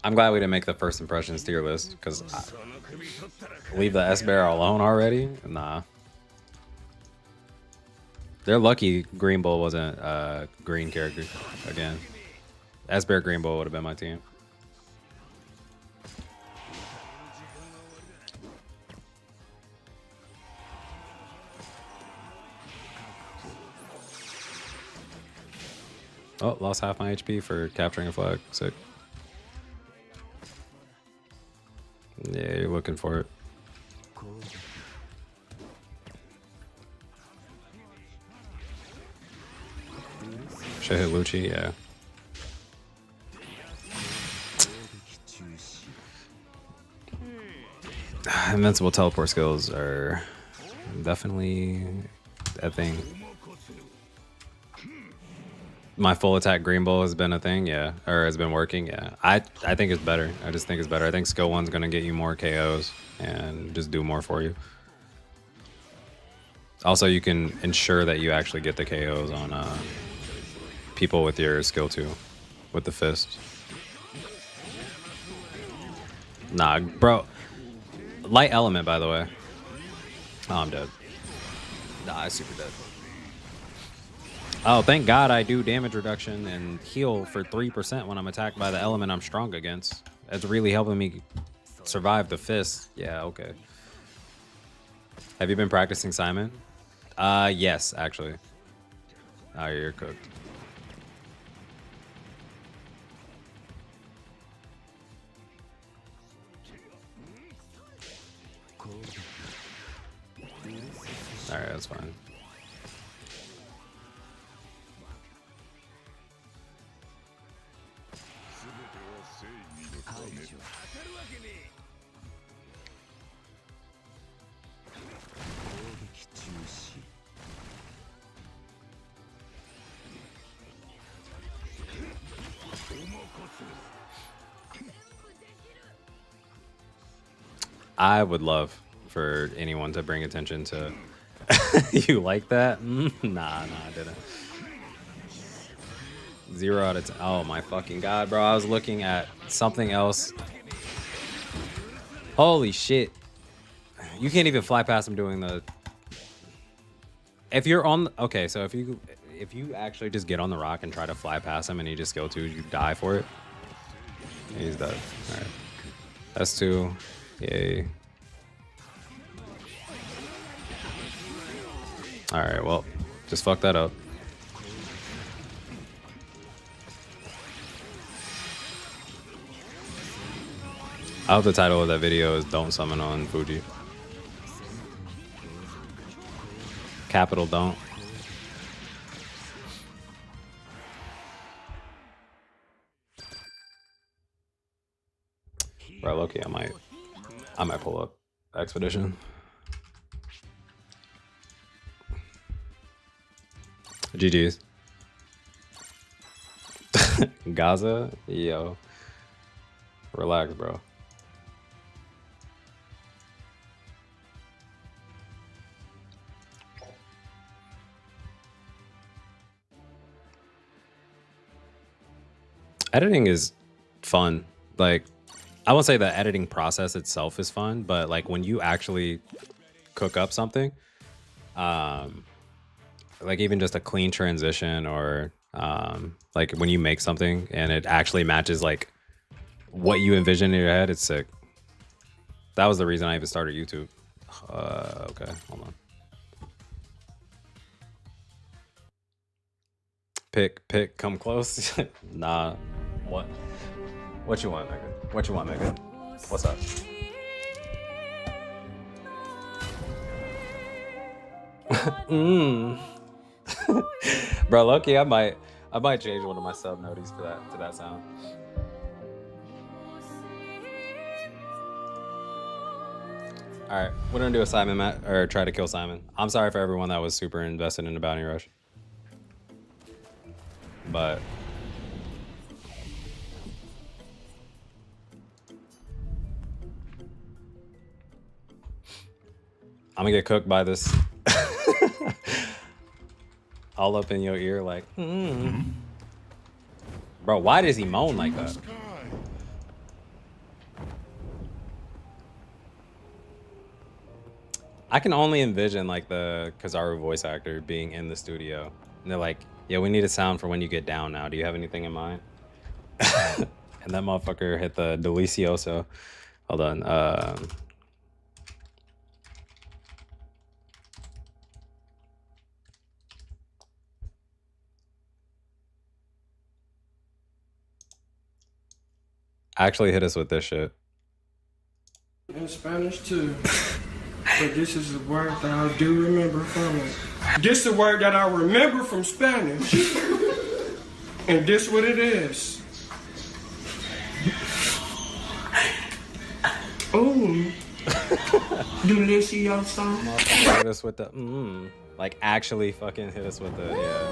Speaker 1: I'm glad we didn't make the first impressions tier list because leave the S-Bear alone already? Nah. They're lucky Greenbull wasn't a green character again. S-Bear Greenbull would have been my team. Oh, lost half my HP for capturing a flag. Sick. Yeah, you're looking for it. Should I hit Lucci? Yeah. Invincible teleport skills are definitely a thing. My full attack Greenbull has been a thing, yeah, or has been working, yeah. I think it's better. I just think it's better. I think skill 1's gonna get you more KOs and just do more for you. Also, you can ensure that you actually get the KOs on people with your skill 2, with the fist. Nah, bro. Light element, by the way. Oh, I'm dead. Nah, I'm super dead. Oh, thank God I do damage reduction and heal for 3% when I'm attacked by the element I'm strong against. That's really helping me survive the fist. Yeah, okay. Have you been practicing Simon? Yes, actually. Oh, you're cooked. Alright, that's fine. I would love for anyone to bring attention to You like that? Nah, I didn't. 0 out of 10. Oh my fucking god, bro. I was looking at something else. Holy shit. You can't even fly past him doing the... If you're on... Okay, so if you actually just get on the rock and try to fly past him and he just skill 2, you die for it. He's dead. Alright. That's 2. Yay. Alright, well, just fuck that up. I hope the title of that video is Don't Summon on Fuji. Capital don't. Bro, low-key, I might pull up Expedition. GG's. Gaza? Yo. Relax, bro. Editing is fun. Like, I won't say the editing process itself is fun, but like when you actually cook up something, like even just a clean transition or like when you make something and it actually matches like what you envision in your head, it's sick. That was the reason I even started YouTube. Okay, hold on. Pick, come close. Nah, what you want, Megan? What you want, Megan? What's up? Bro, lucky I might change one of my sub noties for that to that sound. All right, we're gonna do a Simon match or try to kill Simon. I'm sorry for everyone that was super invested in the bounty rush, but I'm gonna get cooked by this. All up in your ear like, Bro, why does he moan like that? I can only envision like the Kizaru voice actor being in the studio. And they're like, yeah, we need a sound for when you get down now. Do you have anything in mind? And that motherfucker hit the delicioso. Hold on. Actually hit us with this shit.
Speaker 2: In Spanish too. But this is a word that I do remember from it. This is a word that I remember from Spanish. And this what it is. Ooh. Delicioso.
Speaker 1: Hit us with the like actually fucking hit us with the yeah.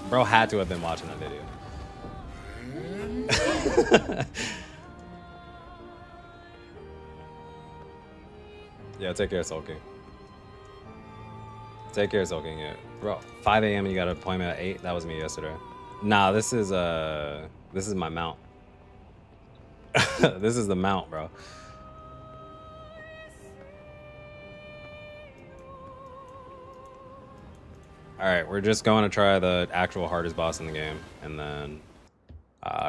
Speaker 1: Bro had to have been watching that video. Yeah, take care of sulking. Take care of sulking, yeah. Bro, 5 a.m. you got an appointment at 8? That was me yesterday. Nah, this is my mount. This is the mount, bro. Alright, we're just going to try the actual hardest boss in the game and then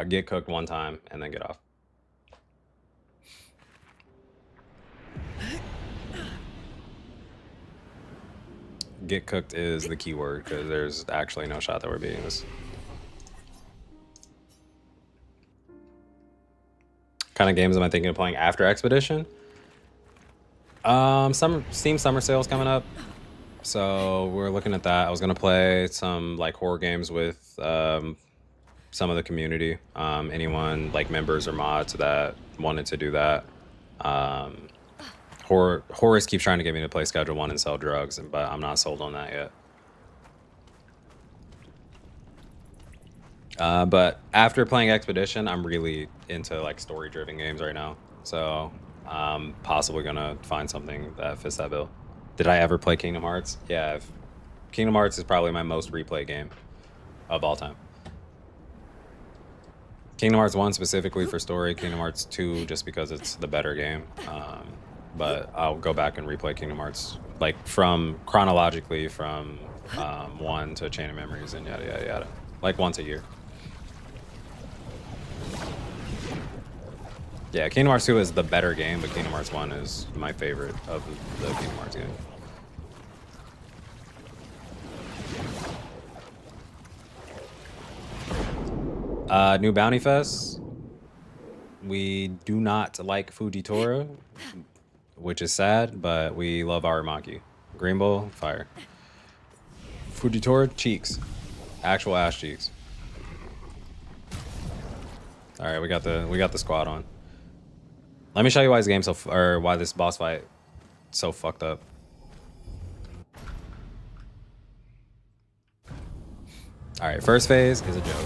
Speaker 1: get cooked one time and then get off. Get cooked is the key word because there's actually no shot that we're beating this. Kind of games am I thinking of playing after Expedition? Steam summer sales coming up, so we're looking at that. I was gonna play some like horror games with some of the community. Anyone like members or mods that wanted to do that. Horace keeps trying to get me to play Schedule 1 and sell drugs, but I'm not sold on that yet. But after playing Expedition, I'm really into like story-driven games right now. So I'm possibly gonna find something that fits that bill. Did I ever play Kingdom Hearts? Yeah, Kingdom Hearts is probably my most replayed game of all time. Kingdom Hearts 1 specifically for story, Kingdom Hearts 2 just because it's the better game. But I'll go back and replay Kingdom Hearts, like from chronologically from 1 to Chain of Memories and yada yada yada, like once a year. Yeah, Kingdom Hearts 2 is the better game, but Kingdom Hearts 1 is my favorite of the Kingdom Hearts game. New Bounty Fest. We do not like Fujitora, which is sad, but we love Aramaki. Greenbull, fire. Fujitora, cheeks. Actual ass cheeks. All right, we got the squad on. Let me show you why this game why this boss fight so fucked up. All right, first phase is a joke.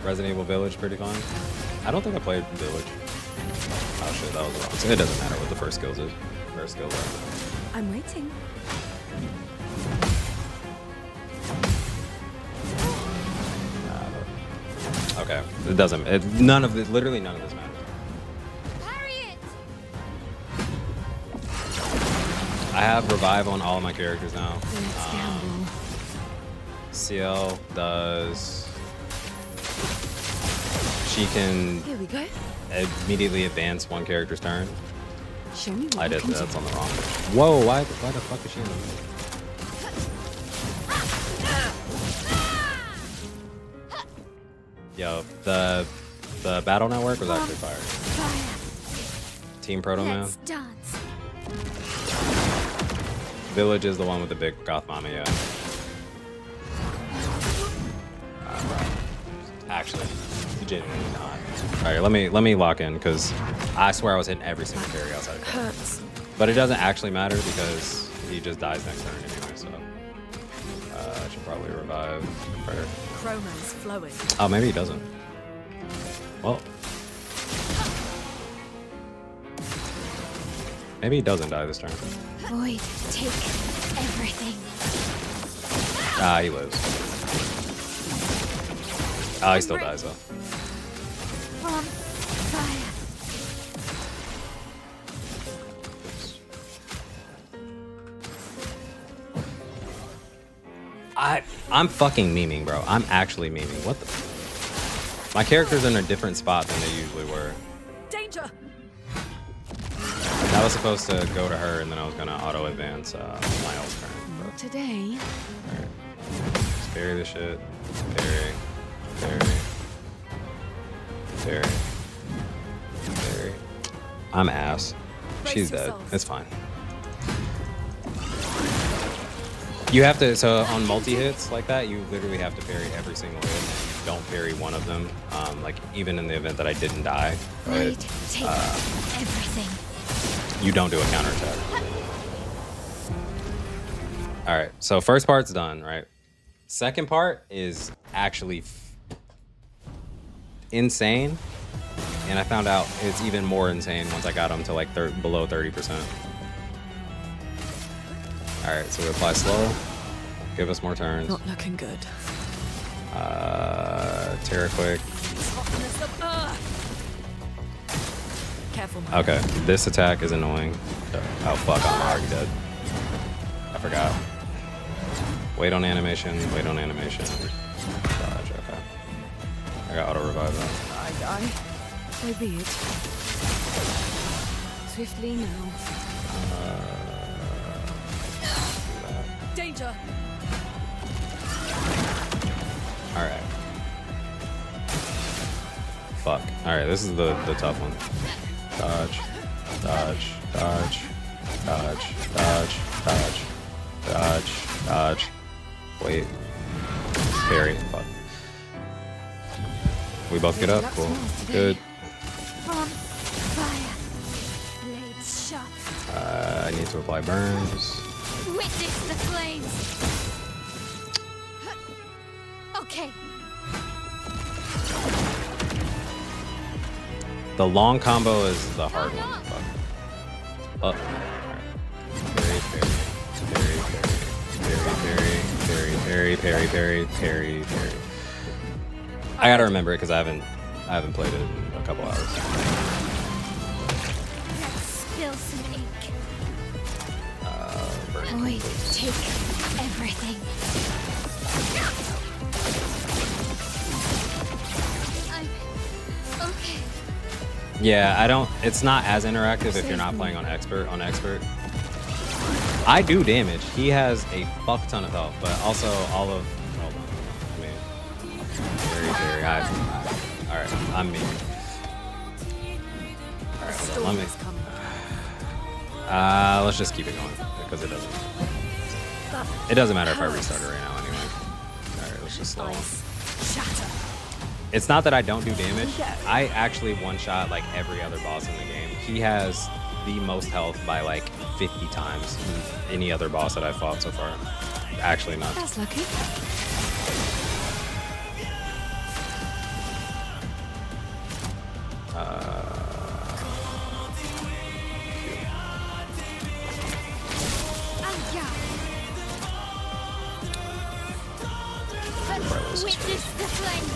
Speaker 1: Resident Evil Village, pretty fun. I don't think I played Village. Oh shit, that was wrong. So it doesn't matter what the first skills is. First skills are.
Speaker 3: I'm waiting.
Speaker 1: Okay, it doesn't. Literally none of this matters. I have revive on all of my characters now. CL does. She can
Speaker 3: Here we go.
Speaker 1: immediately advance one character's turn.
Speaker 3: Show me what
Speaker 1: I did.
Speaker 3: can
Speaker 1: That's
Speaker 3: do.
Speaker 1: on the wrong. Whoa! Why the fuck is she in the middle? Yo, the battle network was actually fire. Team Proto Man.
Speaker 3: Let's dance.
Speaker 1: Village is the one with the big goth mama, yeah. Actually, genuinely not. All right, let me lock in because I swear I was hitting every single carry outside of that.
Speaker 3: Hurts.
Speaker 1: But it doesn't actually matter because he just dies next turn anyway. So I should probably revive her.
Speaker 3: Chroma's flowing.
Speaker 1: Oh, maybe he doesn't. Well, maybe he doesn't die this turn.
Speaker 3: Void, take everything.
Speaker 1: Ah, he lives. Ah, he still dies though.
Speaker 3: On fire.
Speaker 1: I'm fucking memeing, bro. I'm actually memeing. What the? My character's in a different spot than they usually were.
Speaker 3: Danger.
Speaker 1: That was supposed to go to her, and then I was gonna auto advance my ult turn.
Speaker 3: Not today.
Speaker 1: Alright. Just parry this shit. Parry. I'm ass. She's dead. It's fine. You have to, so on multi-hits like that, you literally have to parry every single hit. You don't parry one of them. Like, even in the event that I didn't die, right?
Speaker 3: Void, take everything.
Speaker 1: You don't do a counterattack. Alright, so first part's done, right? Second part is actually insane. And I found out it's even more insane once I got him to like below 30%. Alright, so we apply slow. Give us more turns.
Speaker 3: Not looking good.
Speaker 1: Terra quick.
Speaker 3: Careful.
Speaker 1: Okay, this attack is annoying. Oh fuck, I'm already dead. I forgot. Wait on animation, Dodge, okay. I got auto revive though.
Speaker 3: I die. So be it. Swiftly now. Danger.
Speaker 1: Alright. Fuck. Alright, this is the tough one. Dodge. Wait. Parry. Fuck. We both get up? Cool. Good.
Speaker 3: On fire. Blades sharp.
Speaker 1: I need to apply burns.
Speaker 3: Witness the flames. Okay.
Speaker 1: The long combo is the hard one. Fuck. Up. Parry. I gotta remember it because I haven't played it in a couple hours.
Speaker 3: Let's spill some ink.
Speaker 1: Burn.
Speaker 3: Void, take everything. I'm okay.
Speaker 1: Yeah, I don't. It's not as interactive if you're not playing on expert. I do damage. He has a fuck ton of health, but also all of. Hold on. I mean, very high. All right, I'm me. All right, hold on, let me. Let's just keep it going because it doesn't. It doesn't matter if I restart it right now anyway. All right, let's just slow.
Speaker 3: Shatter.
Speaker 1: It's not that I don't do damage. I actually one-shot like every other boss in the game. He has the most health by like 50 times than any other boss that I've fought so far. Actually not.
Speaker 3: That's lucky. Witness the flame.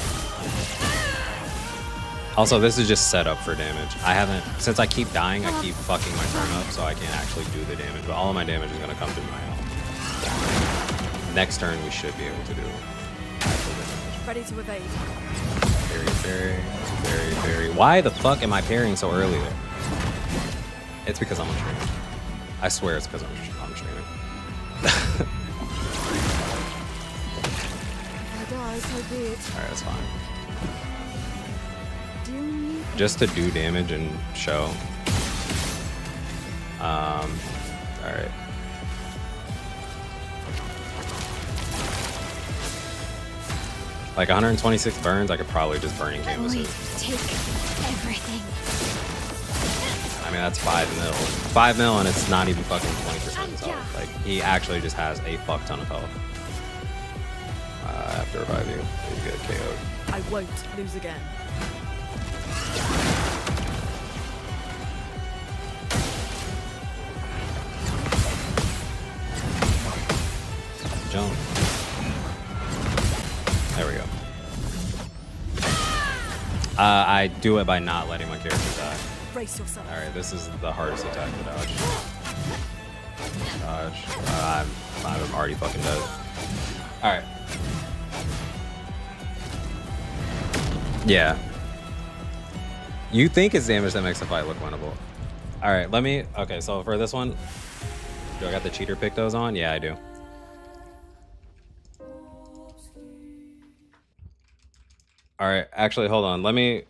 Speaker 1: Also, this is just set up for damage. I haven't, since I keep dying, I keep fucking my turn up, so I can't actually do the damage. But all of my damage is gonna come through my health. Next turn, we should be able to do actual damage.
Speaker 3: Ready to evade.
Speaker 1: Very. Why the fuck am I parrying so early there? It's because I'm on stream. I swear it's because I'm streaming. Alright, that's fine. Just to do damage and show. Alright. Like 126 burns, I could probably just burning canvases.
Speaker 3: Take everything.
Speaker 1: I mean, that's 5 mil. 5 mil and it's not even fucking 20% health. Like, he actually just has a fuck ton of health. I have to revive you. You get KO'd.
Speaker 3: I won't lose again.
Speaker 1: Jump. There we go. I do it by not letting my character die.
Speaker 3: Brace yourself.
Speaker 1: Alright, this is the hardest attack to dodge. I'm already fucking dead. Alright. Yeah. You think it's damage that makes the fight look winnable. Alright, okay, so for this one, do I got the cheater pick those on? Yeah, I do. Alright, actually, hold on. Let me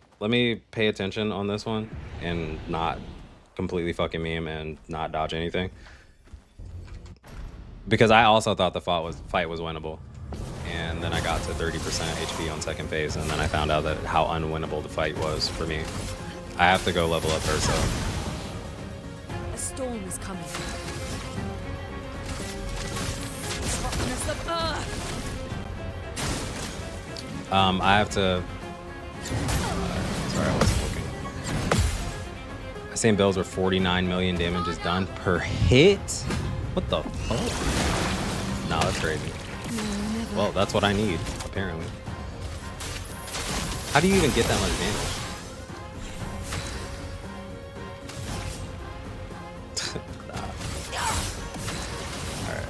Speaker 1: pay attention on this one and not completely fucking meme and not dodge anything. Because I also thought the fight was winnable. And then I got to 30% HP on second phase, and then I found out that how unwinnable the fight was for me. I have to go level up Ursa.
Speaker 3: A storm is coming.
Speaker 1: I have to. Sorry, I wasn't looking. Same bills where 49 million damage is done per hit. What the fuck? No, that's crazy. Well, that's what I need, apparently. How do you even get that much damage? Nah. Alright.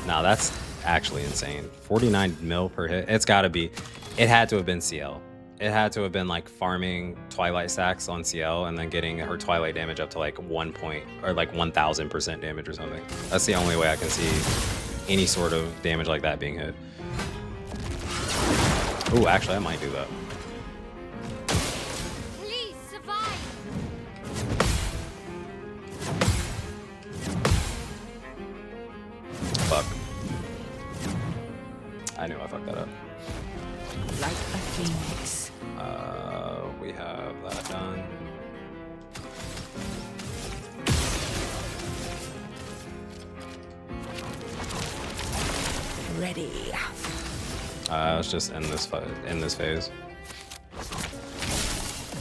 Speaker 1: Nah, that's actually insane. 49 mil per hit. It's gotta be. It had to have been CL. It had to have been like farming Twilight stacks on CL and then getting her Twilight damage up to like 1000% damage or something. That's the only way I can see any sort of damage like that being hit. Ooh, actually, I might do that.
Speaker 3: Please survive.
Speaker 1: Fuck. I knew I fucked that up.
Speaker 3: Like a phoenix.
Speaker 1: We have that done.
Speaker 3: ready.
Speaker 1: Let's just end this phase.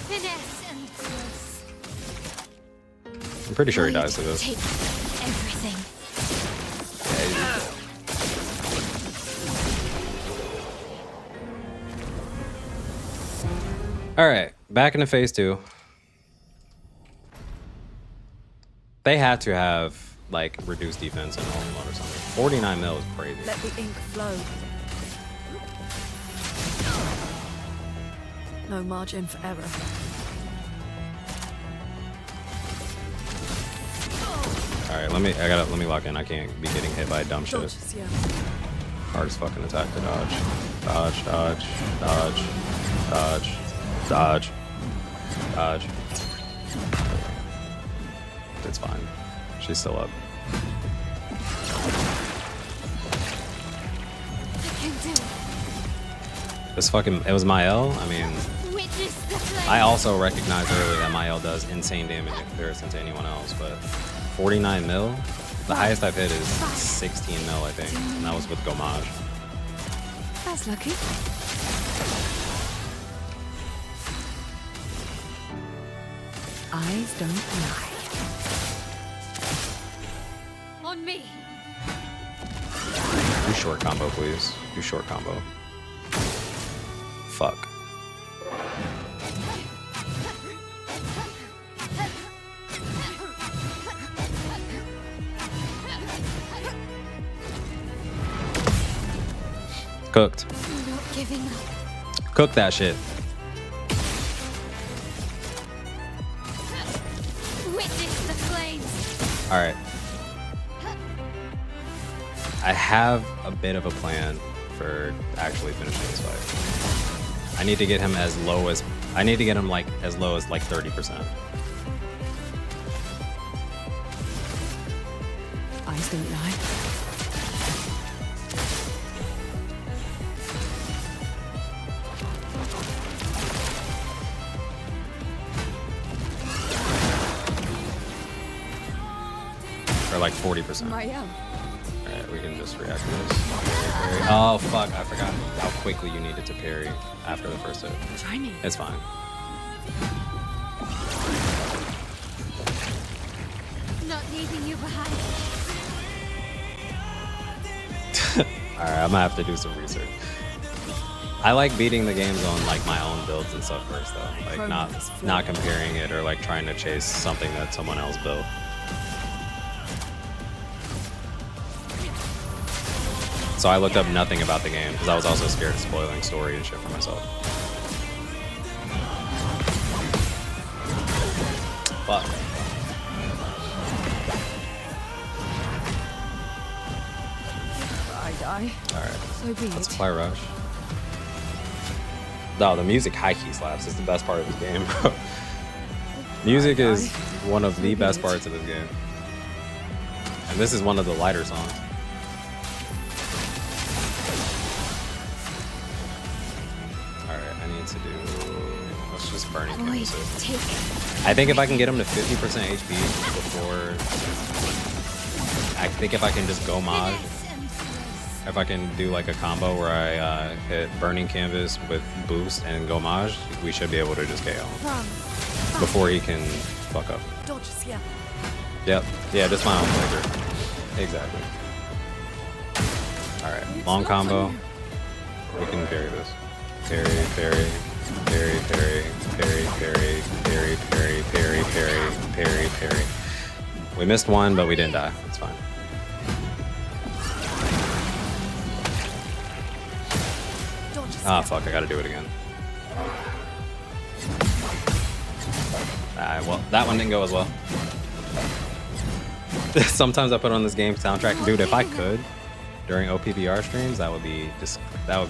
Speaker 3: Finesse and force.
Speaker 1: I'm pretty sure he dies to this.
Speaker 3: Take everything.
Speaker 1: All right, back into phase 2. They had to have like reduced defense in only mode or something. 49 mil is crazy.
Speaker 3: Let the ink flow. No margin for error.
Speaker 1: All right, let me lock in. I can't be getting hit by dumb shit.
Speaker 3: Dodges, yeah.
Speaker 1: Hardest fucking attack to dodge. Dodge, dodge, dodge, dodge, dodge, dodge. It's fine. She's still up.
Speaker 3: I can do it.
Speaker 1: This fucking, it was Mael. I mean,
Speaker 3: Witness the flame.
Speaker 1: I also recognized earlier that Mael does insane damage in comparison to anyone else, but 49 mil? The highest I've hit is 16 mil, I think, and that was with Gomage.
Speaker 3: That's lucky. Eyes don't lie. On me.
Speaker 1: Do short combo, please. Do short combo. Fuck. Cooked.
Speaker 3: I'm not giving up.
Speaker 1: Cook that shit.
Speaker 3: Witness the flames.
Speaker 1: All right. I have a bit of a plan for actually finishing this fight. I need to get him as low as like as low as like 30%.
Speaker 3: Eyes don't lie.
Speaker 1: Or like 40%.
Speaker 3: I am.
Speaker 1: Alright, we can just react to this. Parry. Oh fuck, I forgot how quickly you needed to parry after the first hit.
Speaker 3: Try me.
Speaker 1: It's fine.
Speaker 3: Not leaving you behind.
Speaker 1: Alright, I'm gonna have to do some research. I like beating the games on like my own builds and stuff first though. Like not comparing it or like trying to chase something that someone else built. So I looked up nothing about the game because I was also scared of spoiling story and shit for myself. Fuck.
Speaker 3: I die.
Speaker 1: Alright.
Speaker 3: So be
Speaker 1: Let's
Speaker 3: it.
Speaker 1: play Rush. No, the music high key slaps. It's the best part of this game, bro. Music is one of the best parts of this game. And this is one of the lighter songs. Alright, I need to do... Let's just burning canvas it. I think if I can get him to 50% HP before... I think if I can just go mod, if I can do like a combo where I hit burning canvas with boost and gomage, we should be able to just KO him before he can fuck up.
Speaker 3: Dodges, yeah.
Speaker 1: Yep. Yeah, just my own pleasure. Exactly. Alright, long combo. We can parry this. Parry, parry, parry, parry, parry, parry, parry, parry, parry, parry, parry, parry. We missed one, but we didn't die. It's fine. Ah, fuck, I gotta do it again. Well, that one didn't go as well. Sometimes I put on this game soundtrack. Dude, if I could, during OPVR streams, that would be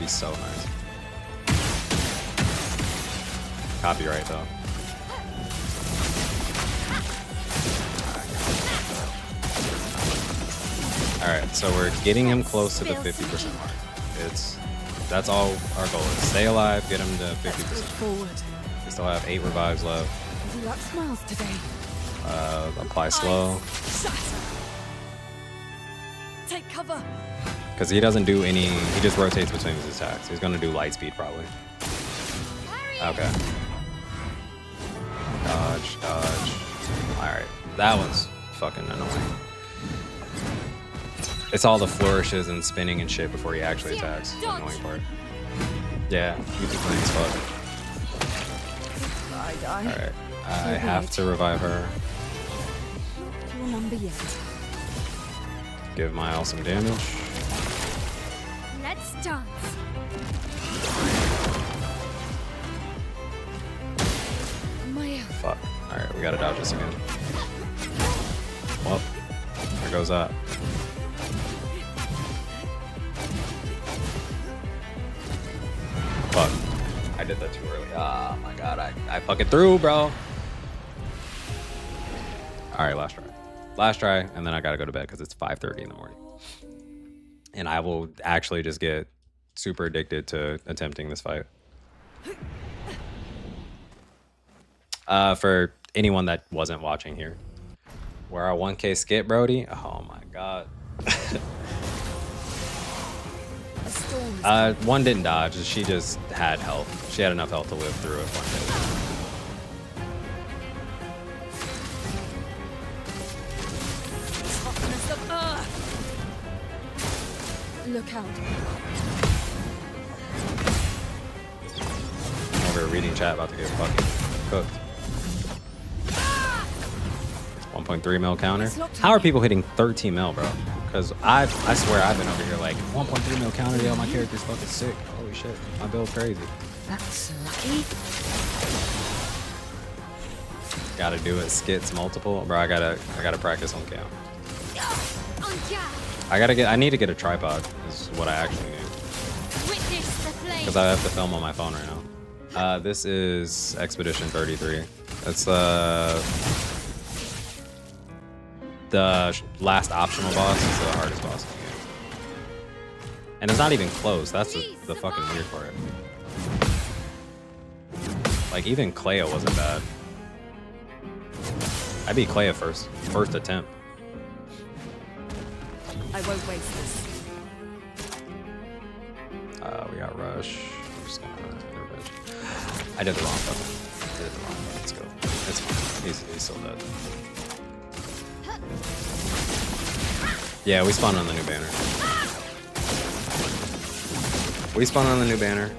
Speaker 1: so nice. Copyright, though. Alright, so we're getting him close to the 50% mark. That's all our goal is. Stay alive, get him to 50%. We still have 8 revives left.
Speaker 3: Smiles today.
Speaker 1: Apply slow.
Speaker 3: Take cover.
Speaker 1: Because he doesn't do any, he just rotates between his attacks. He's gonna do light speed probably. Okay. Dodge, dodge. Alright, that was fucking annoying. It's all the flourishes and spinning and shit before he actually attacks. The annoying part. Yeah, you keep playing as fuck. Alright, I have to revive her.
Speaker 3: Your number yet.
Speaker 1: Give Mile some damage.
Speaker 3: Let's dance. Maya.
Speaker 1: Fuck. Alright, we gotta dodge this again. Well, there goes that. Fuck. I did that too early. Oh my god, I fucking threw, bro. Alright, last try. Last try, and then I gotta go to bed because it's 5:30 in the morning. And I will actually just get super addicted to attempting this fight. For anyone that wasn't watching here, where our 1K skip, Brody. Oh my god. One didn't dodge. She just had health. She had enough health to live through it one day.
Speaker 3: Look out.
Speaker 1: Over reading chat, about to get fucking cooked. 1.3 mil counter. How are people hitting 13 mil, bro? Because I swear I've been over here like 1.3 mil counter. Yo, my character's fucking sick. Holy shit, my build's crazy.
Speaker 3: That's lucky.
Speaker 1: Gotta do it. Skits multiple, bro. I gotta practice on cam. I need to get a tripod. Is what I actually need. Because I have to film on my phone right now. This is Expedition 33. It's the last optional boss. It's the hardest boss in the game. And it's not even close. That's the fucking weird part. Like, even Clea wasn't bad. I beat Clea first attempt.
Speaker 3: I won't waste this.
Speaker 1: We got Rush. We're just gonna revenge. I did the wrong button. I did the wrong button. Let's go. It's fine. He's still dead. Yeah, we spawned on the new banner. We spawned on the new banner.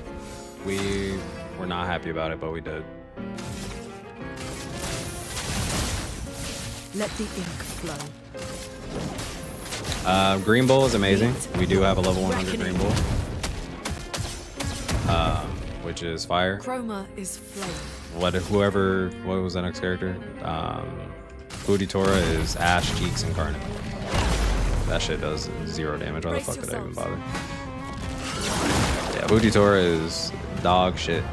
Speaker 1: We were not happy about it, but we did.
Speaker 3: Let the ink flow.
Speaker 1: Greenbull is amazing. We do have a level 100 Greenbull, which is fire.
Speaker 3: Chroma is flame.
Speaker 1: What was the next character? Fujitora is Ash, Cheeks, Incarnate. That shit does 0 damage. Why the fuck did I even bother? Yeah, Fujitora is dog shit.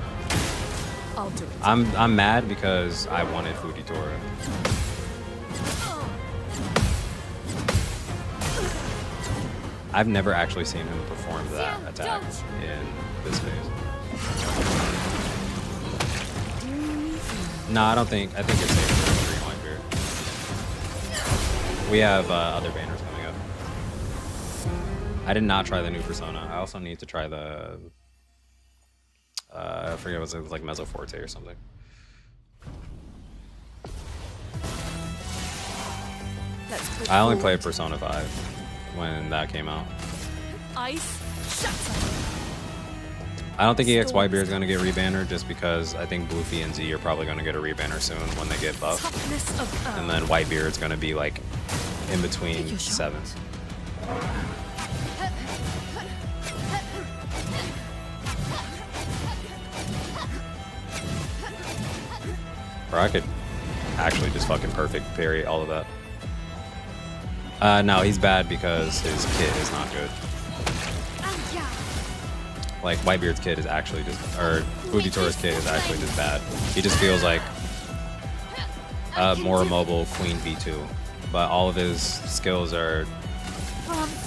Speaker 3: I'll do it.
Speaker 1: I'm mad because I wanted Fujitora. I've never actually seen him perform that attack in this phase. No, I think it's safe for Green Whitebeard. We have other banners coming up. I did not try the new Persona. I also need to try the I forget what it was like Mezzoforte or something. I only played Persona 5 when that came out.
Speaker 3: Ice shatter.
Speaker 1: I don't think EX Whitebeard is going to get rebanner just because I think Bluffy and Z are probably going to get a rebanner soon when they get buffed. And then Whitebeard is going to be like in between 7. Or I could actually just fucking perfect parry all of that. No, he's bad because his kit is not good. Like, Whitebeard's kit is actually just, or Fujitora's kit is actually just bad. He just feels like a more mobile Queen V2, but all of his skills are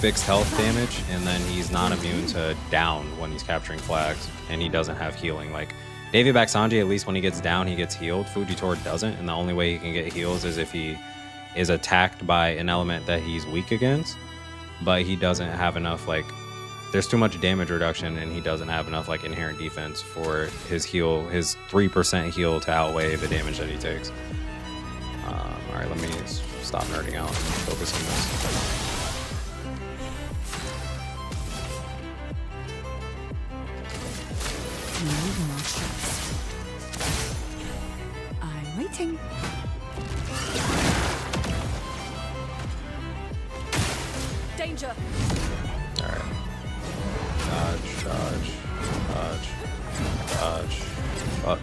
Speaker 1: fixed health damage, and then he's not immune to down when he's capturing flags, and he doesn't have healing. Like, Davy Baksanji, at least when he gets down, he gets healed. Fujitora doesn't, and the only way he can get heals is if he is attacked by an element that he's weak against. but he doesn't have enough like. There's too much damage reduction, and he doesn't have enough like inherent defense for his heal, his 3% heal to outweigh the damage that he takes. All right, let me stop nerding out and focus on this.
Speaker 3: No more shots. I'm waiting. Danger.
Speaker 1: All right. Dodge, dodge, dodge, dodge. Fuck.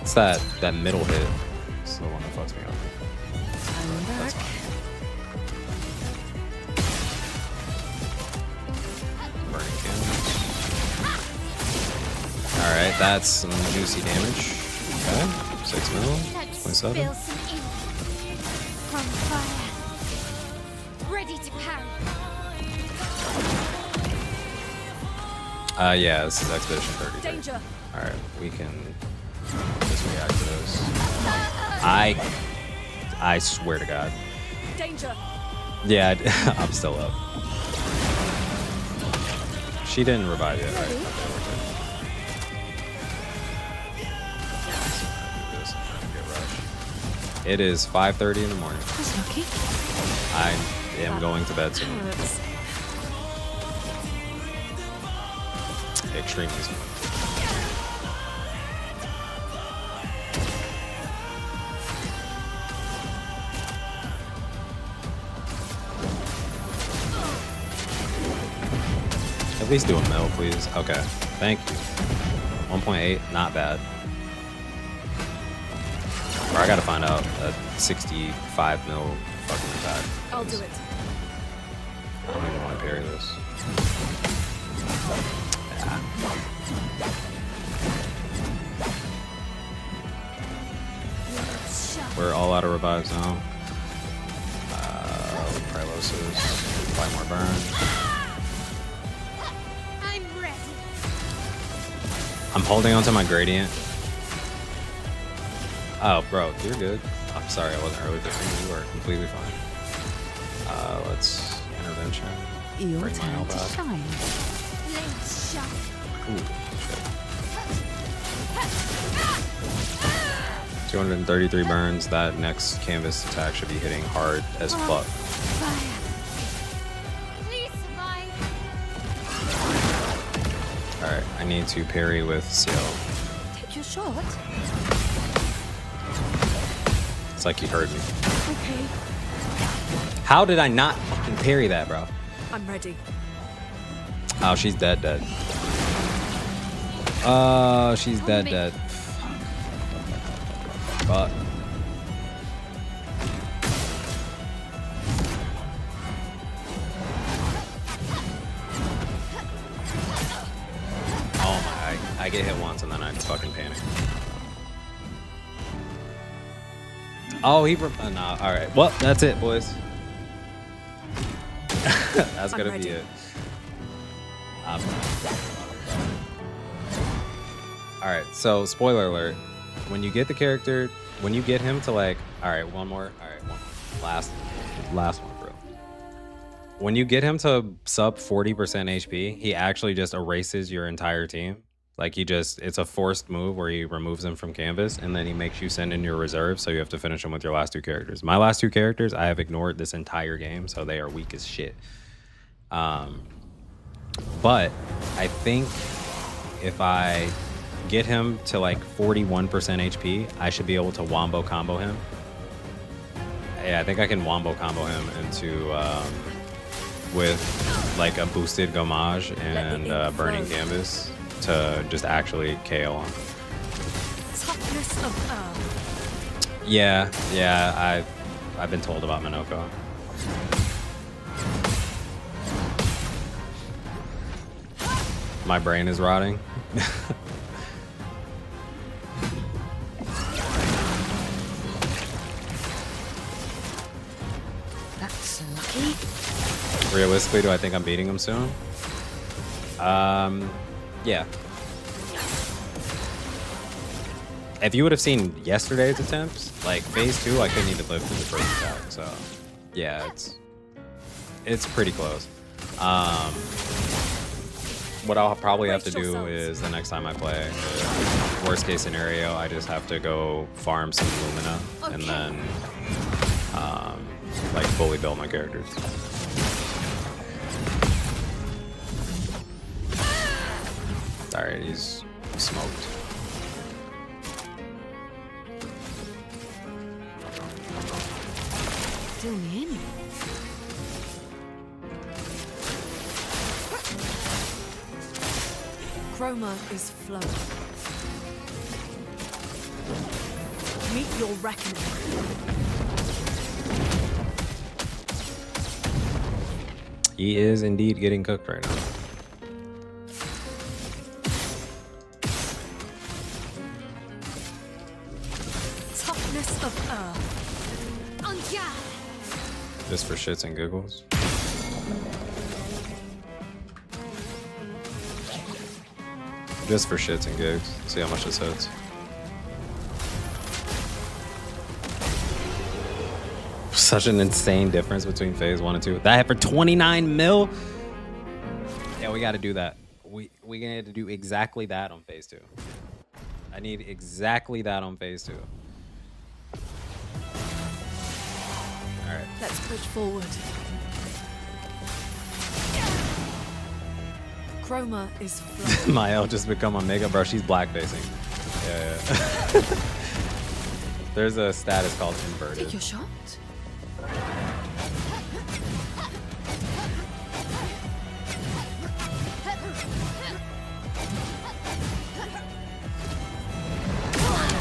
Speaker 1: It's that middle hit. It's the one that fucks me up.
Speaker 3: I'm back.
Speaker 1: Burning candles. All right, that's some juicy damage. Okay, 6 mil, 27.
Speaker 4: Spill some ink from fire. Ready to parry.
Speaker 1: Yeah, this is Expedition 33.
Speaker 3: Danger.
Speaker 1: All right, we can just react to this. I swear to God.
Speaker 3: Danger.
Speaker 1: Yeah, I'm still up. She didn't revive yet, right?
Speaker 3: Ready?
Speaker 1: Okay, we're good. It is 5:30 in the morning.
Speaker 3: That's lucky.
Speaker 1: I am going to bed soon.
Speaker 3: Carrots.
Speaker 1: Extremely soon. At least do a mil, please. Okay, thank you. 1.8, not bad. Or I gotta find out a 65 mil fucking attack.
Speaker 3: I'll do it.
Speaker 1: I don't even want to parry this. Yeah. We're all out of revives now. Pylosis, 5 more burn.
Speaker 4: I'm ready.
Speaker 1: I'm holding onto my gradient. Oh, bro, you're good. I'm sorry, I wasn't early fixing. You were completely fine. Let's intervention.
Speaker 3: Your
Speaker 1: Bring my
Speaker 3: turn
Speaker 1: L
Speaker 3: to
Speaker 1: back.
Speaker 3: shine.
Speaker 4: Blades sharp.
Speaker 1: Ooh, shit. 233 burns. That next canvas attack should be hitting hard as fuck.
Speaker 4: Fire. Please survive.
Speaker 1: Alright, I need to parry with CL.
Speaker 3: Take your shot.
Speaker 1: It's like you heard me.
Speaker 3: Okay.
Speaker 1: How did I not fucking parry that, bro?
Speaker 3: I'm ready.
Speaker 1: Oh, she's dead. She's dead. Fuck. Oh my, I get hit once and then I fucking panic. Oh, nah, alright. Well, that's it, boys. That's gonna
Speaker 3: ready.
Speaker 1: be it. Alright, so spoiler alert. When you get the character, when you get him to like, alright, one more. Alright, one last one, bro. When you get him to sub 40% HP, he actually just erases your entire team. Like it's a forced move where he removes them from canvas and then he makes you send in your reserves, so you have to finish them with your last 2 characters. My last 2 characters, I have ignored this entire game, so they are weak as shit. But I think if I get him to like 41% HP, I should be able to wombo combo him. Yeah, I think I can wombo combo him into with like a boosted Gommage and burning canvas to just actually KO him.
Speaker 3: Toughness of earth.
Speaker 1: Yeah, I've been told about Minoko. My brain is rotting.
Speaker 3: That's lucky.
Speaker 1: Realistically, do I think I'm beating him soon? Yeah. If you would have seen yesterday's attempts, like phase 2, I couldn't even live through the first attack. So, yeah, it's pretty close. What I'll probably have to do is the next time I play, worst case scenario, I just have to go farm some Lumina and then like fully build my characters. Alright, he's smoked.
Speaker 3: Still in. Chroma is flowing. Meet your reckoning.
Speaker 1: He is indeed getting cooked right now.
Speaker 3: Toughness of earth.
Speaker 1: Just for shits and giggles. Just for shits and gigs. See how much this hits. Such an insane difference between phase 1 and 2. That hit for 29 mil. Yeah, we got to do that. We gonna to do exactly that on phase 2. I need exactly that on phase 2. All right.
Speaker 3: Let's push forward. Chroma is flowing.
Speaker 1: Mael just become a mega bro. She's black facing. Yeah. There's a status called inverted.
Speaker 3: Take your shot.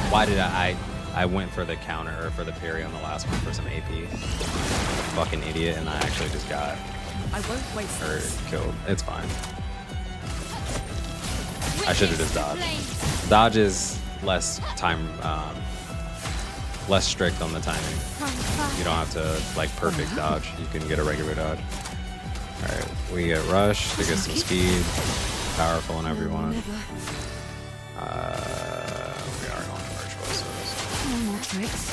Speaker 1: Why did I went for the counter or for the parry on the last one for some AP. Fucking idiot, and I actually just got
Speaker 3: I won't waste
Speaker 1: or
Speaker 3: this.
Speaker 1: killed. It's fine. I should have just dodged. Dodge is less time, less strict on the timing. You don't have to like perfect dodge. You can get a regular dodge. All right, we get rush to get some speed, powerful on everyone. We are going for explosives.
Speaker 3: No more tricks.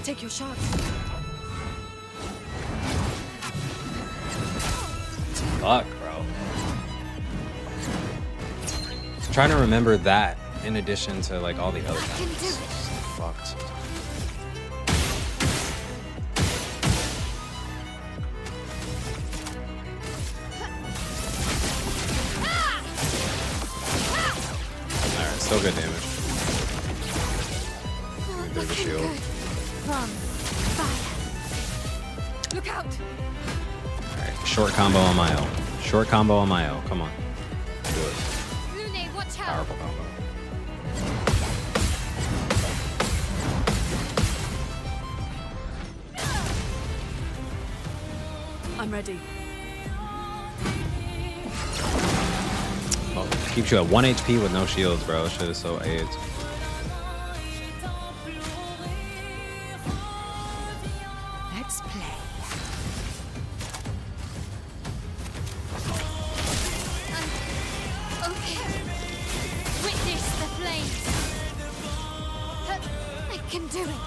Speaker 3: Take your shot.
Speaker 1: Fuck, bro. Trying to remember that in addition to like all the other things. Fucked. Alright, still good damage. Through the shield.
Speaker 3: From fire. Look out!
Speaker 1: Alright, short combo on my L. Short combo on my L. Come on. Do it.
Speaker 4: Lune, watch out.
Speaker 1: Powerful combo.
Speaker 3: I'm ready.
Speaker 1: Oh, keeps you at 1 HP with no shields, bro. Shit is so AIDS.
Speaker 3: Let's play.
Speaker 4: Okay. Witness the flames. I can do it.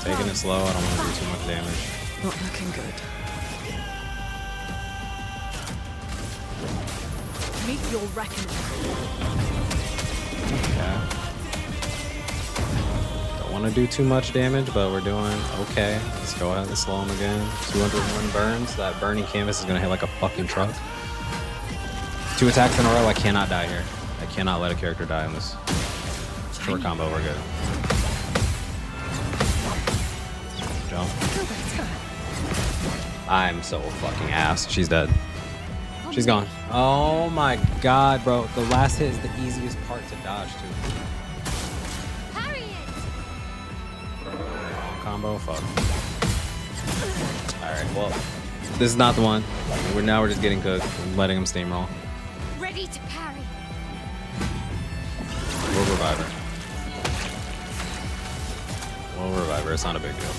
Speaker 1: Taking it slow. I don't want to do too much damage.
Speaker 3: Not looking good. Meet your reckoning.
Speaker 1: Yeah. Don't want to do too much damage, but we're doing okay. Let's go ahead and slow him again. 201 burns. That burning canvas is going to hit like a fucking truck. 2 attacks in a row. I cannot die here. I cannot let a character die in this short combo. We're good. Jump. I'm so fucking ass. She's dead. She's gone. Oh my god, bro. The last hit is the easiest part to dodge, too.
Speaker 4: Parry it.
Speaker 1: Wrong combo, fuck. Alright, well, this is not the one. We're just getting cooked. I'm letting him steamroll.
Speaker 4: Ready to parry.
Speaker 1: We'll revive her. We'll revive her. It's not a big deal.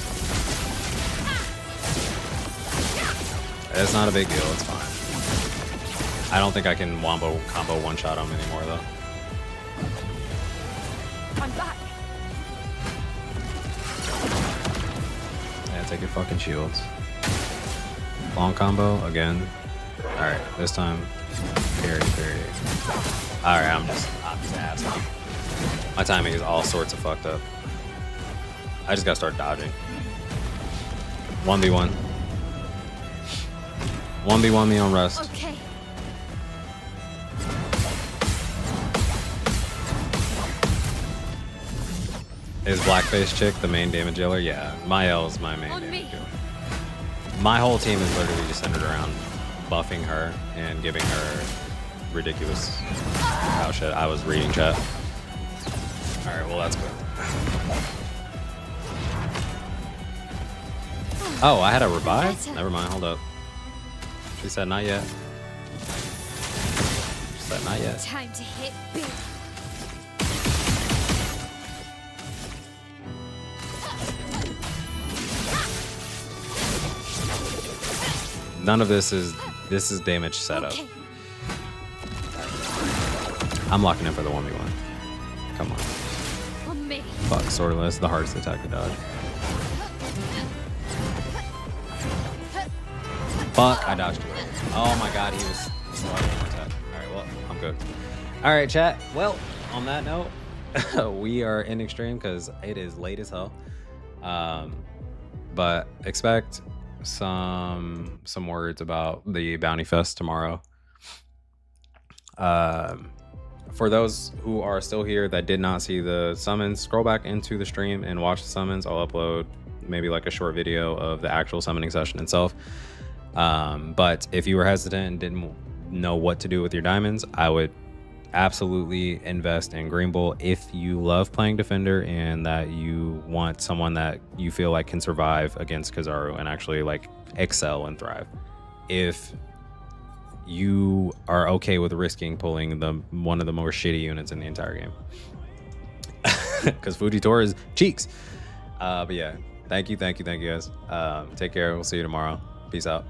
Speaker 1: It's not a big deal. It's fine. I don't think I can combo one-shot him anymore, though.
Speaker 3: I'm back.
Speaker 1: Yeah, take your fucking shields. Long combo again. All right, this time. Parry. All right, I'm just asking. My timing is all sorts of fucked up. I just gotta start dodging. 1v1. 1v1 me on rest.
Speaker 4: Okay.
Speaker 1: Is Blackface Chick the main damage dealer? Yeah, Mael is my main
Speaker 4: On
Speaker 1: damage
Speaker 4: me.
Speaker 1: dealer. My whole team is literally just centered around buffing her and giving her ridiculous. Oh shit, I was reading chat. Alright, well that's good. Oh, I had a revive?
Speaker 4: Better.
Speaker 1: Never mind, hold up. She said not yet. She said not yet.
Speaker 4: Time to hit big.
Speaker 1: None of this is damage setup.
Speaker 4: Okay.
Speaker 1: I'm locking in for the 1v1. Come on.
Speaker 4: On me.
Speaker 1: Fuck, swordless, the hardest attack to dodge. Fuck, I dodged it. Oh my god, he was slow on attack. Alright, well, I'm good. Alright, chat. Well, on that note, we are ending stream because it is late as hell. But expect some words about the Bounty Fest tomorrow. For those who are still here that did not see the summons, scroll back into the stream and watch the summons. I'll upload maybe like a short video of the actual summoning session itself. But if you were hesitant and didn't know what to do with your diamonds, I would absolutely invest in Greenbull if you love playing defender and that you want someone that you feel like can survive against Kizaru and actually like excel and thrive. If you are okay with risking pulling one of the more shitty units in the entire game, because Fujitora is cheeks. But yeah, thank you guys. Take care. We'll see you tomorrow. Peace out.